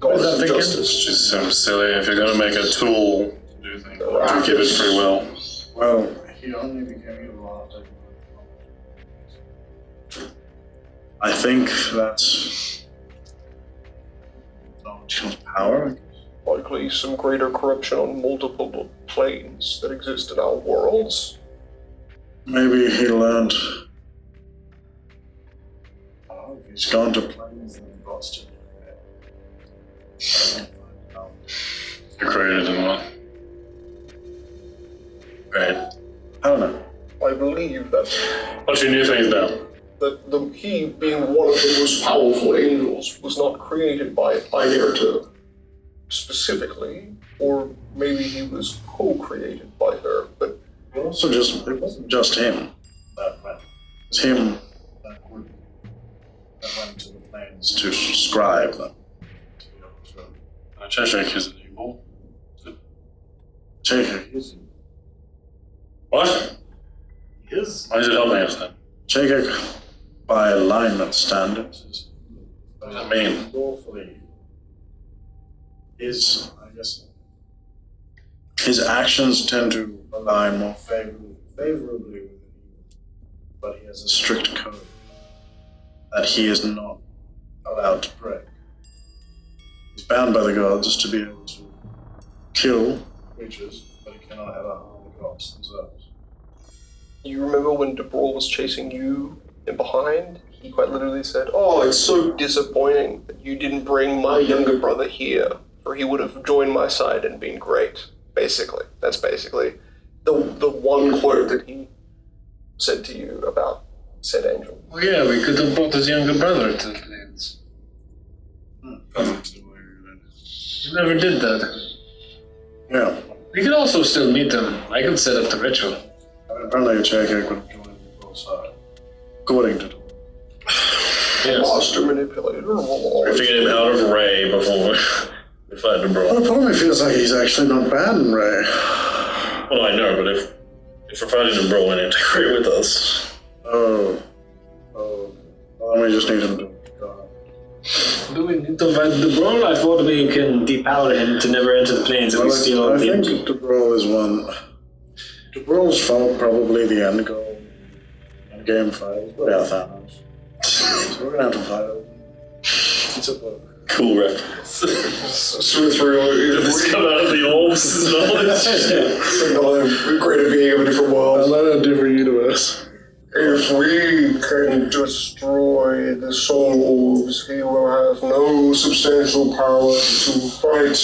Gods that of thinking? justice. It's just so silly. If you're going to make a tool to do things, you give it free will. Well, he only became evil after. I think that's knowledge's power. Likely some greater corruption on multiple planes that exist in our worlds. Maybe he learned. He's gone to planes and lost it. You're created in one. Right. I don't know. I believe that What's your new things now? that he, being one of the most powerful angels, was not created by Inerta specifically, or maybe he was co-created by her, but It wasn't just him that went. It was him that went to the plains to scribe them. Cheshire is an evil. Chekek is. What? He is. Why does it help me understand? Chekek, by alignment standards, is What does that mean? lawfully his actions tend to align more favorably with the evil, but he has a strict code that he is not allowed to break. He's bound by the gods to be able to kill creatures, but he cannot ever harm the gods themselves. you remember when DeBrawl was chasing you in behind? He quite literally said, "Oh, it's so disappointing that you didn't bring my younger brother here, for he would have joined my side and been great." Basically, that's basically the one quote that he said to you about said angel. Well, yeah, we could have brought his younger brother to the plains. You never did that. Yeah. We could also still meet them. I could set up the ritual. Apparently Chekek would have joined the both side. According to Yes. Monster manipulator. We have to get him out of Ray before we fight the bro. Well, it probably feels like he's actually not bad in Ray. Well, I know, but if we're fighting the bro and integrate with us. Oh. Well, then we just need him to go. Do we need to fight the bro? I thought we can depower him to never enter the plains if we steal all I the think energy. DeBrawl is one. DeBrawl's fault, probably the end goal. End game fight. Put out Thanos. So we're gonna have to fight him. It's a book. Cool rep. Smooth through. This come out of the orbs and all this shit. Great being of a different I world. love a different universe. If we can destroy the soul orbs, he will have no substantial power to fight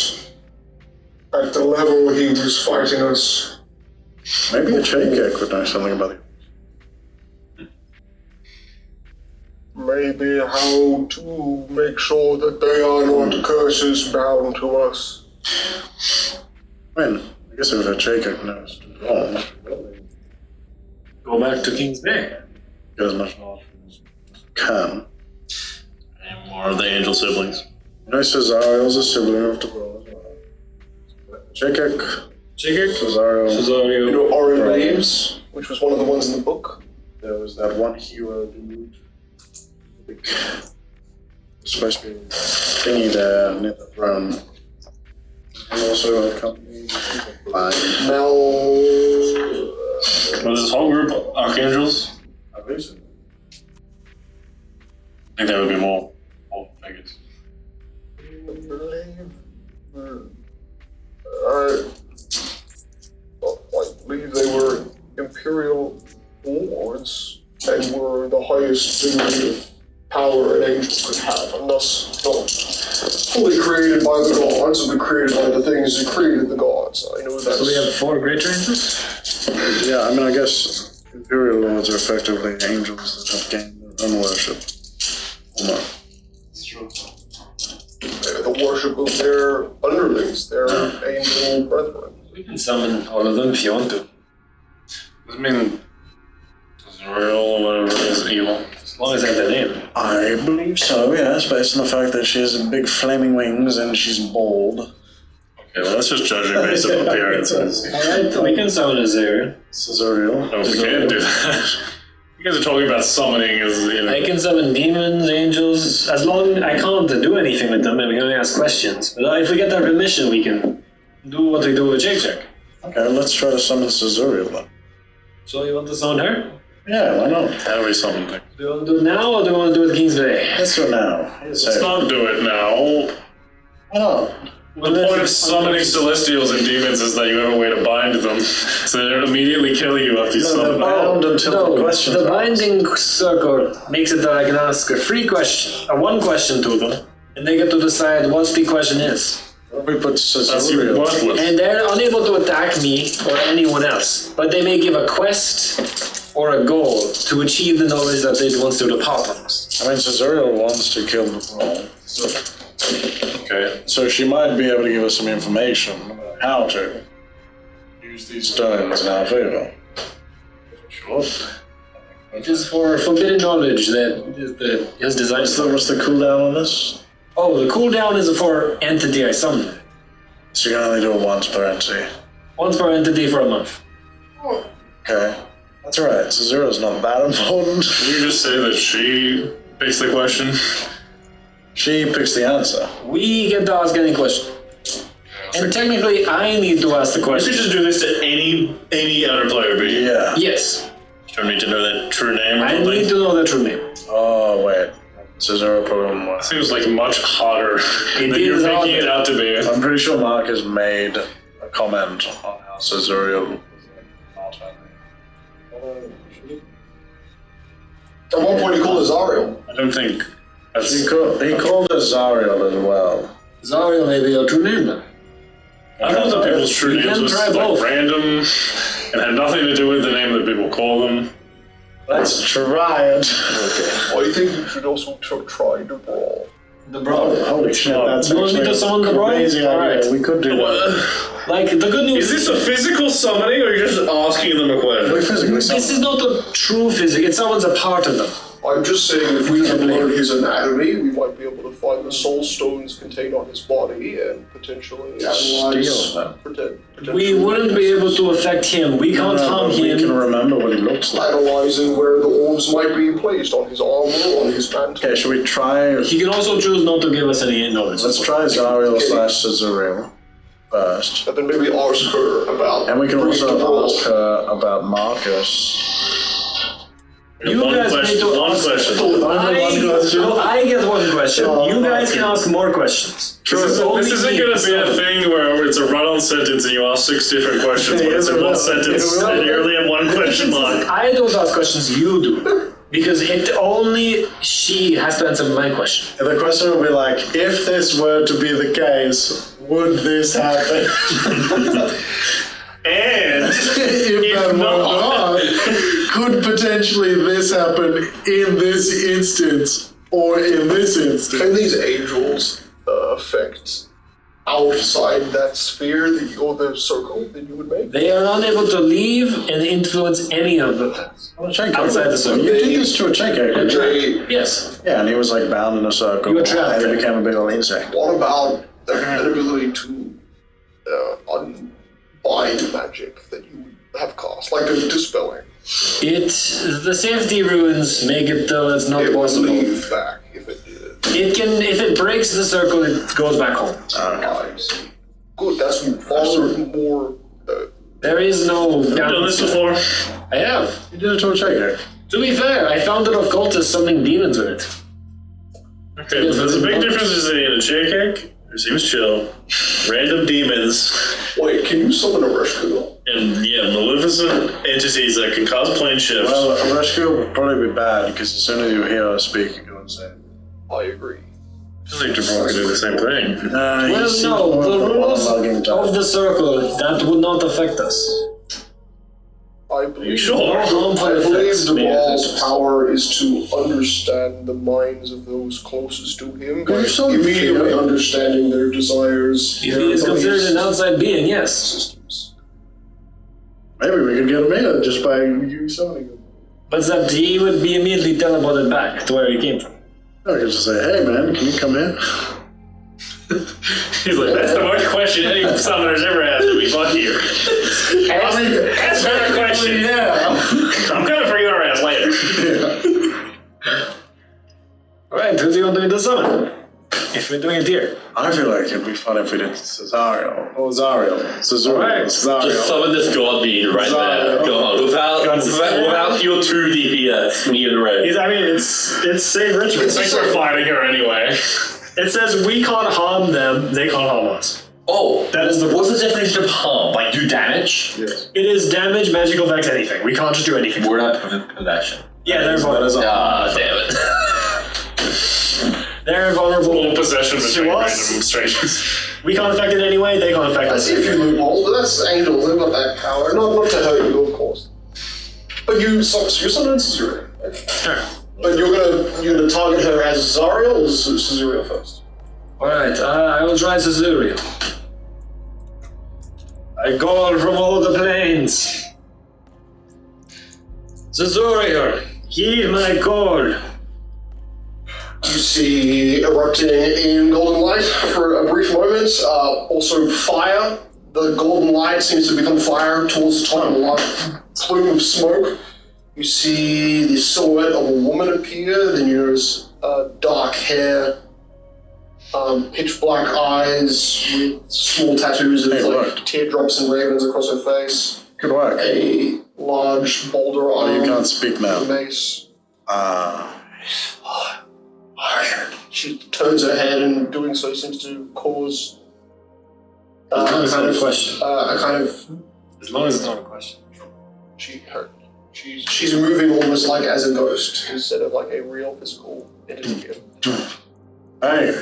at the level he was fighting us. Maybe a Chekek would know something about it. Maybe how to make sure that they are not curses bound to us. I mean, I guess if a Chekek knows to draw, Go back to King's Bay. get as much knowledge as can. And more of the angel siblings. You know, Cesario's a sibling of DeBrawl as well. Chekek, Cesario. You Cesario. know, Orin Waves, which was one of the ones in the book. There was that one hero dude. Supposed to be thingy there near the throne. And also accompanied blind. Was this whole group archangels? I believe so. I think there would be more figures. I believe they were Imperial Lords and were the highest degree of power an angel could have, and thus not fully created by the gods, but created by the things that created the gods. I know that's... So we have 4 great angels? Yeah, I mean, I guess Imperial Lords are effectively angels that have gained their own worship. Or not. the worship of their underlings, their angel brethren. We can summon all of them if you want to. I mean, Zuriel or whatever is evil. As long as I have the name. I believe so, yes, based on the fact that she has big flaming wings and she's bald. Okay, well, let's just judge her based on appearances. Alright, we can summon Azarian. Cesariel. No, we can't do that. You guys are talking about summoning as, you know. I can summon demons, angels, as long I can't do anything with them and we can only ask questions. But if we get their permission, we can do what we do with Jake. Okay, let's try to summon Cesariel then. So you want to summon her? Yeah, why not? How do we summon things? Do you want to do it now or do you want to do it King's Bay? Let's do it now. Let's not do it now. Why not? The point of summoning celestials and demons is that you have a way to bind them, so they don't immediately kill you after you No, summon they're them. bound until the questions the are binding circle makes it that I can ask a free question, or one question to them, and they get to decide what the question is. What if we put That's Cesariel? worthless. And they're unable to attack me or anyone else, but they may give a quest or a goal to achieve the knowledge that it wants to depart on us. I mean, Cicero wants to kill the Prologue. Okay. So she might be able to give us some information about how to use these stones in our favor. Sure. It is for forbidden knowledge that his design. What's the cooldown on this? Oh, the cooldown is for entity I summoned. So you can only do it once per entity. Once per entity for a month. Okay. That's right. Cicero's not that important. Can you just say that she picks the question? She picks the answer. We get to ask any question. And technically, I need to ask the You question. should just do this to any other player, but you Yeah. Yes, don't need to know that true name or I something. need to know the true name. Oh, wait. Cicero problem It was. seems like much hotter than you're is making harder. it out to be. I'm pretty sure Mark has made a comment on how Cicero was not At one point he called Azariel. I don't think that's... He called us Zariel as well. Zariel may be your true name then. I thought that people's true You names can was try like both. random and had nothing to do with the name that people call them. Let's try it. I think you should also try to brawl. The brawl. Holy shit, that's You want me actually to summon the a brawl? crazy idea. Alright. We could do that. Like, the good news Is this a physical summoning or are you just asking them a question? We physically this is not a true physics, it summons a part of them. I'm just saying if we can learn his anatomy, we might be able to find the soul stones contained on his body and potentially analyze them. We wouldn't be able to affect him. We can't harm We can him. remember what he looks like. analyzing where the orbs might be placed on his armor, on his mantle. Okay, should we try... He can also choose not to give us any knowledge. Let's try Zariel / Cicero first. And then maybe ask her about. And we can bringing the also brawl. ask her about Marcus. You guys need to One ask. question. I get one question. You guys can ask more questions. This isn't going to be a thing where it's a run-on sentence and you ask 6 different questions, but it's in one sentence and you only have one question mark. I don't ask questions, you do. Because only she has to answer my question. And the question would be like, if this were to be the case, would this happen? And if that were not, could potentially this happen in this instance or in this instance? Can these angels affect outside that sphere or the circle that you would make? They are unable to leave and influence any of the things. Outside the circle. You did this to a Checo. Yes. Yeah, and he was like bound in a circle. You were trapped. And he became a big old insect. What about that ability to unbind magic that you would have cost, like a dispelling? The safety ruins make it though it's not It would possible. leave back if it did. If it breaks the circle, it goes back home. I see. Good, that's far more. There is no I've done this before. I have. You did it to a Checo. To be fair, I found it of cultists summoning demons with it. Okay, but there's a big difference between a chair cake, who seems chill, random demons, Wait, can you summon a Reshkugel? and maleficent entities that can cause plane shifts. Well, a rescue would probably be bad because as soon as you hear her speak, you go insane. I agree. I think they're probably do the same thing. Well, no, the rules of the circle, that would not affect us. I believe, Sure. I Harmful believe effects the may Brawl's affect us. power is to understand the minds of those closest to him, by You're so immediately fair. understanding their desires. If their he is considered beliefs, an outside being, yes. systems. Maybe we could get him in just by you summoning him. But that he would be immediately teleported back to where he came from. I could just say, hey man, can you come in? He's like, that's the worst question any summoner's ever asked me. Fuck you. That's a better question. Yeah. I'm coming for your ass later. Alright, who do you want me to summon? If we're doing it here. I feel like it'd be fun if we did Cesario. Or Zariel. Cicero. Alright. Cesario. Just summon this god being right there. Go on. Without your 2 DPS, me and Red. I mean, it's same ritual. I think we're fighting her anyway. It says we can't harm them, they can't harm us. Oh, That is the what's the definition of harm? Like do damage? Yes. It is damage, magical effects, anything. We can't just do anything. We're not possession. Yeah, they're vulnerable. Ah, damn it. They're vulnerable. Full possession between to random us. strangers. We can't affect it anyway, they can't affect I us. see a few loopholes, but that's angels, they've got that power. Not to hurt you, of course. But you're sometimes Cicero. Sure. But you're gonna target her as Zariel or Cicero first? Alright, I will try Cicero. I call from all the plains. Cicero, heed my call. You see erupting in golden light for a brief moment. Also fire. The golden light seems to become fire towards the top of a large plume of smoke. You see the silhouette of a woman appear. Then you notice dark hair, pitch black eyes with small tattoos of teardrops and ravens across her face. Good work. A large boulder arm. You can't speak now. Mace. She turns her head, and doing so seems to cause As long as it's not a question. As long as it's not a question. She's moving almost like as a ghost instead of like a real physical entity. Hey.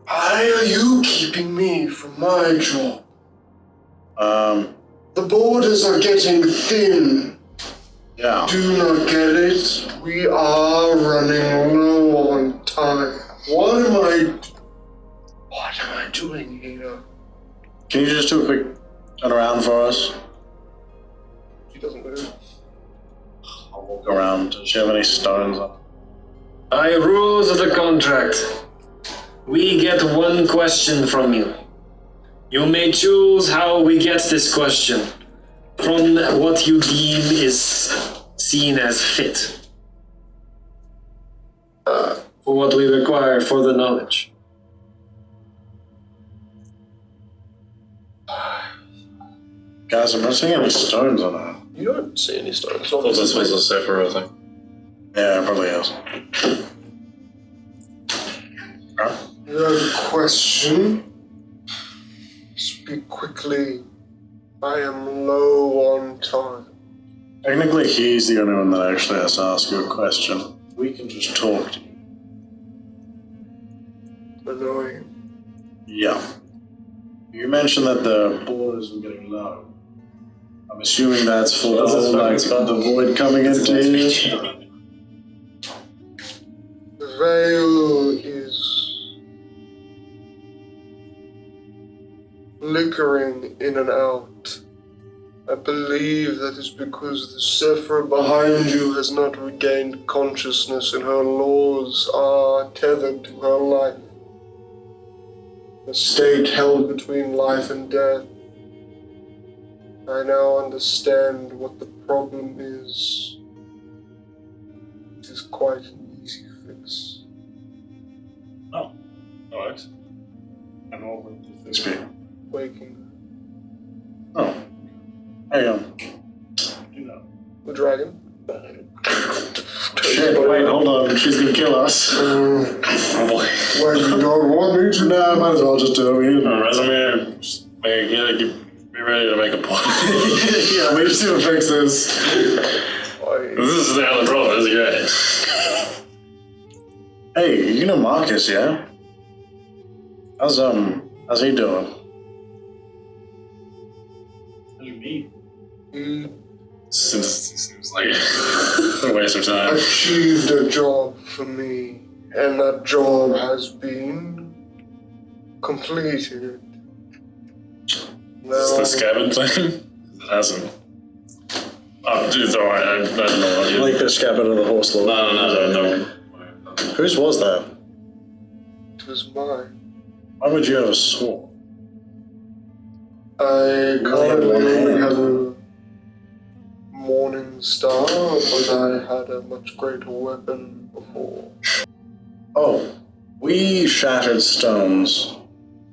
Why are you keeping me from my job? The borders are getting thin. Yeah. Do not get it. We are running low on time. What am I doing here? Can you just do a quick turn around for us? She doesn't move. I'll walk around. Does she have any stones on her? By rules of the contract, we get one question from you. You may choose how we get this question from what you deem is seen as fit. For what we require for the knowledge. Guys, I'm not seeing any stones on her. You don't see any stones. I thought this was a separate thing. Yeah, it probably is. You have a question? Speak quickly. I am low on time. Technically, he's the only one that actually has to ask you a question. We can just talk to you. Annoying. Yeah. You mentioned that the borders were getting low. I'm assuming that's for the void coming into here. The veil is flickering in and out. I believe that is because the Sephra behind you has not regained consciousness and her laws are tethered to her life. A state held between life and death. I now understand what the problem is. It is quite an easy fix. Oh, alright. And what would the fix be? Waking Oh. Hey, you know. the dragon. Shit, wait, hold on. She's gonna kill us. Oh boy. Well, you don't want me to? No, might as well just do it. Resume, be ready to make a point. Yeah, we just need to fix this. This is the other problem, isn't it? Hey, you know Marcus, yeah? How's he doing? What do you mean? He Seems like a waste of time. achieved a job for me, and that job has been completed. Is the scavenged thing? It hasn't. Oh, dude, it's alright. I don't know what you Like the scabbard of the horse lord. No. Whose was that? It was mine. Why would you have a sword? I You only had one currently hand. have a morning star, but I had a much greater weapon before. Oh, we shattered stones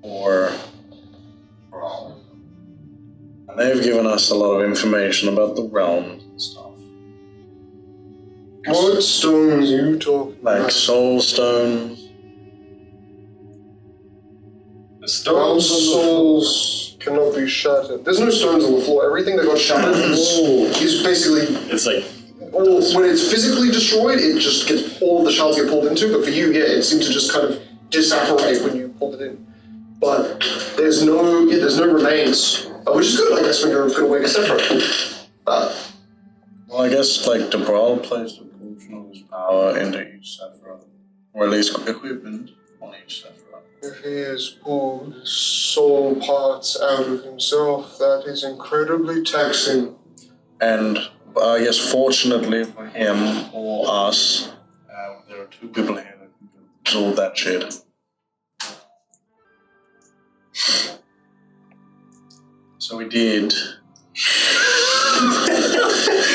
for realm. And they've given us a lot of information about the realms and stuff. What stones are you talking Like about? soul stones. The Our stones on the souls cannot be shattered. There's no stones on the floor. Everything that got shattered is basically... It's like, when it's physically destroyed, it just gets... all of the shards get pulled into, but for you, yeah, it seemed to just kind of disapparate when you pulled it in. But there's no remains, which is good, I guess, when you're going to wake a separate. Well, I guess, like, Debral placed a portion of his power into each Sephiroth. Or at least equipment on each Sephiroth. If he has pulled soul parts out of himself, that is incredibly taxing. And I guess fortunately for him or us, there are two people here that can absorb that shit. So we did.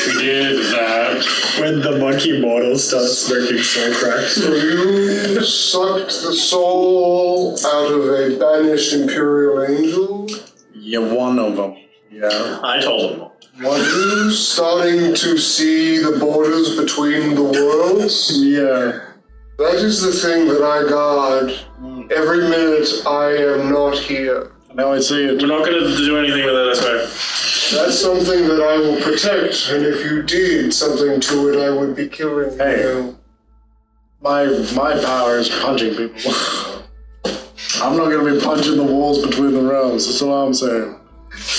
We did that. When the monkey model starts smoking soul cracks. So you sucked the soul out of a banished Imperial Angel? Yeah, one of them. Yeah. I told him. Are you starting to see the borders between the worlds? Yeah. That is the thing that I guard. Every minute I am not here. Now I see it. We're not going to do anything with it, I swear. That's something that I will protect, and if you did something to it, I would be killing you. My power is punching people. I'm not gonna be punching the walls between the realms, that's all I'm saying.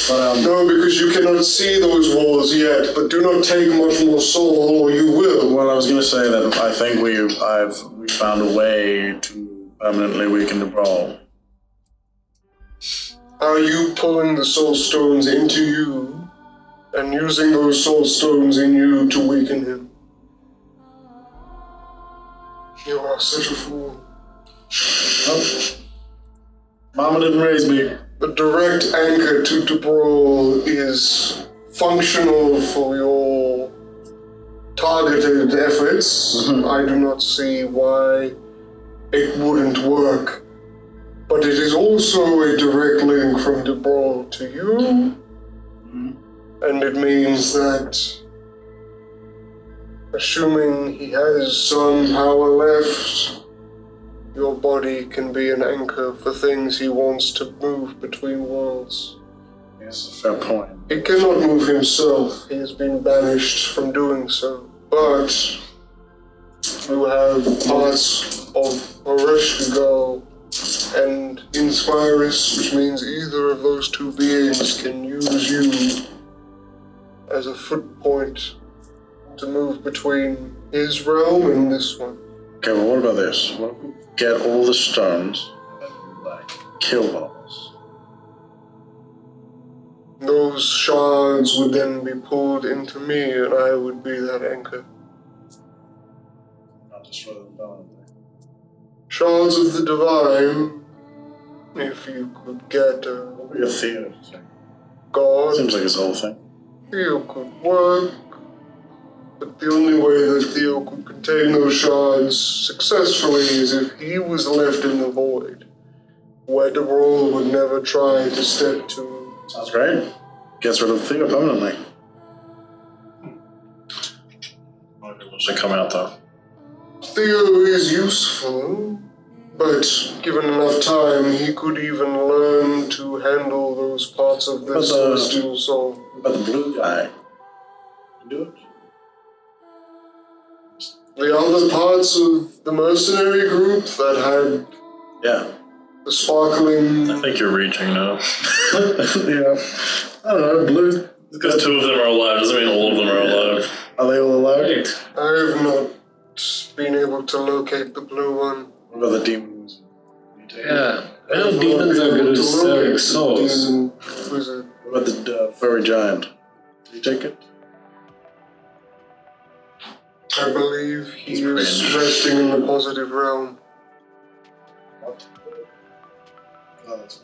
But, No, because you cannot see those walls yet, but do not take much more soul or you will. well, I was gonna say that I think we found a way to permanently weaken the brawl. Are you pulling the soul stones into you and using those soul stones in you to weaken him? You are such a fool. Oh. Mama didn't raise me. The direct anchor to Debral is functional for your targeted efforts. I do not see why it wouldn't work. But it is also a direct link from Debral to you. And it means that, assuming he has some power left, your body can be an anchor for things he wants to move between worlds. Yes, a fair point. He cannot move himself. He has been banished from doing so. But you have parts of Oreshkigal and Inspirus, which means either of those two beings can use you as a foot point to move between his realm and this one. Okay, well, what about this? What if we get all the stones and, like, kill bombs? Those shards would then be pulled into me, and I would be that anchor. Not destroy them permanently. Shards of the Divine, if you could get What would be a theater thing? God, Seems like his whole thing. Theo could work, but the only way that Theo could contain those shards successfully is if he was left in the void, where Debral would never try to step to. Sounds great. Gets rid of Theo permanently. Should come out though. Theo is useful, but given enough time, he could even learn to handle those parts of the celestial soul. What about the blue guy? You do it? The other parts of the mercenary group that had Yeah. the sparkling. I think you're reaching now. Yeah. I don't know, blue. Because two of them are alive doesn't mean all of them are alive. Are they all alive? Right. I have not been able to locate the blue one. What about the demons? Yeah, I know demons are good at serving souls. Demon wizard. What about the furry giant? Did you take it? I believe he He's is cringe. resting in the positive realm. What? Oh, that's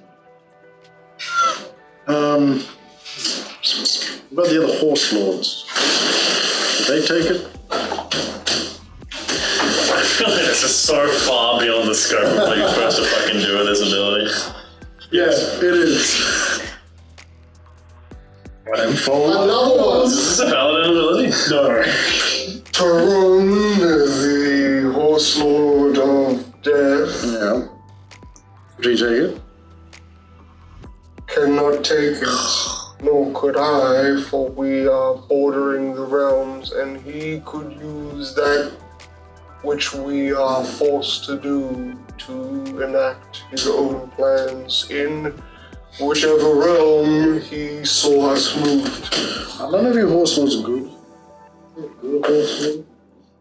what about the other horse lords? Did they take it? I feel like this is so far beyond the scope of what you're supposed to fucking do with this ability. Yeah, it is. Another one! Is this a paladin ability? No. Tarun, the horse lord of death, Yeah. Did you take it? cannot take it. Nor could I, for we are bordering the realms, and he could use that which we are forced to do to enact his own plans in whichever realm he saw us moved. None of you horse lords are good.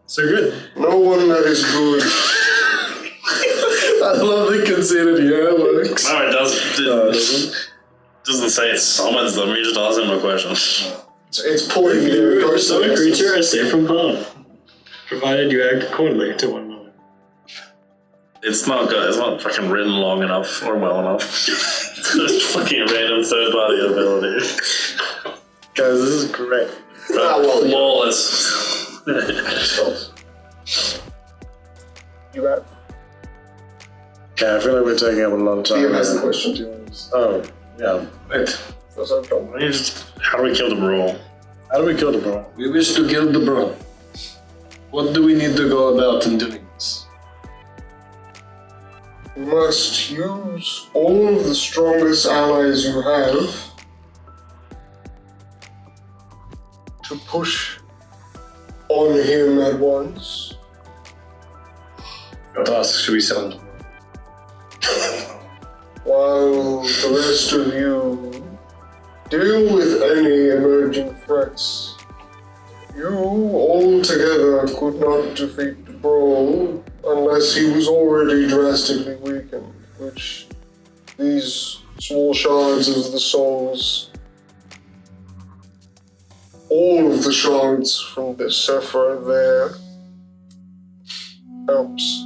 So good. No one that is good. I love the conceited yeah works. No, it doesn't. Doesn't say it summons them, you just ask them a question. It's pulling their ghost Some senses. creature is safe from harm, provided you act accordingly to one another. It's not good, it's not fucking written long enough or well enough. It's just fucking random third party ability. Guys, this is great. Flawless. You right? Okay, I feel like we're taking up a lot of time. Liam has the question. Oh, yeah. Wait. How do we kill the brawl? How do we kill the bro? We wish to kill the bro. What do we need to go about in doing this? You must use all of the strongest allies you have to push on him at once. Got to ask, should we sell him? While the rest of you deal with any emerging threats. You all together could not defeat the Brawl unless he was already drastically weakened, which these small shards of the souls, all of the shards from the Sephra there, helps.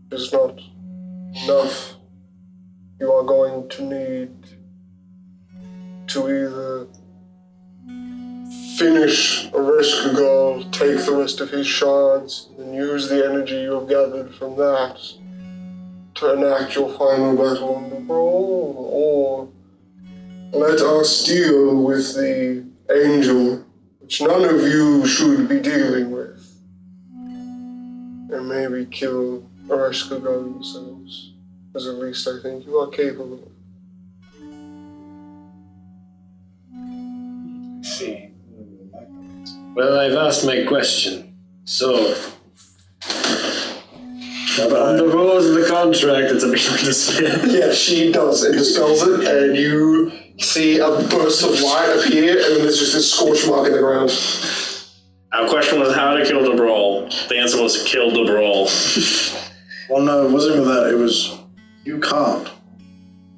Is not enough. You are going to need to either finish Ereshkigal, take the rest of his shards, and use the energy you have gathered from that to enact your final battle on the Brawl, or let us deal with the angel, which none of you should be dealing with, and maybe kill Ereshkigal yourselves, because at least I think you are capable of. See. Well, I've asked my question. So, on the rules of the contract, it's a bit of despair. Yeah, she does. It dispels it, and you see a burst of light appear, and then there's just this scorch mark in the ground. Our question was how to kill the brawl. The answer was to kill the brawl. Well, no, it wasn't even that. It was, you can't.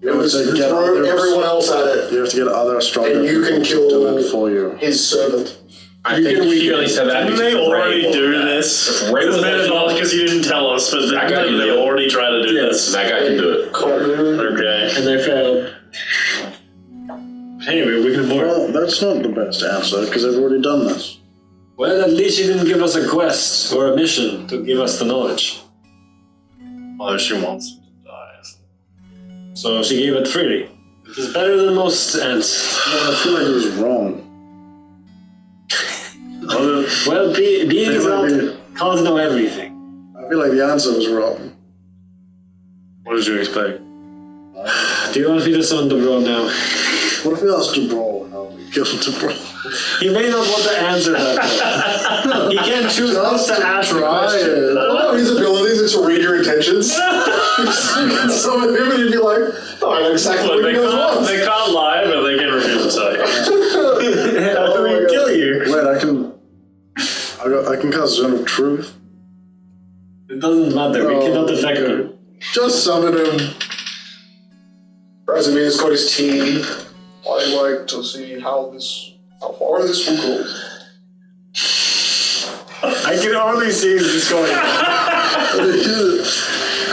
You It was have to get throw other- everyone else at it, You have to get other stronger and you can people to do kill it for you. his servant. I think she only said that Didn't because they already Ray- do this? Ray was This man is actually- not because you didn't tell us, but That guy can they do it. already tried to do this. That guy can do it. Okay. And they failed. Anyway, we can more. Well, that's not the best answer, because I've already done this. Well, at least she didn't give us a quest or a mission to give us the knowledge. Although she wants him to die. So she gave it freely. It is better than most ants. Well, I feel like it was wrong. Well, being exalted can't know everything. I feel like the answer was wrong. What did you expect? Do you want me to summon the bro now? What if we asked to brawl how we killed the brawl? He may not want to answer that. He can choose not to ask the Try question. it. One of his abilities is to read your intentions. You can summon him and he'd be like, oh, I know exactly Look, what they you guys want. can't lie, but they can refuse to tell you. How do we kill you? Wait, I can cast Zone of Truth. It doesn't matter. We cannot affect him. Just summon him. Razumir's got his tea. I'd like to see how far this will go. I can only see this going.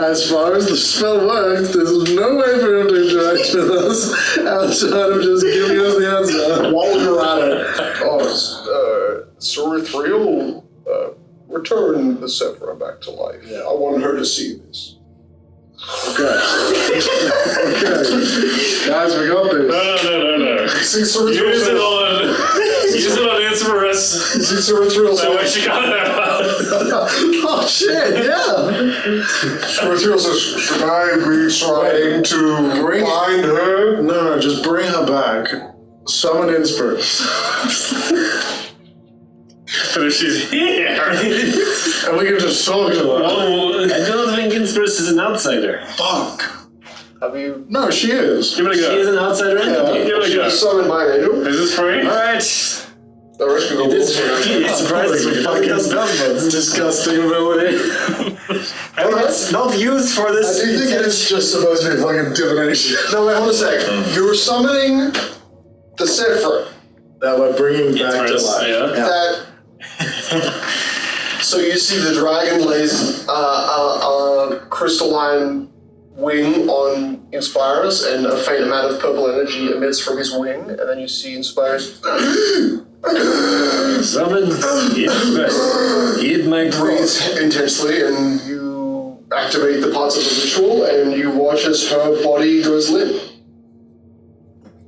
As far as the spell works, there's no way for him to interact with us outside of just giving us the answer. While you're at it, Surithriel returned the Sephra back to life. Yeah. I want her to see this. Okay. Okay. Guys, we got this. No. See Use Surithriel it says, on Inspiris. see Surithriel That way says, she got it out. Oh shit, yeah! Surithriel says, should I be trying to find her? No, just bring her back. Summon Inspirit. But if she's here. And we can just talk to her. I don't think Inspiris is an outsider. Fuck. Have you No, she is. Give it a She is go. an outsider entity. Give it a she go. was summoned by an angel? Is this free? Alright. The rest can go. It's surprising. It's disgusting ability. And it's not used for this. I do think it's just supposed to be fucking divination. No, wait, hold a sec. You're summoning the Sephra. That we're bringing back to life. Yeah. So you see the dragon lays a crystalline wing on Inspirus, and a faint amount of purple energy emits from his wing, and then you see Inspirus Summon. Eat my breathe intensely, and you activate the parts of the ritual, and you watch as her body goes limp.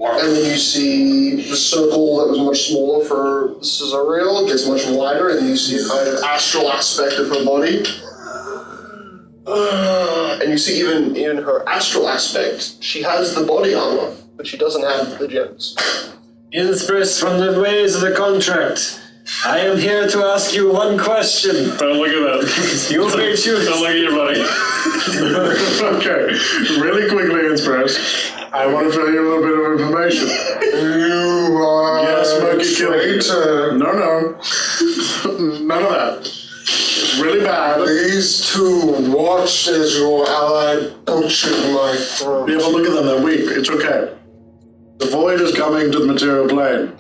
And then you see the circle that was much smaller for Cicero gets much wider, and you see a kind of astral aspect of her body. And you see even her astral aspect, she has the body armor, but she doesn't have the gems. Inspirus from the ways of the contract. I am here to ask you one question. Don't look at that. You may choose. Don't look at your buddy. Okay, really quickly, Inspirus. I want to fill you a little bit of information. You are Yes, Moki traitor. No. None of that. It's really bad. These two watch as your ally butchered my throat. Yeah, but look at them, they're weak. It's okay. The void is coming to the material plane.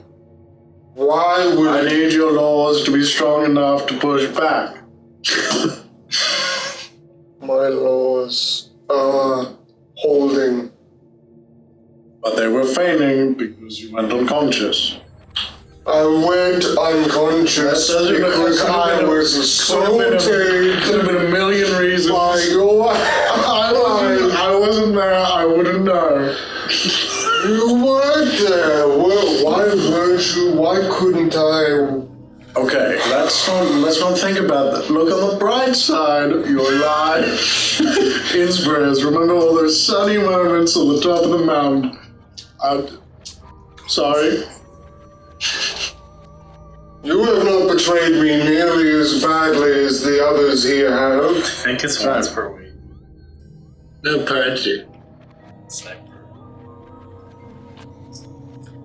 Why would I need your laws to be strong enough to push back. my laws are holding? But they were feigning because you went unconscious. I went unconscious because I was assaulted. Could have been a million reasons. By your I wasn't there, I wouldn't know. You weren't there. Why weren't you? Why couldn't I? Okay, let's not think about that. Look on the bright side of your life. Inspirus, remember all those sunny moments on the top of the mountain. Sorry. You have not betrayed me nearly as badly as the others here have. I think it's once per week. No, per entity.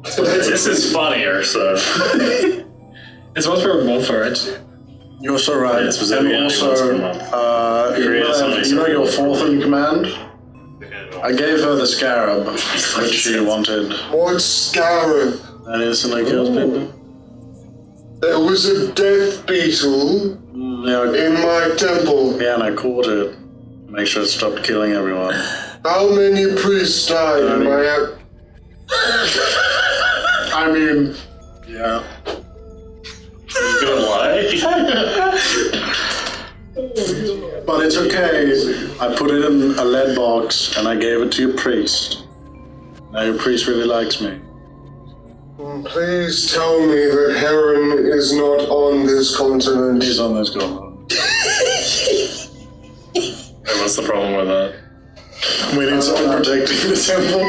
This is funnier, so. It's once per month for entity. You're so right. It's specifically and once also, per month. you know your fourth in command? I gave her the scarab, which she wanted. What scarab? That instantly kills people. There was a death beetle in my temple. Yeah, and I caught it. Make sure it stopped killing everyone. How many priests died in my... I mean, yeah. You gonna lie? But it's okay. I put it in a lead box and I gave it to your priest. Now your priest really likes me. Please tell me that Heron is not on this continent. He's on this continent. Hey, what's the problem with that? We need someone protecting the temple.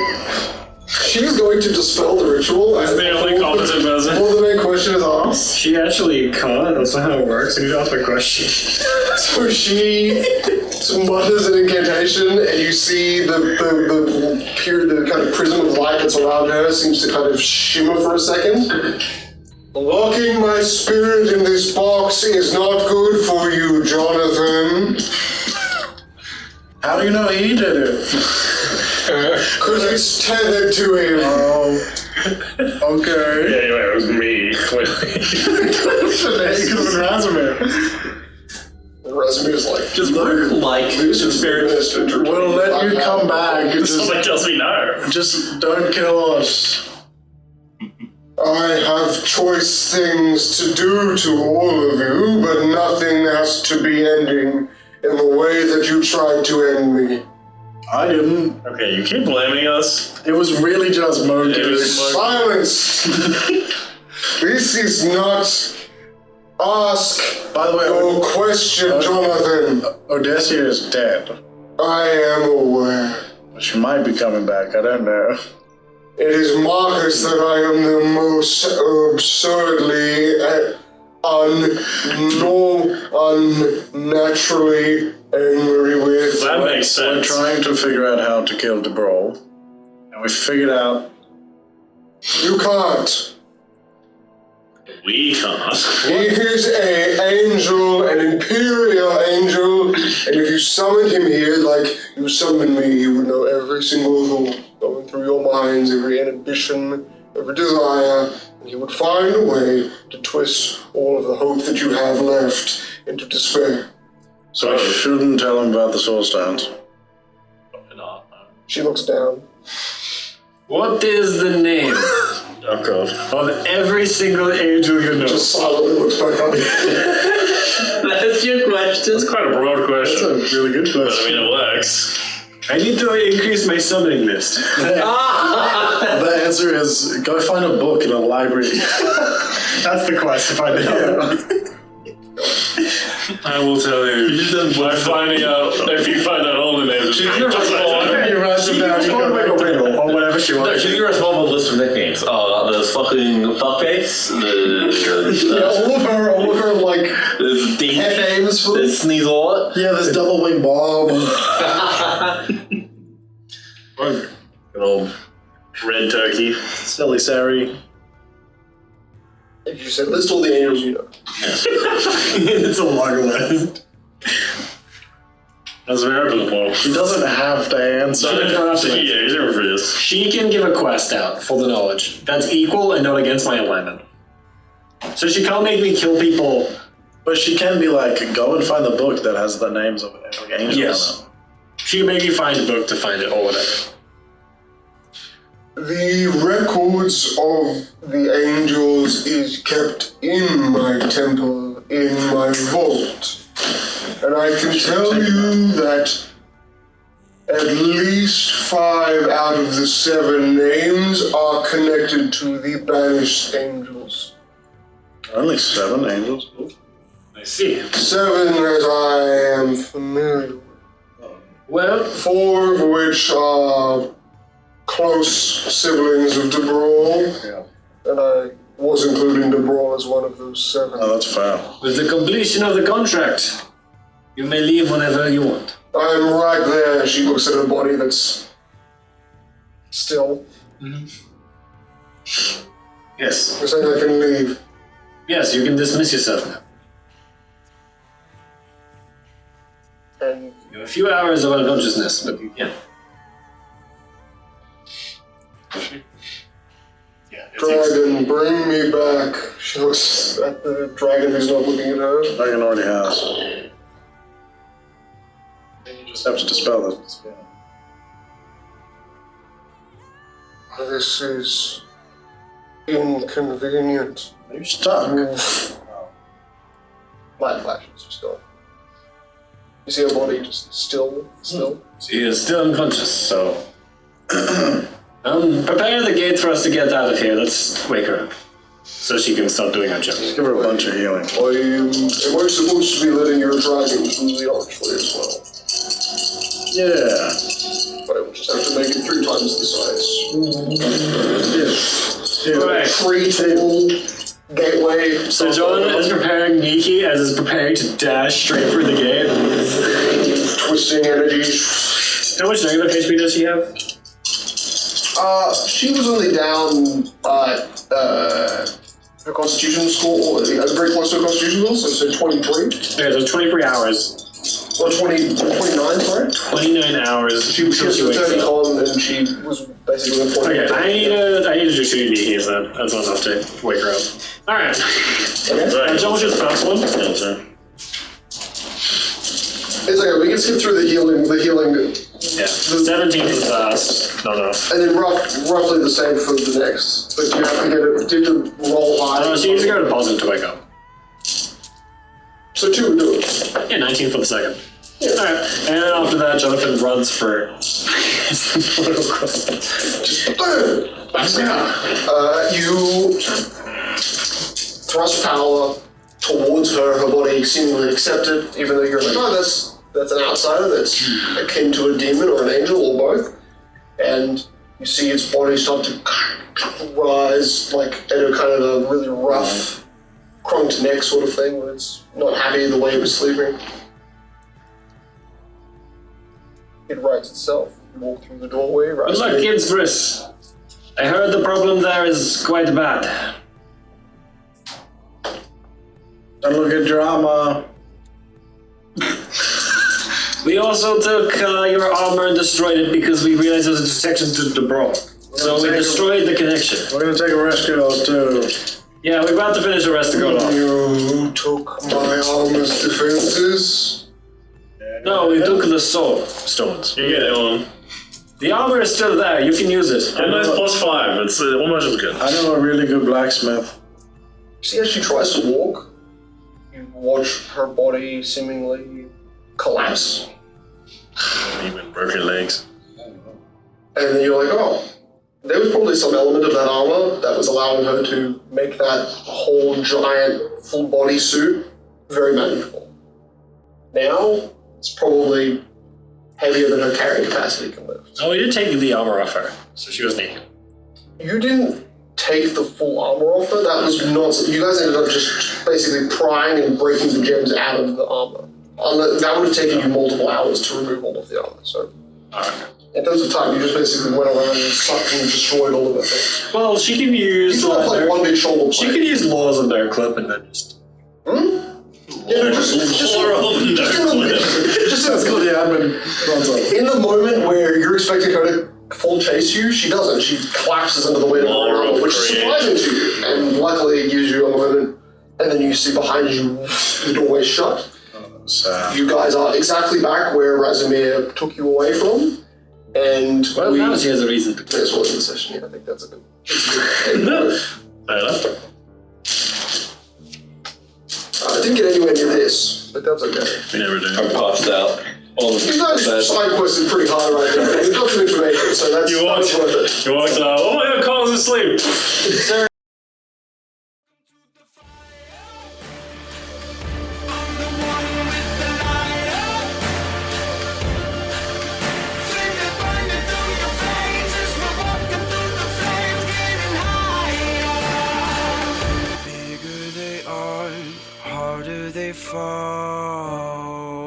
She's going to dispel the ritual. That's the only competent person. Well, the main question is asked. She actually can't. That's not how it works. You ask a question. So she mutters an incantation, and you see the kind of prism of light that's around her seems to kind of shimmer for a second. Locking my spirit in this box is not good for you, Jonathan. How do you know he did it? Because it's tethered to him. Okay. Yeah, anyway, it was me. It could have been Razumir. Rasimir's like, Just look like spirit minister. We'll let you come back. Somebody tells me no. Just don't kill us. I have choice things to do to all of you, but nothing has to be ending in the way that you tried to end me. I didn't. Okay, you keep blaming us. It was really just Moki. It was Silence! This is not ask By the way, or question, Jonathan. Odessia is dead. I am aware. She might be coming back, I don't know. It is Marcus that I am the most absurdly unnaturally angry with. That makes We're sense. trying to figure out how to kill DeBrol. And we figured out You can't. We can't. He is an imperial angel, and if you summoned him here like you summoned me, he would know every single thought going through your minds, every inhibition, every desire, and he would find a way to twist all of the hope that you have left into despair. So I shouldn't tell him about the soul stones. Probably not. She looks down. What is the name Oh god. of every single angel you know? Just silently looks back up. That's your question. That's quite a broad question. That's a really good But I question. mean, it works. I need to increase my summoning list. The answer is go find a book in a library. That's the quest to find out. I will tell you. By finding out, if you find out all the names, She's gonna respond. You write them down, you go back over. Or whatever she No, wants. she's gonna respond with a list of nicknames. Oh, the fucking fuckface. All of her like There's Daisy. head names for There's Sneezor. Yeah, there's double wing bomb. Good old red turkey. Silly Sari. If you said list all the angels you know. It's a long list. That's very simple. He doesn't have to answer. Yeah, he's impervious. She can give a quest out for the knowledge. That's equal and not against my alignment. So she can't make me kill people. But she can be like, go and find the book that has the names of every angel Yes. on it. She can make me find a book to find it or whatever. The records of the angels is kept in my temple, in my vault. And I can tell you that at least 5 out of the 7 names are connected to the banished angels. Only 7 angels. I see. 7 that I am familiar with. Well, 4 of which are close siblings of DeBrawl. Yeah. And I was including DeBrawl as one of those 7. Oh, that's fair. with the completion of the contract, you may leave whenever you want. I'm right there. She looks at her body that's still. Yes. You're saying I can leave. Yes, you can dismiss yourself now. And You have a few hours of unconsciousness, but you can. Yeah, dragon, bring me back. She looks at the dragon who's not looking at her. Dragon already has. You just have to dispel it. This is inconvenient. You're stuck. Light flashes, still. You see her body just still. She is still unconscious, so... prepare the gate for us to get out of here. Let's wake her up. So she can start doing her job. Just give her a bunch of healing. Am I supposed to be letting your dragon through the archway as well? Yeah. But I would just have to make it 3 times the size. Yeah. Right. 3 tall gateway. So John is preparing Moki as is preparing to dash straight through the gate. Twisting energy. How much negative HP does she have? She was only down her constitution score, or very close to her constitution score, so it's 23. Okay, so 23 hours. Or 29, sorry. 29 hours. She was wakes 30 up. con, and she was basically a point. Okay, I need to do 2 DPs then. That's not enough to wake her up. Alright. Okay. John was your first one. It's okay, we can skip through the healing, Yeah. 17 for the first. Not enough. and then roughly the same for the next. But you have to get it, you have to roll high. She needs to go to positive to wake up. So 2 would do it. Yeah, 19 for the second. Alright, and then after that, Jonathan runs for You thrust power towards her. Her body seemingly accepts it, even though you're like, oh, that's an outsider. That's akin to a demon or an angel or both. And you see its body start to rise, like at a kind of a really rough, crunked neck sort of thing, where it's not happy the way it was sleeping. It rights itself. You walk through the doorway, right? Good luck, kids, Briss. I heard the problem there is quite bad. And look at your armor. We also took your armor and destroyed it because we realized there was a detection to the brawl. So we destroyed the connection. We're gonna take a rescue though too. Yeah, we're about to finish the rest to go off. You took my armor's defenses. No, we took the soul stones. You get it on. The armor is still there. You can use it. And that's +5. It's almost as good. I know a really good blacksmith. See, as she tries to walk, you watch her body seemingly collapse. Even broken legs. And then you're like, oh, there was probably some element of that armor that was allowing her to make that whole giant full body suit very manageable. Now, it's probably heavier than her carrying capacity can lift. Oh, we did take the armor off her, so she was naked. You didn't take the full armor off her. That was not. You guys ended up just basically prying and breaking the gems out of the armor. That would have taken you multiple hours to remove all of the armor. So, in terms of time, you just basically went around and sucked and destroyed all of it. Well, she can use. You still have like one big shoulder She blade. can use laws of their clip and then just. Yeah, no, just Let's go to the admin console. in the moment where you're expecting her to full chase you, she doesn't. She collapses under the weight of her armor, which is surprising to you. And luckily, it gives you a moment, and then you see behind you the doorway shut. You guys are exactly back where Razumir took you away from, and Well, now she has a reason to. This was the session. Yeah, I think that's a good. Fair enough. I didn't get anywhere near this, but that's okay. We never do. I'm passed out. You guys side quested pretty hard right now. You got some information, so that's You walked worth it. You walked out. Oh my god, Colin's asleep. I'm the one with the lighter. Finger burning through your veins as we're walking through the flames, getting higher. Bigger they are, harder they fall.